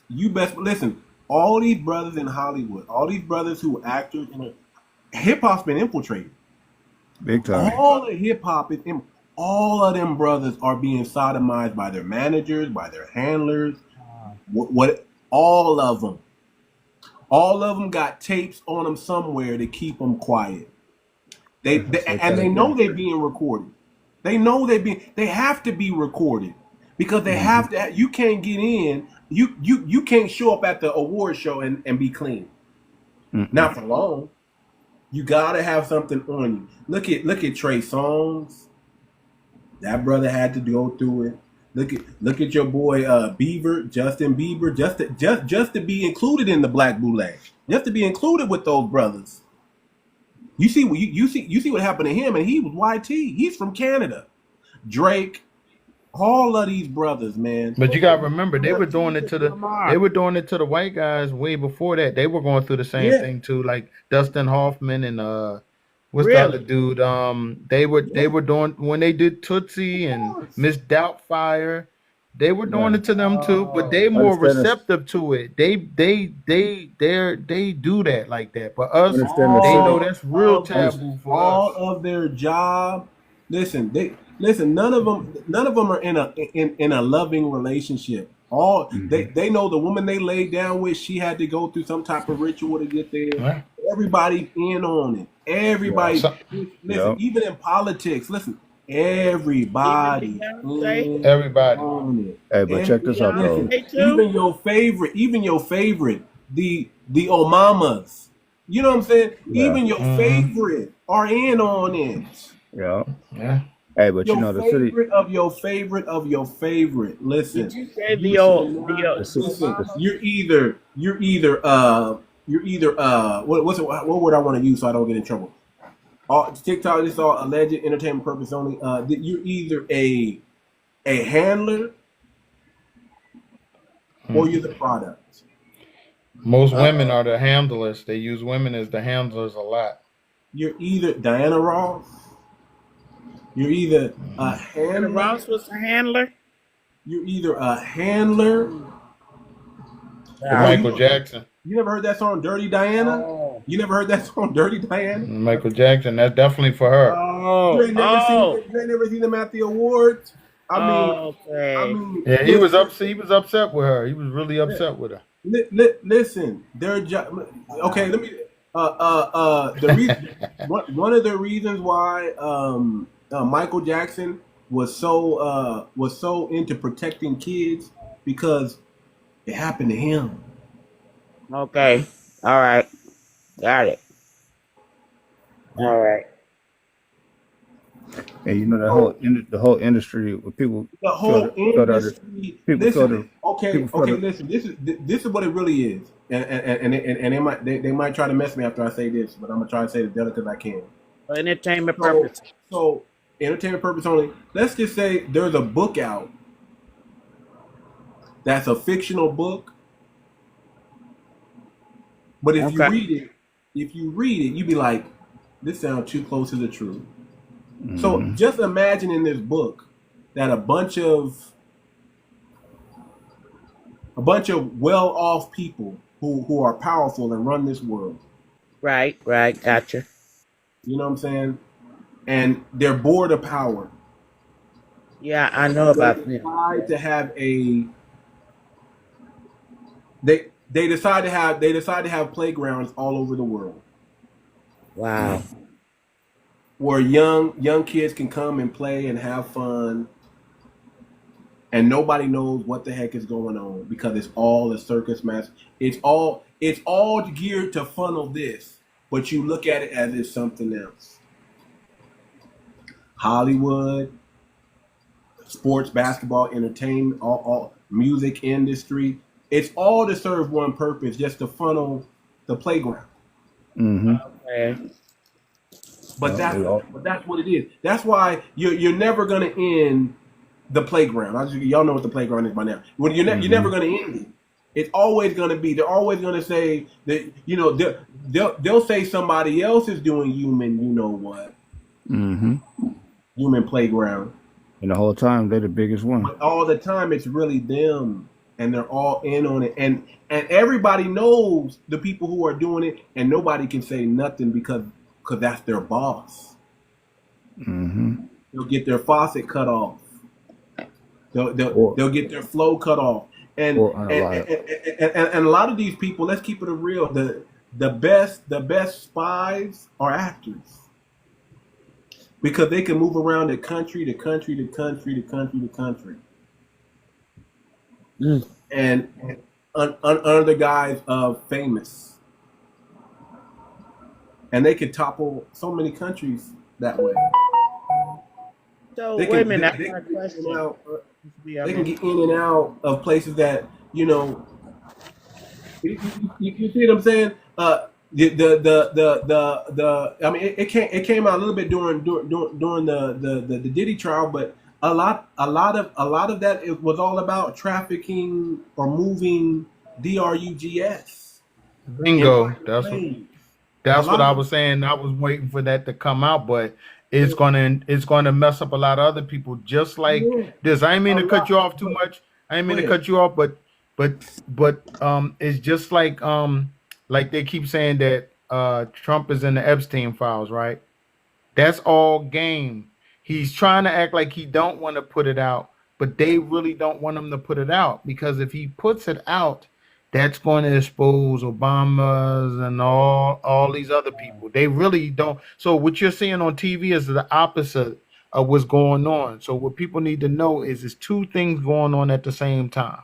you best listen. All these brothers in Hollywood, all these brothers who are actors, hip hop's been infiltrated. Big time. All of hip hop is all of them brothers are being sodomized by their managers, by their handlers. What all of them got tapes on them somewhere to keep them quiet. They know they're being recorded. They know they have to be recorded because they have to. You can't get in. You can't show up at the award show and be clean. Not for long. You gotta have something on you. Look at Trey Songz. That brother had to go through it. Look at your boy Justin Bieber, just to be included in the Black Boule, just to be included with those brothers. You see what happened to him, and he was YT. He's from Canada. Drake, all of these brothers, man. But you gotta remember, they were doing it to the white guys way before that. They were going through the same Yeah, thing too, like Dustin Hoffman and what's the other Really? dude? They were doing when they did Tootsie and Miss Doubtfire. They were doing Yeah. it to them too, but they more Understand this. receptive to it. They do that like that. But us, Understand the they know city. that's real Understand. taboo for all us. of their job. Listen. None of them are in a loving relationship. All they know the woman they laid down with, she had to go through some type of ritual to get there. Huh? Everybody's in on it. Yeah. Everybody, So, listen. Yep. Even in politics, listen. Even Everybody Beyonce? in everybody. on it. Hey, but check this out though. Listen. Beyonce too? Even your favorite, the Omamas. You know what I'm saying? Yeah. Even your favorite are in on it. Yeah. Yeah. Hey, but you Your know the city. favorite of your favorite of your favorite. Did Listen, you say you should not The the city. listen. Obama? You're either what word I want to use so I don't get in trouble. TikTok is all alleged entertainment purpose only. You're either a handler or you're the product. Most women are the handlers. They use women as the handlers a lot. You're either Diana Ross. You're either a Diana handler. Ross was a handler? You're either a handler. The Oh, Michael Jackson. you never heard that song, Dirty Diana? Oh. You never heard that song, Dirty Diana? Michael Jackson. That's definitely for her. You Oh. ain't never seen them at the awards. I Okay. mean, Yeah, he was upset. He was upset with her. He was really upset with her. listen. Okay, let me. The reason, one of the reasons why Michael Jackson was so into protecting kids because it happened to him. Okay. All right. Got it. All right. And you know So the whole industry with people the feel whole feel the industry. people feel Listen, the okay, people feel okay. the Listen, this is what it really is, and they might try to mess me after I say this, but I'm gonna try to say it as delicate as I can. For entertainment So, purposes. so entertainment purpose only. Let's just say there's a book out that's a fictional book, but Okay. if you read it, you be like, this sounds too close to the truth. So hmm just imagine in this book that a bunch of well-off people who are powerful and run this world. Right, gotcha. You know what I'm saying? And they're bored of power. Yeah, I know So they about them. decide to have they decide to have playgrounds all over the world Wow. where young kids can come and play and have fun, and nobody knows what the heck is going on because it's all a circus mask. It's all geared to funnel this, but you look at it as it's something else. Hollywood, sports, basketball, entertainment, all music industry. It's all to serve one purpose, just to funnel the playground. hmm Okay. But that's what it is. That's why you're never gonna end the playground. Y'all know what the playground is by now. When you're never gonna end it. It's always gonna be. They're always gonna say that they'll say somebody else is doing human. You know what? hmm Human playground. And the whole time they're the biggest one. But all the time it's really them, and they're all in on it, and everybody knows the people who are doing it, and nobody can say nothing because that's their boss. hmm They'll get their faucet cut off. Or They'll get their flow cut off, and or and, unalive. and a lot of these people, let's keep it real. The best spies are actors because they can move around the country to country to country to country to country, and under the guise of famous, and they could topple so many countries that way. So They wait a can minute, I they got a can get in and question. out. Yeah, They can get in and out of places that you see what I'm saying? I mean, it came out a little bit during the Diddy trial, but a lot of that was all about trafficking or moving drugs in Bingo. private That's what. planes. A That's what lot I of was saying. I was waiting for that to come out, but it's gonna mess up a lot of other people. Just like yeah, this. I ain't mean a to cut lot. you off too much. I ain't Go mean to ahead. cut you off, but it's just like they keep saying that Trump is in the Epstein files, right? That's all game. He's trying to act like he don't want to put it out, but they really don't want him to put it out because if he puts it out, that's going to expose Obama's and all these other people. They really don't. So what you're seeing on TV is the opposite of what's going on. So what people need to know is there's two things going on at the same time.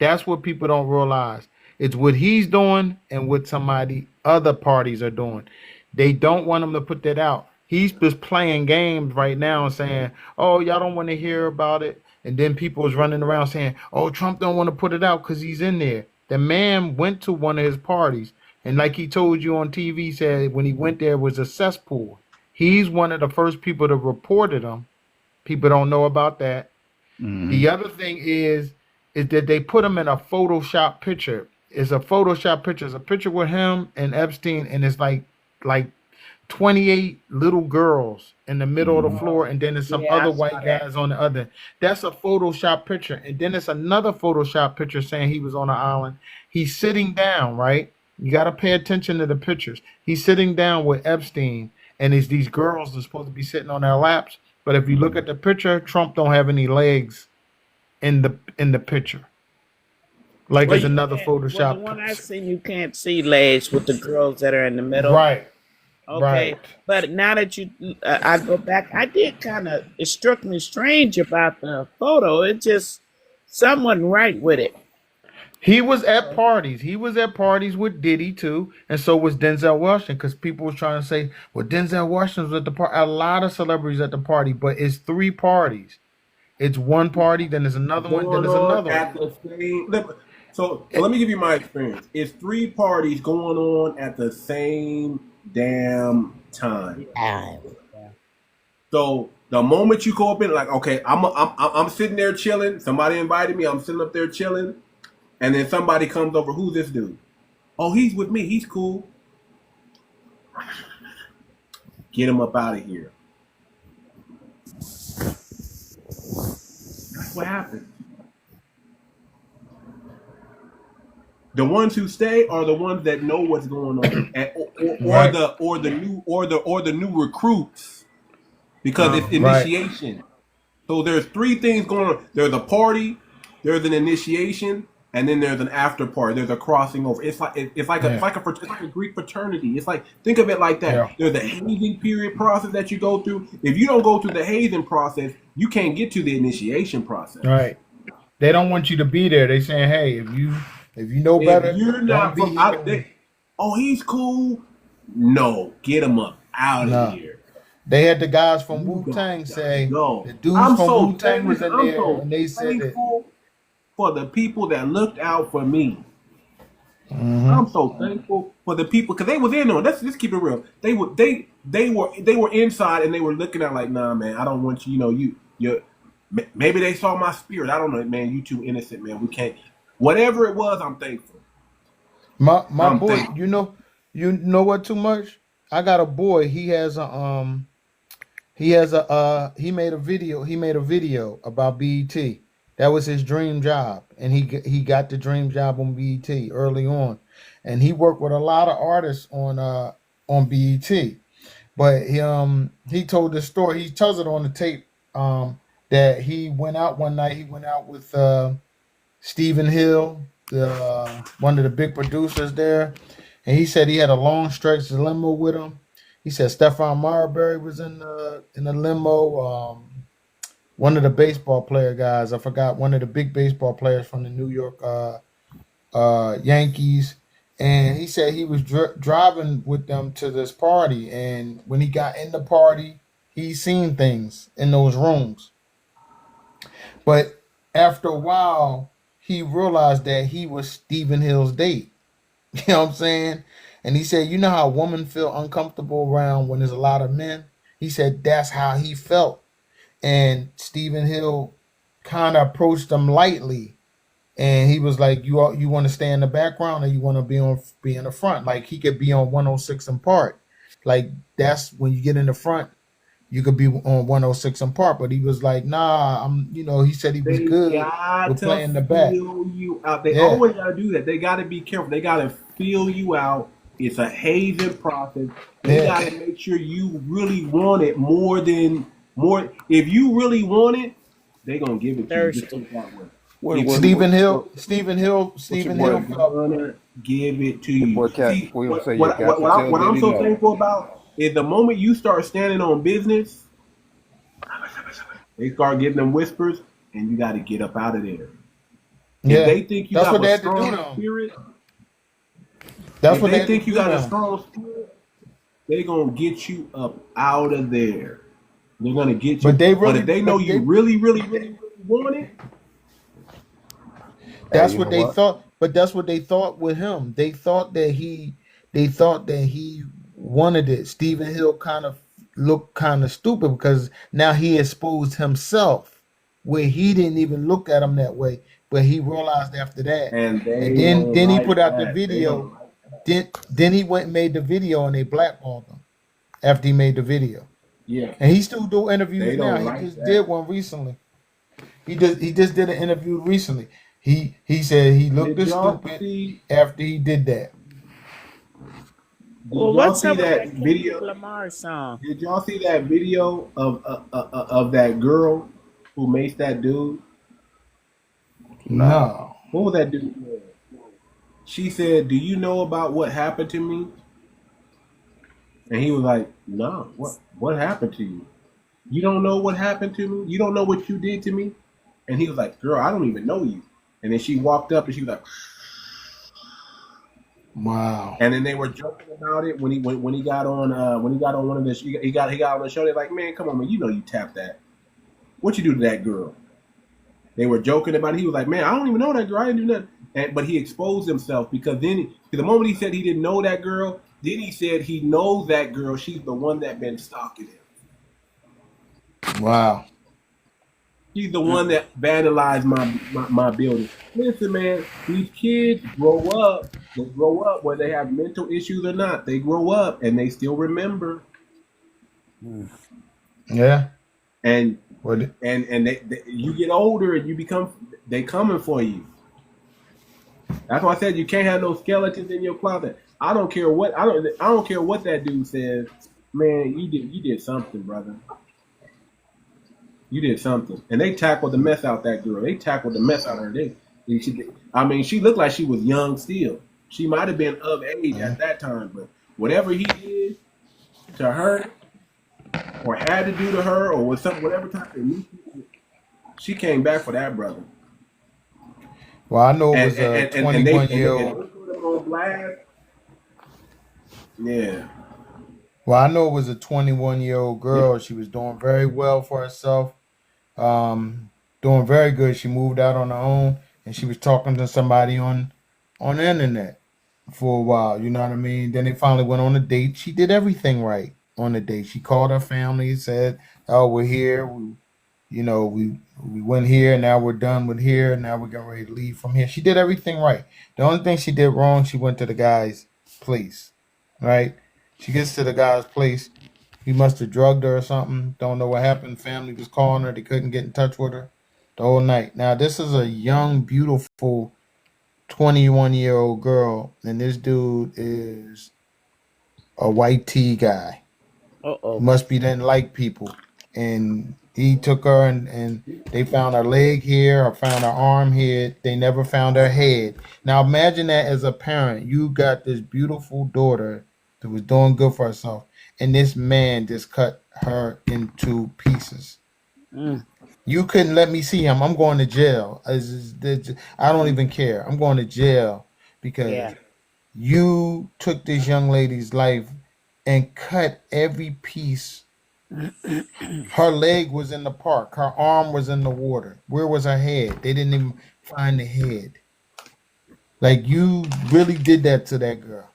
That's what people don't realize. It's what he's doing and what somebody other parties are doing. They don't want him to put that out. He's just playing games right now and saying, "Oh, y'all don't want to hear about it." And then people is running around saying, "Oh, Trump don't want to put it out because he's in there." The man went to one of his parties, and like he told you on TV, said when he went there it was a cesspool. He's one of the first people to reported him. People don't know about that. hmm The other thing is that they put him in a Photoshop picture. It's a Photoshop picture. It's a picture with him and Epstein, and it's like 28 little girls in the middle of the hmm floor, and then there's some Yeah, I other saw white that. guys on the other. That's a Photoshop picture. And then it's another Photoshop picture saying he was on an island. He's sitting down, right? You got to pay attention to the pictures. He's sitting down with Epstein, and it's these girls that are supposed to be sitting on their laps. But if you look at the picture, Trump don't have any legs in the picture. Like Well, it's you another can't. Well, the Photoshop one I picture. seen, you can't see legs with the girls that are in the middle. Right, Okay, right. but now that I go back, I did kind of. It struck me strange about the photo. It just someone right with it. He was at parties. He was at parties with Diddy too, and so was Denzel Washington. Because people was trying to say, "Well, Denzel Washington was at the party." A lot of celebrities at the party, but it's 3 parties. It's one party, then there's another one, then Going there's on another at one. the same. So let me give you my experience. It's 3 parties going on at the same damn time. So the moment you go up in, like, okay, I'm sitting there chilling. Somebody invited me. I'm sitting up there chilling, and then somebody comes over. Who's this dude? Oh, he's with me. He's cool. Get him up out of here. That's what happens. The ones who stay are the ones that know what's going on, Right. or the new recruits, because it's Right. initiation. So there's 3 things going on. There's a party, there's an initiation, and then there's an after party. There's a crossing over. It's like a Greek fraternity. It's like, think of it like that. Yeah. There's a hazing period process that you go through. If you don't go through the hazing process, you can't get to the initiation process. Right. They don't want you to be there. They saying, "Hey, if you know better, If you're don't not be from out there, oh, he's cool. No, get him up out No. of here. They had the guys from Wu-Tang say, No, the dudes I'm from so Wu-Tang was in thankful. I'm there, so and they said that. thankful for the people that looked out for me. Mhm. I'm so thankful for the people, because they was in on. Let's keep it real. They were inside, and they were looking at like, nah, man, I don't want you. You maybe they saw my spirit. I don't know, man. You too innocent, man. We can't. Whatever it was, I'm thankful. My I'm boy, thankful. you know what? Too much. I got a boy. He made a video about BET. That was his dream job, and he got the dream job on BET early on, and he worked with a lot of artists on BET. But he told this story. He tells it on the tape that he went out one night. He went out with Stephen Hill, one of the big producers there, and he said he had a long stretch limo with him. He said Stephon Marbury was in the limo. One of the baseball player guys, I forgot, one of the big baseball players from the New York Yankees, and he said he was driving with them to this party, and when he got in the party, he seen things in those rooms. But after a while, he realized that he was Stephen Hill's date. You know what I'm saying? And he said, you know how women feel uncomfortable around when there's a lot of men? He said that's how he felt. And Stephen Hill kind of approached him lightly. And he was like, you want to stay in the background, or you want to be in the front? Like, he could be on 106 and Park. Like, that's when you get in the front, you could be on 106 and Park. But he was like, nah, he said he was They good got with to playing the back. feel you out. They Yeah. always got to do that. They got to be careful. They got to feel you out. It's a hazing process. They Yeah. got to make sure you really want it more. If you really want it, they gonna give it to you. Just put it that way. Stephen Hill Gonna give it to you. Boy, Cat, See, we what say your cat to tell I'm Diddy so no. thankful about is the moment you start standing on business, they start getting them whispers, and you got to get up out of there. Yeah. If they think you That's got what they a had to do strong now. spirit, That's if what they they think you had to got do a now. strong spirit, they gonna get you up out of there. They're gonna get you. But they really, if they know you really want it, that's you what know they what? thought. But that's what they thought with him. They thought that he wanted it. Stephen Hill kind of looked kind of stupid because now he exposed himself where he didn't even look at him that way. But he realized after that. and And they don't then he like put out the that. video. Then he went and made the video, and they blackballed him after he made the video. Yeah, And he still do interviews they now. don't He like just that. did one recently. He just did an interview recently. He said he looked Did this y'all stupid see? after he did that. Did Well, y'all what's see up with that that video? Kendrick Lamar song? Did y'all see that video of that girl who maced that dude? No. What was that dude? She said, "Do you know about what happened to me?" And he was like, "No. What happened to you? You don't know what happened to me? You don't know what you did to me?" And he was like, "Girl, I don't even know you." And then she walked up and she was like, Wow. and then they were joking about it when he got on one of the he got on the show. They're like, man, come on, man, you know you tapped that. What you do to that girl? They were joking about it. He was like, man, I don't even know that girl. I didn't do nothing. But he exposed himself because then the moment he said he didn't know that girl, then he said he knows that girl. She's the one that been stalking him. Wow. She's the one that vandalized my building. Listen, man, these kids grow up. They grow up whether they have mental issues or not. They grow up and they still remember. Yeah. And they you get older and you become they coming for you. That's why I said you can't have no skeletons in your closet. I don't care what I don't care what that dude says. Man, you did something, brother. You did something. And they tackled the mess out that girl. They tackled the mess out of her. She looked like she was young still. She might have been of age at that time, but whatever he did to her or had to do to her or was something, whatever type of she came back for that, brother. Well, I know it was a 21-year-old. Yeah. Well, I know it was a 21-year-old girl. She was doing very well for herself. Doing very good. She moved out on her own and she was talking to somebody on the internet for a while, you know what I mean? Then they finally went on a date. She did everything right on the date. She called her family, said, "Oh, we're here. We went here, now we're done with here, now we're getting ready to leave from here." She did everything right. The only thing she did wrong, she went to the guy's place, right? She gets to the guy's place. He must have drugged her or something. Don't know what happened. Family was calling her. They couldn't get in touch with her the whole night. Now, this is a young, beautiful 21-year-old girl, and this dude is a white tea guy. Must be didn't like people. And he took her and they found her leg here or found her arm here. They never found her head. Now, imagine that as a parent. You got this beautiful daughter that was doing good for herself, and this man just cut her into pieces. You couldn't let me see him. I'm going to jail. I don't even care. I'm going to jail because you took this young lady's life and cut every piece. Her leg was in the park. Her arm was in the water. Where was her head? They didn't even find the head. Like, you really did that to that girl.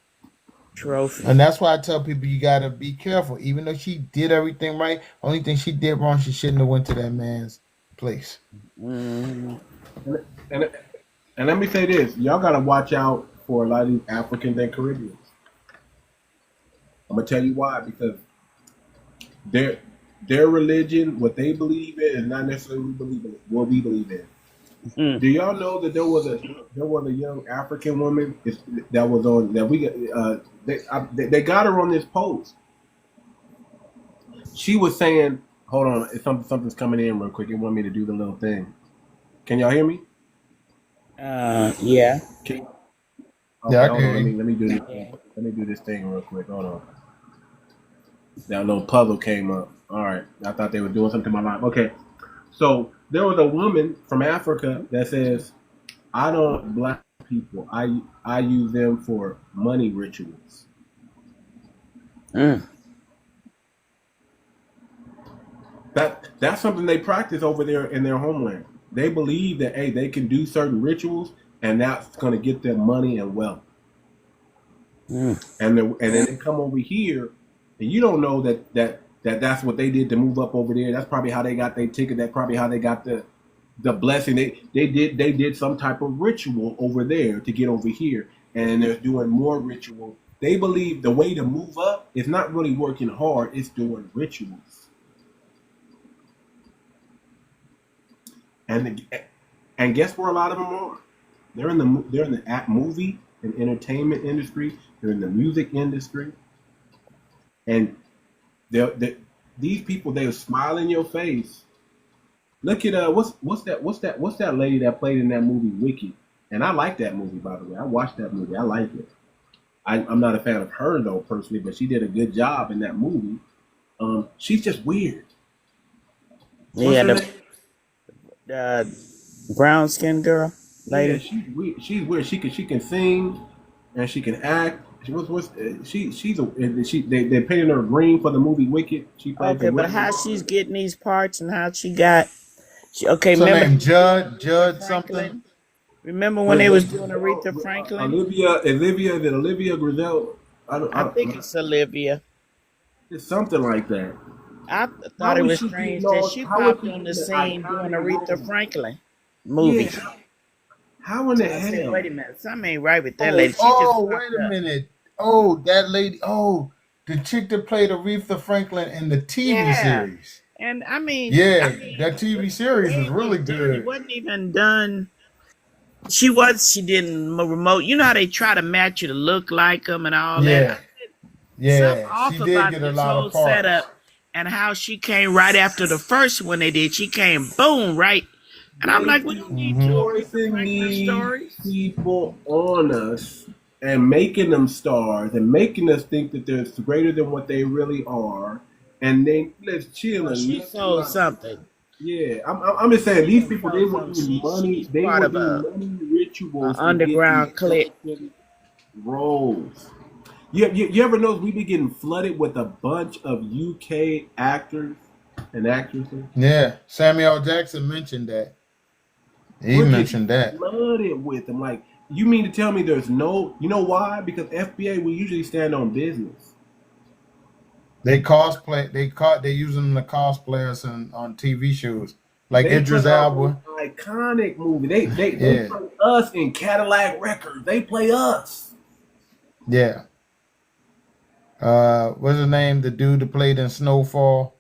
Trophy. And that's why I tell people you gotta be careful. Even though she did everything right, only thing she did wrong, she shouldn't have went to that man's place. And let me say this: y'all gotta watch out for a lot of these Africans and Caribbeans. I'm gonna tell you why, because their religion, what they believe in, is not necessarily what we believe in. Do y'all know that there was a young African woman that was on that we they got her on this post. She was saying, "Hold on, something's coming in real quick. It want me to do the little thing. Can y'all hear me?" Yeah. Yeah, I hold can. on. Let me do this. Let me do this thing real quick. Hold on. That little puzzle came up. All right. I thought they were doing something in my life. Okay. So there was a woman from Africa that says, "I don't black people. I use them for money rituals." That's something they practice over there in their homeland. They believe that they can do certain rituals and that's going to get them money and wealth. And then they come over here and you don't know that's what they did to move up over there. That's probably how they got their ticket. That's probably how they got the blessing. They did some type of ritual over there to get over here, and they're doing more ritual. They believe the way to move up is not really working hard; it's doing rituals. And guess where a lot of them are? They're in the movie and entertainment industry. They're in the music industry, and these people, they smile in your face. Look at what's that lady that played in that movie Wicked? And I like that movie, by the way. I watched that movie. I like it. I'm not a fan of her though personally, but she did a good job in that movie. She's just weird. Yeah, the brown skinned girl. Yeah, lady? she's weird. She can sing, and she can act. They painted her green for the movie Wicked. She plays the Okay, but witch. how she's getting these parts and how she got? Okay, What's her remember they name? was doing Judd Aretha something. Franklin. Remember when But they was doing Aretha Franklin? Olivia, is it Olivia Griselle? I think it's Olivia. It's something like that. I thought How it is was she getting strange that all? she How is popped she on the getting the scene doing iconic Aretha role? Franklin Yeah. movie. How in So the I said, hell? wait a minute, something ain't right with that Oh, lady. She just wait popped a up. minute. Oh, that lady. Oh, the chick that played Aretha Franklin in the TV Yeah. series. And I mean, Yeah, that TV the series way was it was really done, it good. wasn't even done. She didn't remote. You know how they try to match you to look like them and all that. Yeah, Something yeah. off She did about get a this lot whole of parts. setup and how she came right after the first one they did. She came boom right, and I'm They like, we keep don't need two Mm-hmm. Aretha forcing Franklin these stories. people on us and making them stars and making us think that they're greater than what they really are. And then let's chill Well, and she let's sold something. yeah. I'm just saying these people they Sold were something. doing money. She's They part were of doing a money rituals to get these underground clique. certain roles. You ever notice we be getting flooded with a bunch of UK actors and actresses? Yeah, Samuel Jackson mentioned that. He We're getting mentioned that. flooded with them. Like, you mean to tell me there's no? You know why? Because FBA we usually stand on business. They cosplay. They using the cosplayers on TV shows like They Idris play our most Elba. iconic movie. They Yeah, play us in Cadillac Records. They play us. yeah. What's his name? The dude that played in Snowfall.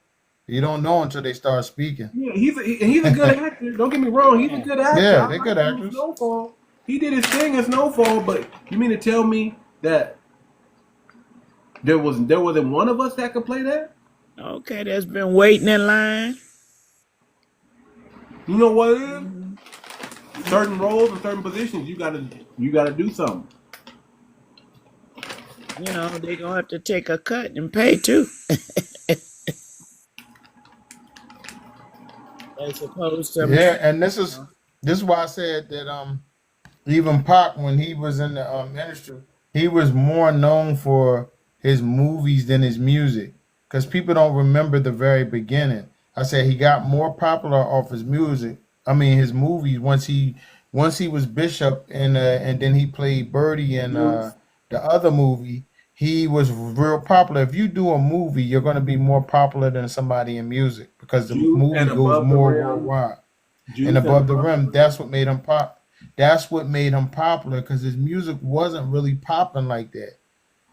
You don't know until they start speaking. Yeah, he's a good actor. Don't get me wrong. He's a good actor. Yeah, I they're like good him in actors. Snowfall. He did his thing in Snowfall. But you mean to tell me that there wasn't one of us that could play that? Okay, that's been waiting in line. You know what it is? Certain roles and certain positions, you gotta do something. You know, they gonna have to take a cut and pay too. As opposed to Yeah, America. and this is why I said that even Pac, when he was in the ministry, he was more known for his movies than his music, because people don't remember the very beginning. I said he got more popular off his music. I mean his movies once he was Bishop and then he played Birdie in the other movie. He was real popular. If you do a movie, you're going to be more popular than somebody in music because the Juice movie and goes above the more rim. worldwide. And Juice and above the above the rim, rim. that's what made him pop. That's what made him popular because his music wasn't really popping like that.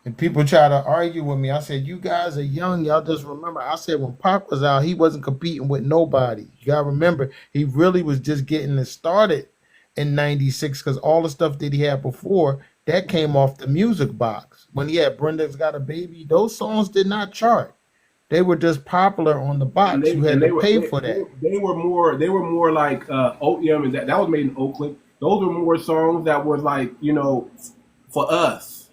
And people try to argue with me. I said, you guys are young. Y'all just remember. I said, when Pac was out, he wasn't competing with nobody. You got to remember, he really was just getting it started in 96 because all the stuff that he had before, that came off the music box. When he had Brenda's Got a Baby, those songs did not chart. They were just popular on the And box. You had they to were pay for that. they were more like Opium, and that was made in Oakland. Those were more songs that were like for us.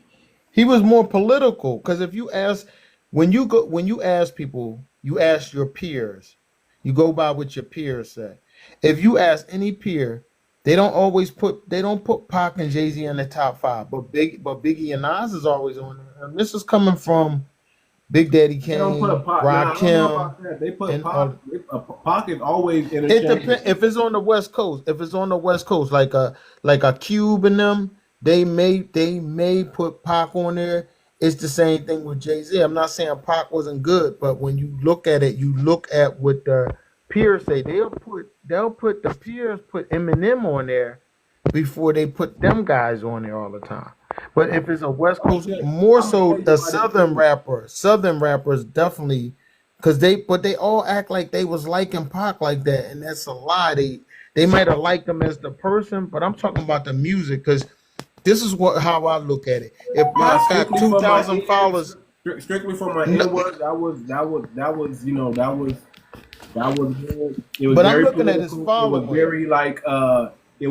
He was more political because if you ask, when you ask people, you ask your peers, you go by what your peers say. If you ask any peer, they don't put Pac and Jay-Z in the top five, but Biggie and Nas is always on there. And this is coming from Big Daddy They don't put a Kane, Pac. Nah, I don't know Rakim, about that. They put and Pac. all. Pac is always It interchangeable. depends if it's on the West Coast. If it's on the West Coast, like a Cube and them, they may put Pac on there. It's the same thing with Jay-Z. I'm not saying Pac wasn't good, but when you look at it, you look at what the peers say. The peers put Eminem on there before they put them guys on there all the time. But if it's a West Coast, more so the Southern rappers definitely, because they all act like they was liking Pac like that, and that's a lie. They might have liked him as the person, but I'm talking about the music because this is how I look at it. If Nah, Pac got strictly for my 2,000 ears. followers, Strictly for my no, earwords. That was good. It was but I'm very looking at his political. It was following. very like it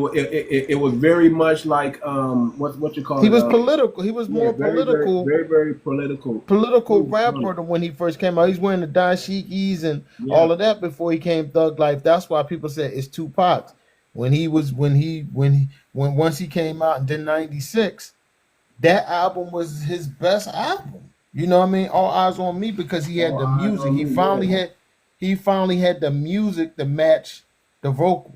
was very much like what you call He it was political. He was yeah, more very political. very political. Political rapper than when he first came out. He's wearing the dashikis and Yeah. all of that before he came Thug Life. That's why people said it's Tupac. when once he came out and did 96, that album was his best album. You know what I mean? All Eyes on Me, because he had All the eyes music. on me. Yeah. He finally had the music to match the vocals.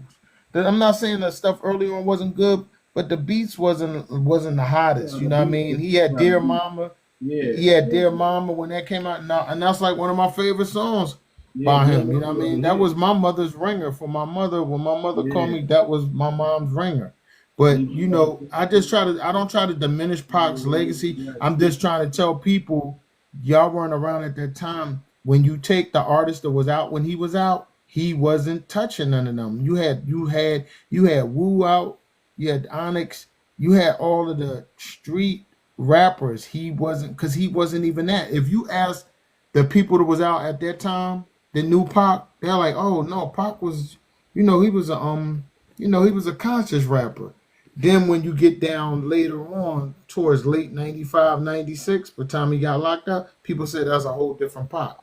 I'm not saying that stuff early on wasn't good, but the beats wasn't the hottest. You know what I mean? He had Dear Mama. Yeah. He had Dear Mama when that came out, and that's like one of my favorite songs by Dear him. You know Mama what I mean? was a That hit. was my mother's ringer for my mother. When my mother called Yeah. me, that was my mom's ringer. But you know, I don't try to diminish Pac's legacy. I'm just trying to tell people, y'all weren't around at that time. When you take the artist that was out when he was out, he wasn't touching none of them. You had Wu out, you had Onyx, you had all of the street rappers. He wasn't, because he wasn't even that. If you ask the people that was out at that time, the new Pac, they're like, oh no, Pac was, he was a conscious rapper. Then when you get down later on towards late 95, 96, by the time he got locked up, people said that's a whole different Pac.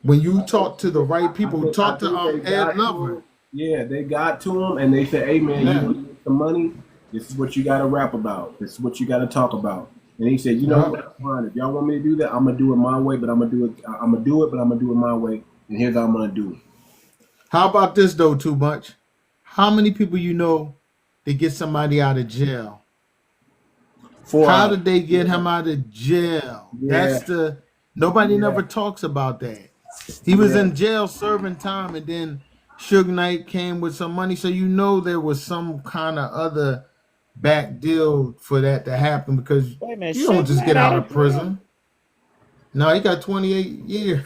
When you talk to the right people, talk to Ed Lover. Yeah, they got to him and they said, "Hey man, you Yeah. want to get the money? This is what you got to rap about. This is what you got to talk about." And he said, "You know what? That's fine. If y'all want me to do that, I'm gonna do it my way. But I'm gonna do it. But I'm gonna do it my way. And here's how I'm gonna do it." How about this though, Too Much? How many people you know they get somebody out of jail? How did they get him out of jail? Yeah. Nobody never talks about that. He was in jail serving time, and then Suge Knight came with some money, so you know there was some kind of other back deal for that to happen, because Wait a minute, you don't Suge just Knight get out out of of prison. No, he got 28 years.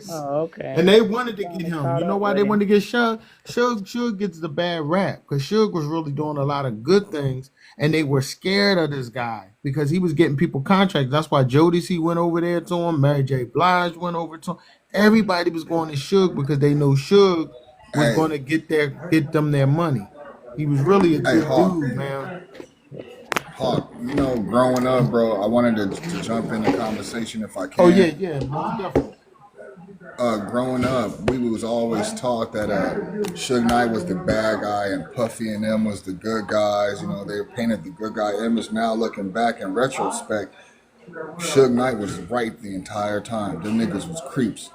Oh, okay. And they wanted to get him. Caught You know up why with they him. wanted to get Suge? Suge gets the bad rap because Suge was really doing a lot of good things, and they were scared of this guy because he was getting people contracts. That's why Jodeci went over there to him. Mary J. Blige went over to him. Everybody was going to Suge because they know Suge was Hey, going to get them their money. He was really a hey, good Hawk, dude, man. Hawk. Growing up, bro, I wanted to jump in the conversation if I can. Oh yeah, most definitely. Growing up, we was always taught that Suge Knight was the bad guy and Puffy and them was the good guys. They painted the good guy image. Now looking back in retrospect, Suge Knight was right the entire time. Them niggas was creeps,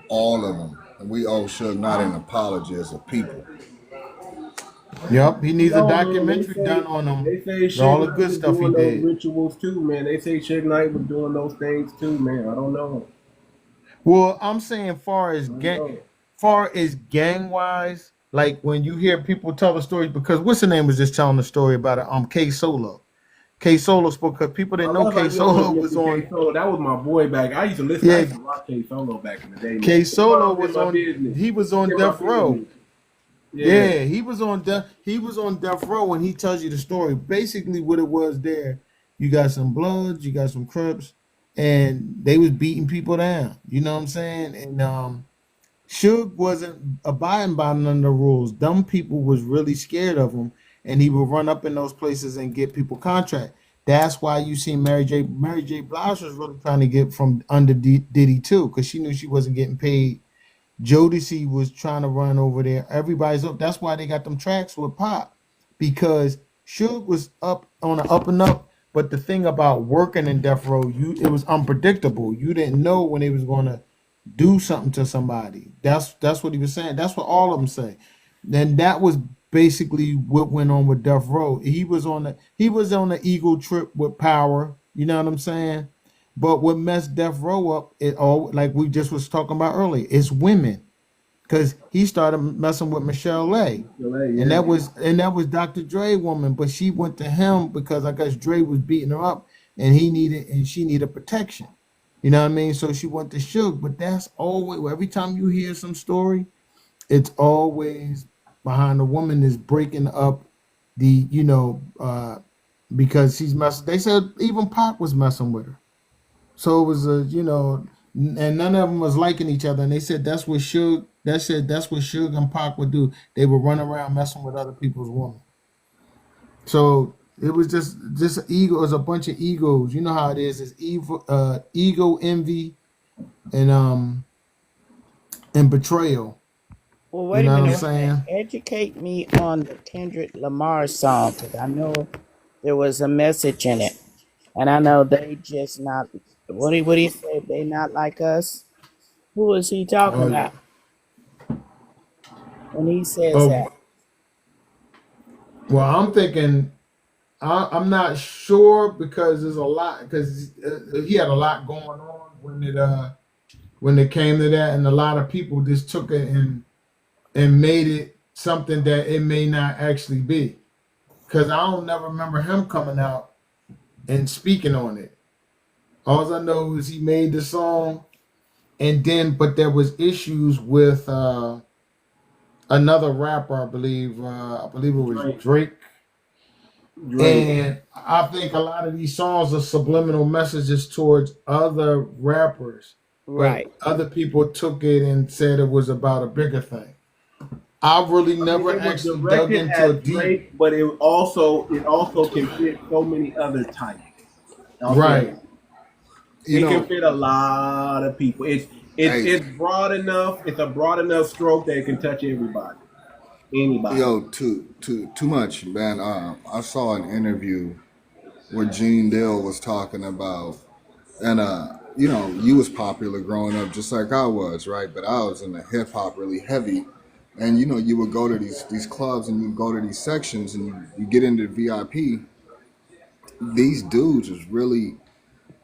all of them. And we owe Suge Knight an apology as a people. Yep, he needs a No, man, documentary done on him. They say Suge All the Knight good was stuff he doing those did. rituals too, man. They say Suge Knight was doing those things too, man. I don't know. Well, I'm saying far as gang wise, like when you hear people tell the stories, because what's the name was just telling the story about it, K Solo. K Solo spoke, because people didn't know K Solo was on. K-Solo. That was my boy back. I used to listen. I used to rock K Solo back in the day. Man. K Solo was on. He was on death row. Yeah, he was on death row when he tells you the story. Basically, what it was there, you got some Bloods, you got some Crips, and they was beating people down. You know what I'm saying? And Suge wasn't abiding by none of the rules. Dumb people was really scared of him, and he would run up in those places and get people contract. That's why you see Mary J. Blige was really trying to get from under Diddy too, because she knew she wasn't getting paid. Jodeci was trying to run over there. Everybody's up. That's why they got them tracks with Pop, because Suge was up on the up and up. But the thing about working in death row, it was unpredictable. You didn't know when they was going to do something to somebody. That's what he was saying. That's what all of them say. Then that was basically what went on with death row. He was on the ego trip with Power. You know what I'm saying? But what messed death row up, it all, like we just was talking about earlier, it's women, because he started messing with Michelle Lay, and that was Dr. Dre woman, but she went to him because I guess Dre was beating her up, and she needed protection. You know what I mean? So she went to Suge, but that's always, every time you hear some story, it's always behind the woman is breaking up because she's messing. They said even Pac was messing with her. So it was and none of them was liking each other. And they said that's what Suge and Pac would do. They would run around messing with other people's women. So it was just ego. It was a bunch of egos. You know how it is. It's ego, envy, and betrayal. Well, You wait a know what I'm minute. saying? Educate me on the Kendrick Lamar song, because I know there was a message in it, and I know they just not. What do you say? They not like us. Who is he talking Oh, about when he says oh, that? well, I'm thinking. I'm not sure because there's a lot because he had a lot going on when it came to that, and a lot of people just took it and made it something that it may not actually be. Because I don't never remember him coming out and speaking on it. All I know is he made the song, and then but there was issues with another rapper, I believe. I believe it was Drake. And I think a lot of these songs are subliminal messages towards other rappers, but Right. other people took it and said it was about a bigger thing. I really never It was actually dug directed into at it deep. Drake, but it also can fit so many other types. I'll say Right. that. You It can know, fit a lot of people. hey, It's broad enough. It's a broad enough stroke that it can touch everybody, anybody. yo, too much, man. I saw an interview where Gene Deal was talking about, and you know, you was popular growing up just like I was, right? But I was in the hip hop really heavy, and you know, you would go to these clubs and you go to these sections and you get into VIP. These dudes was really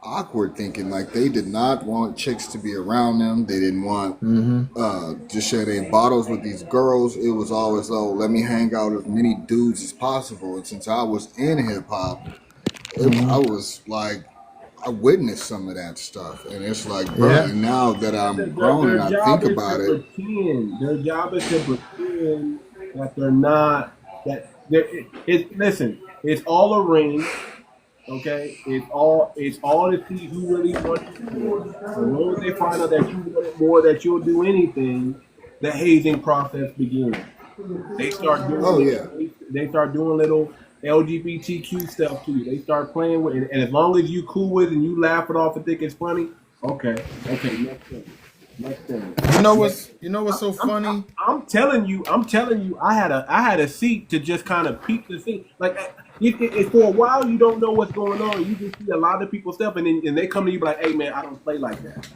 awkward thinking like they did not want chicks to be around them. They didn't want to share their bottles with these girls. It was always, oh, let me hang out with as many dudes as possible. And since I was in hip hop, I was like, I witnessed some of that stuff, and it's like, bro. Yeah. And now that I'm grown and Their I job think is to about it, pretend. Their job is to pretend that they're not. That they're. Listen, it's all a ring. Okay, it's all to see who really wants it more. As long as they find out that you want it more, that you'll do anything, the hazing process begins. They start doing oh yeah, they start doing little LGBTQ stuff to you. They start playing with it, and as long as you cool with it and you laugh it off and think it's funny, okay, next thing. You know what's so funny? I'm telling you, I had a seat to just kind of peep the scene. Like for a while, you don't know what's going on. You just see a lot of people stuff, and then they come to you like, "Hey, man, I don't play like that."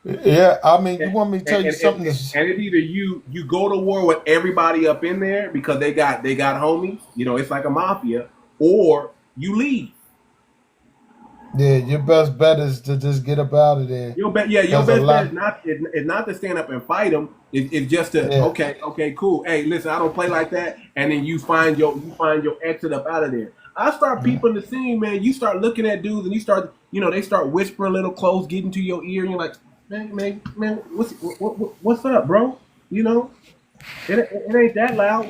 Yeah, I mean, you want me to tell you something? And it's either you go to war with everybody up in there because they got homies. You know, it's like a mafia, or you leave. Yeah, your best bet is to just get up out of there. Your best bet is not to stand up and fight them. It's just to okay, cool. Hey, listen, I don't play like that, and then you find your exit up out of there. I start peeping the scene, man. You start looking at dudes, and you start, they start whispering a little close, getting to your ear, and you're like, man, what's up, bro? You know, it ain't that loud.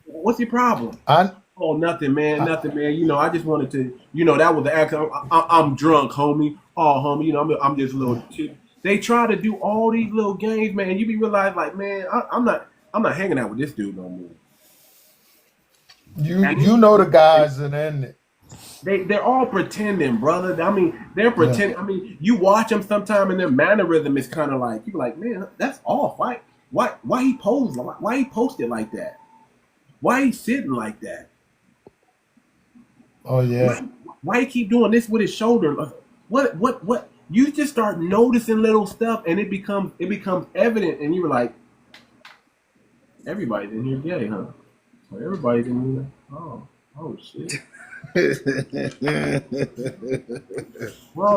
What's your problem? Oh, nothing, man. You know, I just wanted to, that was the accident. I'm drunk, homie. Oh, homie, I'm just a little chip. They try to do all these little games, man. You be realized, like, man, I'm not hanging out with this dude no more. You know the guys in it. They're all pretending, brother. I mean, they're pretending. Yeah. I mean, you watch them sometime, and their mannerism is kind of like, you're like, man, that's off. Why he posed? Why he posted like that? Why he sitting like that? Oh yeah. Why he keep doing this with his shoulder? What? You just start noticing little stuff, and it becomes evident, and you were like, everybody's in here gay, huh? Well, everybody's in here. Oh shit. Where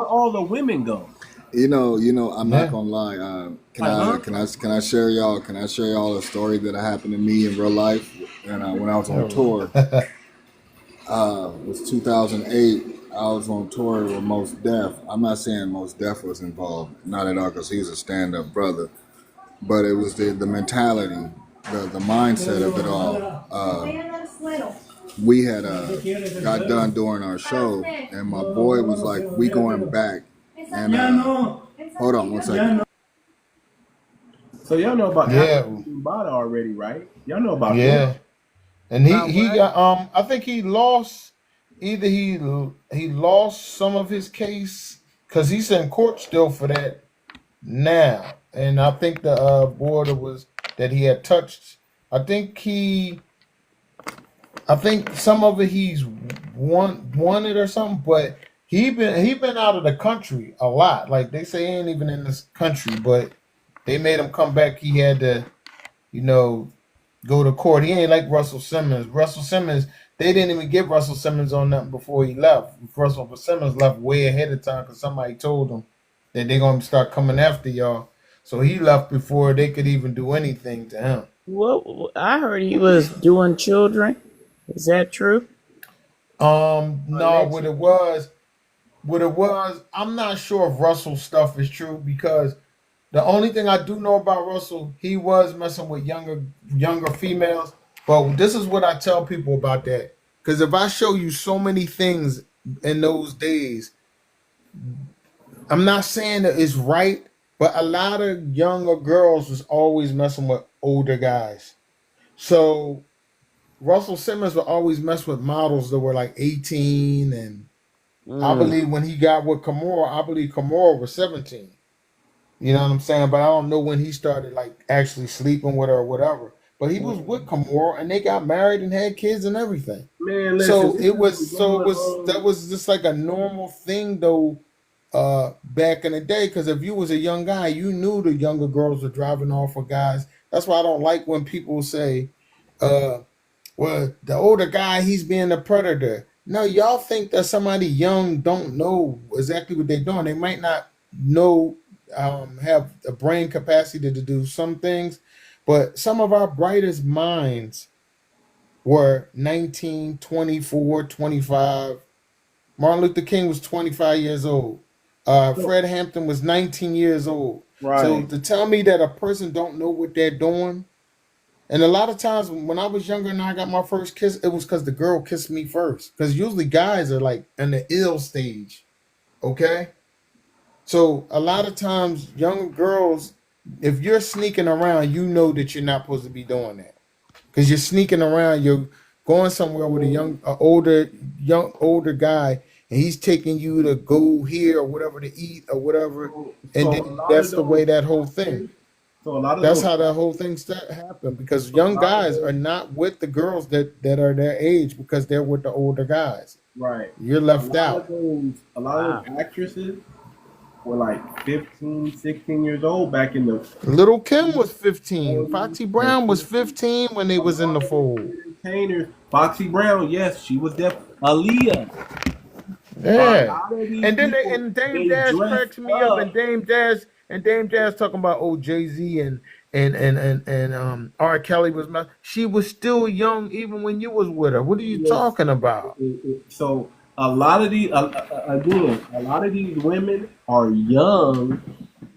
all the women go? You know, I'm not gonna lie. Can I share y'all a story that happened to me in real life? And when I was on tour, it was 2008. I was on tour with Mos Def. I'm not saying Mos Def was involved, not at all, because he's a stand-up brother. But it was the mentality, the mindset of it all. We had got done during our show, and my boy was like, "We going back." And hold on one second. So y'all know about Bada already, right? Y'all know about him. And he got I think he lost. Either he lost some of his case because he's in court still for that now. And I think the border was that he had touched. I think some of it he's wanted or something, but he been out of the country a lot. Like they say, he ain't even in this country, but they made him come back. He had to, go to court. He ain't like Russell Simmons. Russell Simmons, they didn't even give Russell Simmons on nothing before he left. Russell Simmons left way ahead of time because somebody told him that they're gonna start coming after y'all. So he left before they could even do anything to him. Well, I heard he was doing children. Is that true? No, what it was, I'm not sure if Russell's stuff is true because the only thing I do know about Russell, he was messing with younger females. But this is what I tell people about that. Because if I show you so many things in those days, I'm not saying that it's right, but a lot of younger girls was always messing with older guys. So Russell Simmons would always mess with models that were like 18, and I believe when he got with 𝗵𝗄𝗏, I believe 𝗵𝗄𝗏 was 17. You know what I'm saying? But I don't know when he started like actually sleeping with her or whatever. But he was with 𝗵𝗄𝗏 and they got married and had kids and everything. Man, So listen, that was just like a normal thing though, back in the day. Because if you was a young guy, you knew the younger girls were driving off with guys. That's why I don't like when people say, well, the older guy, he's being a predator. No, y'all think that somebody young don't know exactly what they're doing. They might not know, have a brain capacity to do some things, but some of our brightest minds were 19, 24, 25. Martin Luther King was 25 years old. Fred Hampton was 19 years old. Right. So to tell me that a person don't know what they're doing, and a lot of times when I was younger and I got my first kiss, it was because the girl kissed me first. Because usually guys are like in the ill stage, okay? So a lot of times younger girls, if you're sneaking around, you know that you're not supposed to be doing that. Because you're sneaking around, you're going somewhere with older guy, and he's taking you to go here or whatever to eat or whatever, and then that's the way that whole thing. So a lot of That's how that whole thing happened, because young guys are not with the girls that are their age because they're with the older guys. Right. You're left out. A lot of those actresses were like 15, 16 years old back in the... Little Kim was 15. Foxy Brown was 15 when they was in the fold. Entertainers. Foxy Brown, yes, she was there. Aaliyah. Yeah. And then Dame Dash cracks me up, and Dame Dash talking about Jay-Z and R. Kelly was she was still young even when you was with her. What are you talking about? So a lot of these women are young,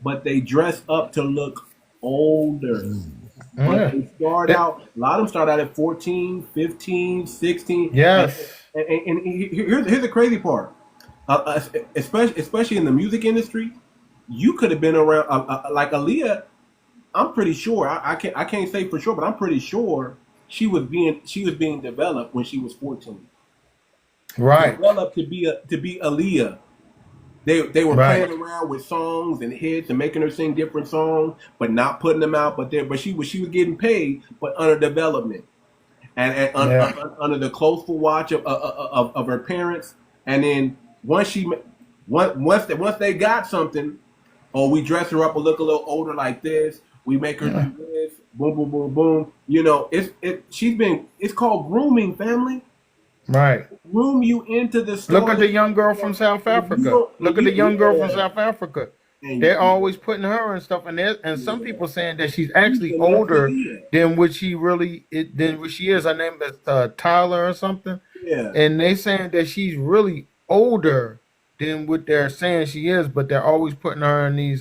but they dress up to look older. But they start out, a lot of them start out at 14, 15, 16. Yes. And here's the crazy part. Especially in the music industry, you could have been around like Aaliyah. I'm pretty sure I can't say for sure, but I'm pretty sure she was being developed when she was 14. Right. Developed to be Aaliyah. They were playing around with songs and hits and making her sing different songs, but not putting them out. But she was getting paid, but under development and under the closeful watch of her parents. And then once they got something, we dress her up and look a little older like this. We make her do this. Boom, boom, boom, boom. It's called grooming, family. Right. Groom you into the story. Look at the young girl from South Africa. Look at the young girl from South Africa. They're always putting her and stuff, and some people saying that she's actually older than what she is. Her name is Tyler or something. Yeah. And they saying that she's really older than what they're saying she is, but they're always putting her in these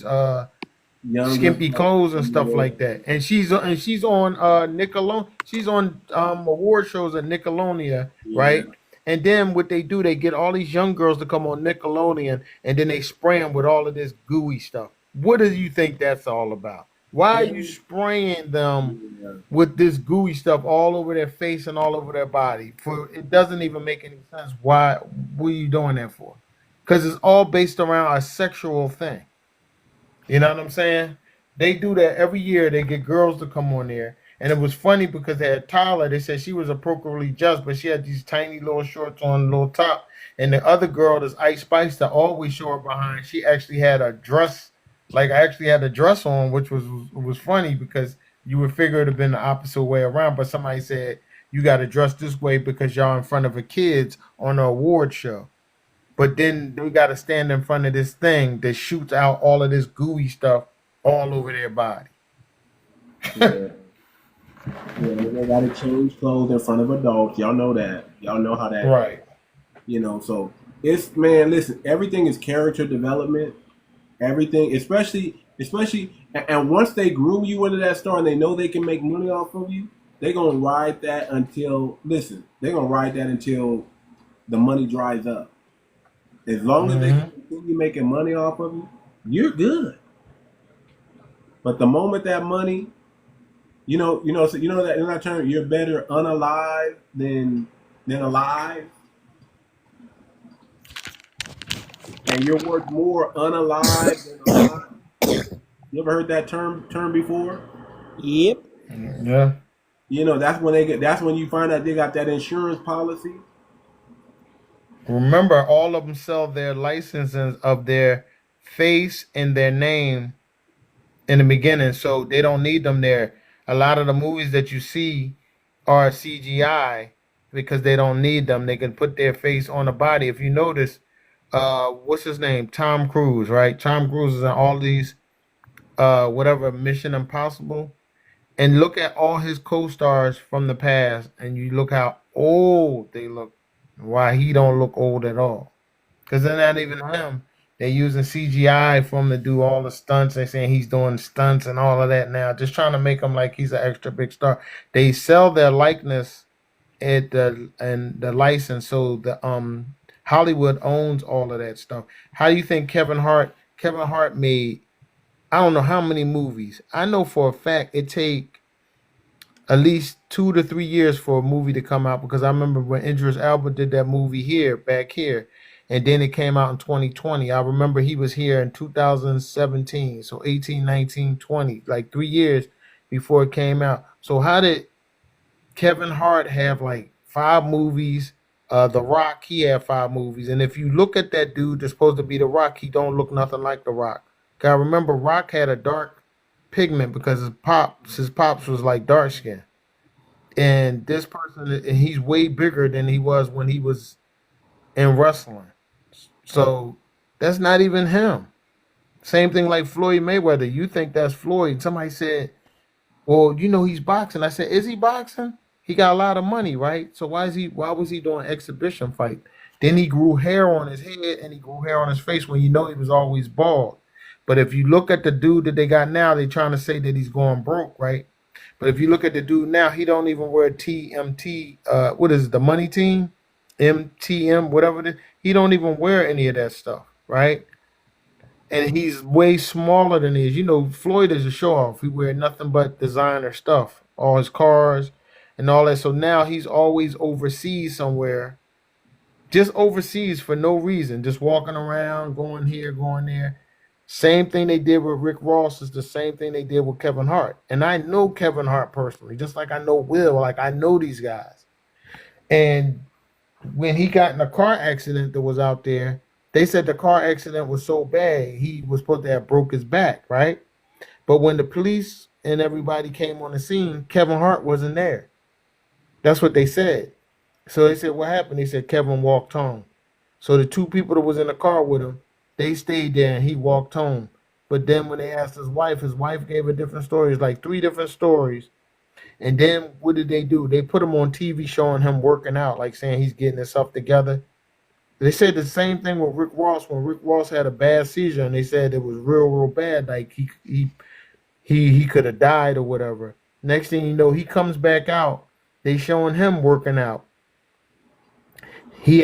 skimpy clothes and stuff like that. And she's on Nickelodeon. She's on award shows at Nickelodeon, right? And then what they do, they get all these young girls to come on Nickelodeon, and then they spray them with all of this gooey stuff. What do you think that's all about? Why are you spraying them with this gooey stuff all over their face and all over their body? It doesn't even make any sense. What are you doing that for? because it's all based around a sexual thing. You know what I'm saying? They do that every year. They get girls to come on there. And it was funny because they had Tyler. They said she was appropriately just, but she had these tiny little shorts on, little top. And the other girl, this Ice Spice, that always show her behind, she actually had a dress, like I actually had a dress on, which was funny because you would figure it would have been the opposite way around. But somebody said, you got to dress this way because y'all in front of a kids on an award show. But then they got to stand in front of this thing that shoots out all of this gooey stuff all over their body. Yeah. Yeah, they got to change clothes in front of adults. Y'all know that. Y'all know how that. Right. You know, so it's, man, listen, everything is character development. Everything, especially, and once they groom you into that star and they know they can make money off of you, they're going to ride that until, they're going to ride that until the money dries up. As long as they continue making money off of you, you're good. But the moment that money, so that in that term, you're better unalive than alive, and you're worth more unalive than alive. You ever heard that term before? Yep. Yeah. That's when you find out they got that insurance policy. Remember, all of them sell their licenses of their face and their name in the beginning, so they don't need them there. A lot of the movies that you see are CGI because they don't need them. They can put their face on the body. If you notice, what's his name? Tom Cruise, right? Tom Cruise is in all these, whatever, Mission Impossible. And look at all his co-stars from the past, and you look how old they look. Why he don't look old at all? Because they're not even him. They're using CGI for him to do all the stunts. They're saying he's doing stunts and all of that now, just trying to make him like he's an extra big star. They sell their likeness and the license, so the Hollywood owns all of that stuff. How do you think Kevin Hart made, I don't know how many movies? I know for a fact it take at least 2 to 3 years for a movie to come out, because I remember when Idris Elba did that movie back here, and then it came out in 2020. I remember he was here in 2017, so 18, 19, 20, like 3 years before it came out. So how did Kevin Hart have like 5 movies? The Rock, he had 5 movies, and if you look at that dude that's supposed to be The Rock, he don't look nothing like The Rock. I remember Rock had a dark pigment because his pops was like dark skin, and this person, and he's way bigger than he was when he was in wrestling. So that's not even him. Same thing like Floyd Mayweather. You think that's Floyd? Somebody said, "Well, he's boxing." I said, "Is he boxing? He got a lot of money, right? So why was he doing exhibition fight?" Then he grew hair on his head and he grew hair on his face when he was always bald. But if you look at the dude that they got now, they're trying to say that he's going broke, right? But if you look at the dude now, he don't even wear TMT, what is it, the money team? MTM, whatever it is. He don't even wear any of that stuff, right? And he's way smaller than he is. Floyd is a show-off. He wear nothing but designer stuff, all his cars and all that. So now he's always overseas somewhere, just overseas for no reason, just walking around, going here, going there. Same thing they did with Rick Ross is the same thing they did with Kevin Hart. And I know Kevin Hart personally, just like I know Will, like I know these guys. And when he got in a car accident that was out there, they said the car accident was so bad, he was supposed to have broke his back, right? But when the police and everybody came on the scene, Kevin Hart wasn't there. That's what they said. So they said, what happened? They said Kevin walked home. So the 2 people that was in the car with him, they stayed there and he walked home. But then when they asked his wife gave a different story. It's like 3 different stories. And then what did they do? They put him on TV showing him working out, like saying he's getting himself together. They said the same thing with Rick Ross when Rick Ross had a bad seizure, and they said it was real, real bad. Like he could have died or whatever. Next thing you know, he comes back out. They showing him working out. He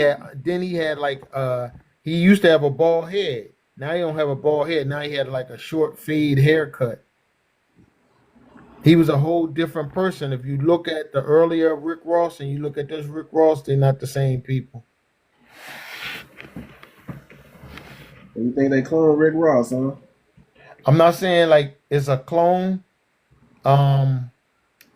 used to have a bald head. Now he don't have a bald head. Now he had like a short fade haircut. He was a whole different person. If you look at the earlier Rick Ross and you look at this Rick Ross, they're not the same people. You think they clone Rick Ross, huh? I'm not saying like it's a clone. Um,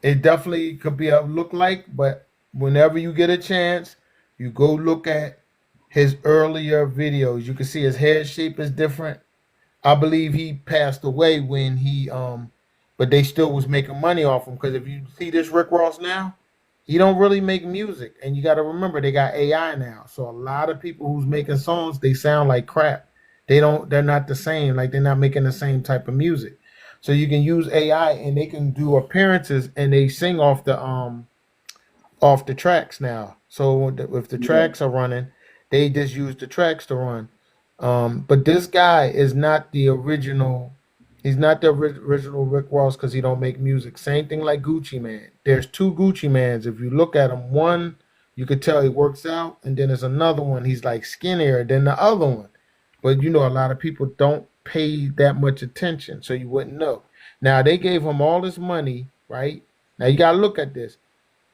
it definitely could be a look like, but whenever you get a chance, you go look at his earlier videos. You can see his head shape is different. I believe he passed away when he but they still was making money off him, because if you see this Rick Ross now, he don't really make music, and you got to remember they got AI now, so a lot of people who's making songs, they sound like crap. They're not the same, like they're not making the same type of music. So you can use AI and they can do appearances and they sing off the tracks now. So if the tracks are running, they just use the tracks to run. But this guy is not the original. He's not the original Rick Ross because he don't make music. Same thing like Gucci Man. There's two Gucci Mans. If you look at him, one you could tell he works out, and then there's another one. He's like skinnier than the other one. But you know, a lot of people don't pay that much attention, so you wouldn't know. Now they gave him all this money, right? Now you gotta look at this.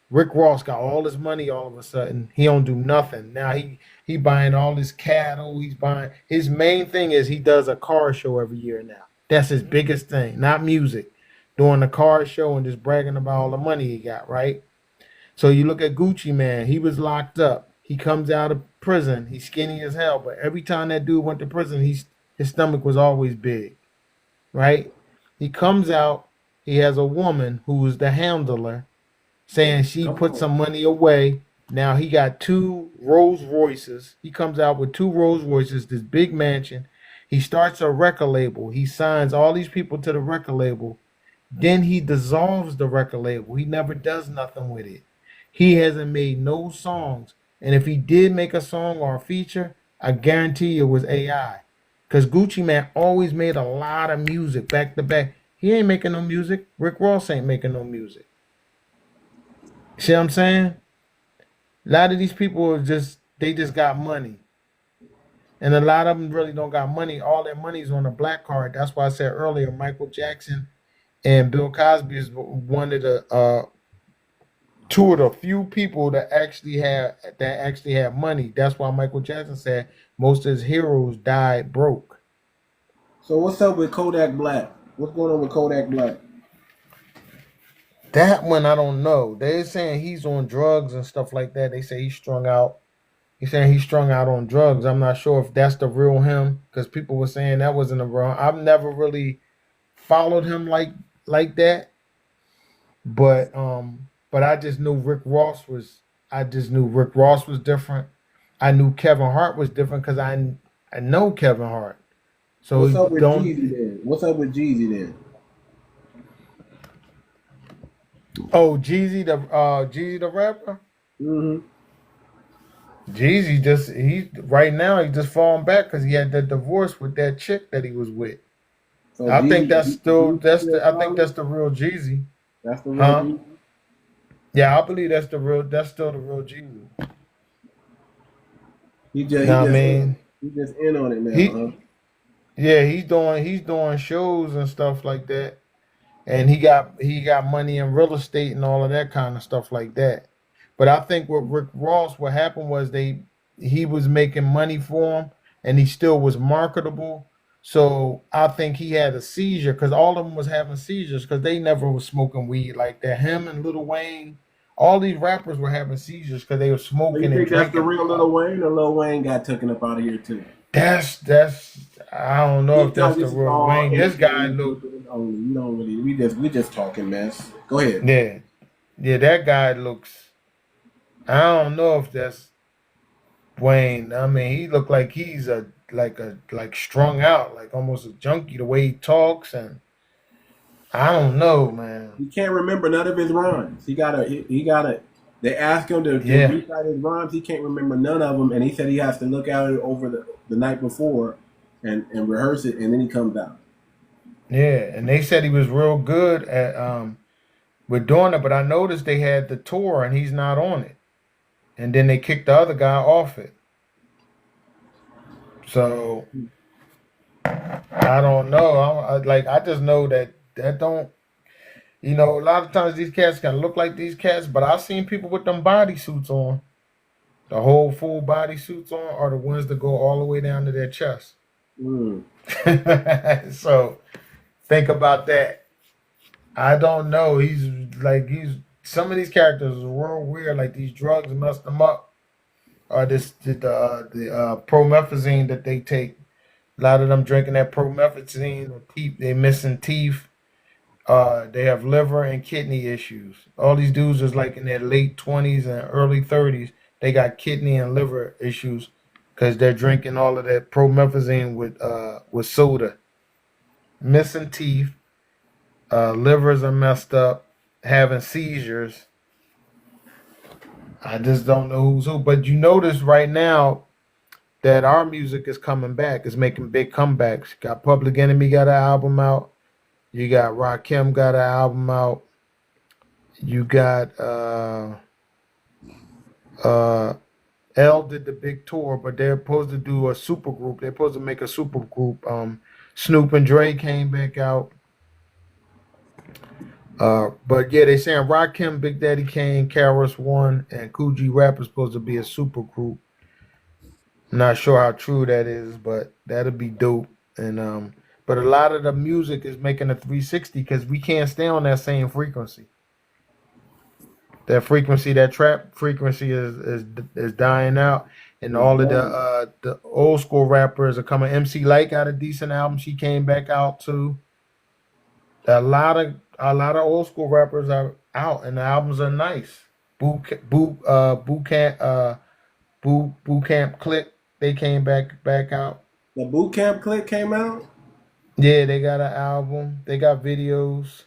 Rick Ross got all this money all of a sudden. He don't do nothing. Now he buying all this cattle. He's buying, his main thing is he does a car show every year now. That's his biggest thing, not music. Doing a car show and just bragging about all the money he got, right? So you look at Gucci Man, he was locked up. He comes out of prison. He's skinny as hell, but every time that dude went to prison, his stomach was always big, right? He comes out, he has a woman who is the handler, saying she put some money away. Now he got two Rolls Royces. He comes out with two Rolls Royces, this big mansion. He starts a record label. He signs all these people to the record label. Then he dissolves the record label. He never does nothing with it. He hasn't made no songs. And if he did make a song or a feature, I guarantee it was AI. Because Gucci Man always made a lot of music back to back. He ain't making no music. Rick Ross ain't making no music. See what I'm saying? A lot of these people they just got money. And a lot of them really don't got money. All their money is on the black card. That's why I said earlier, Michael Jackson and Bill Cosby is one of the two of the few people that actually have money. That's why Michael Jackson said most of his heroes died broke. So what's up with Kodak Black? What's going on with Kodak Black? That one I don't know. They're saying he's on drugs and stuff like that. They say he's strung out. He's saying he's strung out on drugs. I'm not sure if that's the real him, because people were saying that wasn't the real. I've never really followed him like that. But I just knew Rick Ross was. I just knew Rick Ross was different. I knew Kevin Hart was different because I know Kevin Hart. So what's up with Jeezy then? What's up with Jeezy then? Oh, Jeezy the rapper. Mm-hmm. Jeezy right now he's just falling back because he had that divorce with that chick that he was with. So I think that's still I think that's the real Jeezy. That's the real Jeezy? Yeah, I believe that's still the real Jeezy. He just in on it now, huh? Yeah, he's doing shows and stuff like that. And he got money in real estate and all of that kind of stuff like that. But I think with Rick Ross, what happened was he was making money for him, and he still was marketable. So I think he had a seizure because all of them was having seizures because they never was smoking weed like that. Him and Lil Wayne, all these rappers were having seizures because they were smoking and drinking. That's the real Lil Wayne, or Lil Wayne got taken up out of here too? That's I don't know if that's the real Wayne. This guy look. You don't really. We just talking mess. Go ahead. Yeah. That guy looks. I don't know if that's Wayne. I mean, he looked like he's like strung out, like almost a junkie. The way he talks, and I don't know, man. He can't remember none of his rhymes. He gotta. They ask him to recite his rhymes. He can't remember none of them, and he said he has to look at it over the night before and rehearse it, and then he comes out. Yeah, and they said he was real good at with doing it, but I noticed they had the tour and he's not on it, and then they kicked the other guy off it. So I don't know. I just know that don't. You know, a lot of times these cats can look like these cats, but I've seen people with them bodysuits on. The whole full bodysuits on are the ones that go all the way down to their chest. So think about that. I don't know. He's some of these characters are real weird. Like these drugs messed them up. Or the promethazine that they take. A lot of them drinking that promethazine. They missing teeth. They have liver and kidney issues. All these dudes is like in their late 20s and early 30s. They got kidney and liver issues because they're drinking all of that promethazine with soda. Missing teeth. Livers are messed up. Having seizures. I just don't know who's who. But you notice right now that our music is coming back. It's making big comebacks. Got Public Enemy got an album out. You got Rakim got an album out. You got L did the big tour, but they're supposed to do a super group. They're supposed to make a super group. Snoop and Dre came back out. But yeah, they saying Rakim, Big Daddy Kane, KRS One, and Cool G Rap is supposed to be a super group. Not sure how true that is, but that'll be dope. And but a lot of the music is making a 360 because we can't stay on that same frequency. That frequency, that trap frequency is dying out, and all of the old school rappers are coming. MC Lyte got a decent album. She came back out too. A lot of old school rappers are out, and the albums are nice. Boot Camp Click, they came back out. The Boot Camp Click came out. Yeah, they got an album. They got videos.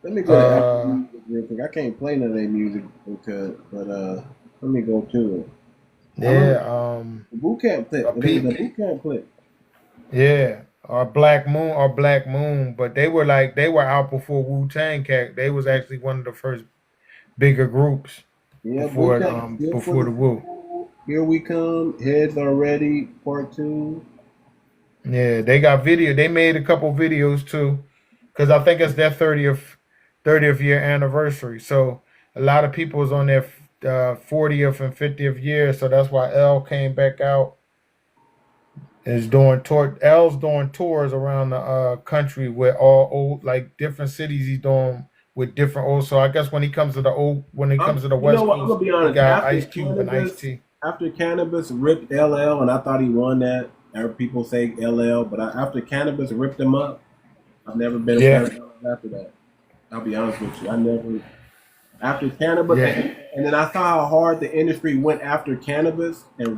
Let me go to Apple Music real quick. I can't play none of their music, but let me go to it. Yeah, the Boot Camp Click. The Boot Camp Click. Yeah, or Black Moon, but they were out before Wu-Tang. They was actually one of the first bigger groups. Yeah, before the Wu. Here We Come, Heads Are Ready, Part 2. Yeah, they got video. They made a couple videos too, because I think it's their 30th year anniversary. So a lot of people was on their 40th and 50th year. So that's why L came back out. L's doing tours around the country with all old, like different cities he's doing with different old. So I guess when he comes to the West Coast, I'm gonna be honest. he got Ice Cube and Ice-T. After Cannabis ripped LL, and I thought he won that. People say LL, but after Cannabis ripped him up, I've never been a fan of LL after that. I'll be honest with you. After Cannabis, and then I saw how hard the industry went after Cannabis and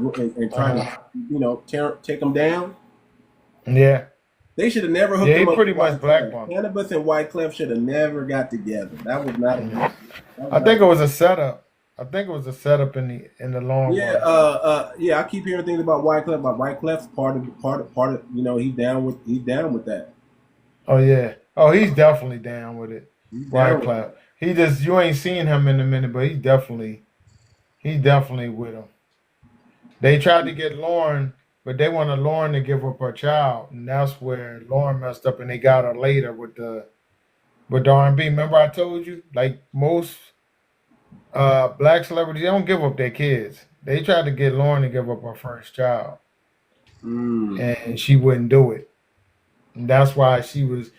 trying to, take him down. Yeah. They should have never hooked him up. Pretty much blackballed. Cannabis and Wyclef should have never got together. That was not. I think it was a setup. in the long run. Yeah. I keep hearing things about Wyclef. But Wyclef's part of. He's down with that. Oh yeah. Oh, he's definitely down with it. Wyclef. You ain't seen him in a minute, but he's definitely with him. They tried to get Lauren, but they wanted Lauren to give up her child, and that's where Lauren messed up, and they got her later with the R&B. Remember I told you, like most black celebrities, they don't give up their kids. They tried to get Lauren to give up her first child, and she wouldn't do it. And that's why she was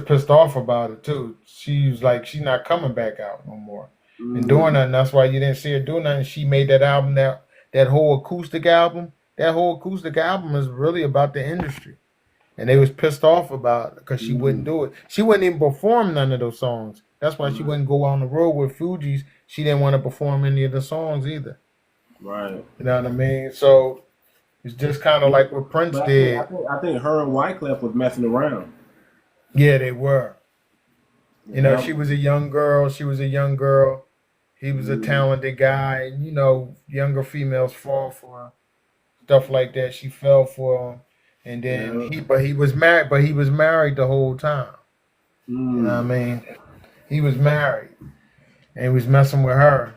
pissed off about it too. She was like, she's not coming back out no more and doing nothing. That's why you didn't see her doing nothing. She made that album, that whole acoustic album. That whole acoustic album is really about the industry, and they was pissed off about it because she wouldn't do it. She wouldn't even perform none of those songs. That's why she wouldn't go on the road with Fugees. She didn't want to perform any of the songs either. Right. You know what I mean? So it's just kind of like what Prince did. I think her and Wyclef was messing around. Yeah, they were. She was a young girl. He was a talented guy. And, younger females fall for her. Stuff like that. She fell for him. And then he was married the whole time. You know what I mean? He was married. And he was messing with her.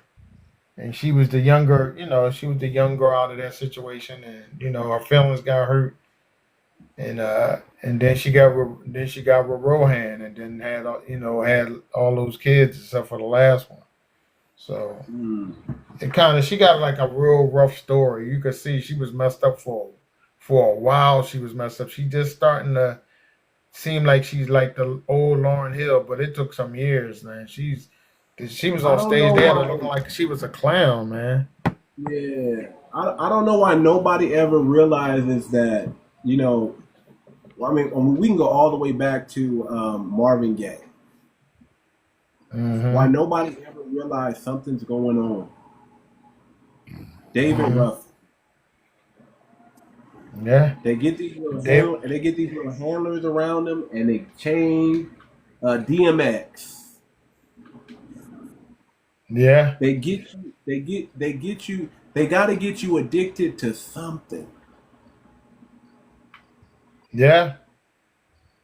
And she was the younger, she was the young girl out of that situation, and her feelings got hurt, and then she got with Rohan, and then had all those kids except for the last one. So she got like a real rough story. You could see she was messed up for for a while she was messed up. She just starting to seem like she's like the old Lauryn Hill, but it took some years, man. She was I on don't stage know there why. looking like she was a clown, man. Yeah, I don't know why nobody ever realizes that. You know, I mean, we can go all the way back to Marvin Gaye. Why nobody ever realized something's going on. David Ruffin. Yeah. They get these little handlers around them, and they chain DMX. Yeah. They gotta get you addicted to something. Yeah.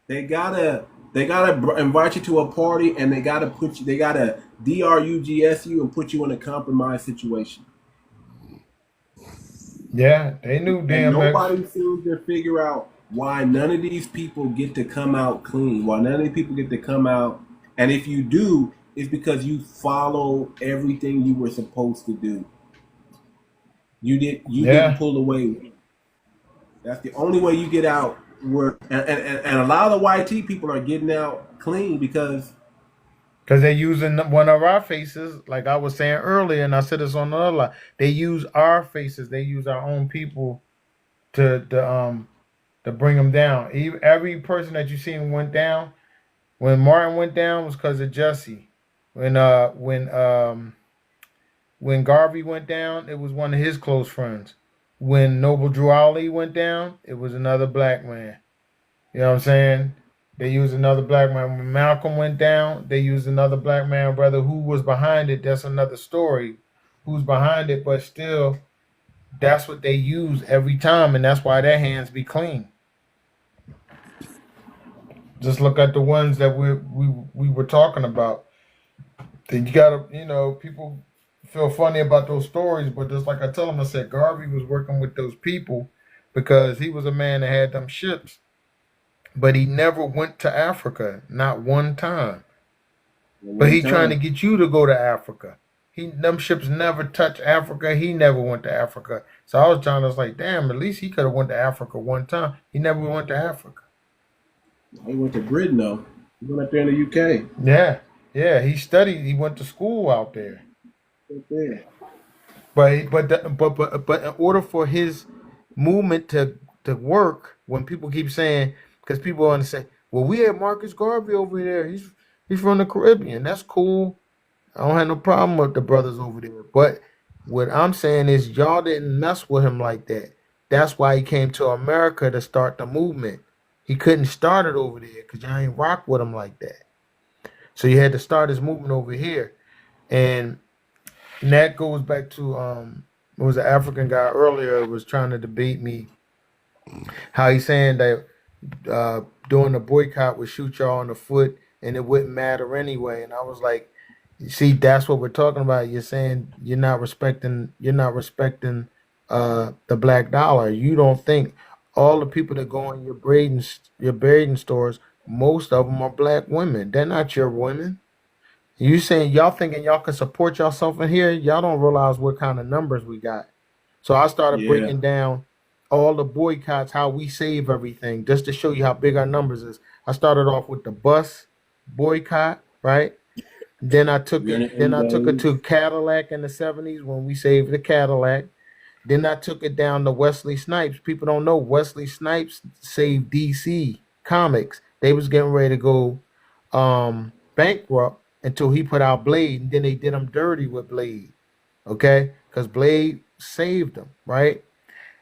They gotta invite you to a party, and they gotta drugs you and put you in a compromised situation. Yeah, they knew And DMX. nobody seems to figure out why none of these people get to come out clean. Why none of these people get to come out, and if you do, it's because you follow everything you were supposed to do. You didn't pull away. That's the only way you get out. And a lot of the YT people are getting out clean because they're using one of our faces, like I was saying earlier, and I said this on the other line. They use our faces. They use our own people to bring them down. Every person that you seen went down. When Martin went down was because of Jesse. When Garvey went down, it was one of his close friends. When Noble Drew Ali went down, it was another black man. You know what I'm saying? They used another black man. When Malcolm went down, they used another black man, brother. Who was behind it? That's another story. Who's behind it? But still, that's what they use every time, and that's why their hands be clean. Just look at the ones that we were talking about. Then you gotta, people feel funny about those stories, but just like I tell them, I said Garvey was working with those people because he was a man that had them ships. But he never went to Africa, not one time. But he trying to get you to go to Africa. Them ships never touched Africa. He never went to Africa. So I was trying to like, damn, at least he could have went to Africa one time. He never went to Africa. He went to Britain though. He went up there in the UK. Yeah. He studied. He went to school out there. Yeah. But in order for his movement to work, when people keep saying. Because people want to say, well, we had Marcus Garvey over there. He's from the Caribbean. That's cool. I don't have no problem with the brothers over there. But what I'm saying is y'all didn't mess with him like that. That's why he came to America to start the movement. He couldn't start it over there because y'all ain't rock with him like that. So you had to start his movement over here. And that goes back to, it was an African guy earlier was trying to debate me. How he's saying that doing a boycott would shoot y'all in the foot and it wouldn't matter anyway. And I was like, see, that's what we're talking about. You're saying you're not respecting the black dollar. You don't think all the people that go in your braiding stores, most of them are black women. They're not your women. You saying y'all thinking y'all can support yourself in here? Y'all don't realize what kind of numbers we got. So I started breaking down all the boycotts, how we save everything, just to show you how big our numbers is. I started off with the bus boycott, right? Then I took it to Cadillac in the 70s when we saved the Cadillac. Then I took it down to Wesley Snipes. People don't know Wesley Snipes saved DC Comics. They was getting ready to go bankrupt until he put out Blade, and then they did him dirty with Blade, okay? Because Blade saved them, right?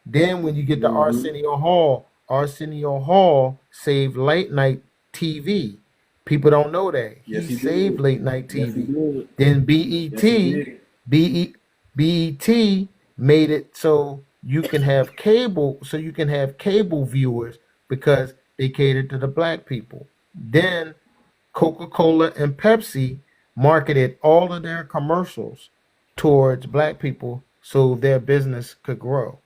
Then when you get to Arsenio Hall saved late night TV. People don't know that. He saved late night TV. Then BET made it so you can have cable viewers because they catered to the black people. Then Coca-Cola and Pepsi marketed all of their commercials towards black people so their business could grow.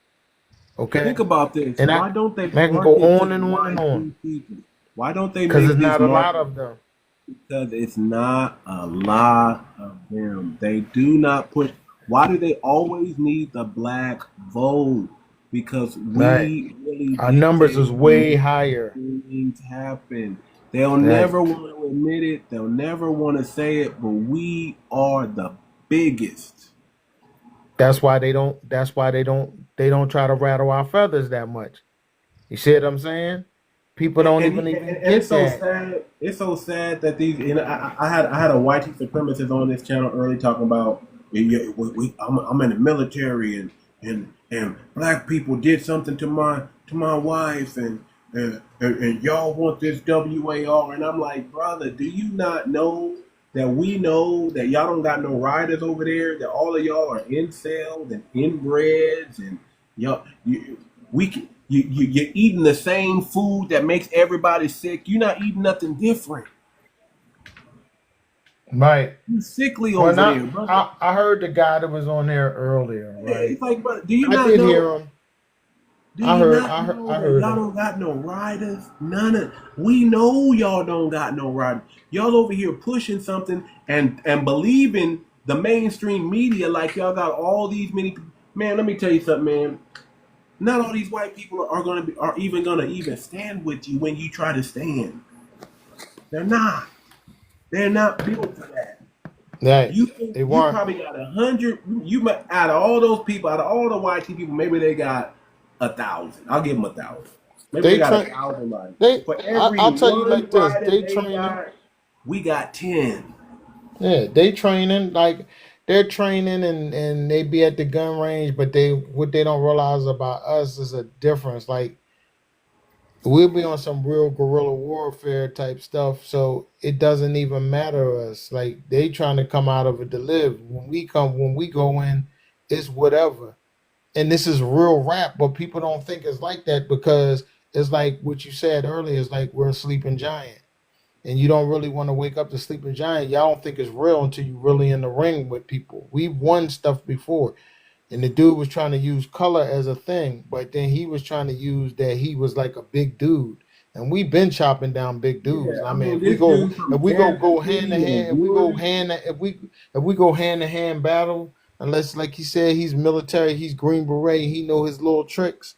Okay. Think about this. And why don't they can go on and on and on? Why don't they? Because there's not a lot of them. Because it's not a lot of them. They do not put. Why do they always need the black vote? because Right. we really Our numbers is dictate way when higher. things happen. They'll Right. never want to admit it. They'll never want to say it, but we are the biggest. That's why they don't. That's why they don't try to rattle our feathers that much. You see what I'm saying? People don't even And get it's so that. sad. It's so sad that these. You know, I had a white supremacist on this channel early talking about. I'm in the military and black people did something to my wife and y'all want this WAR, and I'm like, brother, do you not know that we know that y'all don't got no riders over there, that all of y'all are incels and inbreds, and you're eating the same food that makes everybody sick. You're not eating nothing different. Right. You sickly Well, over there, not. brother. I heard the guy that was on there earlier. Right. It's like, brother, do you I not did know? hear him. Do I you heard. not I heard. know I that heard y'all him. don't got no riders? None of we know y'all don't got no riders. Y'all over here pushing something and believing the mainstream media like y'all got all these many. Man, let me tell you something, man. Not all these white people are even gonna stand with you when you try to stand. They're not. They're not built for that. Right. You think They you weren't. probably got 100. You might out of all those people, out of all the white people, maybe they got 1,000. I'll give them 1,000. Maybe they They got train. 1,000 riders. They. For every I'll tell you one like this. rider They they training. got, we got 10. Yeah. They training like they're training and they be at the gun range, but what they don't realize about us is a difference. Like we'll be on some real guerrilla warfare type stuff, so it doesn't even matter to us. Like they trying to come out of it to live. When we go in, it's whatever. And this is real rap, but people don't think it's like that because it's like what you said earlier. It's like we're a sleeping giant, and you don't really want to wake up the sleeping giant. Y'all don't think it's real until you really in the ring with people. We've won stuff before. And the dude was trying to use color as a thing, but then he was trying to use that he was like a big dude. And we've been chopping down big dudes. Yeah, I I mean, mean, this dude from go Kansas hand to City and hand, if we go Missouri. hand to, if we go hand to hand battle, unless like he said he's military, he's Green Beret, he know his little tricks.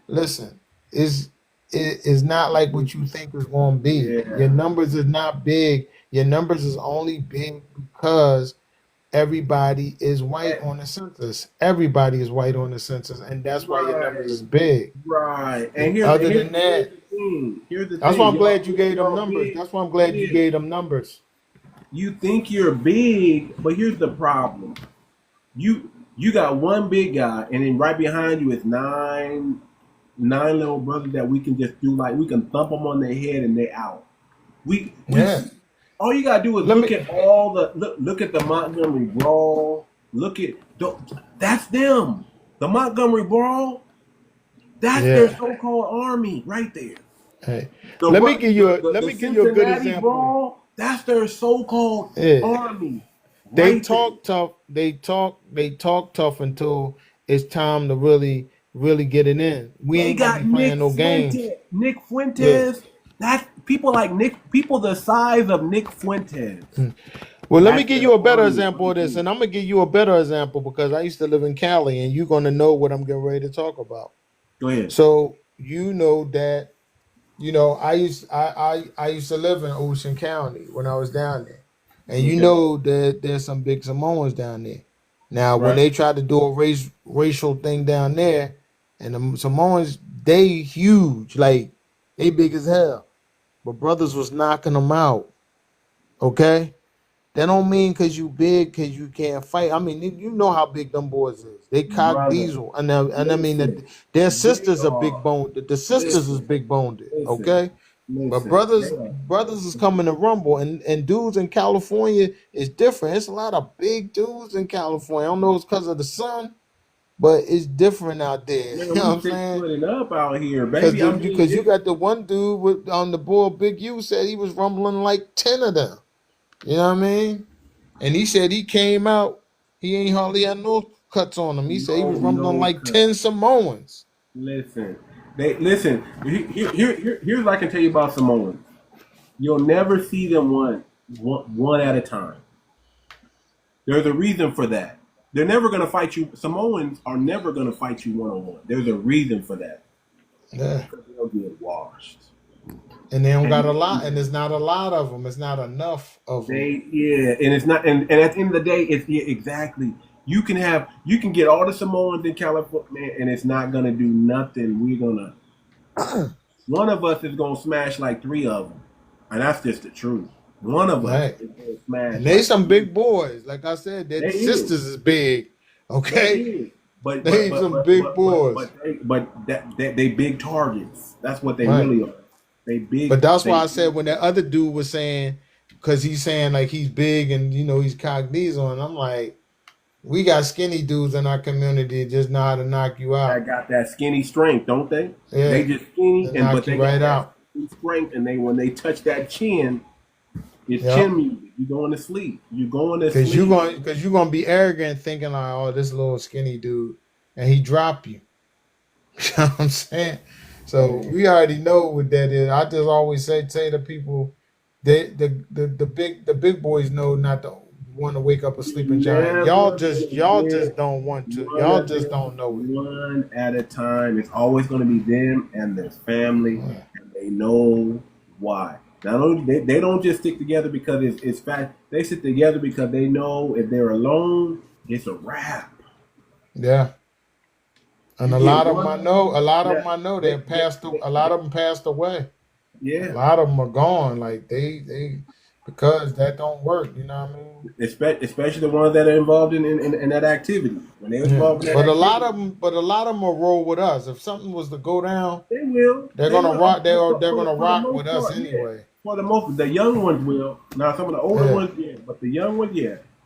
Listen, it is not like what you think it's going to be. Your Yeah, numbers is not big. Your numbers is only big because everybody is white on the census. Everybody is white on the census, and that's why your right, numbers is big. right. And Other than that, here's the thing. Here's the that's why thing. I'm glad you gave them Y'all numbers. big. That's why I'm glad you Yeah. gave them numbers. You think you're big, but here's the problem. You got one big guy, and then right behind you is nine little brothers that we can just do, like we can thump them on their head and they out. We Yeah. all you gotta do is Let look me. at all the look at the Montgomery Brawl. That's them. The Montgomery Brawl. That's their Yeah. so-called army right there. Hey, The let me Ru- give you the a good Cincinnati example. Brawl. That's their so-called Yeah. army They right there. talk tough. They talk tough until it's time to really get it in. We They ain't gonna got be playing no games. Nick Yeah. Fuentes. That's people like people the size of Nick Fuentes. Well, let me That's give their you a better army example right of this, there. and I'm gonna give you a better example because I used to live in Cali, and you're gonna know what I'm getting ready to talk about. Go ahead. So you know that I used to live in Ocean County when I was down there, and you Okay. know that there's some big Samoans down there. Now, when Right. they tried to do a racial thing down there, and the Samoans they huge, like they big as hell, but brothers was knocking them out. Okay. That don't mean because you big, because you can't fight. I mean, you know how big them boys is. They cock Brother, diesel, and I mean that listen. their They sisters are big are. boned. The sisters is Listen. big boned. Listen. Okay, but Listen. They are. brothers is coming to rumble, and dudes in California is different. It's a lot of big dudes in California. I don't know if it's because of the sun, but it's different out there. Man, You know we what I'm saying? 6 foot and up out here, Because baby. I mean, you got the one dude on the board, Big U said he was rumbling like 10 of them. You know what I mean? And he said he came out, he ain't hardly had no cuts on him. He said he was rumbling no like cut. 10 Samoans. Listen. Listen. Here's what I can tell you about Samoans. You'll never see them one at a time. There's a reason for that. They're never going to fight you. Samoans are never going to fight you one-on-one. There's a reason for that. Yeah. Because they'll get washed. And they don't got a lot, and there's not a lot of them. It's not enough of them. And it's not, and at the end of the day, it's exactly. You can get all the Samoans in California, and it's not gonna do nothing. One of us is gonna smash like 3 of them, and that's just the truth. One of us is gonna smash. And they some big boys, like I said. Their sisters is big, okay. But they some big boys. But they big targets. That's what they really are. They big. But that's why I said when that other dude was saying, because he's saying like he's big and he's cognizant, and I'm like, we got skinny dudes in our community that just know how to knock you out. I got that skinny strength, don't they? Yeah. They just skinny They knock but they you right got out. that strength, and when they touch that chin, it's chin music. You're going to sleep. You're going to sleep. Because you're gonna be arrogant thinking like, oh, this little skinny dude, and he drop you. You know what I'm saying? So we already know what that is. I just always say to people, the big boys know not to want to wake up a sleeping giant. Y'all just don't want to. Y'all just don't know it. One at a time. It's always going to be them and their family, and they know why. Not only they don't just stick together because it's fact. They stick together because they know if they're alone, it's a wrap. Yeah. And a lot of them I know. A lot of them I know. They passed. A lot of them passed away. Yeah. A lot of them are gone. Like they because that don't work. You know what I mean? Especially the ones that are involved in that activity. When they're involved in that a lot of them will roll with us. If something was to go down, they will. They're gonna rock. They're gonna rock with us anyway. For the most, the young ones will. Now some of the older ones, but the young ones,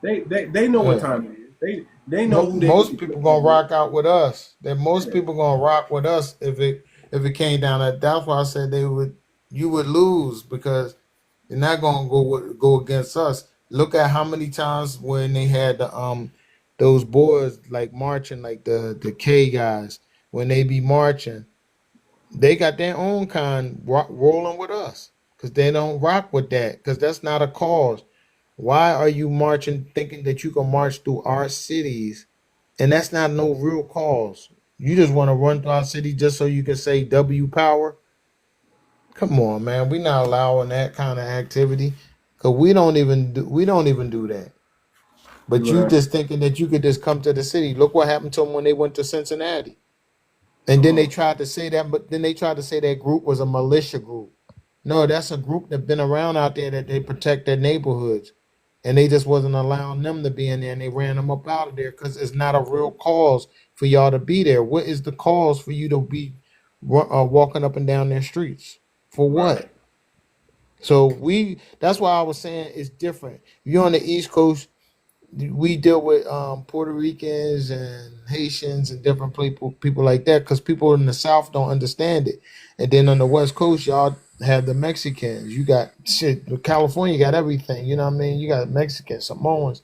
they know what time it is. They know who most people gonna rock out with us. Most people gonna rock with us if it came down to that. That's why I said you would lose because they're not gonna go against us. Look at how many times when they had those boys like marching, like the K guys, when they be marching, they got their own kind rolling with us because they don't rock with that because that's not a cause. Why are you marching thinking that you can march through our cities? And that's not no real cause. You just want to run through our city just so you can say W power? Come on, man. We're not allowing that kind of activity. Cause we don't even do that. But you just thinking that you could just come to the city. Look what happened to them when they went to Cincinnati. And then they tried to say that, but then they tried to say that group was a militia group. No, that's a group that's been around out there that they protect their neighborhoods. And they just wasn't allowing them to be in there, and they ran them up out of there because it's not a real cause for y'all to be there. What is the cause for you to be walking up and down their streets? For what? So that's why I was saying it's different. You're on the East Coast, we deal with Puerto Ricans and Haitians and different people like that because people in the South don't understand it. And then on the West Coast, y'all have the Mexicans. You got California got everything. You know what I mean? You got Mexicans, Samoans,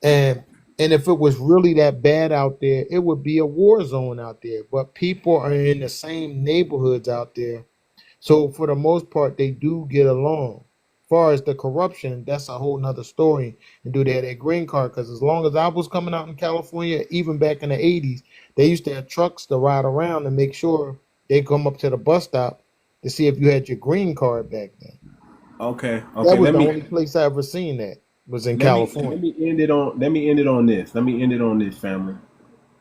and if it was really that bad out there, it would be a war zone out there. But people are in the same neighborhoods out there, so for the most part, they do get along. As far as the corruption, that's a whole nother story. And do they have that green card? Because as long as I was coming out in California, even back in the 80s, they used to have trucks to ride around and make sure they come up to the bus stop to see if you had your green card back then. Okay. That was the only place I ever seen that was in California. Let me end it on this, family.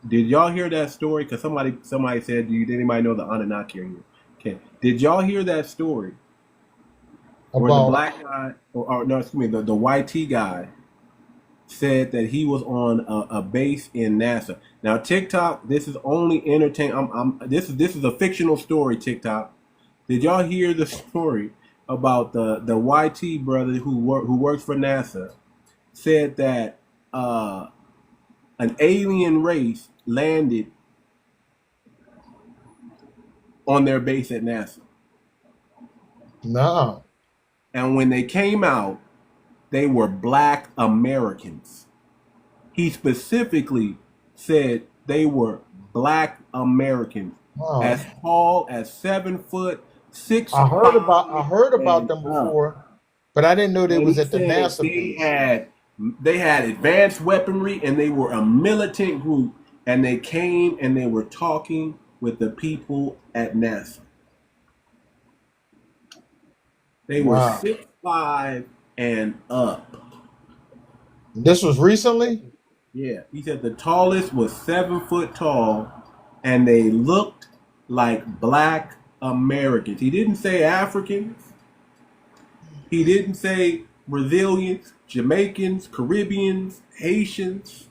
Did y'all hear that story? Because somebody said, did anybody know the Anunnaki are here? Okay. Did y'all hear that story? Where the black guy, the YT guy said that he was on a base in NASA. Now TikTok, this is only entertainment. This is a fictional story. TikTok, did y'all hear the story about the YT brother who works for NASA said that an alien race landed on their base at NASA? No. And when they came out, they were Black Americans. He specifically said they were Black Americans, as tall as 7 foot, 6. I heard about them before, but I didn't know they was at the NASA base. They had advanced weaponry, and they were a militant group, and they came and they were talking with the people at NASA. They were Wow. 6'5" and up. This was recently? Yeah, he said the tallest was 7 foot tall, and they looked like black Americans. He didn't say Africans. He didn't say Brazilians, Jamaicans, Caribbeans, Haitians.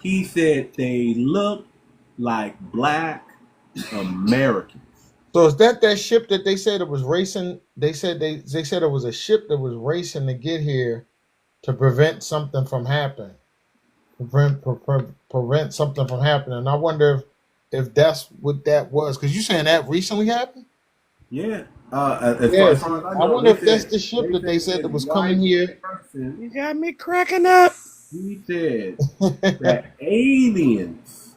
He said they looked like black Americans. So is that ship that they said it was racing? They said it was a ship that was racing to get here to prevent something from happening. Prevent something from happening. I wonder if that's what that was, because you saying that recently happened. Yeah. Yes. I wonder if that's the ship that they said that was coming here. You got me cracking up. He said that aliens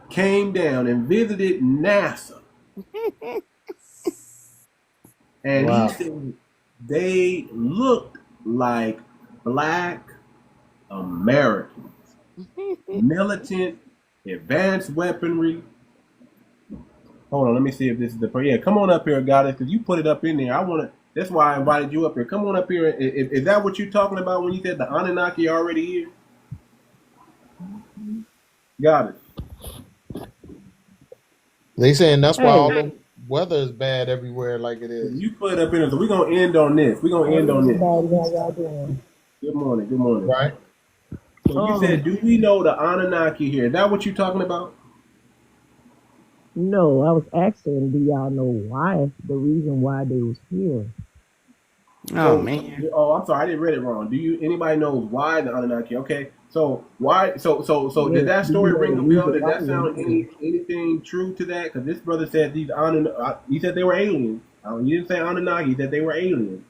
came down and visited NASA. And Wow. he said they looked like black Americans. Militant, advanced weaponry. Hold on, let me see if this is the yeah. Come on up here, Goddess, because you put it up in there. That's why I invited you up here. Come on up here. Is that what you're talking about when you said the Anunnaki are already here? Got it. They saying that's why all the weather is bad everywhere like it is. You put it up in there, so we're gonna end on this. We're gonna end on this. Good morning. Good morning. Right. So you said, do we know the Anunnaki here? Is that what you're talking about? No, I was asking, do y'all know why? The reason why they was here? Oh man. Oh, I'm sorry, I didn't read it wrong. Anybody knows why the Anunnaki? Okay. So why? So did that story ring a bell? Did that sound anything true to that? Because this brother said these he said they were aliens. He didn't say Anunnaki. He said they were aliens,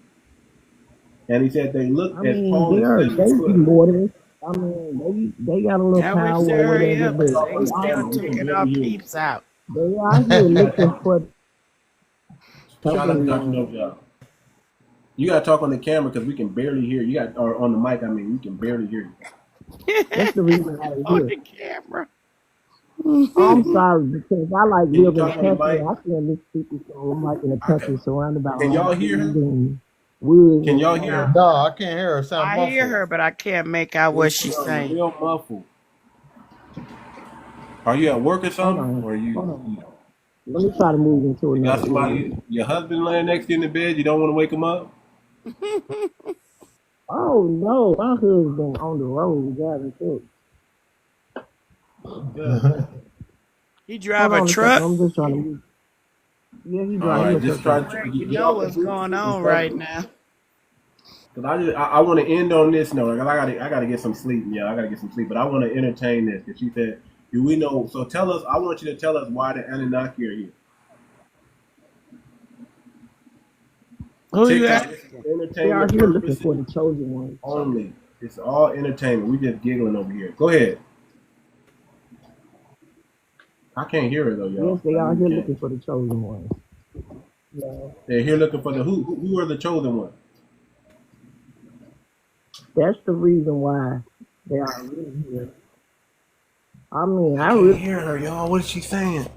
and he said they looked as tall as 7 foot. Immortals. I mean, they got a little power or whatever. They still taking our peeps out. They out here looking for. You gotta talk on the camera because we can barely hear you. Or on the mic. I mean, we can barely hear you. That's the reason why they're on here. the camera. I'm sorry because I like Can you living in talk on the country. mic? I can't listen to people, so I'm like in a country surrounded by. Can y'all hear her? Woods. Can y'all hear her? No, I can't hear her. Sound I muffled. hear her, but I can't make out what she's saying. Real muffled. Are you at work or something? Or you? Let me try to move into You got another somebody, room. your husband laying next to you in the bed. You don't want to wake him up. Oh no, my husband on the road driving truck. He drive Hold a on truck. second, I'm just trying to move. Yeah, he All drive. right, just try to Greg, you know what's going on right now. Cause I want to end on this note. I gotta get some sleep. Yeah, I gotta get some sleep. But I want to entertain this. Cause she said, "Do we know?" So tell us. I want you to tell us why the Anunnaki are here. Who you asking? They are here looking for the chosen ones. Only. It's all entertainment. We just giggling over here. Go ahead. I can't hear her though, y'all. Yes, they are here looking for the chosen ones. Yeah. They're here looking for the who are the chosen ones? That's the reason why they are really here. I mean, I can't hear her, y'all. What is she saying?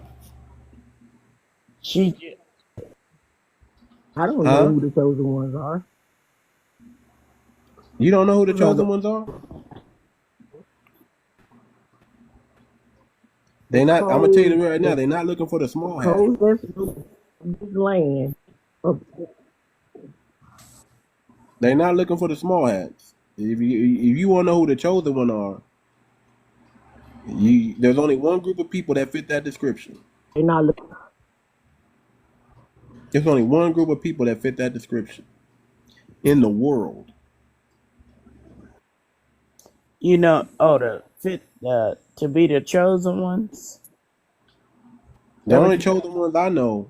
I don't know who the chosen ones are. You don't know who the chosen ones are? They not. I'm gonna tell you right now. They're not looking for the small hats. This land. They're not looking for the small hats. If you want to know who the chosen one are, there's only one group of people that fit that description. They're not looking. There's only one group of people that fit that description in the world. You know, to be the chosen ones. The only chosen ones I know.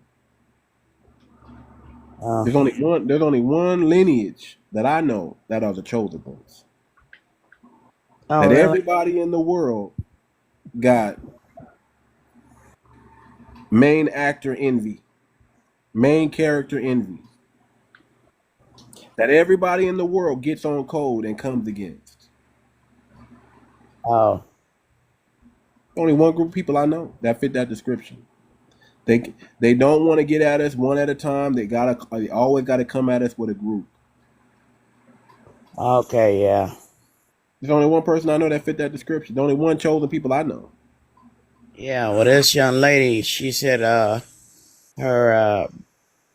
There's only one lineage that I know that are the chosen ones. Oh, that really? Everybody in the world got main actor envy, main character envy. that everybody in the world gets on code and comes against. Oh. Only one group of people I know that fit that description. They don't want to get at us one at a time. They always gotta come at us with a group. Okay, yeah. There's only one person I know that fit that description. The only one chosen people I know. Yeah, well, this young lady, she said her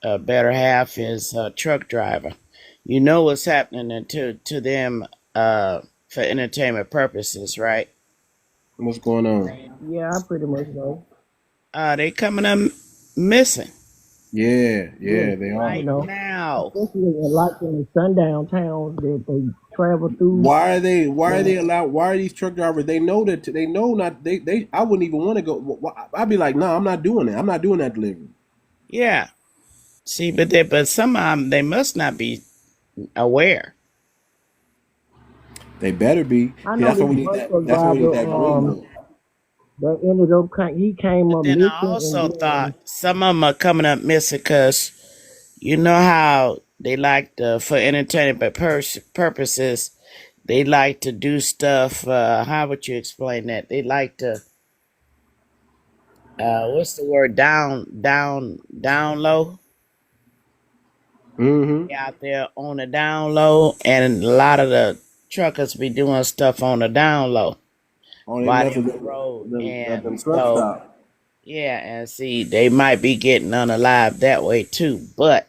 better half is a truck driver. You know what's happening to them for entertainment purposes, right? What's going on? Yeah, I pretty much know. They coming up missing. Yeah, Yeah, they are. Right now. especially in the sundown towns that they travel through. Why are they allowed? Why are these truck drivers? They know that they know not they. I wouldn't even want to go. I'd be like, no, I'm not doing it. I'm not doing that delivery. Yeah. See, but some of them, they must not be aware. They better be. I See, know that's this why we need bus that. truck That's why we need that driver green. that ended up he came up Then missing. I also thought some of them are coming up missing because you know how they like to, for entertainment purposes, they like to do stuff. How would you explain that? They like to, what's the word? Down low. Mm-hmm. Out there on the down low, and a lot of the truckers be doing stuff on the down low. By the road, and so yeah, and see, they might be getting unalive that way too. But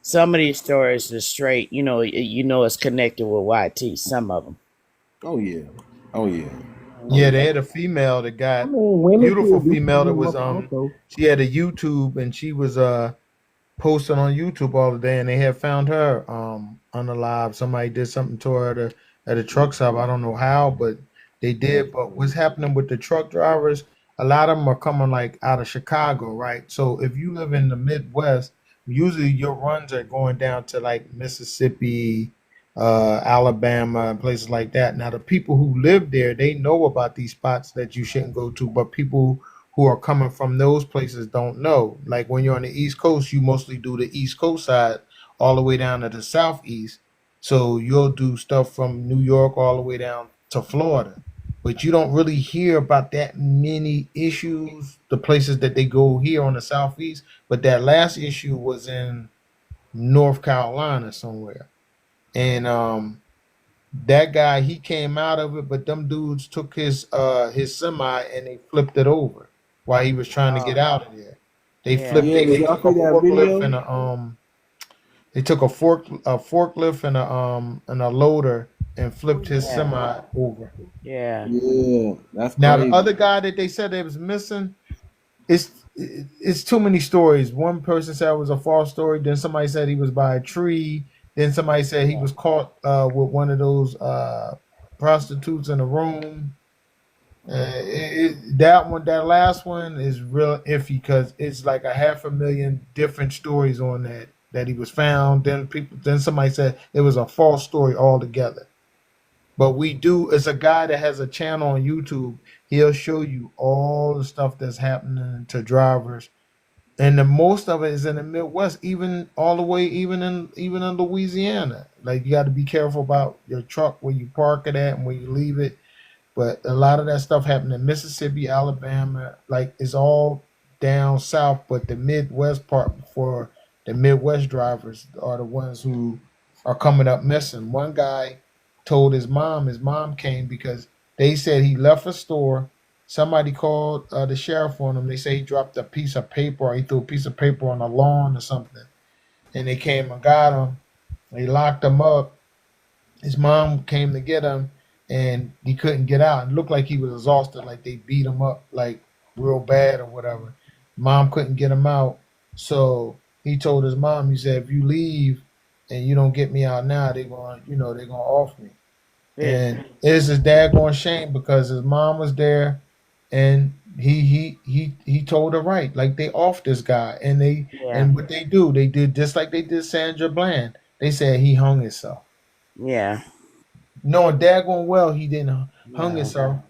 some of these stories are straight. You know, it's connected with YT. Some of them. Oh yeah. Yeah, they had a female that got beautiful female that was she had a YouTube and she was posting on YouTube all the day, and they had found her unalive. Somebody did something to her at a truck stop. I don't know how, but they did. But what's happening with the truck drivers? A lot of them are coming like out of Chicago, right? So if you live in the Midwest, usually your runs are going down to like Mississippi, Alabama, and places like that. Now the people who live there, they know about these spots that you shouldn't go to, but people who are coming from those places don't know. Like when you're on the East Coast, you mostly do the East Coast side all the way down to the Southeast. So you'll do stuff from New York all the way down to Florida. But you don't really hear about that many issues, the places that they go here on the Southeast. But that last issue was in North Carolina somewhere. And that guy, he came out of it, but them dudes took his semi and they flipped it over while he was trying to get out of there. They flipped it. They took a forklift and they took a forklift and a loader and flipped his semi over. Yeah. That's now crazy. the other guy that they said they was missing. It's too many stories. One person said it was a false story. Then somebody said he was by a tree. Then somebody said he was caught with one of those prostitutes in a room. That last one is real iffy because it's like 500,000 different stories on that he was found. Then somebody said it was a false story altogether. But it's a guy that has a channel on YouTube. He'll show you all the stuff that's happening to drivers, and the most of it is in the Midwest, even all the way, even in Louisiana. Like you got to be careful about your truck where you park it at and where you leave it. But a lot of that stuff happened in Mississippi, Alabama, like it's all down south. But the Midwest part for the Midwest drivers are the ones who are coming up missing. One guy told his mom came because they said he left a store. Somebody called the sheriff on him. They say he dropped a piece of paper or he threw a piece of paper on the lawn or something. And they came and got him. They locked him up. His mom came to get him and he couldn't get out. It looked like he was exhausted, like they beat him up like real bad or whatever. Mom couldn't get him out. So he told his mom, he said, if you leave and you don't get me out now, they're gonna off me. Yeah. And it's his daggone shame because his mom was there and he told her right. Like they off this guy. And and what they did just like they did Sandra Bland. They said he hung himself. Yeah. Knowing daggone well he didn't hung himself.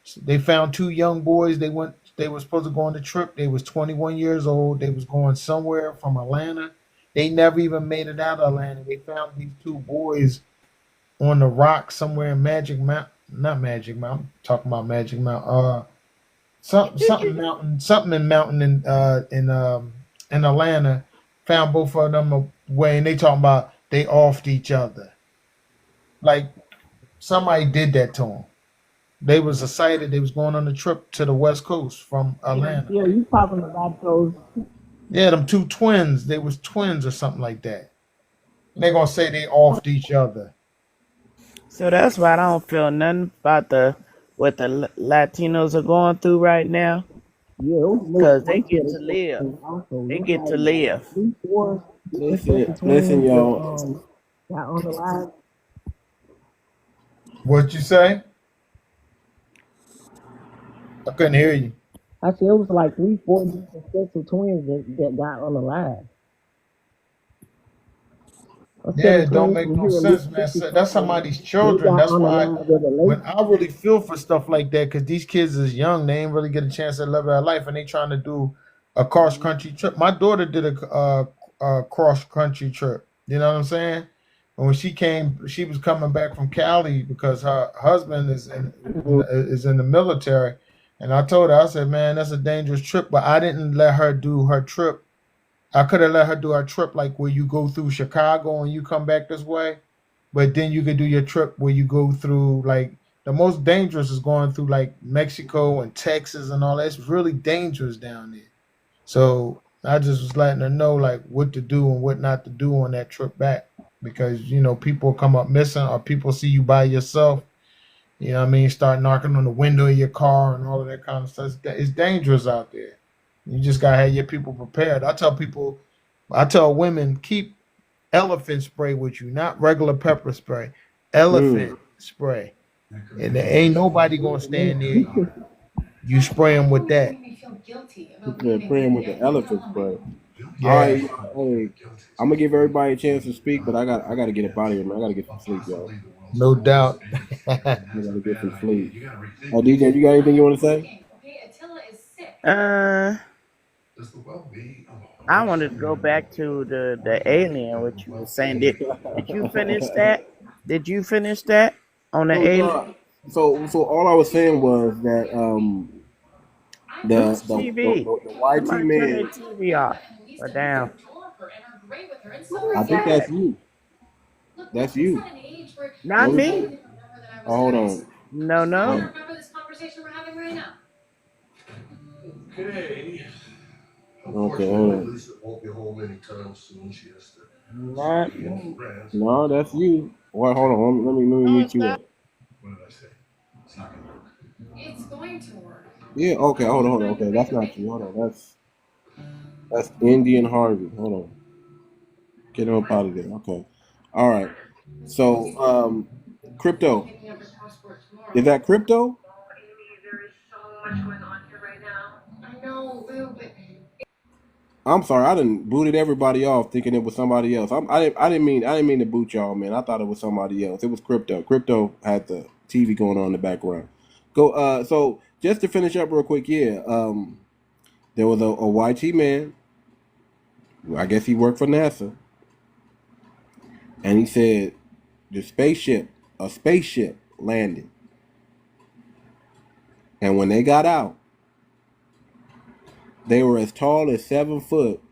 So they found two young boys. They were supposed to go on the trip. They was 21 years old. They was going somewhere from Atlanta. they never even made it out of Atlanta. They found these two boys on the rock somewhere in Magic Mountain. Not Magic Mountain. I'm talking about Magic Mountain. Something mountain in Atlanta. Found both of them away, and they talking about they offed each other. Like somebody did that to them. They was excited. They was going on a trip to the West Coast from Atlanta. Yeah, you talking about those? Yeah, them two twins. They was twins or something like that. And they gonna say they offed each other. So that's why I don't feel nothing about what the Latinos are going through right now. Yeah, Because they get to live. They get to live. Listen, y'all. Got on the line. What you say? I couldn't hear you. I said it was like 3-4 different sets of twins that got on the line. Yeah, it don't make no sense, man. That's somebody's children. That's why when I really feel for stuff like that, because these kids is young, they ain't really get a chance to live their life, and they trying to do a cross country trip. My daughter did a cross country trip. You know what I'm saying? And when she came, she was coming back from Cali because her husband is in the military. And I told her, I said, man, that's a dangerous trip. But I didn't let her do her trip. I could have let her do her trip like where you go through Chicago and you come back this way. But then you could do your trip where you go through, like, the most dangerous is going through like Mexico and Texas and all that. It's really dangerous down there. So I just was letting her know like what to do and what not to do on that trip back. Because, you know, people come up missing or people see you by yourself. You know what I mean? Start knocking on the window of your car and all of that kind of stuff. It's dangerous out there. You just got to have your people prepared. I tell women, keep elephant spray with you, not regular pepper spray. Elephant spray. And there ain't nobody going to stand there. You spray them with that. They're praying with the elephant spray. Yeah. All right, hey, I'm gonna give everybody a chance to speak, but I got to get up out of here, man. I got to get some sleep, y'all. No doubt. I gotta get some sleep. Oh, DJ, you got anything you want to say? I wanted to go back to the alien, which you were saying. Did you finish that? Did you finish that on the alien? So all I was saying was that the YT man. TV off or down. I think that's you. That's you. Not me. Oh, hold on. No. Okay, hold on. No, that's you. Well, hold on. Let me meet you up. It's going to work. Yeah. Okay. Hold on. Okay, that's not you. Hold on. That's Indian Harvey. Hold on. Get him up out of there. Okay. All right. So, crypto. Is that crypto? I'm sorry, I done booted everybody off thinking it was somebody else. I didn't mean to boot y'all, man. I thought it was somebody else. It was crypto. Crypto had the TV going on in the background. Go. So just to finish up real quick, yeah. There was a YT man. I guess he worked for NASA, and he said a spaceship landed, and when they got out, they were as tall as 7 foot.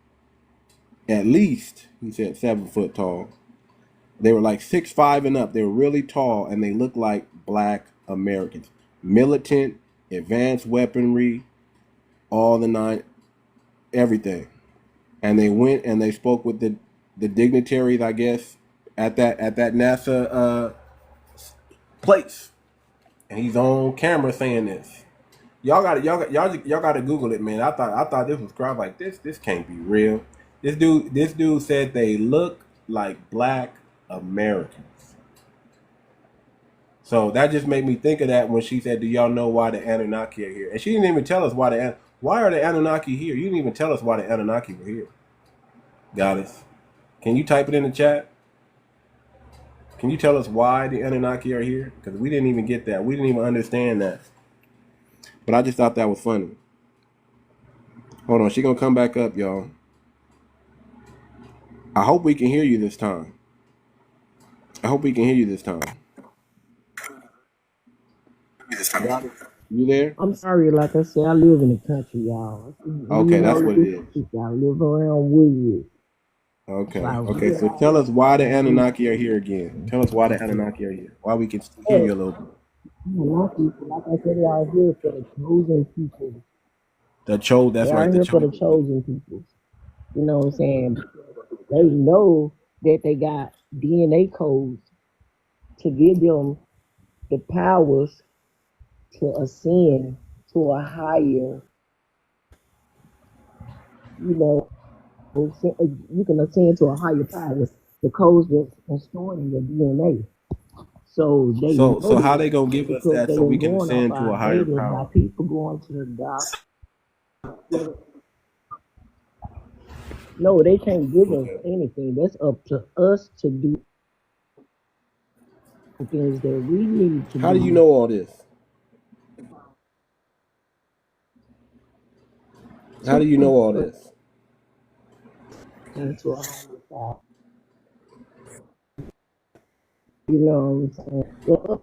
At least, he said 7 foot tall. They were like 6'5" and up. They were really tall, and they looked like Black Americans. Militant, advanced weaponry, all the nine, everything. And they went and they spoke with the dignitaries, I guess, at that NASA place. And he's on camera saying this. Y'all gotta Google it, man. I thought this was crap. Like this can't be real. This dude said they look like Black Americans. So that just made me think of that when she said, "Do y'all know why the Anunnaki are here?" And she didn't even tell us why are the Anunnaki here. You didn't even tell us why the Anunnaki were here. Goddess, can you type it in the chat? Can you tell us why the Anunnaki are here? Because we didn't even get that. We didn't even understand that. But I just thought that was funny. Hold on, she gonna come back up, y'all. I hope we can hear you this time. I hope we can hear you this time. Got it? You there? I'm sorry, like I said, I live in the country, y'all. You Okay, that's know what it this. is. I live around Woodwood. So Okay. I Okay. So realize tell us why the Anunnaki are here again. Tell us why the Anunnaki are here. Why we can hear you a little bit. like I said, they are here for the chosen people. That's They right. are The here for the chosen. chosen people. You know what I'm saying? They know that they got DNA codes to give them the powers to ascend to a higher, you know, you can ascend to a higher power. The codes that's stored in your DNA. So they know So how this they gonna give us because that they've so we been can going off ascend to our a higher data by power? people going to the doctor. No, they can't give us Okay. anything. That's up to us to do things that we need to How do you do. know all this? How do you know all this? Into a higher power. You know what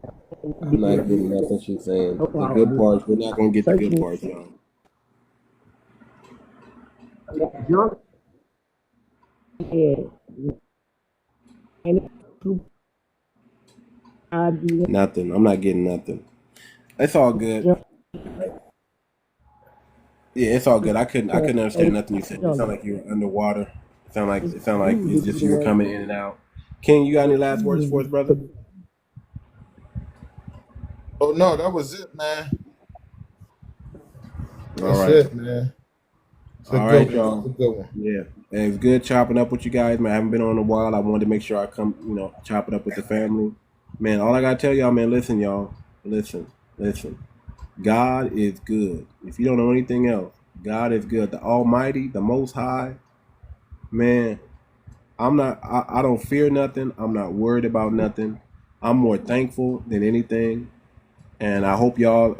I'm I'm not getting saying? nothing she's saying. No The good problem. parts, we're not gonna get the good Searching parts, y'all. junk head. And Nothing. I'm not getting nothing. It's all good. Yeah, it's all good. I couldn't understand nothing you said. It sounded like you were underwater. It sounded like it's just you were coming in and out. King, you got any last words for us, brother? Oh no, that was it, man. All That's right. it, man. It's a All good right, one. It's y'all. a good one. Yeah. And it's good chopping up with you guys, man. I haven't been on in a while. I wanted to make sure I come, chop it up with the family. Man, all I gotta tell y'all, man, listen, y'all. Listen. God is good. If you don't know anything else, God is good. The Almighty, the Most High, man. I don't fear nothing. I'm not worried about nothing. I'm more thankful than anything. And I hope y'all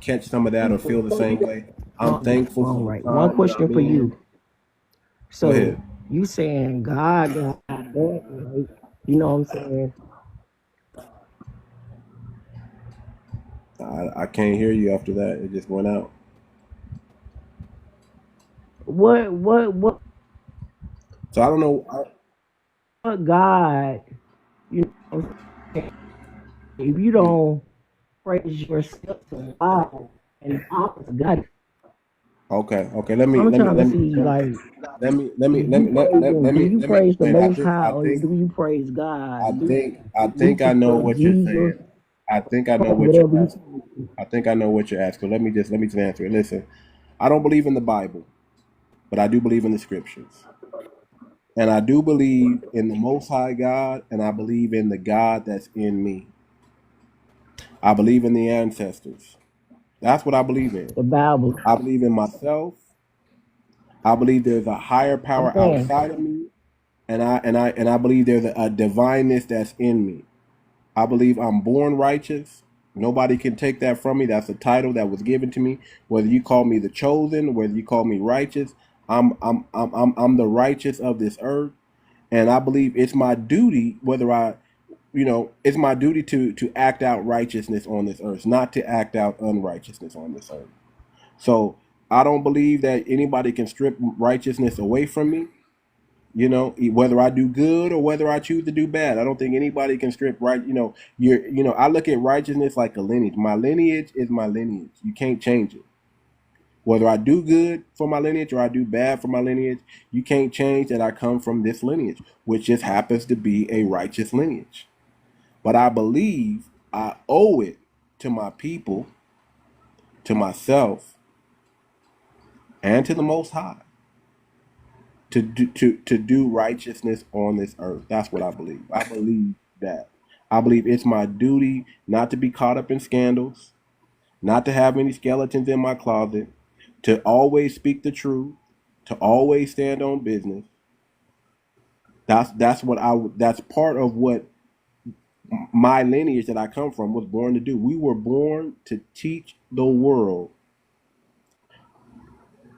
catch some of that or feel the same way. I'm thankful All for the right. One time that question I'm for in. you. Go So ahead. you saying God got that, right? You know what I'm saying? I can't hear you after that. It just went out. What So I don't know. God, you know, if you don't praise yourself to God and offer to God, Okay. Let me I'm let me trying to let me see like let me do you let me praise the explain. Most High or do you praise God? I Do you think I know praise what you're Jesus? saying. I think I know what you're Whatever you asking. I think I know what you're asking. Let me just answer it. Listen, I don't believe in the Bible, but I do believe in the scriptures. And I do believe in the Most High God, and I believe in the God that's in me. I believe in the ancestors. That's what I believe in. the Bible. I believe in myself. I believe there's a higher I'm power saying outside of me, and I believe there's a divineness that's in me. I believe I'm born righteous. Nobody can take that from me. That's a title that was given to me. Whether you call me the chosen, whether you call me righteous, I'm the righteous of this earth. And I believe it's my duty, it's my duty to act out righteousness on this earth, not to act out unrighteousness on this earth. So I don't believe that anybody can strip righteousness away from me. Whether I do good or whether I choose to do bad, I don't think anybody can strip right. I look at righteousness like a lineage. My lineage is my lineage. You can't change it. Whether I do good for my lineage or I do bad for my lineage, you can't change that I come from this lineage, which just happens to be a righteous lineage. But I believe I owe it to my people, to myself, and to the Most High to do righteousness on this earth. That's what I believe. I believe that. I believe it's my duty not to be caught up in scandals, not to have any skeletons in my closet, to always speak the truth, to always stand on business. That's part of what my lineage that I come from was born to do. We were born to teach the world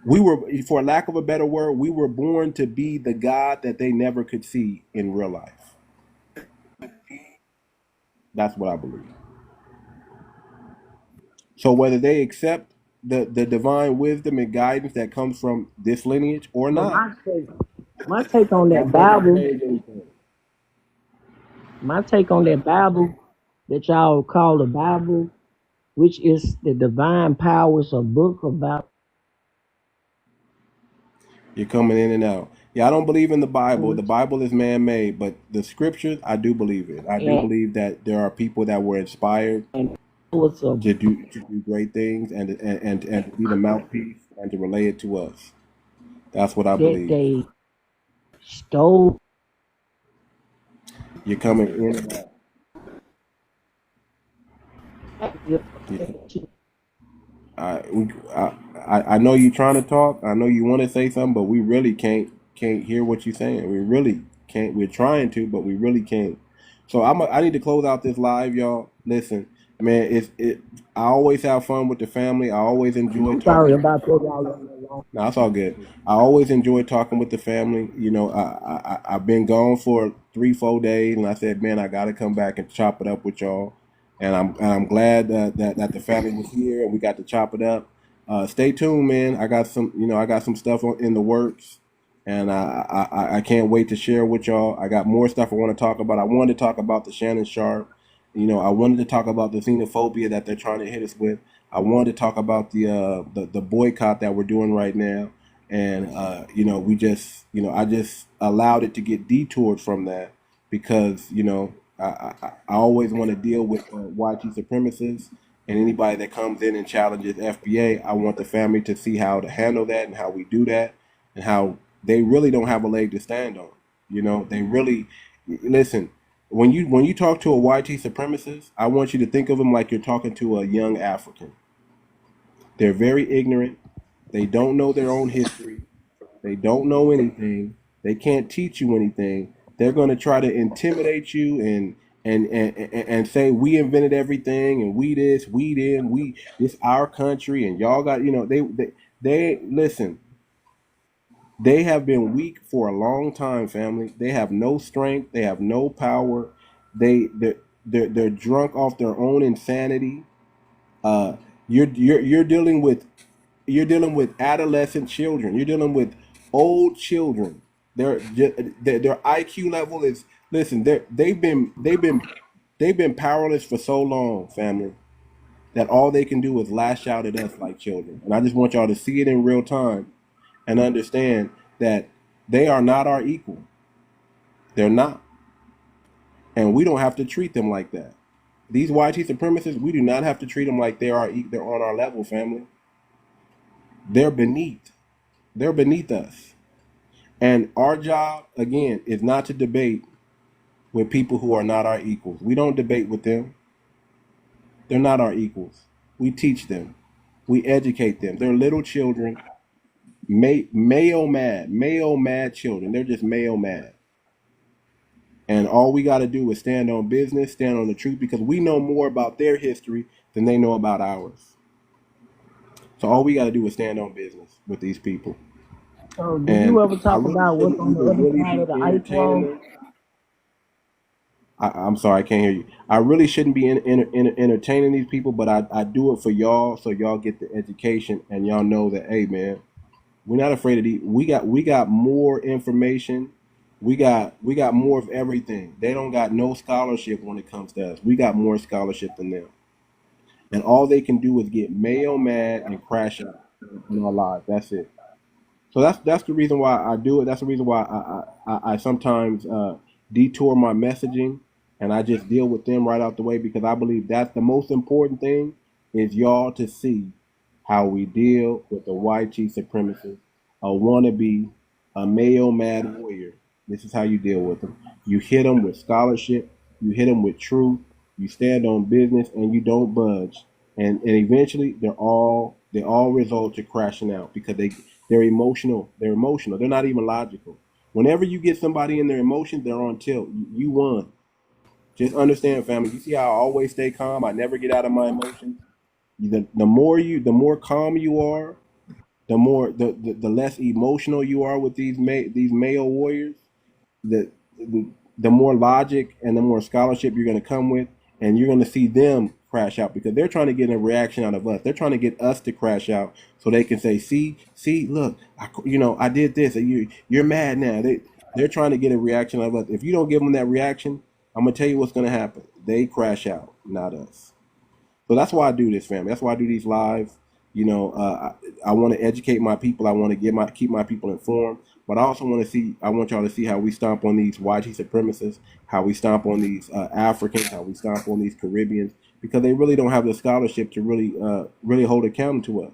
We were, for lack of a better word, we were born to be the God that they never could see in real life. That's what I believe. So whether they accept the divine wisdom and guidance that comes from this lineage or So not, my take on that that doesn't Bible, change anything. my take on that Bible that y'all call the Bible, which is the divine powers, a book about. You're coming in and out. Yeah, I don't believe in the Bible. The And Bible is man-made, but the scriptures, I do believe it. I do believe that there are people that were inspired what's a to do great things and to be the mouthpiece and to relay it to us. That's what I that believe. they stole. You're coming in and out. I know you're trying to talk. I know you want to say something, but we really can't hear what you're saying. We really can't. We're trying to, but we really can't. So I need to close out this live, y'all. Listen, man, I always have fun with the family. I always enjoy I'm sorry talking. about that, y'all. No, it's all good. I always enjoy talking with the family. You know, I've been gone for 3-4 days, and I said, man, I got to come back and chop it up with y'all. And I'm glad that the family was here and we got to chop it up. Stay tuned, man. I got some stuff in the works, and I can't wait to share with y'all. I got more stuff I want to talk about. I wanted to talk about the Shannon Sharp. You know, I wanted to talk about the xenophobia that they're trying to hit us with. I wanted to talk about the boycott that we're doing right now, and you know, I just allowed it to get detoured from that because I always want to deal with white supremacists and anybody that comes in and challenges FBA. I want the family to see how to handle that and how we do that and how they really don't have a leg to stand on. You know, they really listen. When you talk to a YT supremacist, I want you to think of them like you're talking to a young African. They're very ignorant. They don't know their own history. They don't know anything. They can't teach you anything. They're going to try to intimidate you and say we invented everything and we this, we them, we this our country and y'all got they listen. They have been weak for a long time, family. They have no strength. They have no power. They're drunk off their own insanity. Uh, you're dealing with adolescent children. You're dealing with old children. Their IQ level is listen. They've been powerless for so long, family, that all they can do is lash out at us like children. And I just want y'all to see it in real time and understand that they are not our equal. They're not. And we don't have to treat them like that. These YT supremacists, we do not have to treat them like they're on our level, family. They're beneath. They're beneath us. And our job, again, is not to debate with people who are not our equals. We don't debate with them. They're not our equals. We teach them. We educate them. They're little children, mayo mad children. They're just mayo mad. And all we got to do is stand on business, stand on the truth, because we know more about their history than they know about ours. So all we got to do is stand on business with these people. So, did And you ever I talk really about what's shouldn't on the even other really side of be the entertaining iceberg? them. I'm sorry, I can't hear you. I really shouldn't be entertaining these people, but I do it for y'all, so y'all get the education and y'all know that, hey, man, we're not afraid of these. We got more information. We got more of everything. They don't got no scholarship when it comes to us. We got more scholarship than them. And all they can do is get mayo mad and crash out in our lives. That's it. So that's the reason why I do it. That's the reason why I sometimes detour my messaging and I just deal with them right out the way, because I believe that's the most important thing is y'all to see how we deal with the white chief supremacist, a wannabe, a mayo mad warrior. This is how you deal with them. You hit them with scholarship. You hit them with truth. You stand on business and you don't budge. And eventually they all result to crashing out because they're emotional. They're emotional. They're not even logical. Whenever you get somebody in their emotions, they're on tilt. You won. Just understand, family. You see how I always stay calm. I never get out of my emotions. The more calm you are, the less emotional you are with these male warriors, the, the more logic and the more scholarship you're going to come with, and you're going to see them crash out because they're trying to get a reaction out of us. They're trying to get us to crash out so they can say, see, look, I did this, and you're mad now. They're trying to get a reaction out of us. If you don't give them that reaction, I'm gonna tell you what's gonna happen. They crash out, not us. So that's why I do this, family. That's why I do these lives. I want to educate my people. I want to keep my people informed. But I also I want y'all to see how we stomp on these white supremacists, how we stomp on these Africans, how we stomp on these Caribbeans, because they really don't have the scholarship to really hold account to us.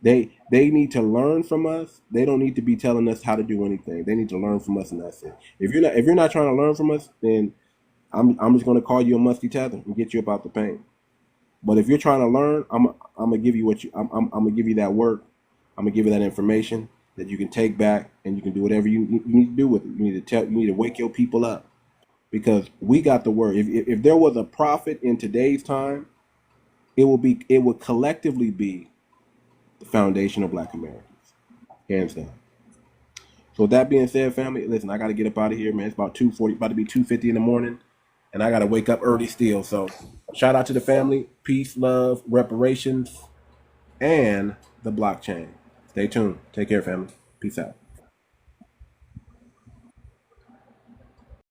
They need to learn from us. They don't need to be telling us how to do anything. They need to learn from us, and that's it. If you're not trying to learn from us, then I'm just going to call you a musty tether and get you up out the pain. But if you're trying to learn, I'm gonna give you I'm gonna give you that work. I'm gonna give you that information that you can take back and you can do whatever you need to do with it. You need to wake your people up, because we got the word. If there was a prophet in today's time, it would collectively be the foundation of Black Americans, hands down. So with that being said, family, listen, I got to get up out of here, man. It's about 2:40, about to be 2:50 in the morning, and I got to wake up early still. So shout out to the family. Peace, love, reparations, and the blockchain. Stay tuned. Take care, family. Peace out.